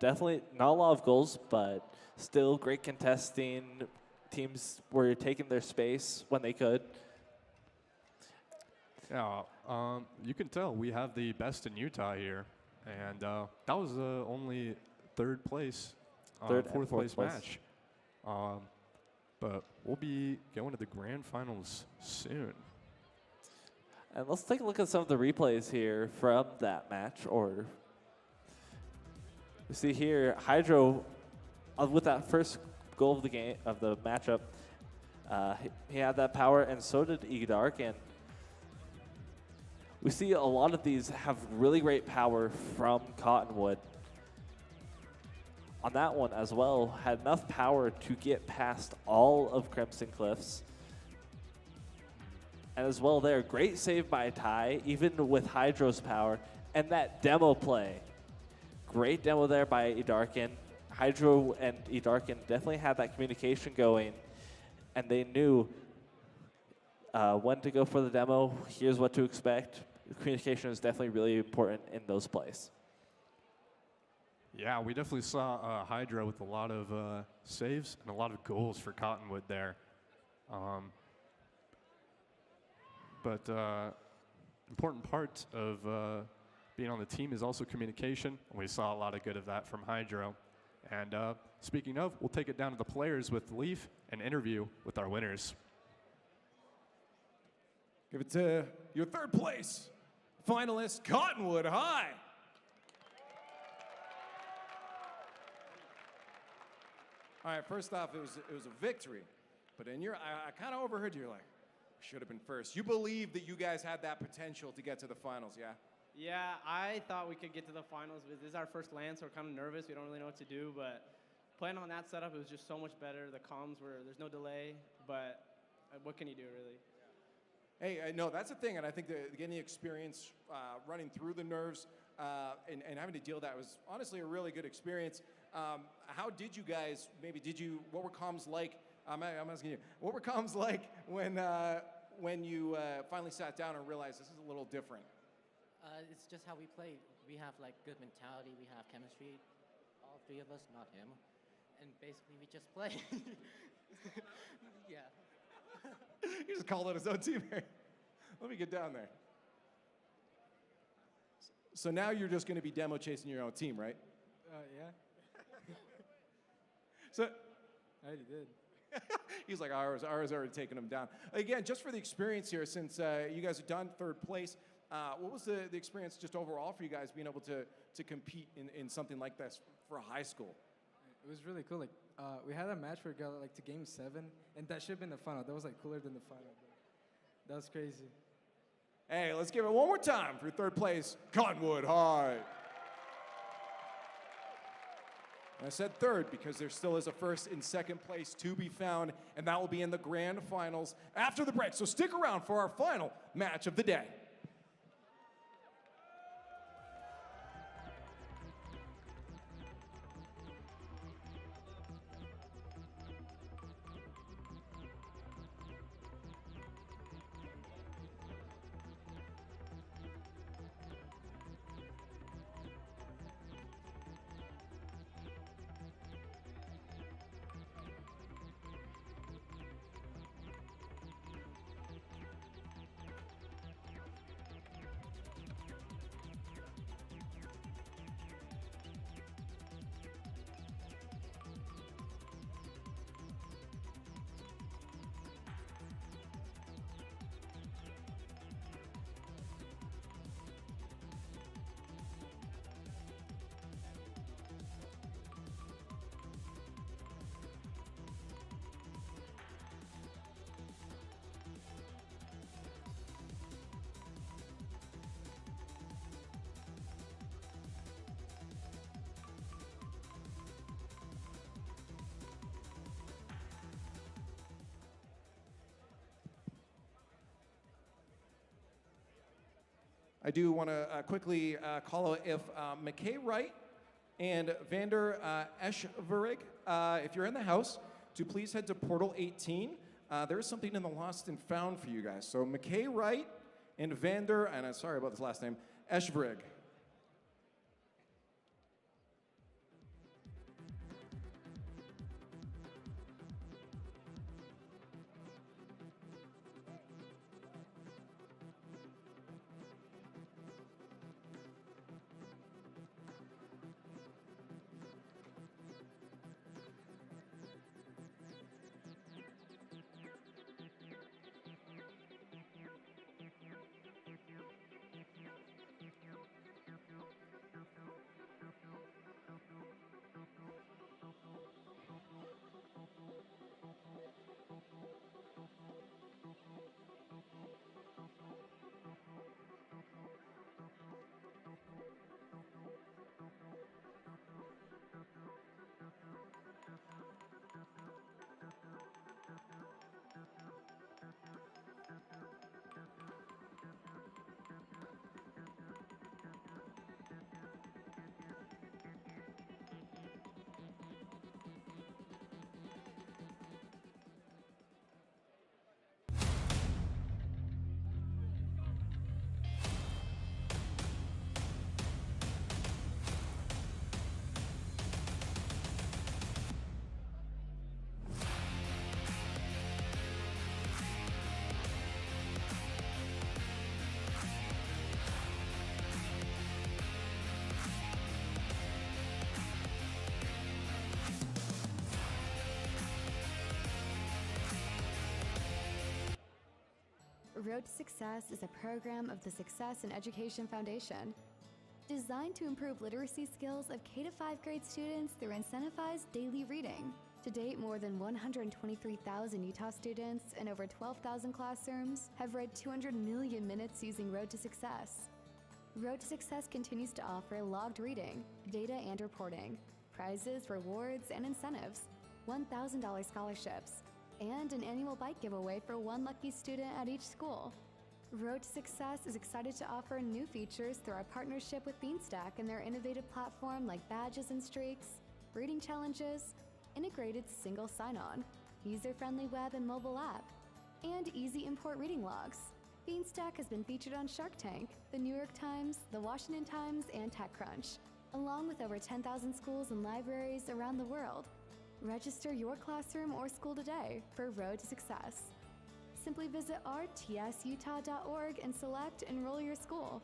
Definitely not a lot of goals, but still great contesting. Teams were taking their space when they could. Yeah, you can tell we have the best in Utah here. And that was only third place, fourth place match. But we'll be going to the grand finals soon. And let's take a look at some of the replays here from that match. Or you see here, Hydro, with that first goal of the game of the matchup, he had that power, and so did Edark. And we see a lot of these have really great power from Cottonwood. On that one as well, had enough power to get past all of Crimson Cliffs. And as well there, great save by Ty, even with Hydro's power. And that demo play. Great demo there by Edarkin. Hydro and Edarkin definitely had that communication going. And they knew when to go for the demo. Here's what to expect. Communication is definitely really important in those plays. Yeah, we definitely saw Hydro with a lot of saves and a lot of goals for Cottonwood there. But important part of being on the team is also communication. We saw a lot of good of that from Hydro. And speaking of, we'll take it down to the players with Leaf and interview with our winners. Give it to your third place finalist, Cottonwood High. All right, first off, it was a victory. But in I kind of overheard you, like, should have been first. You believe that you guys had that potential to get to the finals, yeah? Yeah, I thought we could get to the finals. This is our first land, so we're kind of nervous. We don't really know what to do, but playing on that setup, it was just so much better. The comms there's no delay, but what can you do, really? Hey, no, that's the thing, and I think getting the experience running through the nerves and having to deal with that was honestly a really good experience. How did you guys, what were comms like? I'm asking you, what were comms like when you finally sat down and realized this is a little different? It's just how we play. We have like good mentality. We have chemistry. All three of us, not him. And basically, we just play. Yeah. He just called out his own team here. Let me get down there. So now you're just going to be demo chasing your own team, right? Yeah. So I already did. He's like, ours already taken him down. Again, just for the experience here, since you guys have done third place, what was the experience just overall for you guys being able to compete in something like this for a high school? It was really cool. Like we had a match where it got like to game 7, and that should have been the final. That was like cooler than the final. That was crazy. Hey, let's give it one more time for third place, Cottonwood High. And I said third because there still is a first and second place to be found, and that will be in the grand finals after the break. So stick around for our final match of the day. I do want to quickly call out if McKay Wright and Vander Eschverig, if you're in the house, to please head to Portal 18. There is something in the Lost and Found for you guys. So McKay Wright and Vander, and I'm sorry about this last name, Eschverig. Road to Success is a program of the Success in Education Foundation, designed to improve literacy skills of K-5 grade students through incentivized daily reading. To date, more than 123,000 Utah students in over 12,000 classrooms have read 200 million minutes using Road to Success. Road to Success continues to offer logged reading, data and reporting, prizes, rewards, and incentives, $1,000 scholarships, and an annual bike giveaway for one lucky student at each school. Road to Success is excited to offer new features through our partnership with Beanstack and their innovative platform like badges and streaks, reading challenges, integrated single sign-on, user-friendly web and mobile app, and easy import reading logs. Beanstack has been featured on Shark Tank, the New York Times, the Washington Times, and TechCrunch, along with over 10,000 schools and libraries around the world. Register your classroom or school today for Road to Success. Simply visit rtsutah.org and select Enroll Your School.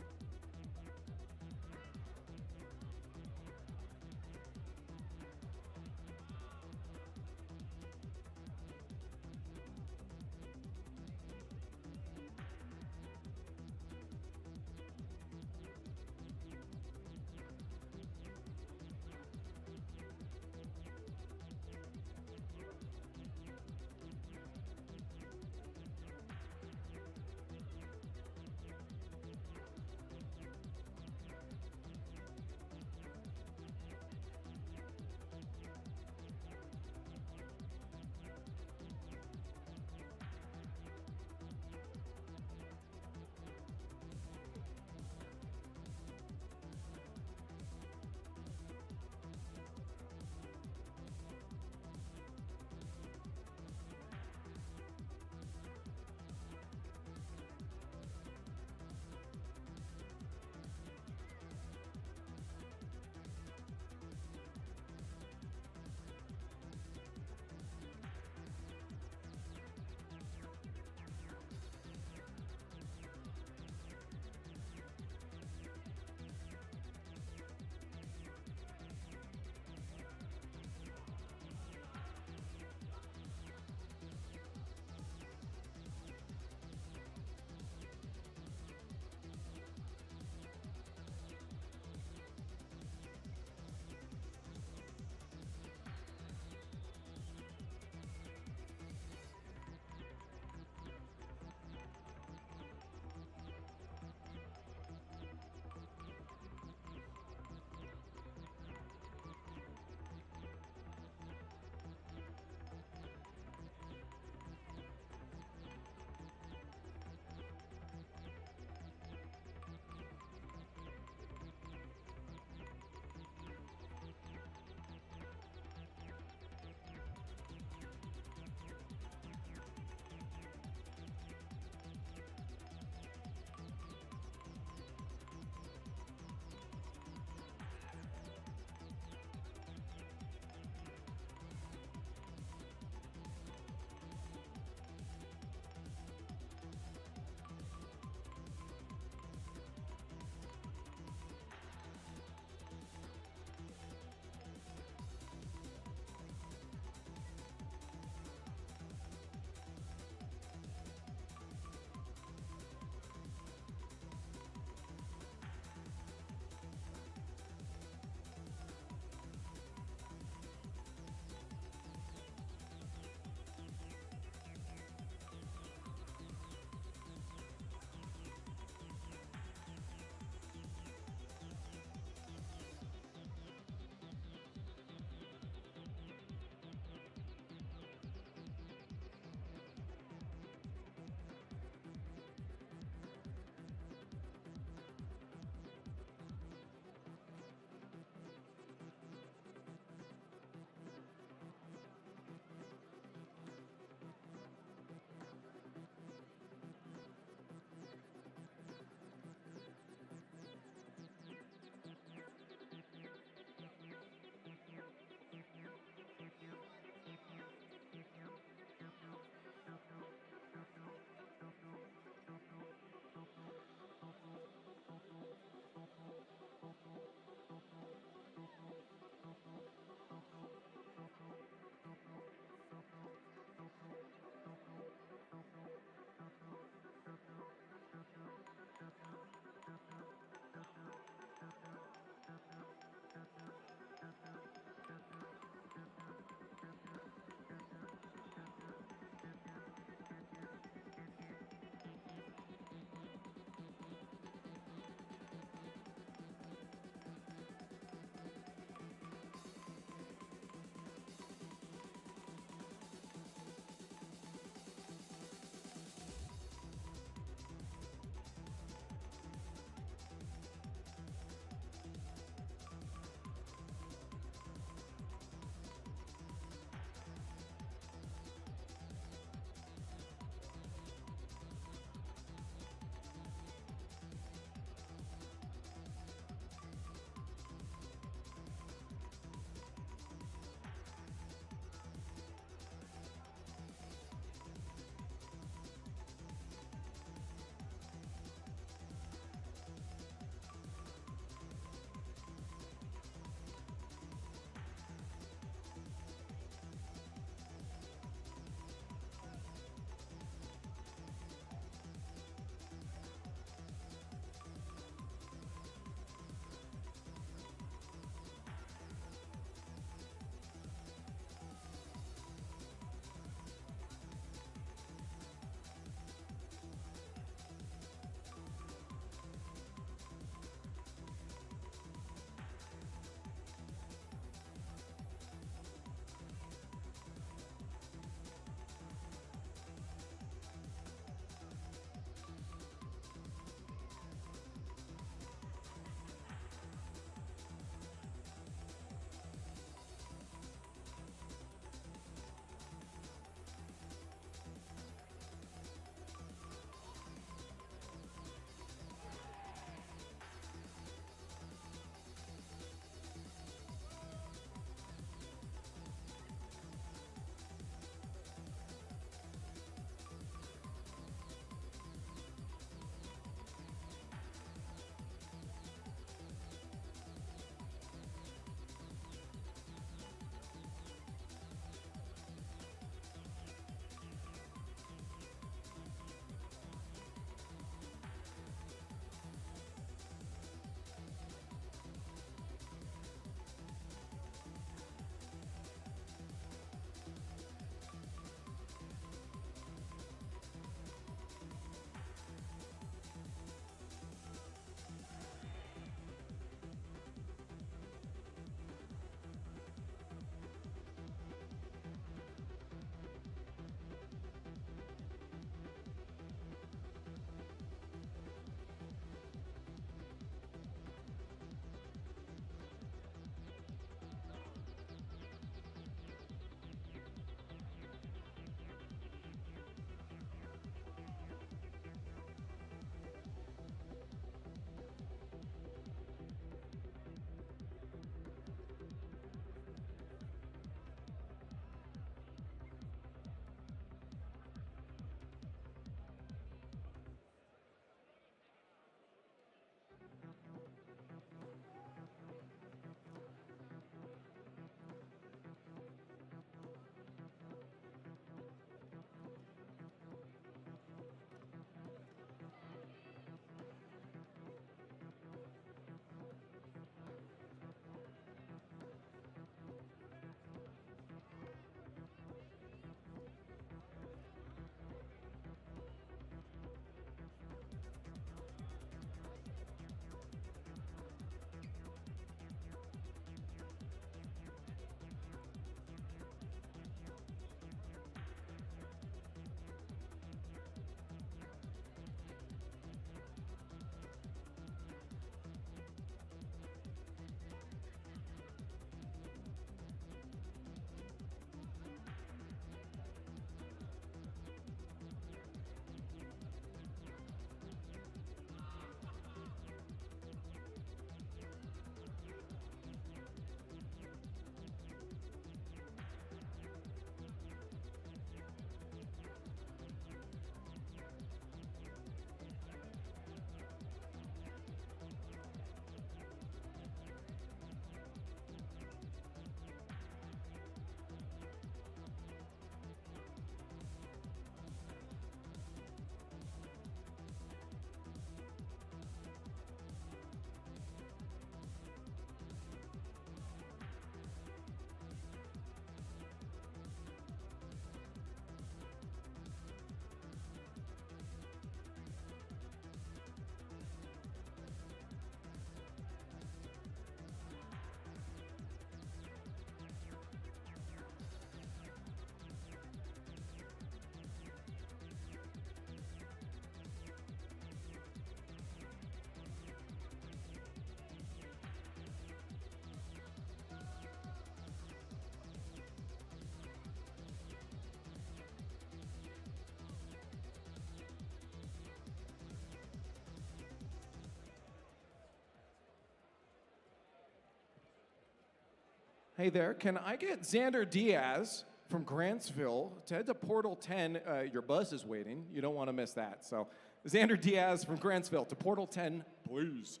Hey there, can I get Xander Diaz from Grantsville to head to Portal 10? Your bus is waiting. You don't want to miss that. So Xander Diaz from Grantsville to Portal 10, please.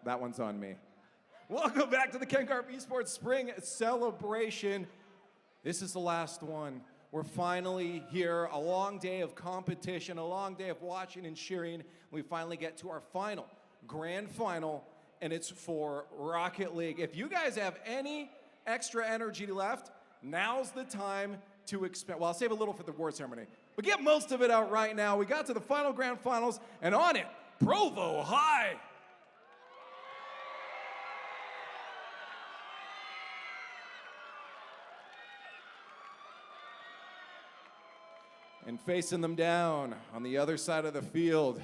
That one's on me. Welcome back to the Garff Esports Spring Celebration. This is the last one. We're finally here, a long day of competition, a long day of watching and cheering. We finally get to our final, grand final, and it's for Rocket League. If you guys have any extra energy left, now's the time to expend. Well, I'll save a little for the award ceremony, but get most of it out right now. We got to the final grand finals, and on it, Provo High. And facing them down on the other side of the field,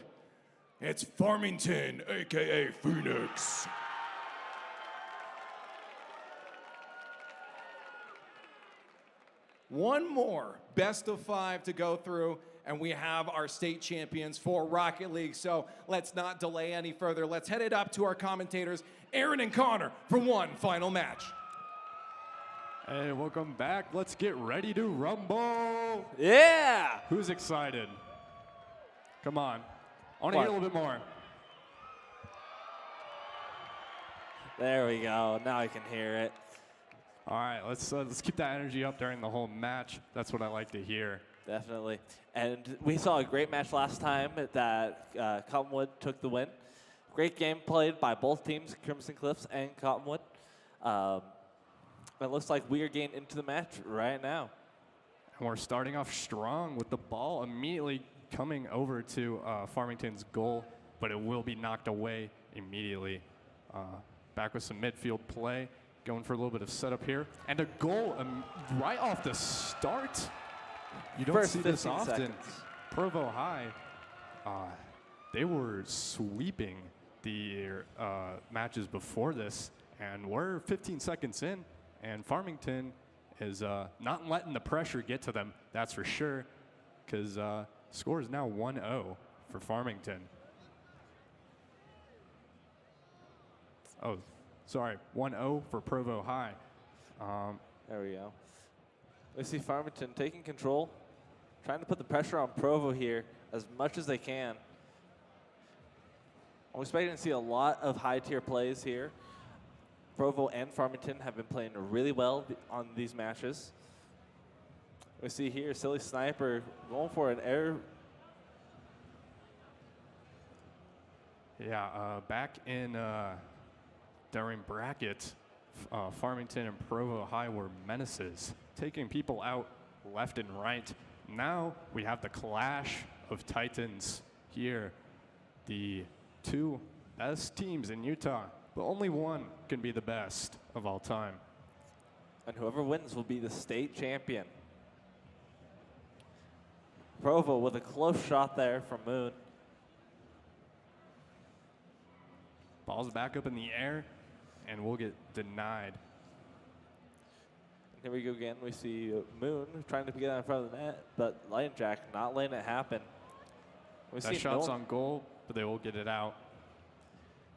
It's Farmington, aka Phoenix. One more best of 5 to go through, and we have our state champions for Rocket League. So let's not delay any further. Let's head it up to our commentators, Aaron and Connor, for one final match. Hey, welcome back. Let's get ready to rumble. Yeah! Who's excited? Come on. I want to hear a little bit more. There we go. Now I can hear it. All right, let's keep that energy up during the whole match. That's what I like to hear. Definitely. And we saw a great match last time that Cottonwood took the win. Great game played by both teams, Crimson Cliffs and Cottonwood. It looks like we are getting into the match right now. And we're starting off strong with the ball immediately coming over to Farmington's goal, but it will be knocked away immediately. Back with some midfield play, going for a little bit of setup here. And a goal right off the start. You don't First see this 15 often. seconds. Provo High, they were sweeping the matches before this, and we're 15 seconds in, and Farmington is not letting the pressure get to them, that's for sure, because score is now 1-0 for Farmington. Oh, sorry, 1-0 for Provo High. There we go. We see Farmington taking control, trying to put the pressure on Provo here as much as they can. I'm expecting to see a lot of high-tier plays here. Provo and Farmington have been playing really well on these matches. We see here Silly Sniper going for an air. Yeah, back in during bracket, Farmington and Provo High were menaces, taking people out left and right. Now we have the clash of titans here. The two best teams in Utah, but only one can be the best of all time. And whoever wins will be the state champion. Provo with a close shot there from Moon. Ball's back up in the air, and we'll get denied. Here we go again. We see Moon trying to get out in front of the net, but Lion Jack not letting it happen. We That see shot's on goal, but they will get it out.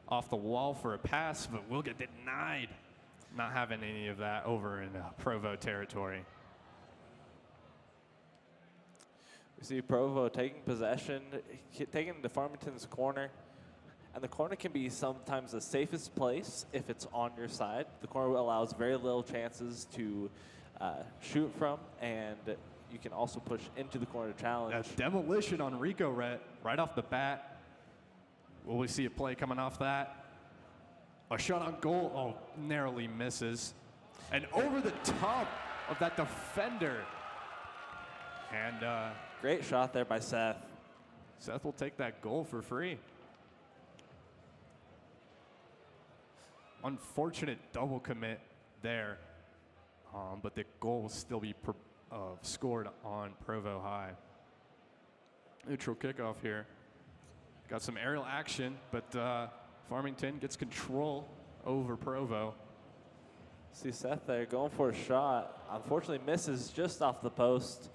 Off the wall for a pass, but we'll get denied. Not having any of that over in Provo territory. We see Provo taking possession, taking it to Farmington's corner. And the corner can be sometimes the safest place if it's on your side. The corner allows very little chances to shoot from, and you can also push into the corner challenge. That demolition on Rico right off the bat. Will we see a play coming off that? A shot on goal, oh, narrowly misses. And over the top of that defender. And great shot there by Seth. Seth will take that goal for free. Unfortunate double commit there, but the goal will still be scored on Provo High. Neutral kickoff here. Got some aerial action, but Farmington gets control over Provo. See Seth there going for a shot. Unfortunately misses just off the post.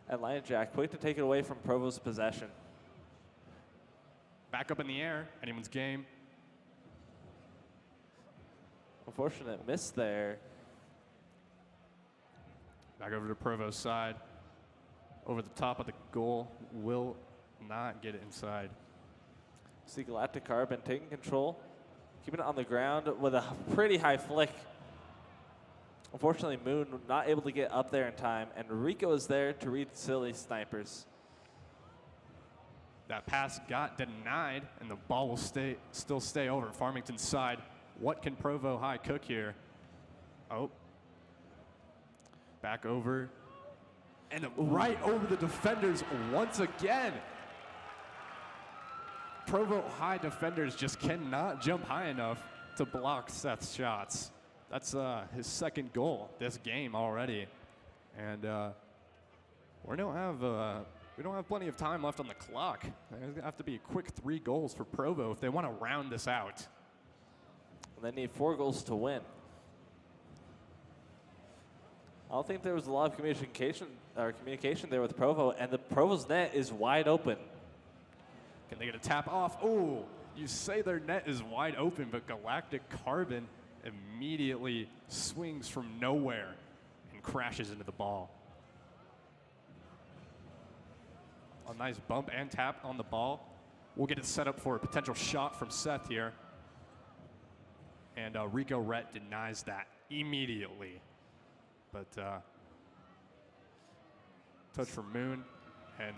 And Lion Jack quick to take it away from Provo's possession. Back up in the air, anyone's game. Unfortunate miss there. Back over to Provo's side. Over the top of the goal, will not get it inside. See Galactic Carbon taking control, keeping it on the ground with a pretty high flick. Unfortunately, Moon not able to get up there in time, and Rico is there to read Silly Snipers. That pass got denied, and the ball will still stay over Farmington's side. What can Provo High cook here? Oh. Back over. And right over the defenders once again. Provo High defenders just cannot jump high enough to block Seth's shots. That's his second goal this game already. And we don't have We don't have plenty of time left on the clock. There's going to have to be a quick 3 goals for Provo if they want to round this out. They need 4 goals to win. I don't think there was a lot of communication there with Provo, and the Provo's net is wide open. Can they get a tap off? Oh, you say their net is wide open, but Galactic Carbon immediately swings from nowhere and crashes into the ball. A nice bump and tap on the ball. We'll get it set up for a potential shot from Seth here. And Rico Rhett denies that immediately. But touch from Moon and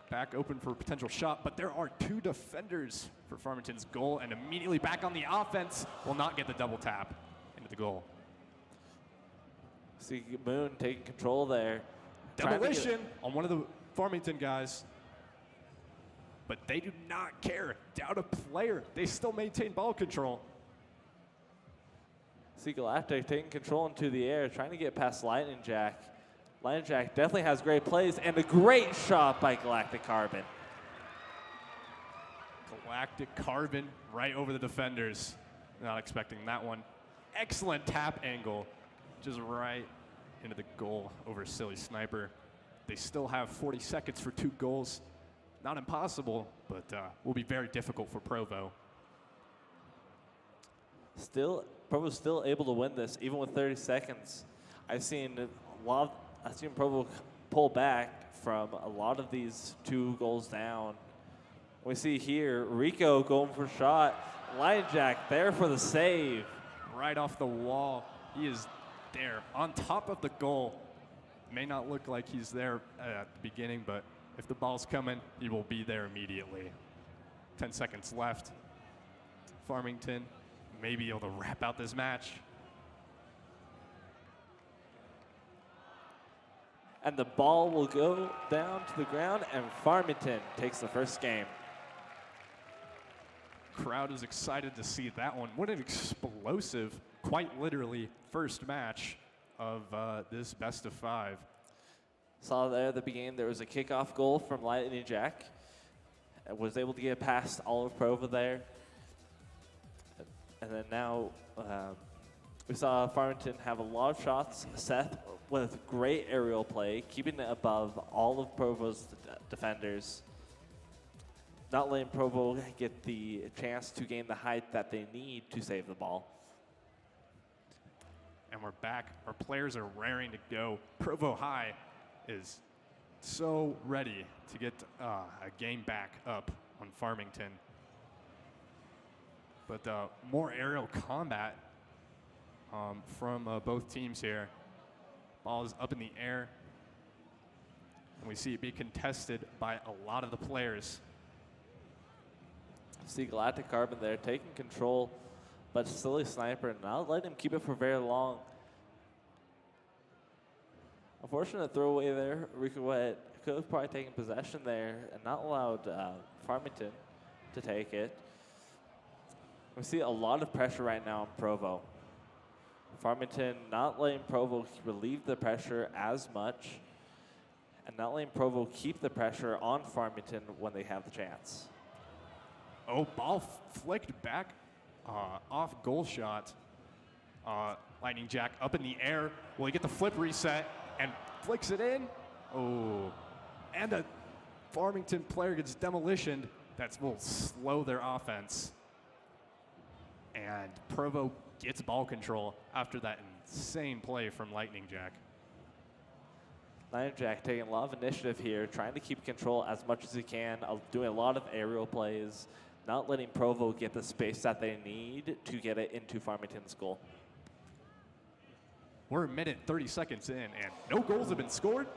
back open for a potential shot. But there are 2 defenders for Farmington's goal, and immediately back on the offense will not get the double tap into the goal. See Moon taking control there. Demolition on one of the Farmington guys. But they do not care. Down a player. They still maintain ball control. See Galactic taking control into the air, trying to get past Lightning Jack. Lightning Jack definitely has great plays, and a great shot by Galactic Carbon. Galactic Carbon right over the defenders. Not expecting that one. Excellent tap angle, just right into the goal over Silly Sniper. They still have 40 seconds for 2 goals. Not impossible, but will be very difficult for Provo. Provo's still able to win this, even with 30 seconds. I've seen Provo pull back from a lot of these 2 goals down. We see here Rico going for a shot. Lion Jack there for the save. Right off the wall. He is there on top of the goal. May not look like he's there at the beginning, but if the ball's coming, he will be there immediately. 10 seconds left. Farmington may be able to wrap out this match. And the ball will go down to the ground, and Farmington takes the first game. Crowd is excited to see that one. What an explosive, quite literally, first match of this best of 5. Saw there at the beginning there was a kickoff goal from Lightning Jack. Was able to get past all of Provo there. And then now we saw Farmington have a lot of shots. Seth with great aerial play, keeping it above all of Provo's defenders. Not letting Provo get the chance to gain the height that they need to save the ball. And we're back. Our players are raring to go. Provo High is so ready to get a game back up on Farmington. But more aerial combat from both teams here. Ball is up in the air. And we see it be contested by a lot of the players. See Galactic Carbon there taking control, but Silly Sniper not letting him keep it for very long. Unfortunate throwaway there. Rico Wet could have probably taken possession there and not allowed Farmington to take it. We see a lot of pressure right now on Provo. Farmington not letting Provo relieve the pressure as much and not letting Provo keep the pressure on Farmington when they have the chance. Oh, ball flicked back off goal shot. Lightning Jack up in the air. Will he get the flip reset and flicks it in? Oh, and a Farmington player gets demolitioned. That will slow their offense. And Provo gets ball control after that insane play from Lightning Jack. Lightning Jack taking a lot of initiative here, trying to keep control as much as he can, doing a lot of aerial plays, not letting Provo get the space that they need to get it into Farmington's goal. We're a minute 30 seconds in, and no goals have been scored.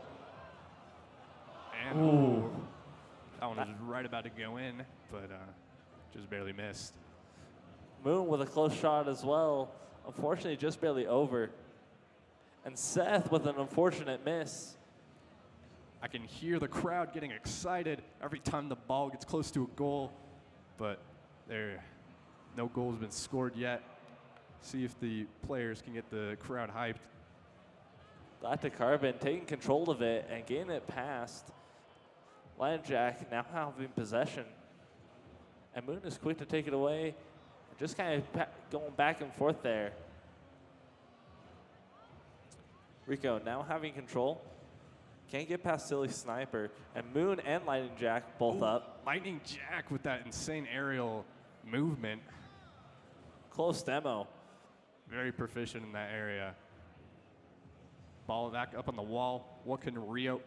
And ooh, that one was right about to go in, but just barely missed. Moon with a close shot as well. Unfortunately, just barely over. And Seth with an unfortunate miss. I can hear the crowd getting excited every time the ball gets close to a goal, but no goal has been scored yet. See if the players can get the crowd hyped. Galactic Carbon taking control of it and getting it past Lion Jack now having possession. And Moon is quick to take it away. Just kind of going back and forth there. Rico now having control. Can't get past Silly Sniper. And Moon and Lightning Jack both up. Lightning Jack with that insane aerial movement. Close demo. Very proficient in that area. Ball back up on the wall. What can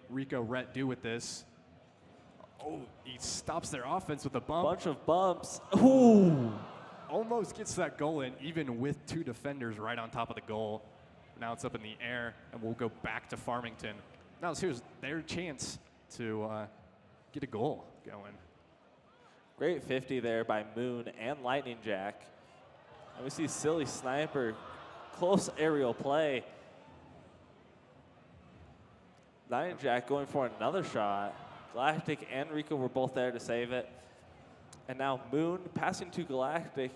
Rico Rhett do with this? Oh, he stops their offense with a bump. Bunch of bumps. Ooh. Almost gets that goal in, even with 2 defenders right on top of the goal. Now it's up in the air, and we'll go back to Farmington. Now here's their chance to get a goal going. Great 50 there by Moon and Lightning Jack. And we see Silly Sniper, close aerial play. Lightning Jack going for another shot. Galactic and Rico were both there to save it. And now Moon passing to Galactic.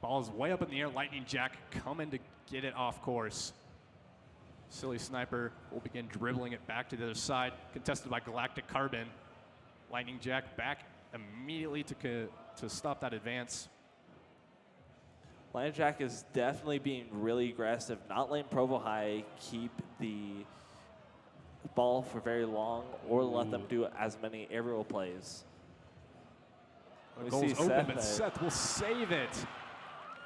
Ball's way up in the air. Lightning Jack coming to get it off course. Silly Sniper will begin dribbling it back to the other side, contested by Galactic Carbon. Lightning Jack back immediately to stop that advance. Lightning Jack is definitely being really aggressive, not letting Provo High keep the ball for very long or let them do as many aerial plays. The goal's open, but Seth will save it.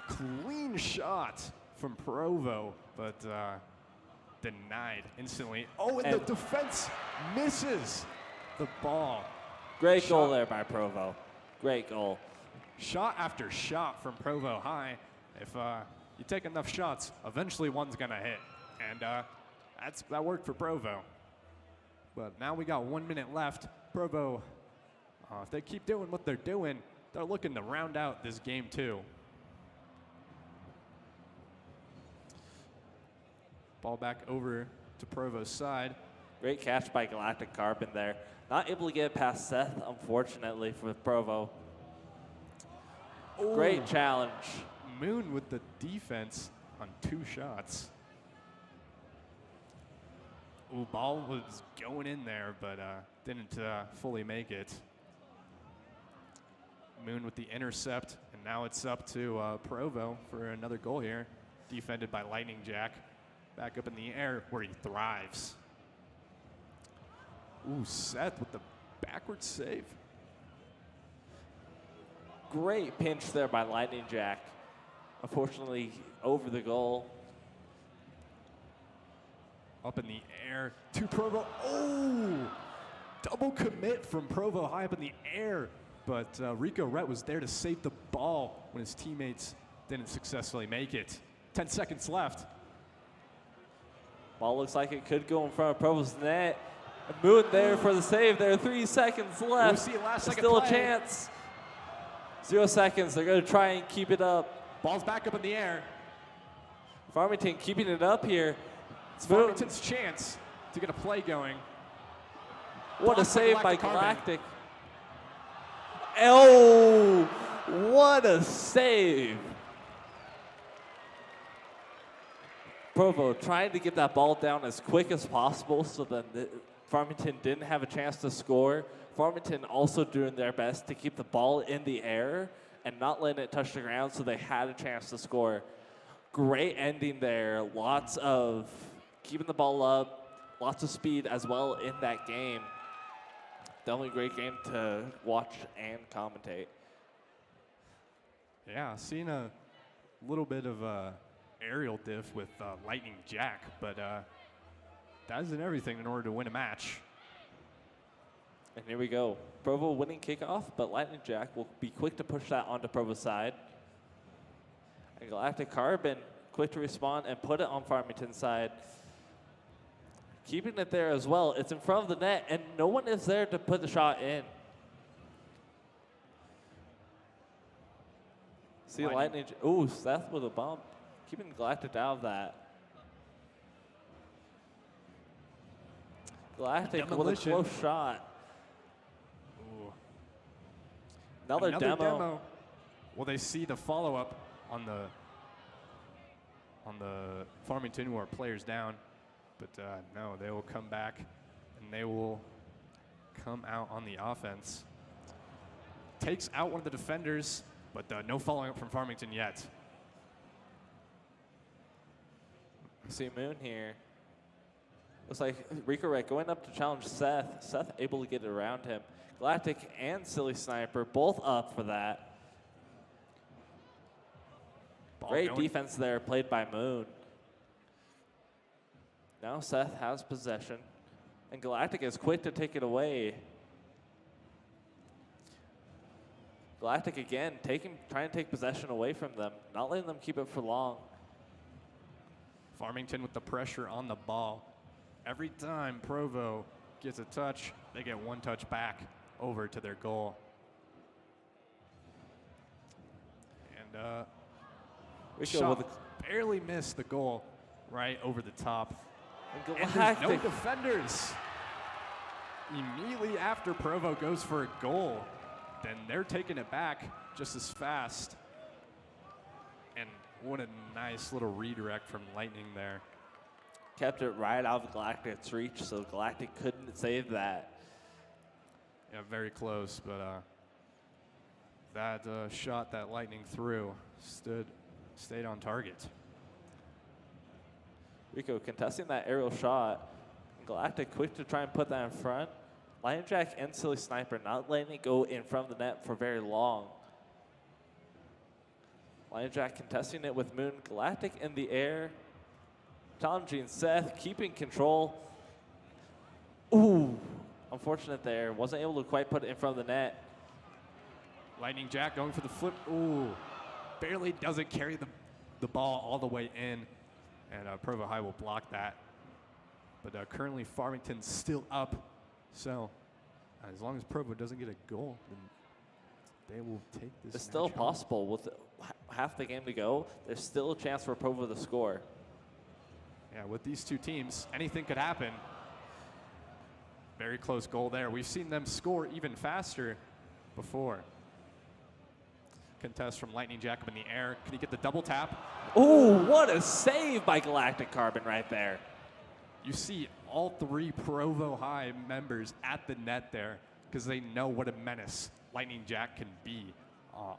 Clean shot from Provo, but denied instantly. Oh, and the defense misses the ball. Great goal there by Provo. Great goal. Shot after shot from Provo High. If you take enough shots, eventually one's going to hit. And that worked for Provo. But now we got 1 minute left. Provo, if they keep doing what they're doing, they're looking to round out this game too. Ball back over to Provo's side. Great catch by Galactic Carbon there. Not able to get past Seth, unfortunately, for Provo. Ooh. Great challenge. Moon with the defense on 2 shots. Ooh, ball was going in there, but didn't fully make it. Moon with the intercept, and now it's up to Provo for another goal here. Defended by Lightning Jack. Back up in the air where he thrives. Ooh, Seth with the backward save. Great pinch there by Lightning Jack. Unfortunately, over the goal. Up in the air to Provo. Oh! Double commit from Provo High up in the air. But Rico Rhett was there to save the ball when his teammates didn't successfully make it. 10 seconds left. Ball looks like it could go in front of Provo's net. Moon there for the save. There are 3 seconds left. We'll see last second still play. A chance. 0 seconds. They're going to try and keep it up. Ball's back up in the air. Farmington keeping it up here. It's Farmington's chance to get a play going. What a save by Galactic. Oh, what a save. Provo trying to get that ball down as quick as possible so that Farmington didn't have a chance to score. Farmington also doing their best to keep the ball in the air and not letting it touch the ground so they had a chance to score. Great ending there. Lots of keeping the ball up, lots of speed as well in that game. Definitely a great game to watch and commentate. Yeah, seeing a little bit of aerial diff with Lightning Jack, but that isn't everything in order to win a match. And here we go. Provo winning kickoff, but Lightning Jack will be quick to push that onto Provo's side. And Galactic Carbon quick to respond and put it on Farmington's side. Keeping it there as well. It's in front of the net, and no one is there to put the shot in. See Lightning. Ooh, Seth with a bump. Keeping Galactic out of that. Galactic with a close shot. Ooh. Another demo. Will they see the follow-up on the Farmington, who are players down? But no, they will come back and they will come out on the offense. Takes out one of the defenders, but no following up from Farmington yet. See Moon here. Looks like Rico Red going up to challenge Seth. Seth able to get it around him. Galactic and Silly Sniper both up for that. Great defense there played by Moon. Now Seth has possession, and Galactic is quick to take it away. Galactic again trying to take possession away from them, not letting them keep it for long. Farmington with the pressure on the ball. Every time Provo gets a touch, they get one touch back over to their goal. And shot barely missed the goal right over the top. And there's no defenders. Immediately after Provo goes for a goal, then they're taking it back just as fast. And what a nice little redirect from Lightning there. Kept it right out of Galactic's reach, so Galactic couldn't save that. Yeah, very close, but that shot that Lightning threw stayed on target. Rico contesting that aerial shot. Galactic quick to try and put that in front. Lion Jack and Silly Sniper not letting it go in front of the net for very long. Lion Jack contesting it with Moon. Galactic in the air. Challenging Seth, keeping control. Ooh, unfortunate there. Wasn't able to quite put it in front of the net. Lightning Jack going for the flip. Ooh, barely doesn't carry the ball all the way in. And Provo High will block that. But currently Farmington's still up. So as long as Provo doesn't get a goal, then they will take this. It's still possible. With half the game to go, there's still a chance for Provo to score. Yeah, with these two teams, anything could happen. Very close goal there. We've seen them score even faster before. Contest from Lightning Jack up in the air. Can he get the double tap? Oh, what a save by Galactic Carbon right there. You see all three Provo High members at the net there because they know what a menace Lightning Jack can be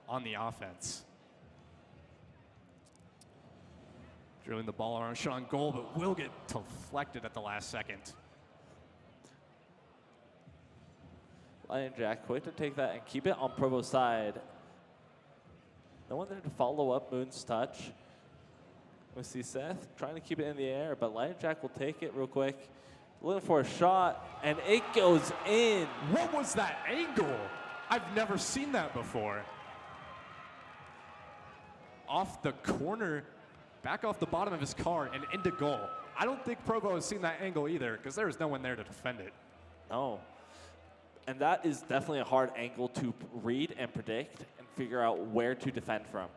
on the offense. Drilling the ball around Sean goal, but will get deflected at the last second. Lion Jack quick to take that and keep it on Provo's side. No one there to follow up Moon's touch. We see Seth trying to keep it in the air, but Lion Jack will take it real quick. Looking for a shot, and it goes in. What was that angle? I've never seen that before. Off the corner, back off the bottom of his car and into goal. I don't think Provo has seen that angle either because there was no one there to defend it. No. And that is definitely a hard angle to read and predict and figure out where to defend from.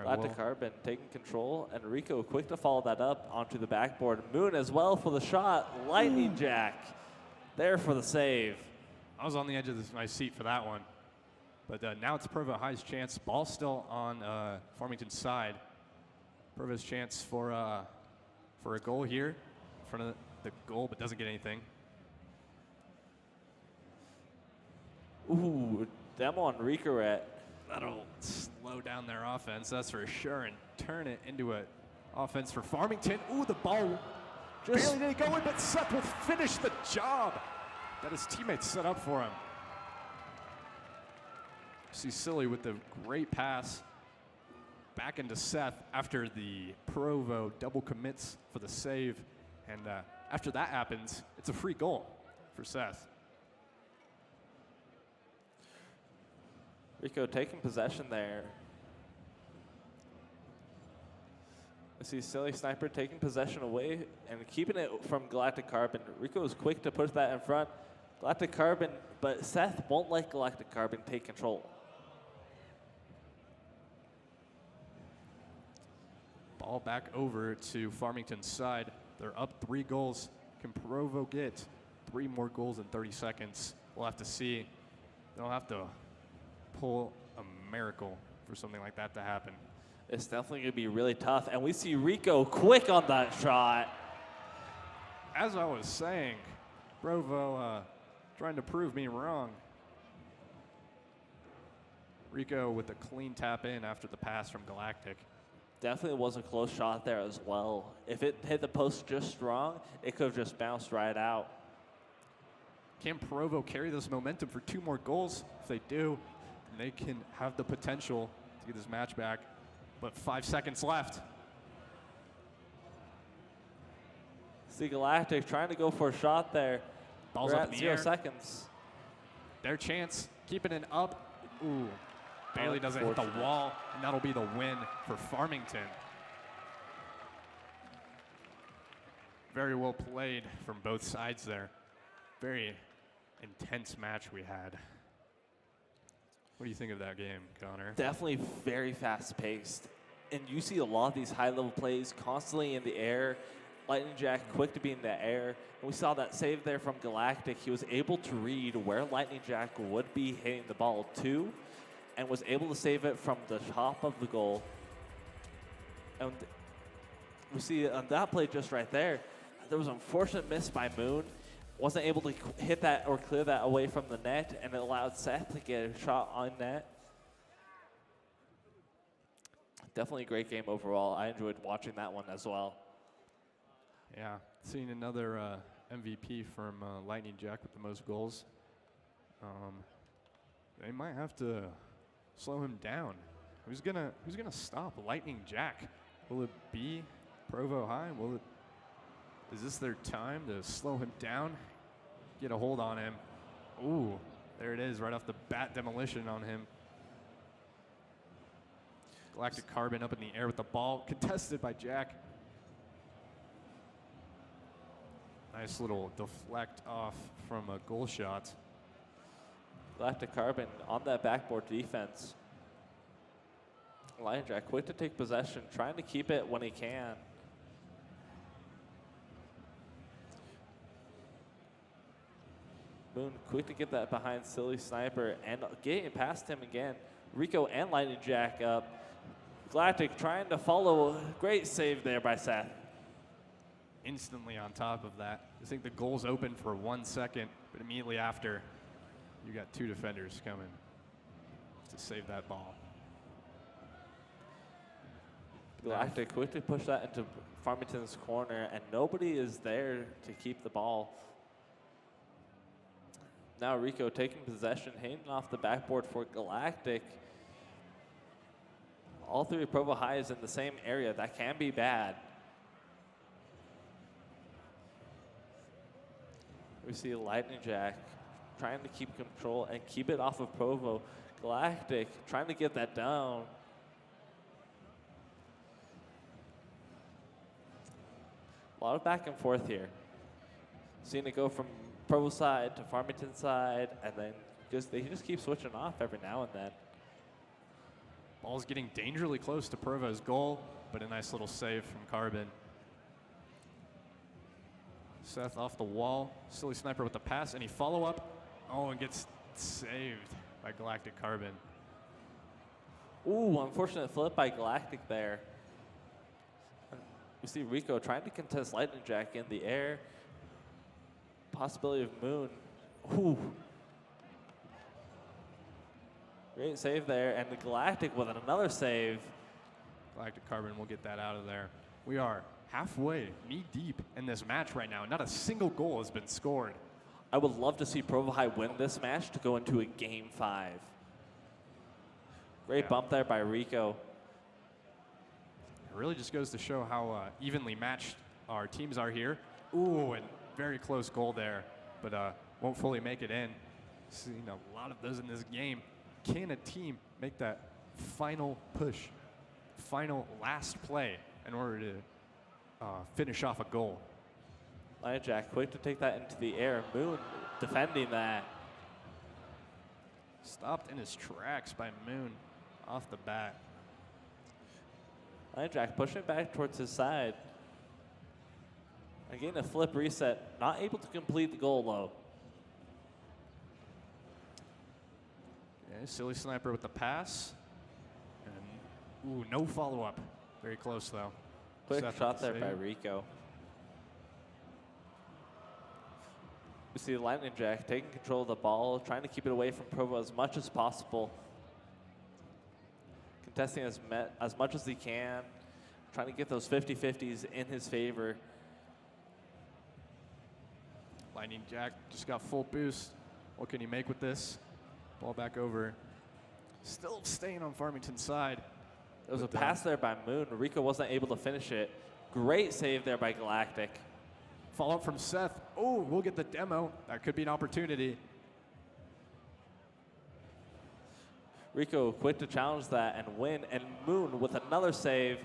Galactic Carbon taking control, and Rico quick to follow that up onto the backboard. Moon as well for the shot. Lightning Jack there for the save. I was on the edge of my seat for that one. But now it's Provo High's chance. Ball still on Farmington's side. Provo's chance for a goal here in front of the goal, but doesn't get anything. Ooh, demo on Ricoret. That'll slow down their offense, that's for sure, and turn it into an offense for Farmington. Ooh, the ball barely didn't go in, but Seth will finish the job that his teammates set up for him. See Silly with the great pass back into Seth after the Provo double commits for the save. And after that happens, it's a free goal for Seth. Rico taking possession there. I see Silly Sniper taking possession away and keeping it from Galactic Carbon. Rico is quick to push that in front. Galactic Carbon, but Seth won't let Galactic Carbon take control. Ball back over to Farmington's side. They're up 3 goals. Can Provo get 3 more goals in 30 seconds? We'll have to see. They'll have to pull a miracle for something like that to happen. It's definitely going to be really tough. And we see Rico quick on that shot. as I was saying, Provo trying to prove me wrong. Rico with a clean tap in after the pass from Galactic. Definitely was a close shot there as well. If it hit the post just strong, it could have just bounced right out. Can Provo carry this momentum for 2 more goals? If they do, then they can have the potential to get this match back. But 5 seconds left. See Galactic trying to go for a shot there. Ball's We're up at in the 0 air. seconds. Their chance, keeping it up. Ooh, barely doesn't hit the Unfortunate. wall, and that'll be the win for Farmington. Very well played from both sides there. Very intense match we had. What do you think of that game, Connor? Definitely very fast-paced. And you see a lot of these high-level plays constantly in the air. Lightning Jack quick to be in the air. And we saw that save there from Galactic. He was able to read where Lightning Jack would be hitting the ball to and was able to save it from the top of the goal. And we see on that play just right there, there was an unfortunate miss by Moon. Wasn't able to hit that or clear that away from the net, and it allowed Seth to get a shot on net. Definitely a great game overall. I enjoyed watching that one as well. Yeah, seeing another MVP from Lightning Jack with the most goals. They might have to slow him down. Who's gonna stop Lightning Jack? Will it be Provo High? Is this their time to slow him down? Get a hold on him. Ooh, there it is, right off the bat, demolition on him. Galactic Carbon up in the air with the ball, contested by Jack. Nice little deflect off from a goal shot. Galactic Carbon on that backboard defense. Lion Jack quick to take possession, trying to keep it when he can. Moon quick to get that behind Silly Sniper and getting past him again. Rico and Lightning Jack up. Galactic trying to follow. Great save there by Seth. Instantly on top of that. I think the goal's open for 1 second, but immediately after, you got 2 defenders coming to save that ball. Galactic quick to push that into Farmington's corner, and nobody is there to keep the ball. Now Rico taking possession, handing off the backboard for Galactic. All 3 Provo Highs in the same area. That can be bad. We see Lightning Jack trying to keep control and keep it off of Provo. Galactic trying to get that down. A lot of back and forth here. Seeing it go from Provo side to Farmington side, and then they just keep switching off every now and then. Ball's getting dangerously close to Provo's goal, but a nice little save from Carbon. Seth off the wall. Silly Sniper with the pass. Any follow-up? Oh, and gets saved by Galactic Carbon. Ooh, unfortunate flip by Galactic there. We see Rico trying to contest Lightning Jack in the air. Possibility of Moon. Ooh. Great save there, and the Galactic with another save. Galactic Carbon will get that out of there. We are halfway, knee-deep in this match right now. Not a single goal has been scored. I would love to see Provo High win this match to go into a Game 5. Great bump there by Rico. It really just goes to show how evenly matched our teams are here. Ooh, and very close goal there, but won't fully make it in. Seen a lot of those in this game. Can a team make that final push, final last play in order to finish off a goal? Lion Jack quick to take that into the air. Moon defending that. Stopped in his tracks by Moon off the bat. Lion Jack pushing back towards his side. Again, a flip reset. Not able to complete the goal, though. Okay, Silly Sniper with the pass. And, ooh, no follow-up. Very close, though. Quick Seth shot with the there by save. Rico. We see Lightning Jack taking control of the ball, trying to keep it away from Provo as much as possible. Contesting as much as he can, trying to get those 50-50s in his favor. Lightning Jack just got full boost. What can he make with this? Ball back over. Still staying on Farmington's side. There was a pass there by Moon. Rico wasn't able to finish it. Great save there by Galactic. Follow up from Seth. Oh, we'll get the demo. That could be an opportunity. Rico quick to challenge that and win. And Moon with another save.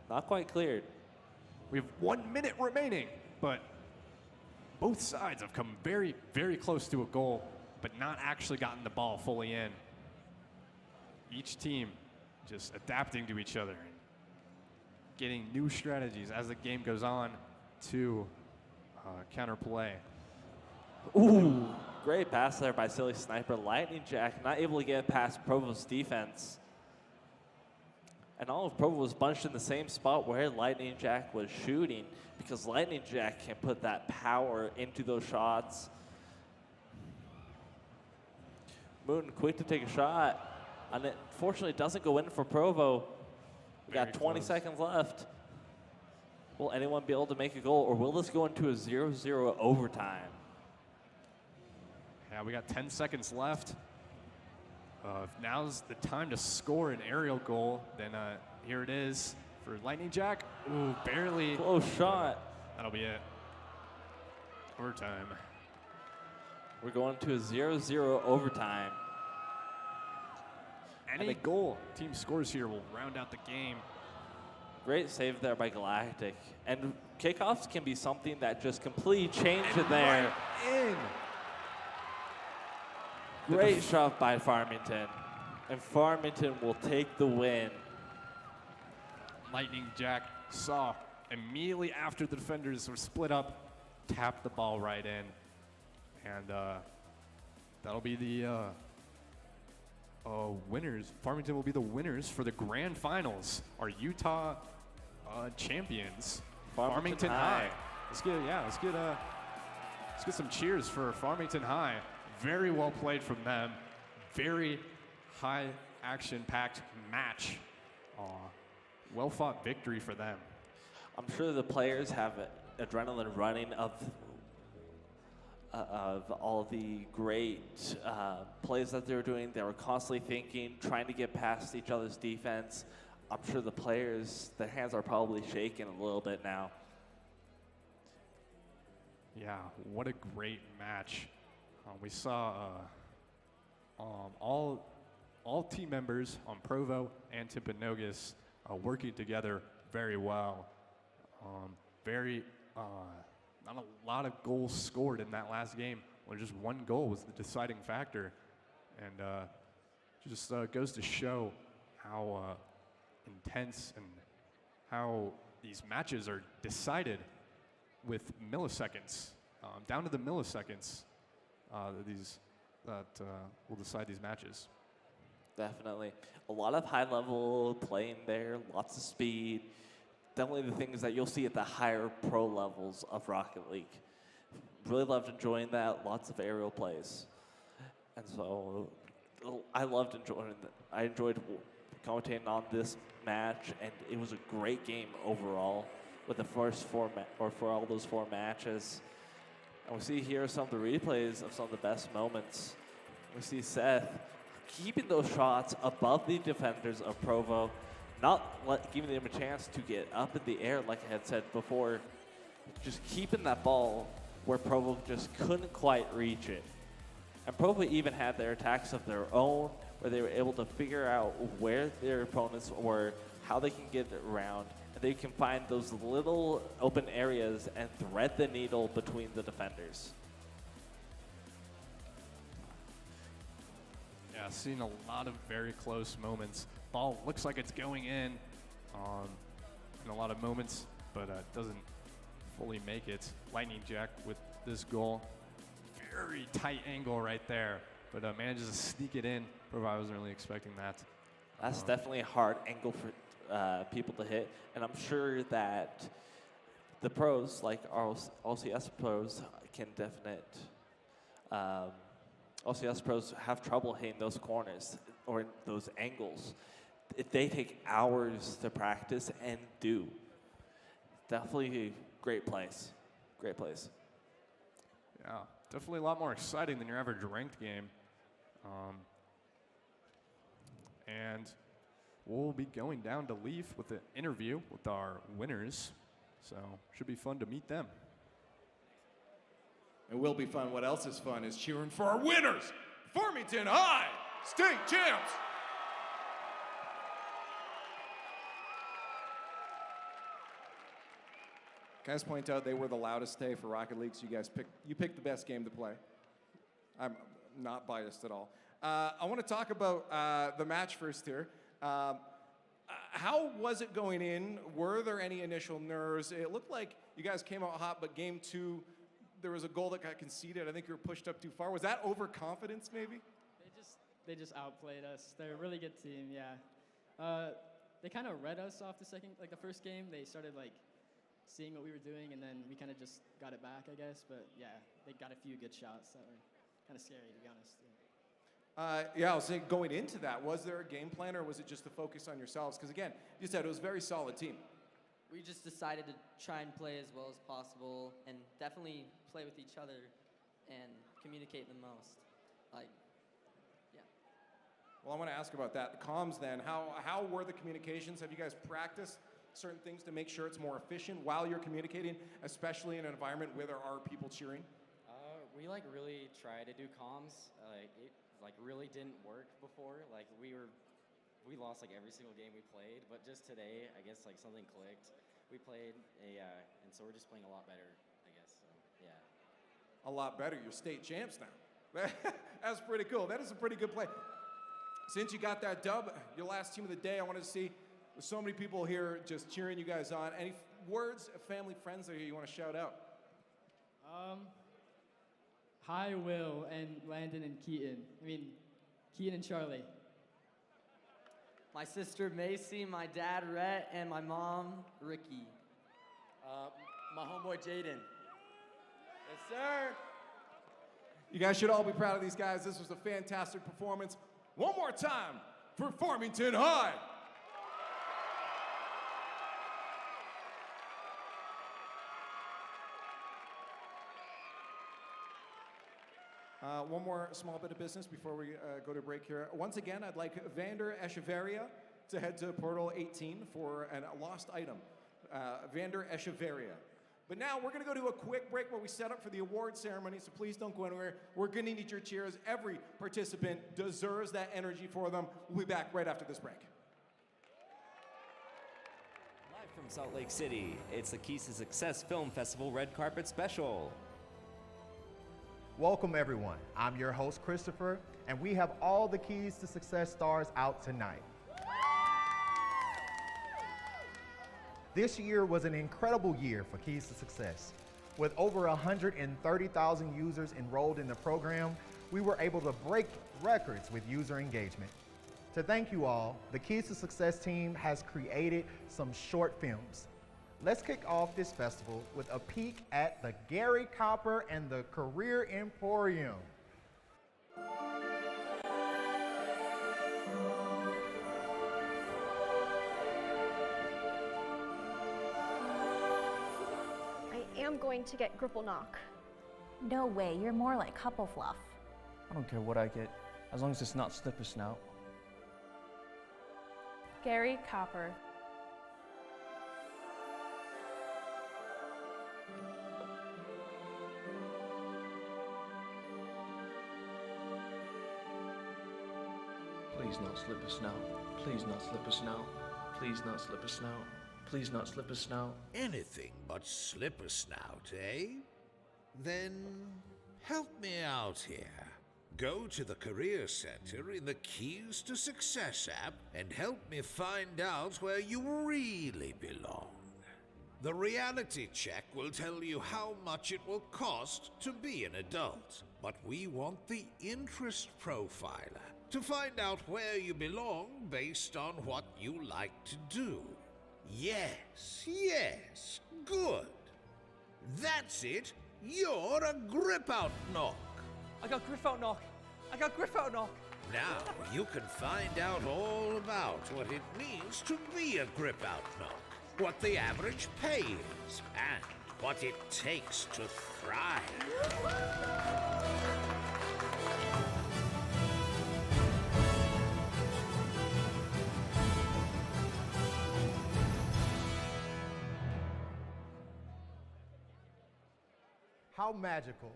Not quite cleared. We have 1 minute remaining, but both sides have come very, very close to a goal, but not actually gotten the ball fully in. Each team just adapting to each other, getting new strategies as the game goes on to counterplay. Ooh, great pass there by Silly Sniper. Lightning Jack not able to get past Provo's defense. And all of Provo was bunched in the same spot where Lightning Jack was shooting, because Lightning Jack can put that power into those shots. Moon quick to take a shot, and it unfortunately doesn't go in for Provo. We got 20 seconds left. Will anyone be able to make a goal, or will this go into a 0-0 overtime? Yeah, we got 10 seconds left. If now's the time to score an aerial goal, then here it is for Lightning Jack. Ooh, barely. Close shot. That'll be it. Overtime. We're going to a 0-0 overtime. Any goal team scores here will round out the game. Great save there by Galactic. And kickoffs can be something that just completely change it there. Right in. Great shot by Farmington. And Farmington will take the win. Lightning Jack saw immediately after the defenders were split up, tapped the ball right in. And that'll be the winners. Farmington will be the winners for the grand finals. Our Utah champions, Farmington High. Let's get some cheers for Farmington High. Very well played from them. Very high action-packed match. Well fought victory for them. I'm sure the players have adrenaline running of all the great plays that they were doing. They were constantly thinking, trying to get past each other's defense. I'm sure the players, their hands are probably shaking a little bit now. Yeah, what a great match. We saw all team members on Provo and Timpanogos working together very well. Not a lot of goals scored in that last game. Well, just one goal was the deciding factor. And just goes to show how intense and how these matches are decided with milliseconds, down to the milliseconds. That will decide these matches. Definitely. A lot of high-level playing there, lots of speed. Definitely the things that you'll see at the higher pro levels of Rocket League. Really loved enjoying that, lots of aerial plays. And so I loved enjoying that. I enjoyed commentating on this match, and it was a great game overall with the first for all those 4 matches. And we see here some of the replays of some of the best moments. We see Seth keeping those shots above the defenders of Provo, not giving them a chance to get up in the air, like I had said before, just keeping that ball where Provo just couldn't quite reach it. And Provo even had their attacks of their own, where they were able to figure out where their opponents were, how they can get it around, and they can find those little open areas and thread the needle between the defenders. Yeah, seen a lot of very close moments. Ball looks like it's going in a lot of moments, but doesn't fully make it. Lightning Jack with this goal. Very tight angle right there, but manages to sneak it in. I wasn't really expecting that. That's definitely a hard angle for people to hit, and I'm sure that the pros, like our LCS pros, LCS pros have trouble hitting those corners or those angles. They take hours to practice and do. Definitely a great place. Great place. Yeah, definitely a lot more exciting than your average ranked game. And we'll be going down to Leaf with an interview with our winners. So should be fun to meet them. It will be fun. What else is fun is cheering for our winners, Farmington High State Champs. Can I just point out they were the loudest today for Rocket League, so you picked the best game to play. I'm not biased at all. I want to talk about the match first here. How was it going in? Were there any initial nerves? It looked like you guys came out hot, but game 2, there was a goal that got conceded. I think you were pushed up too far. Was that overconfidence, maybe? They just outplayed us. They're a really good team, yeah. They kind of read us off the first game. They started seeing what we were doing, and then we kind of just got it back, I guess. But yeah, they got a few good shots that were kind of scary, to be honest. Yeah, I was saying going into that, was there a game plan or was it just to focus on yourselves? Because again, you said it was a very solid team. We just decided to try and play as well as possible and definitely play with each other and communicate the most. Well, I want to ask about that. The comms then, how were the communications? Have you guys practiced certain things to make sure it's more efficient while you're communicating, especially in an environment where there are people cheering? We really try to do comms. It really didn't work before. We lost every single game we played, but just today, I guess something clicked. We played and so we're just playing a lot better, I guess. So yeah. A lot better. You're state champs now. That's pretty cool. That is a pretty good play. Since you got that dub, your last team of the day, I wanted to see, with so many people here just cheering you guys on, any words of family, friends that you want to shout out? Hi, Will and Landon and Keaton. Keaton and Charlie. My sister Macy, my dad Rhett, and my mom Ricky. My homeboy Jaden. Yes, sir. You guys should all be proud of these guys. This was a fantastic performance. One more time for Farmington High. One more small bit of business before we go to break here. Once again, I'd like Vander Echeverria to head to Portal 18 for a lost item. Vander Echeverria. But now we're going to go to a quick break where we set up for the award ceremony, so please don't go anywhere. We're going to need your cheers. Every participant deserves that energy for them. We'll be back right after this break. Live from Salt Lake City, it's the Keys to Success Film Festival Red Carpet Special. Welcome everyone. I'm your host, Christopher, and we have all the Keys to Success stars out tonight. This year was an incredible year for Keys to Success. With over 130,000 users enrolled in the program, we were able to break records with user engagement. To thank you all, the Keys to Success team has created some short films. Let's kick off this festival with a peek at the Gary Copper and the Career Emporium. I am going to get Gripple Knock. No way, you're more like Couple Fluff. I don't care what I get, as long as it's not Slipper Snout. Gary Copper. Please not Slipper Snout. Please not Slipper Snout. Please not Slipper Snout. Please not Slipper Snout. Anything but Slipper Snout, eh? Then help me out here. Go to the Career Center in the Keys to Success app and help me find out where you really belong. The reality check will tell you how much it will cost to be an adult, but we want the interest profiler to find out where you belong based on what you like to do. Yes, good. That's it. You're a grip out knock. I got grip out knock. I got grip out knock. Now you can find out all about what it means to be a grip out knock, what the average pay is, and what it takes to thrive. How magical.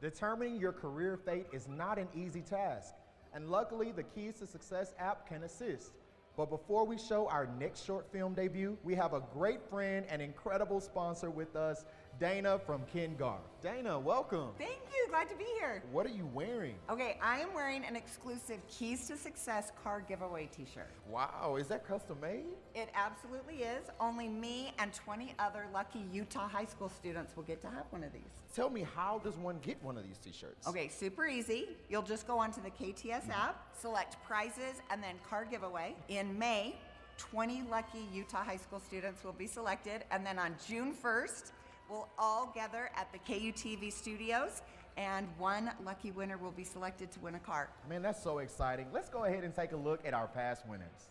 Determining your career fate is not an easy task, and luckily the Keys to Success app can assist. But before we show our next short film debut, we have a great friend and incredible sponsor with us, Dana from Ken Garff. Dana, welcome. Thank you, glad to be here. What are you wearing? Okay, I am wearing an exclusive Keys to Success car giveaway t-shirt. Wow, is that custom made? It absolutely is. Only me and 20 other lucky Utah high school students will get to have one of these. Tell me, how does one get one of these t-shirts? Okay, super easy. You'll just go onto the KTS app, select prizes, and then car giveaway. In May, 20 lucky Utah high school students will be selected, and then on June 1st, we'll all gather at the KUTV studios, and one lucky winner will be selected to win a car. Man, that's so exciting. Let's go ahead and take a look at our past winners.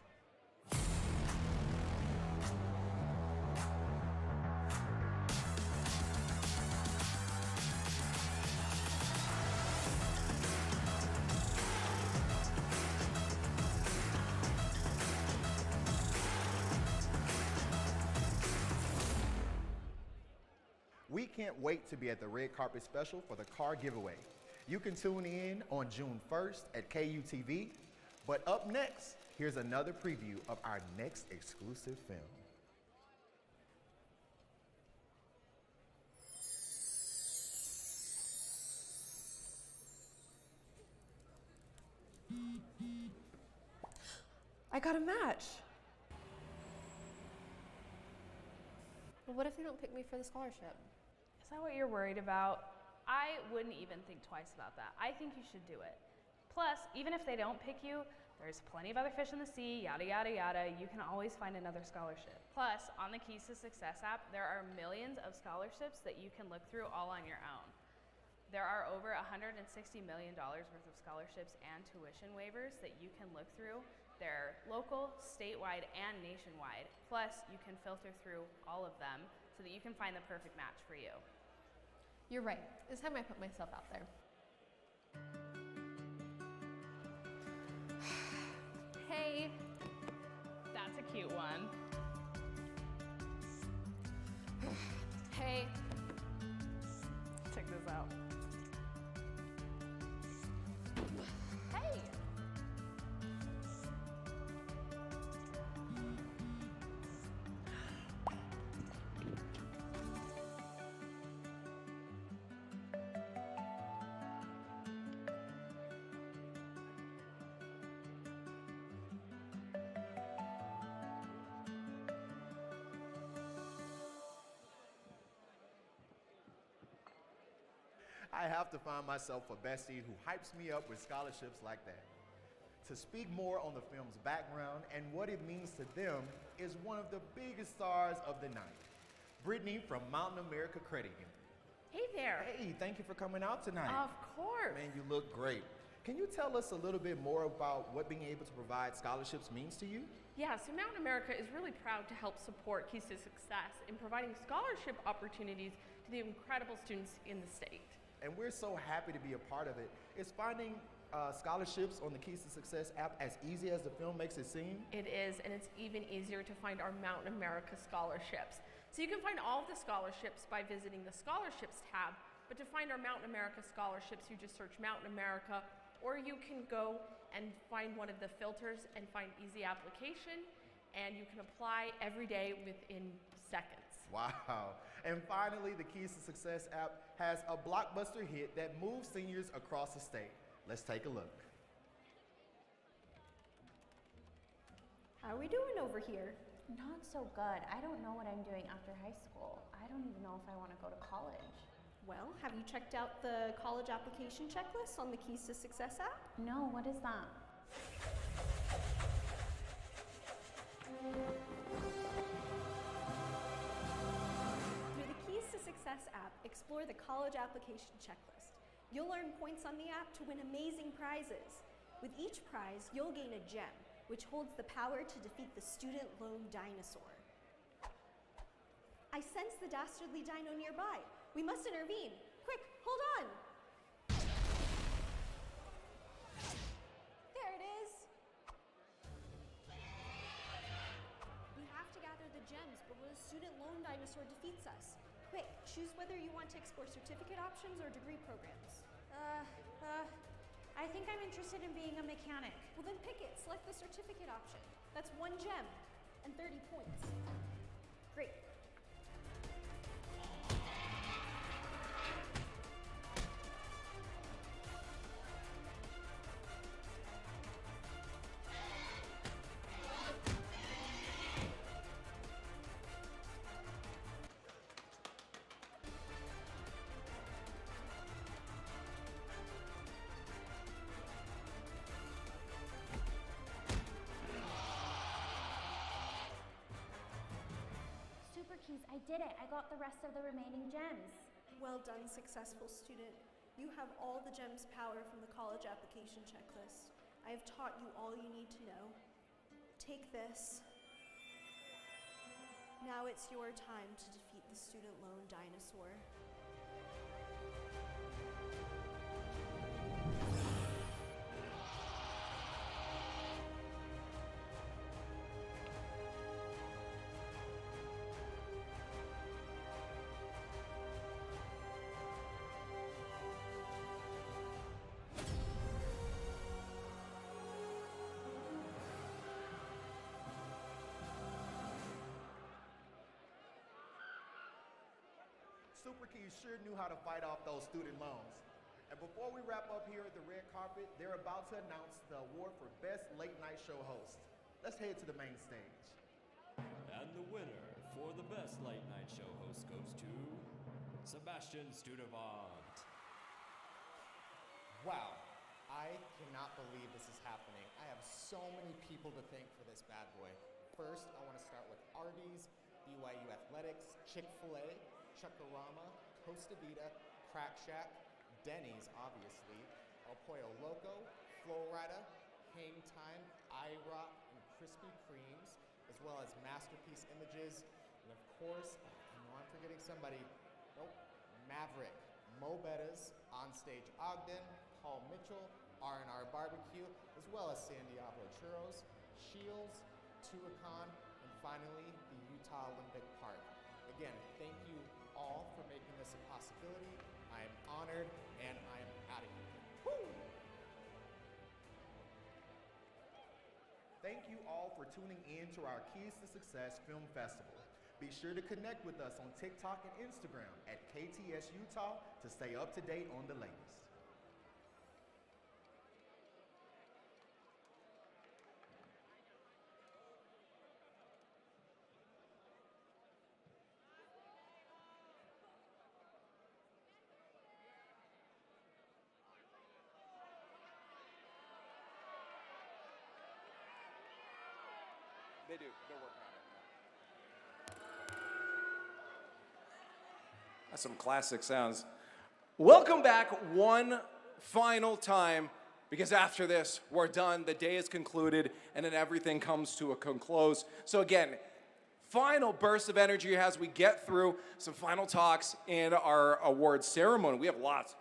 We can't wait to be at the red carpet special for the car giveaway. You can tune in on June 1st at KUTV. But up next, here's another preview of our next exclusive film. I got a match. Well, what if they don't pick me for the scholarship? Is that what you're worried about? I wouldn't even think twice about that. I think you should do it. Plus, even if they don't pick you, there's plenty of other fish in the sea, yada, yada, yada. You can always find another scholarship. Plus, on the Keys to Success app, there are millions of scholarships that you can look through all on your own. There are over $160 million worth of scholarships and tuition waivers that you can look through. They're local, statewide, and nationwide. Plus, you can filter through all of them so that you can find the perfect match for you. You're right. It's time I put myself out there. Hey, that's a cute one. Hey, check this out. Hey. I have to find myself a bestie who hypes me up with scholarships like that. To speak more on the film's background and what it means to them is one of the biggest stars of the night, Brittany from Mountain America Credit Union. Hey there. Hey, thank you for coming out tonight. Of course. Man, you look great. Can you tell us a little bit more about what being able to provide scholarships means to you? Yeah, so Mountain America is really proud to help support Keys to Success in providing scholarship opportunities to the incredible students in the state. And we're so happy to be a part of it. Is finding scholarships on the Keys to Success app as easy as the film makes it seem? It is, and it's even easier to find our Mountain America scholarships. So you can find all of the scholarships by visiting the Scholarships tab, but to find our Mountain America scholarships, you just search Mountain America, or you can go and find one of the filters and find easy application, and you can apply every day within seconds. Wow. And finally, the Keys to Success app has a blockbuster hit that moves seniors across the state. Let's take a look. How are we doing over here? Not so good. I don't know what I'm doing after high school. I don't even know if I want to go to college. Well, have you checked out the college application checklist on the Keys to Success app? No, what is that? Through the Keys to Success app, explore the college application checklist. You'll earn points on the app to win amazing prizes. With each prize, you'll gain a gem, which holds the power to defeat the student loan dinosaur. I sense the dastardly dino nearby. We must intervene. Quick, hold on. There it is. We have to gather the gems before the student loan dinosaur defeats us. Quick, choose whether you want to explore certificate options or degree programs. I think I'm interested in being a mechanic. Well then pick it, select the certificate option. That's 1 gem and 30 points. Great. Super Keys, I did it. I got the rest of the remaining gems. Well done, successful student. You have all the gems power from the college application checklist. I have taught you all you need to know. Take this. Now it's your time to defeat the student loan dinosaur. Super Keys sure knew how to fight off those student loans. And before we wrap up here at the red carpet, they're about to announce the award for Best Late Night Show Host. Let's head to the main stage. And the winner for the best late night show host goes to Sebastian Studevant. Wow, I cannot believe this is happening. I have so many people to thank for this bad boy. First, I want to start with Arby's, BYU Athletics, Chick-fil-A, Chuckarama, Costa Vida, Crack Shack, Denny's, obviously, El Pollo Loco, Florida, Hang Time, iRock, and Krispy Kremes, as well as Masterpiece Images, and of course, I know I'm forgetting somebody. Nope, Maverick, Mo Bettas, Onstage Ogden, Paul Mitchell, R&R Barbecue, as well as San Diablo Churros, Shields, Tuacahn, and finally, the Utah Olympic Park. Again, thank you all for making this a possibility. I am honored, and I am out of here. Woo! Thank you all for tuning in to our Keys to Success Film Festival. Be sure to connect with us on TikTok and Instagram at KTS Utah to stay up to date on the latest. They do. They're working on it. That's some classic sounds. Welcome back one final time, because after this, we're done. The day is concluded, and then everything comes to a close. So again, final burst of energy as we get through some final talks and our awards ceremony. We have lots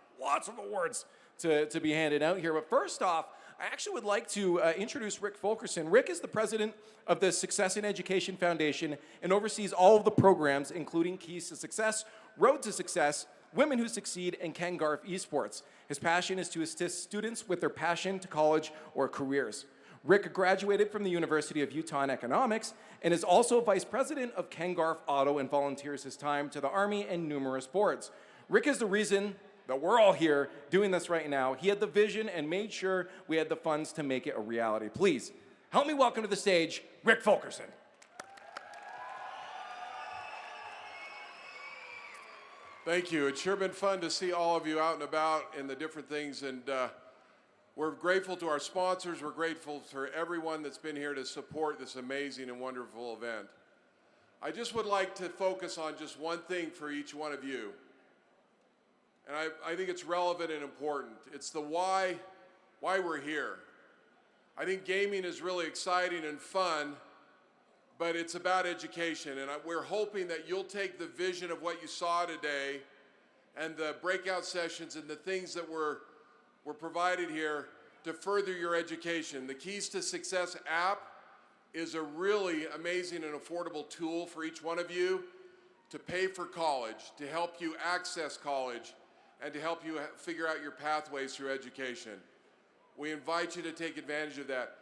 of awards to be handed out here. But first off, I actually would like to introduce Rick Fulkerson. Rick is the president of the Success in Education Foundation and oversees all of the programs, including Keys to Success, Road to Success, Women Who Succeed, and Garff Esports. His passion is to assist students with their passion to college or careers. Rick graduated from the University of Utah in economics and is also vice president of Garff Auto and volunteers his time to the Army and numerous boards. Rick is the reason that we're all here doing this right now. He had the vision and made sure we had the funds to make it a reality. Please, help me welcome to the stage, Rick Fulkerson. Thank you. It's sure been fun to see all of you out and about in the different things, and we're grateful to our sponsors. We're grateful for everyone that's been here to support this amazing and wonderful event. I just would like to focus on just one thing for each one of you. And I think it's relevant and important. It's the why we're here. I think gaming is really exciting and fun, but it's about education. And we're hoping that you'll take the vision of what you saw today and the breakout sessions and the things that were provided here to further your education. The Keys to Success app is a really amazing and affordable tool for each one of you to pay for college, to help you access college, and to help you figure out your pathways through education. We invite you to take advantage of that.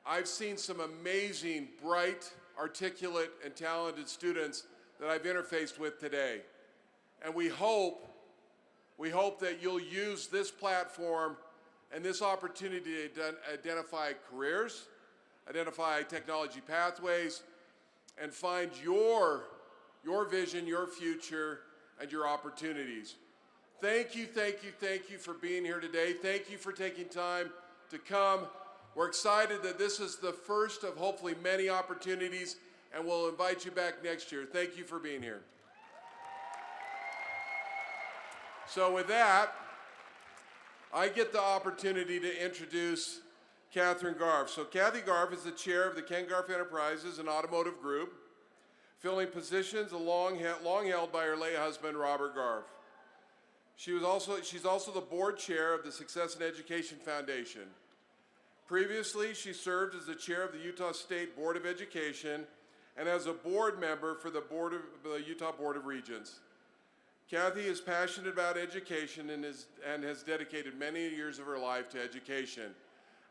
I've seen some amazing, bright, articulate, and talented students that I've interfaced with today. And we hope that you'll use this platform and this opportunity to identify careers, identify technology pathways, and find your vision, your future, and your opportunities. Thank you for being here today. Thank you for taking time to come. We're excited that this is the first of hopefully many opportunities, and we'll invite you back next year. Thank you for being here. So with that, I get the opportunity to introduce Catherine Garff. So Kathy Garff is the chair of the Ken Garff Enterprises and Automotive Group, filling positions long held by her late husband, Robert Garff. She's also the board chair of the Success in Education Foundation. Previously, she served as the chair of the Utah State Board of Education and as a board member for the Utah Board of Regents. Kathy is passionate about education and has dedicated many years of her life to education.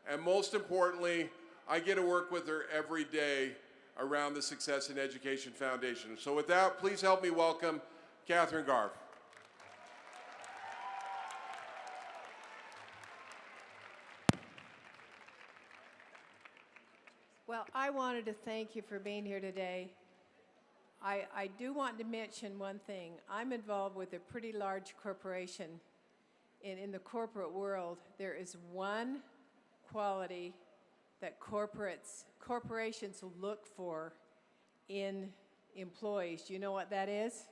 And most importantly, I get to work with her every day around the Success in Education Foundation. So with that, please help me welcome Catherine Garff. Well, I wanted to thank you for being here today. I do want to mention one thing. I'm involved with a pretty large corporation. In the corporate world, there is one quality that corporations look for in employees. Do you know what that is?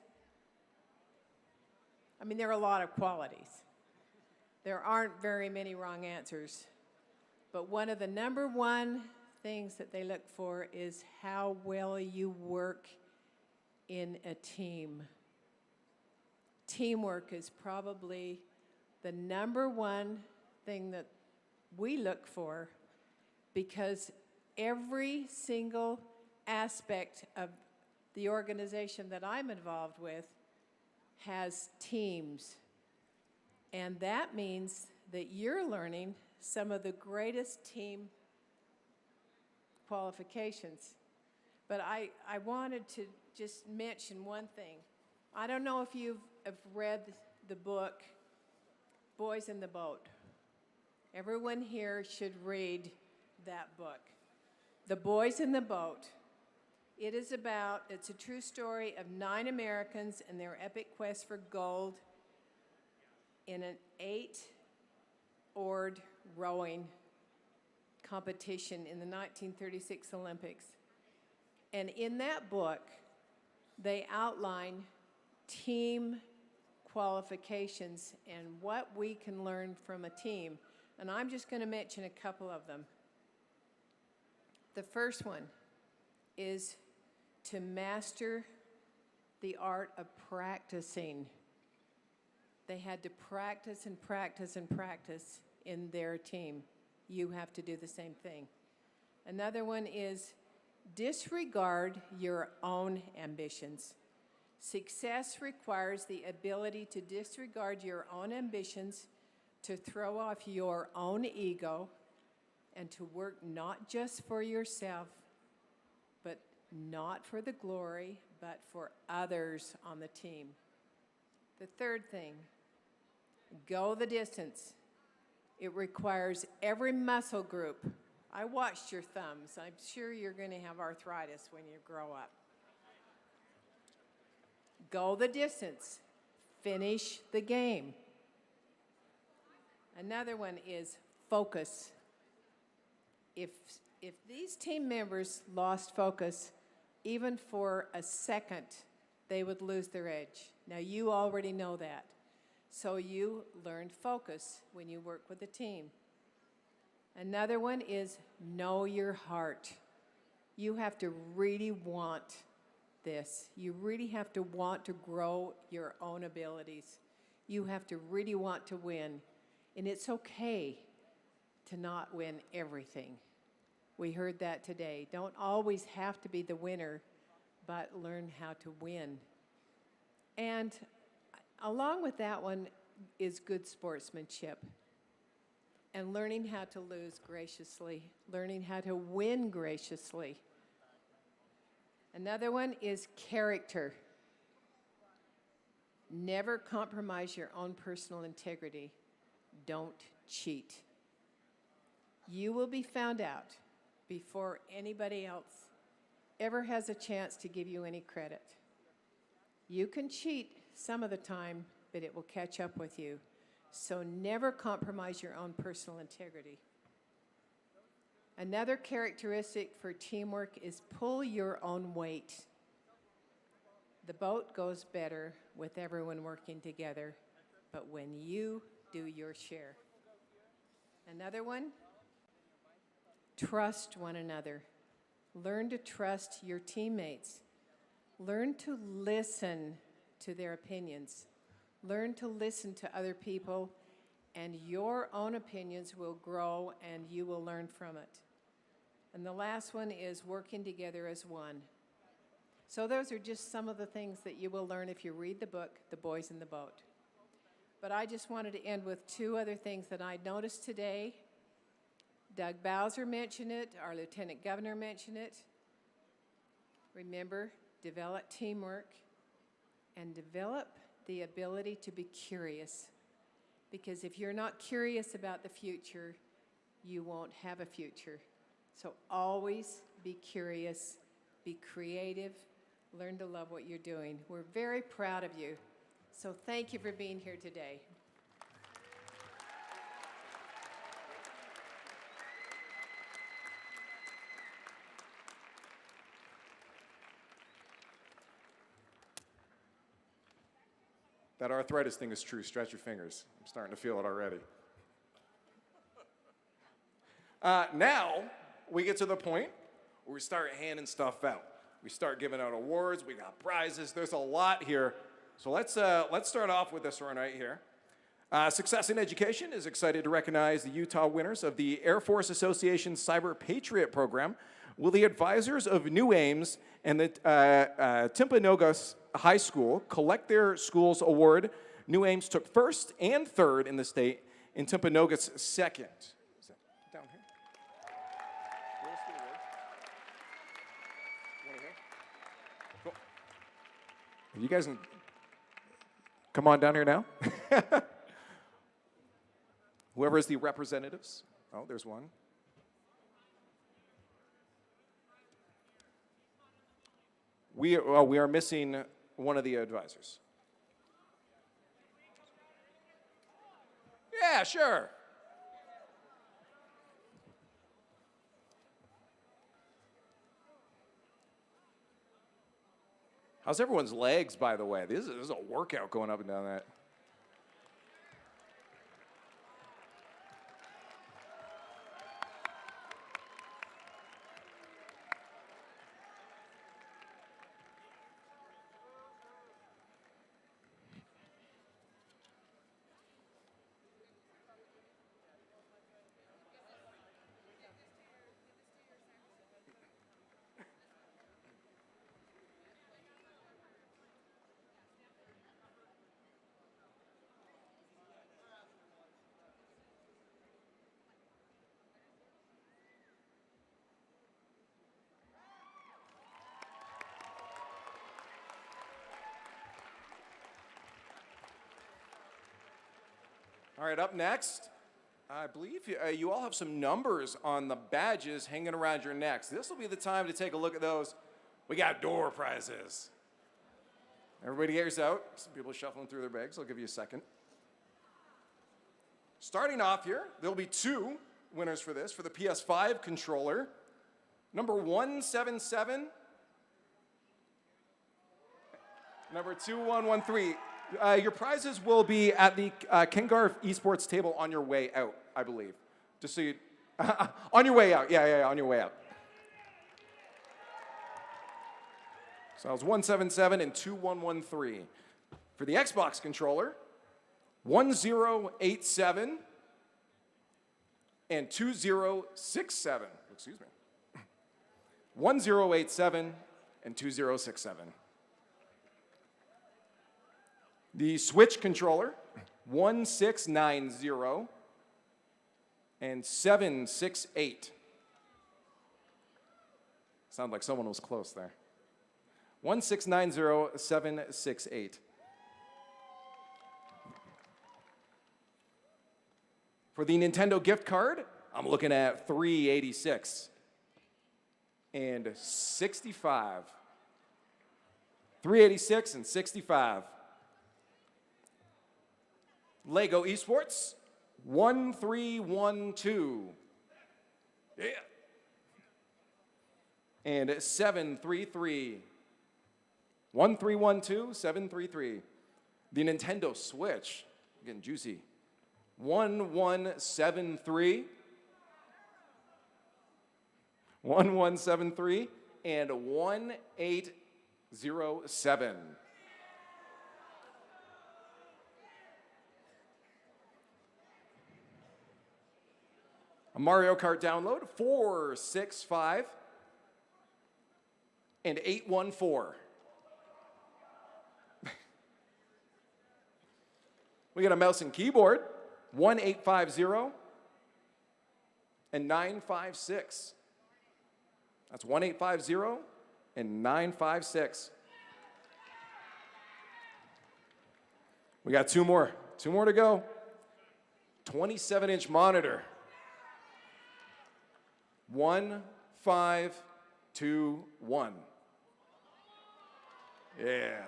I mean, there are a lot of qualities. There aren't very many wrong answers. But one of the number one things that they look for is how well you work in a team. Teamwork is probably the number one thing that we look for, because every single aspect of the organization that I'm involved with has teams. And that means that you're learning some of the greatest team qualifications. But I wanted to just mention one thing. I don't know if you've read the book, Boys in the Boat. Everyone here should read that book. The Boys in the Boat. It's a true story of 9 Americans and their epic quest for gold in an 8-oared rowing competition in the 1936 Olympics. And in that book, they outline team qualifications and what we can learn from a team. And I'm just going to mention a couple of them. The first one is to master the art of practicing. They had to practice and practice and practice in their team. You have to do the same thing. Another one is disregard your own ambitions. Success requires the ability to disregard your own ambitions, to throw off your own ego, and to work not just for yourself, but not for the glory, but for others on the team. The third thing, go the distance. It requires every muscle group. I watched your thumbs. I'm sure you're going to have arthritis when you grow up. Go the distance. Finish the game. Another one is focus. If these team members lost focus, even for a second, they would lose their edge. Now, you already know that. So you learned focus when you work with a team. Another one is know your heart. You have to really want this. You really have to want to grow your own abilities. You have to really want to win. And it's okay to not win everything. We heard that today. Don't always have to be the winner, but learn how to win. And along with that one is good sportsmanship and learning how to lose graciously, learning how to win graciously. Another one is character. Never compromise your own personal integrity. Don't cheat. You will be found out before anybody else ever has a chance to give you any credit. You can cheat some of the time, but it will catch up with you. So never compromise your own personal integrity. Another characteristic for teamwork is pull your own weight. The boat goes better with everyone working together, but when you do your share. Another one, trust one another. Learn to trust your teammates. Learn to listen to their opinions. Learn to listen to other people, and your own opinions will grow and you will learn from it. And the last one is working together as one. So those are just some of the things that you will learn if you read the book, The Boys in the Boat. But I just wanted to end with two other things that I noticed today. Doug Bowser mentioned it, our Lieutenant Governor mentioned it. Remember, develop teamwork and develop the ability to be curious. Because if you're not curious about the future, you won't have a future. So always be curious, be creative, learn to love what you're doing. We're very proud of you. So thank you for being here today. That arthritis thing is true. Stretch your fingers. I'm starting to feel it already. Now, we get to the point where we start handing stuff out. We start giving out awards. We got prizes. There's a lot here. So let's start off with this one right here. Success in Education is excited to recognize the Utah winners of the Air Force Association Cyber Patriot Program. Will the advisors of New Ames and the Timpanogos High School collect their school's award? New Ames took first and third in the state, and Timpanogos second. Is that down here? Where's the award? One here? Cool. You guys can come on down here now. Whoever is the representatives. Oh, there's one. We are missing one of the advisors. Yeah, sure. How's everyone's legs, by the way? This is a workout going up and down that. All right, up next, I believe you all have some numbers on the badges hanging around your necks. This will be the time to take a look at those. We got door prizes. Everybody get yours out. Some people shuffling through their bags. I'll give you a second. Starting off here, there'll be two winners for this. For the PS5 controller, number 177 Number 2113. Your prizes will be at the Garff Esports table on your way out, I believe. Just so you, on your way out. Yeah, on your way out. So that was 177 and 2113. For the Xbox controller, 1087 and 2067. Excuse me. 1087 and 2067. The Switch controller, 1690 and 768. Sounded like someone was close there. 1690, 768. For the Nintendo gift card, I'm looking at 386 and 65. 386 and 65. Lego Esports, 1312. Yeah. And 733. 1312, 733. The Nintendo Switch, getting juicy. 1173. 1173 and 1807. A Mario Kart download, 465 and 814. We got a mouse and keyboard, 1850 and 956. That's 1850 and 956. We got two more to go. 27-inch monitor. 1521. Yeah.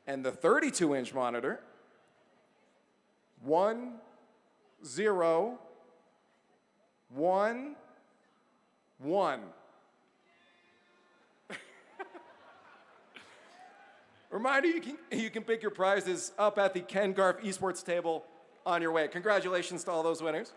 And the 32-inch monitor, 1011. Reminder, you can pick your prizes up at the Garff Esports table on your way. Congratulations to all those winners.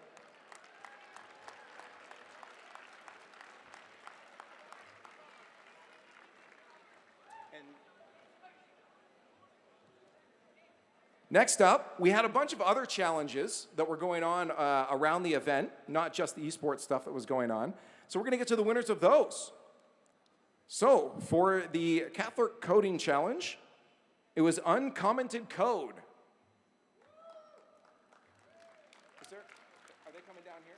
Next up, we had a bunch of other challenges that were going on around the event, not just the esports stuff that was going on. So we're going to get to the winners of those. So for the Catholic Coding Challenge, it was uncommented code. Are they coming down here?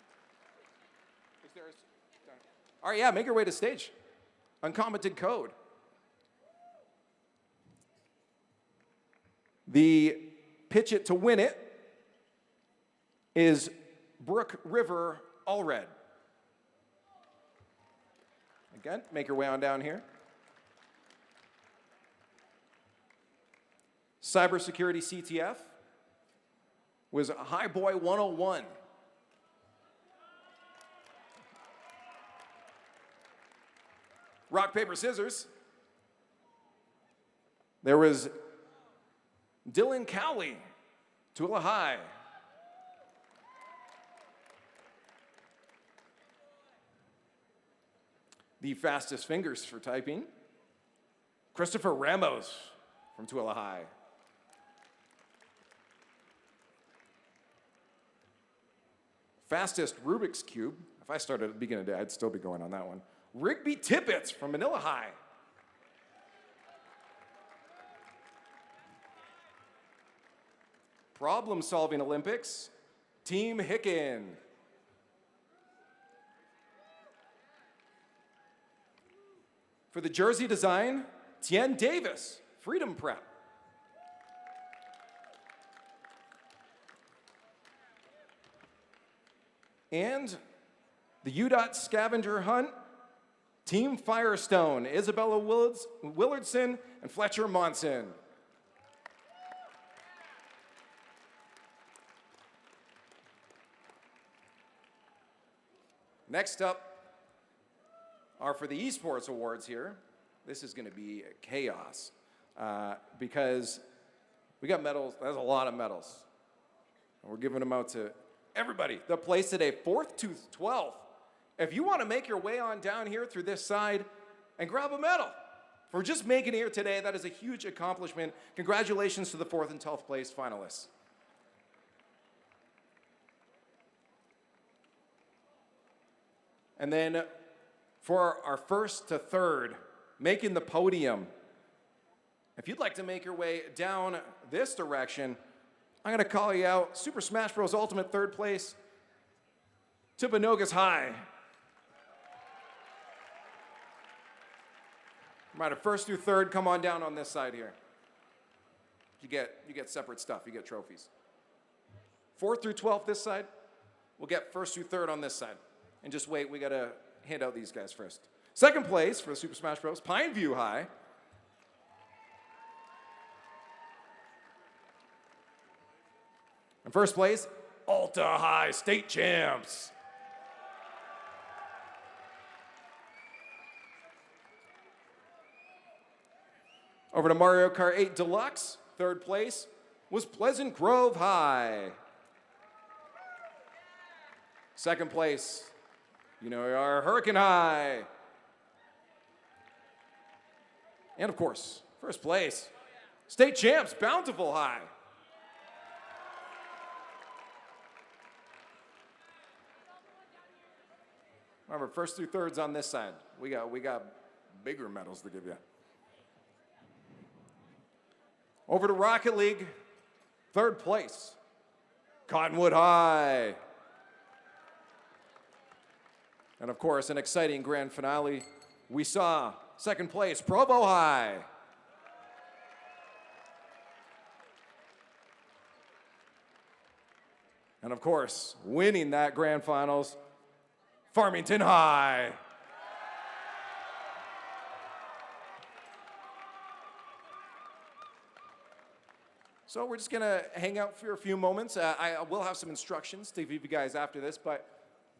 All right, yeah, make your way to stage. Uncommented code. The pitch it to win it is Brook River Allred. Again, make your way on down here. Cybersecurity CTF was High Boy 101. Rock, paper, scissors. There was Dylan Cowley, Tooele High. The fastest fingers for typing, Christopher Ramos from Tooele High. Fastest Rubik's Cube, if I started at the beginning of the day, I'd still be going on that one. Rigby Tippett from Manila High. Problem-solving Olympics, Team Hicken. For the jersey design, Tien Davis, Freedom Prep. And the UDOT scavenger hunt, Team Firestone, Isabella Willardson and Fletcher Monson. Next up are for the esports awards here. this is going to be chaos because we got medals. That's a lot of medals. And we're giving them out to everybody that plays today, 4th to 12th. If you want to make your way on down here through this side and grab a medal for just making it here today, that is a huge accomplishment. Congratulations to the 4th and 12th place finalists. And then for our 1st to 3rd, making the podium, if you'd like to make your way down this direction, I'm going to call you out. Super Smash Bros. Ultimate 3rd place, Timpanogos High. Right, 1st through 3rd, come on down on this side here. You get separate stuff. You get trophies. 4th through 12th this side. We'll get 1st through 3rd on this side. And just wait, we got to hand out these guys first. 2nd place for the Super Smash Bros. Pineview High. And 1st place, Alta High State Champs. Over to Mario Kart 8 Deluxe, 3rd place was Pleasant Grove High. 2nd place, you know, our Hurricane High. And of course, 1st place, State Champs Bountiful High. Remember, 1st through 3rds on this side. We got bigger medals to give you. Over to Rocket League, 3rd place, Cottonwood High. And of course, an exciting grand finale. We saw 2nd place, Provo High. And of course, winning that grand finals, Farmington High. So we're just gonna hang out for a few moments. I will have some instructions to give you guys after this, but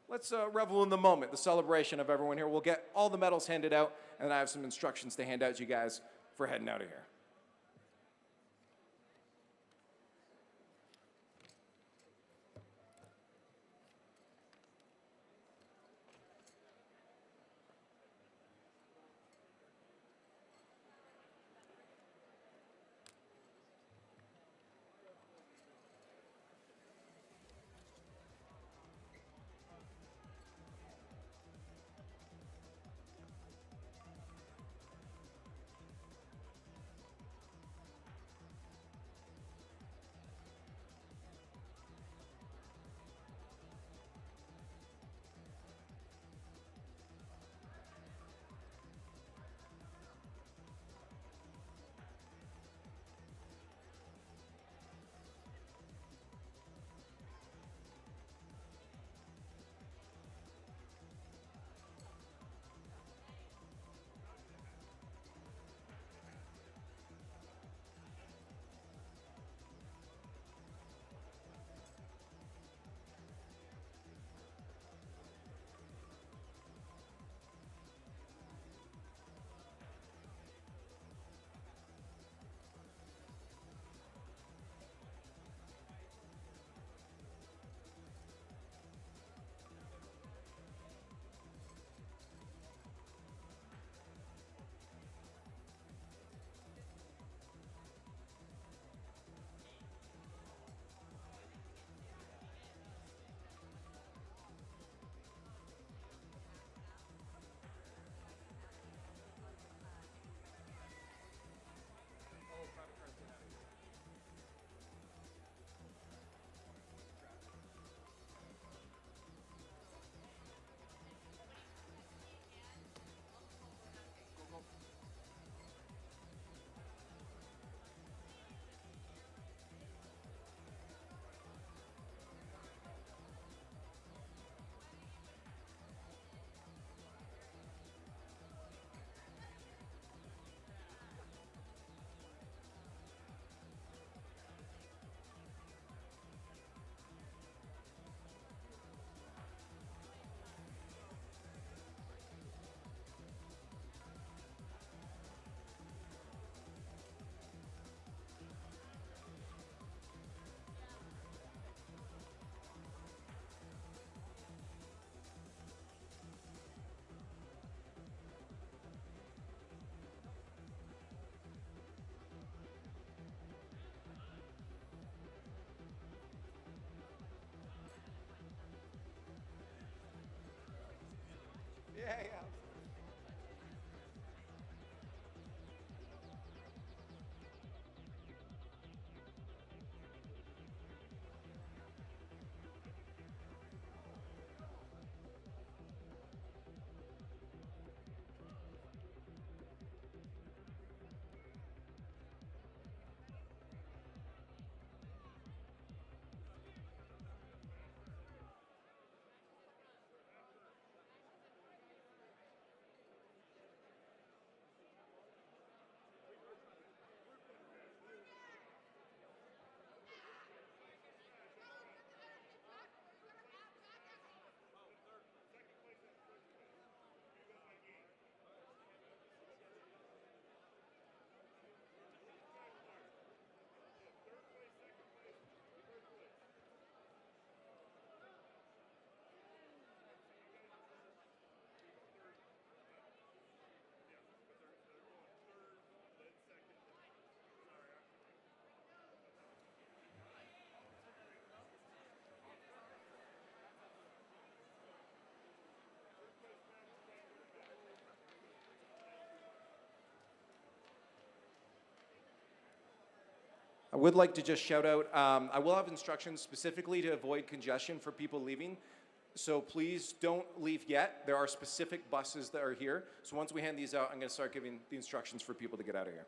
let's revel in the moment, the celebration of everyone here. We'll get all the medals handed out, and I have some instructions to hand out to you guys for heading out of here. I would like to just shout out, I will have instructions specifically to avoid congestion for people leaving. So please don't leave yet. There are specific buses that are here. So once we hand these out, I'm going to start giving the instructions for people to get out of here.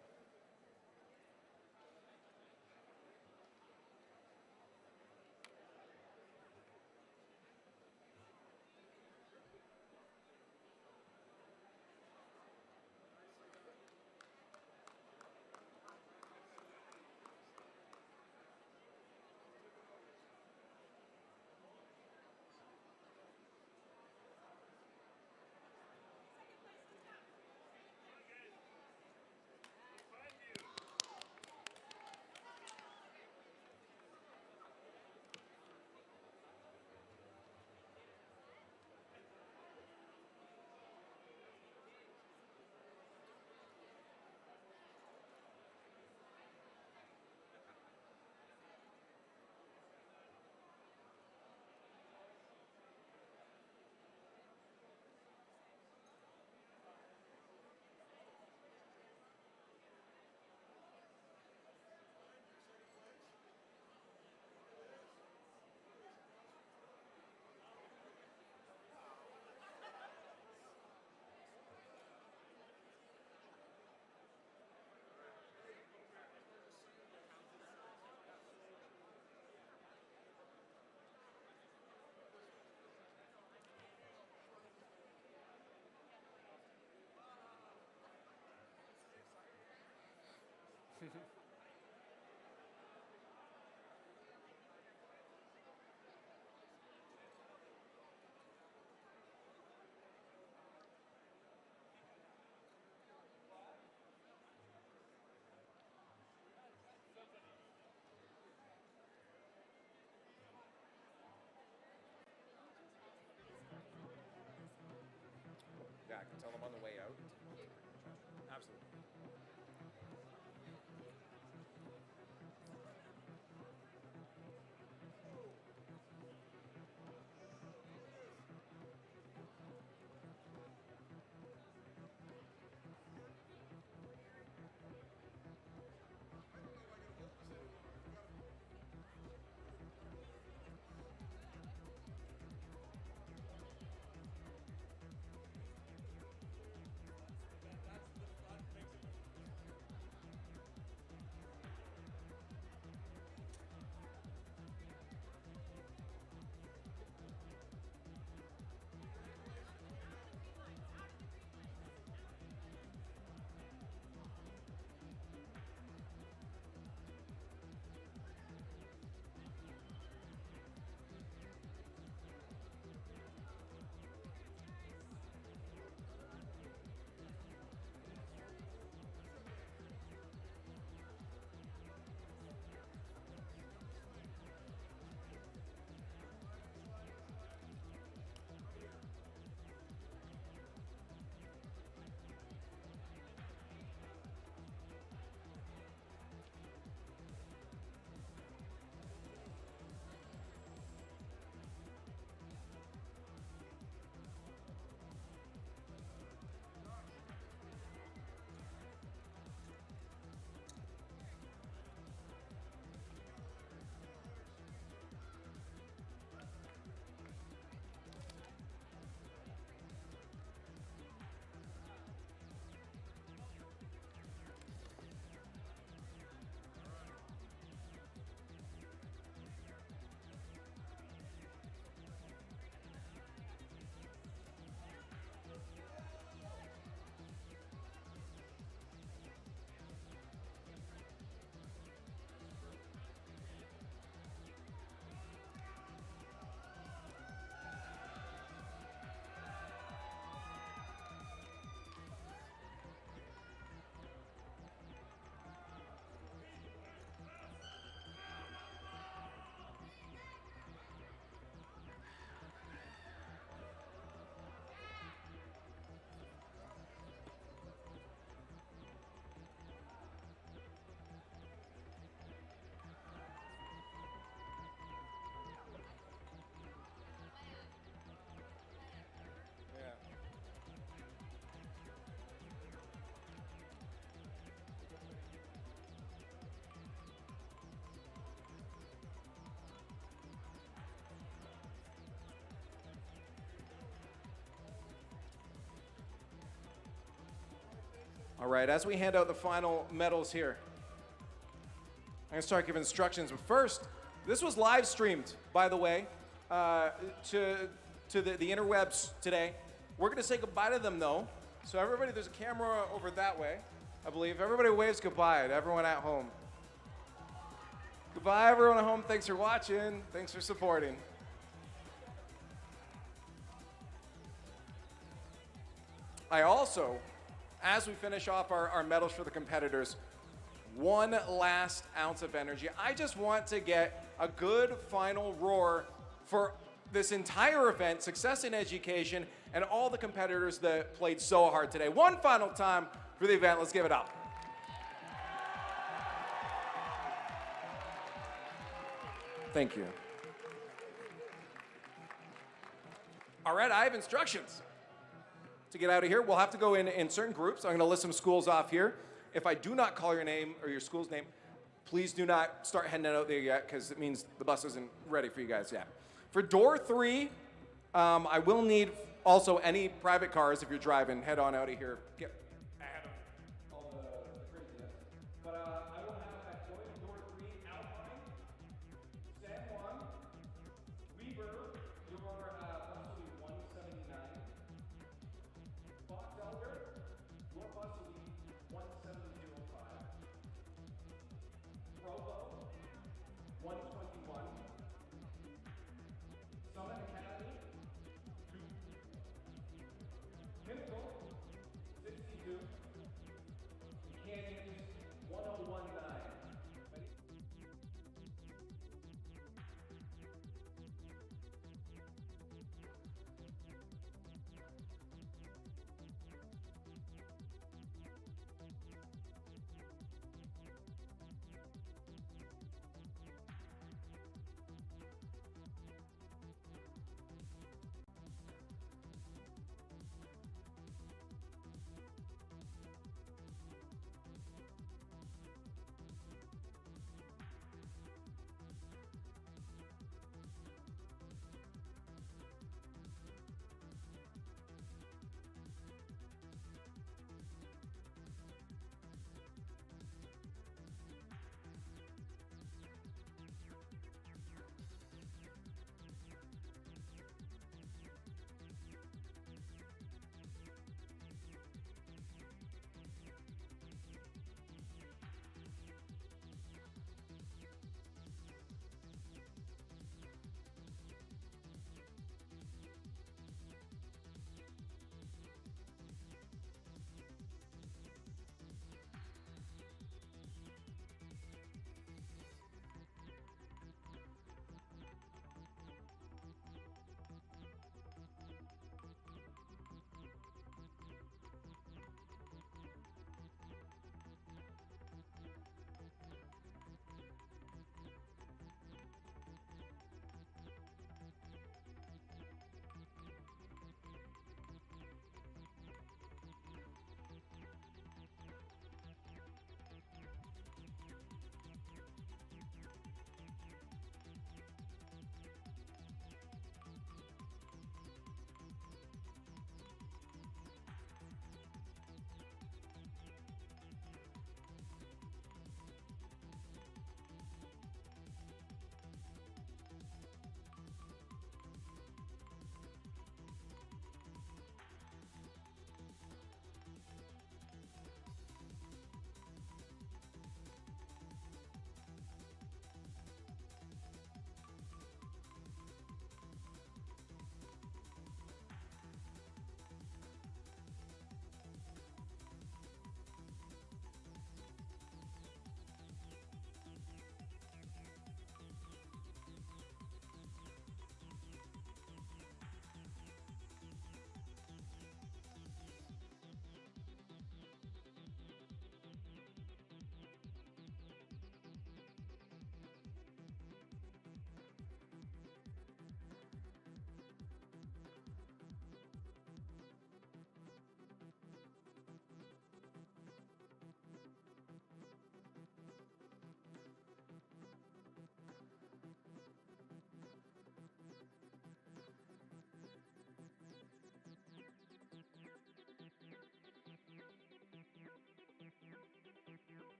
Yeah, I can tell them on the way out. Absolutely. All right, as we hand out the final medals here, I'm going to start giving instructions. But first, this was live streamed, by the way, to the interwebs today. We're going to say goodbye to them, though. So everybody, there's a camera over that way, I believe. Everybody waves goodbye to everyone at home. Goodbye, everyone at home. Thanks for watching. Thanks for supporting. I also, as we finish off our medals for the competitors, one last ounce of energy. I just want to get a good final roar for this entire event, Success in Education, and all the competitors that played so hard today. One final time for the event. Let's give it up. Thank you. All right, I have instructions to get out of here. We'll have to go in certain groups. I'm going to list some schools off here. If I do not call your name or your school's name, please do not start heading out there yet, because it means the bus isn't ready for you guys yet. For door 3, I will need also any private cars if you're driving. Head on out of here. Get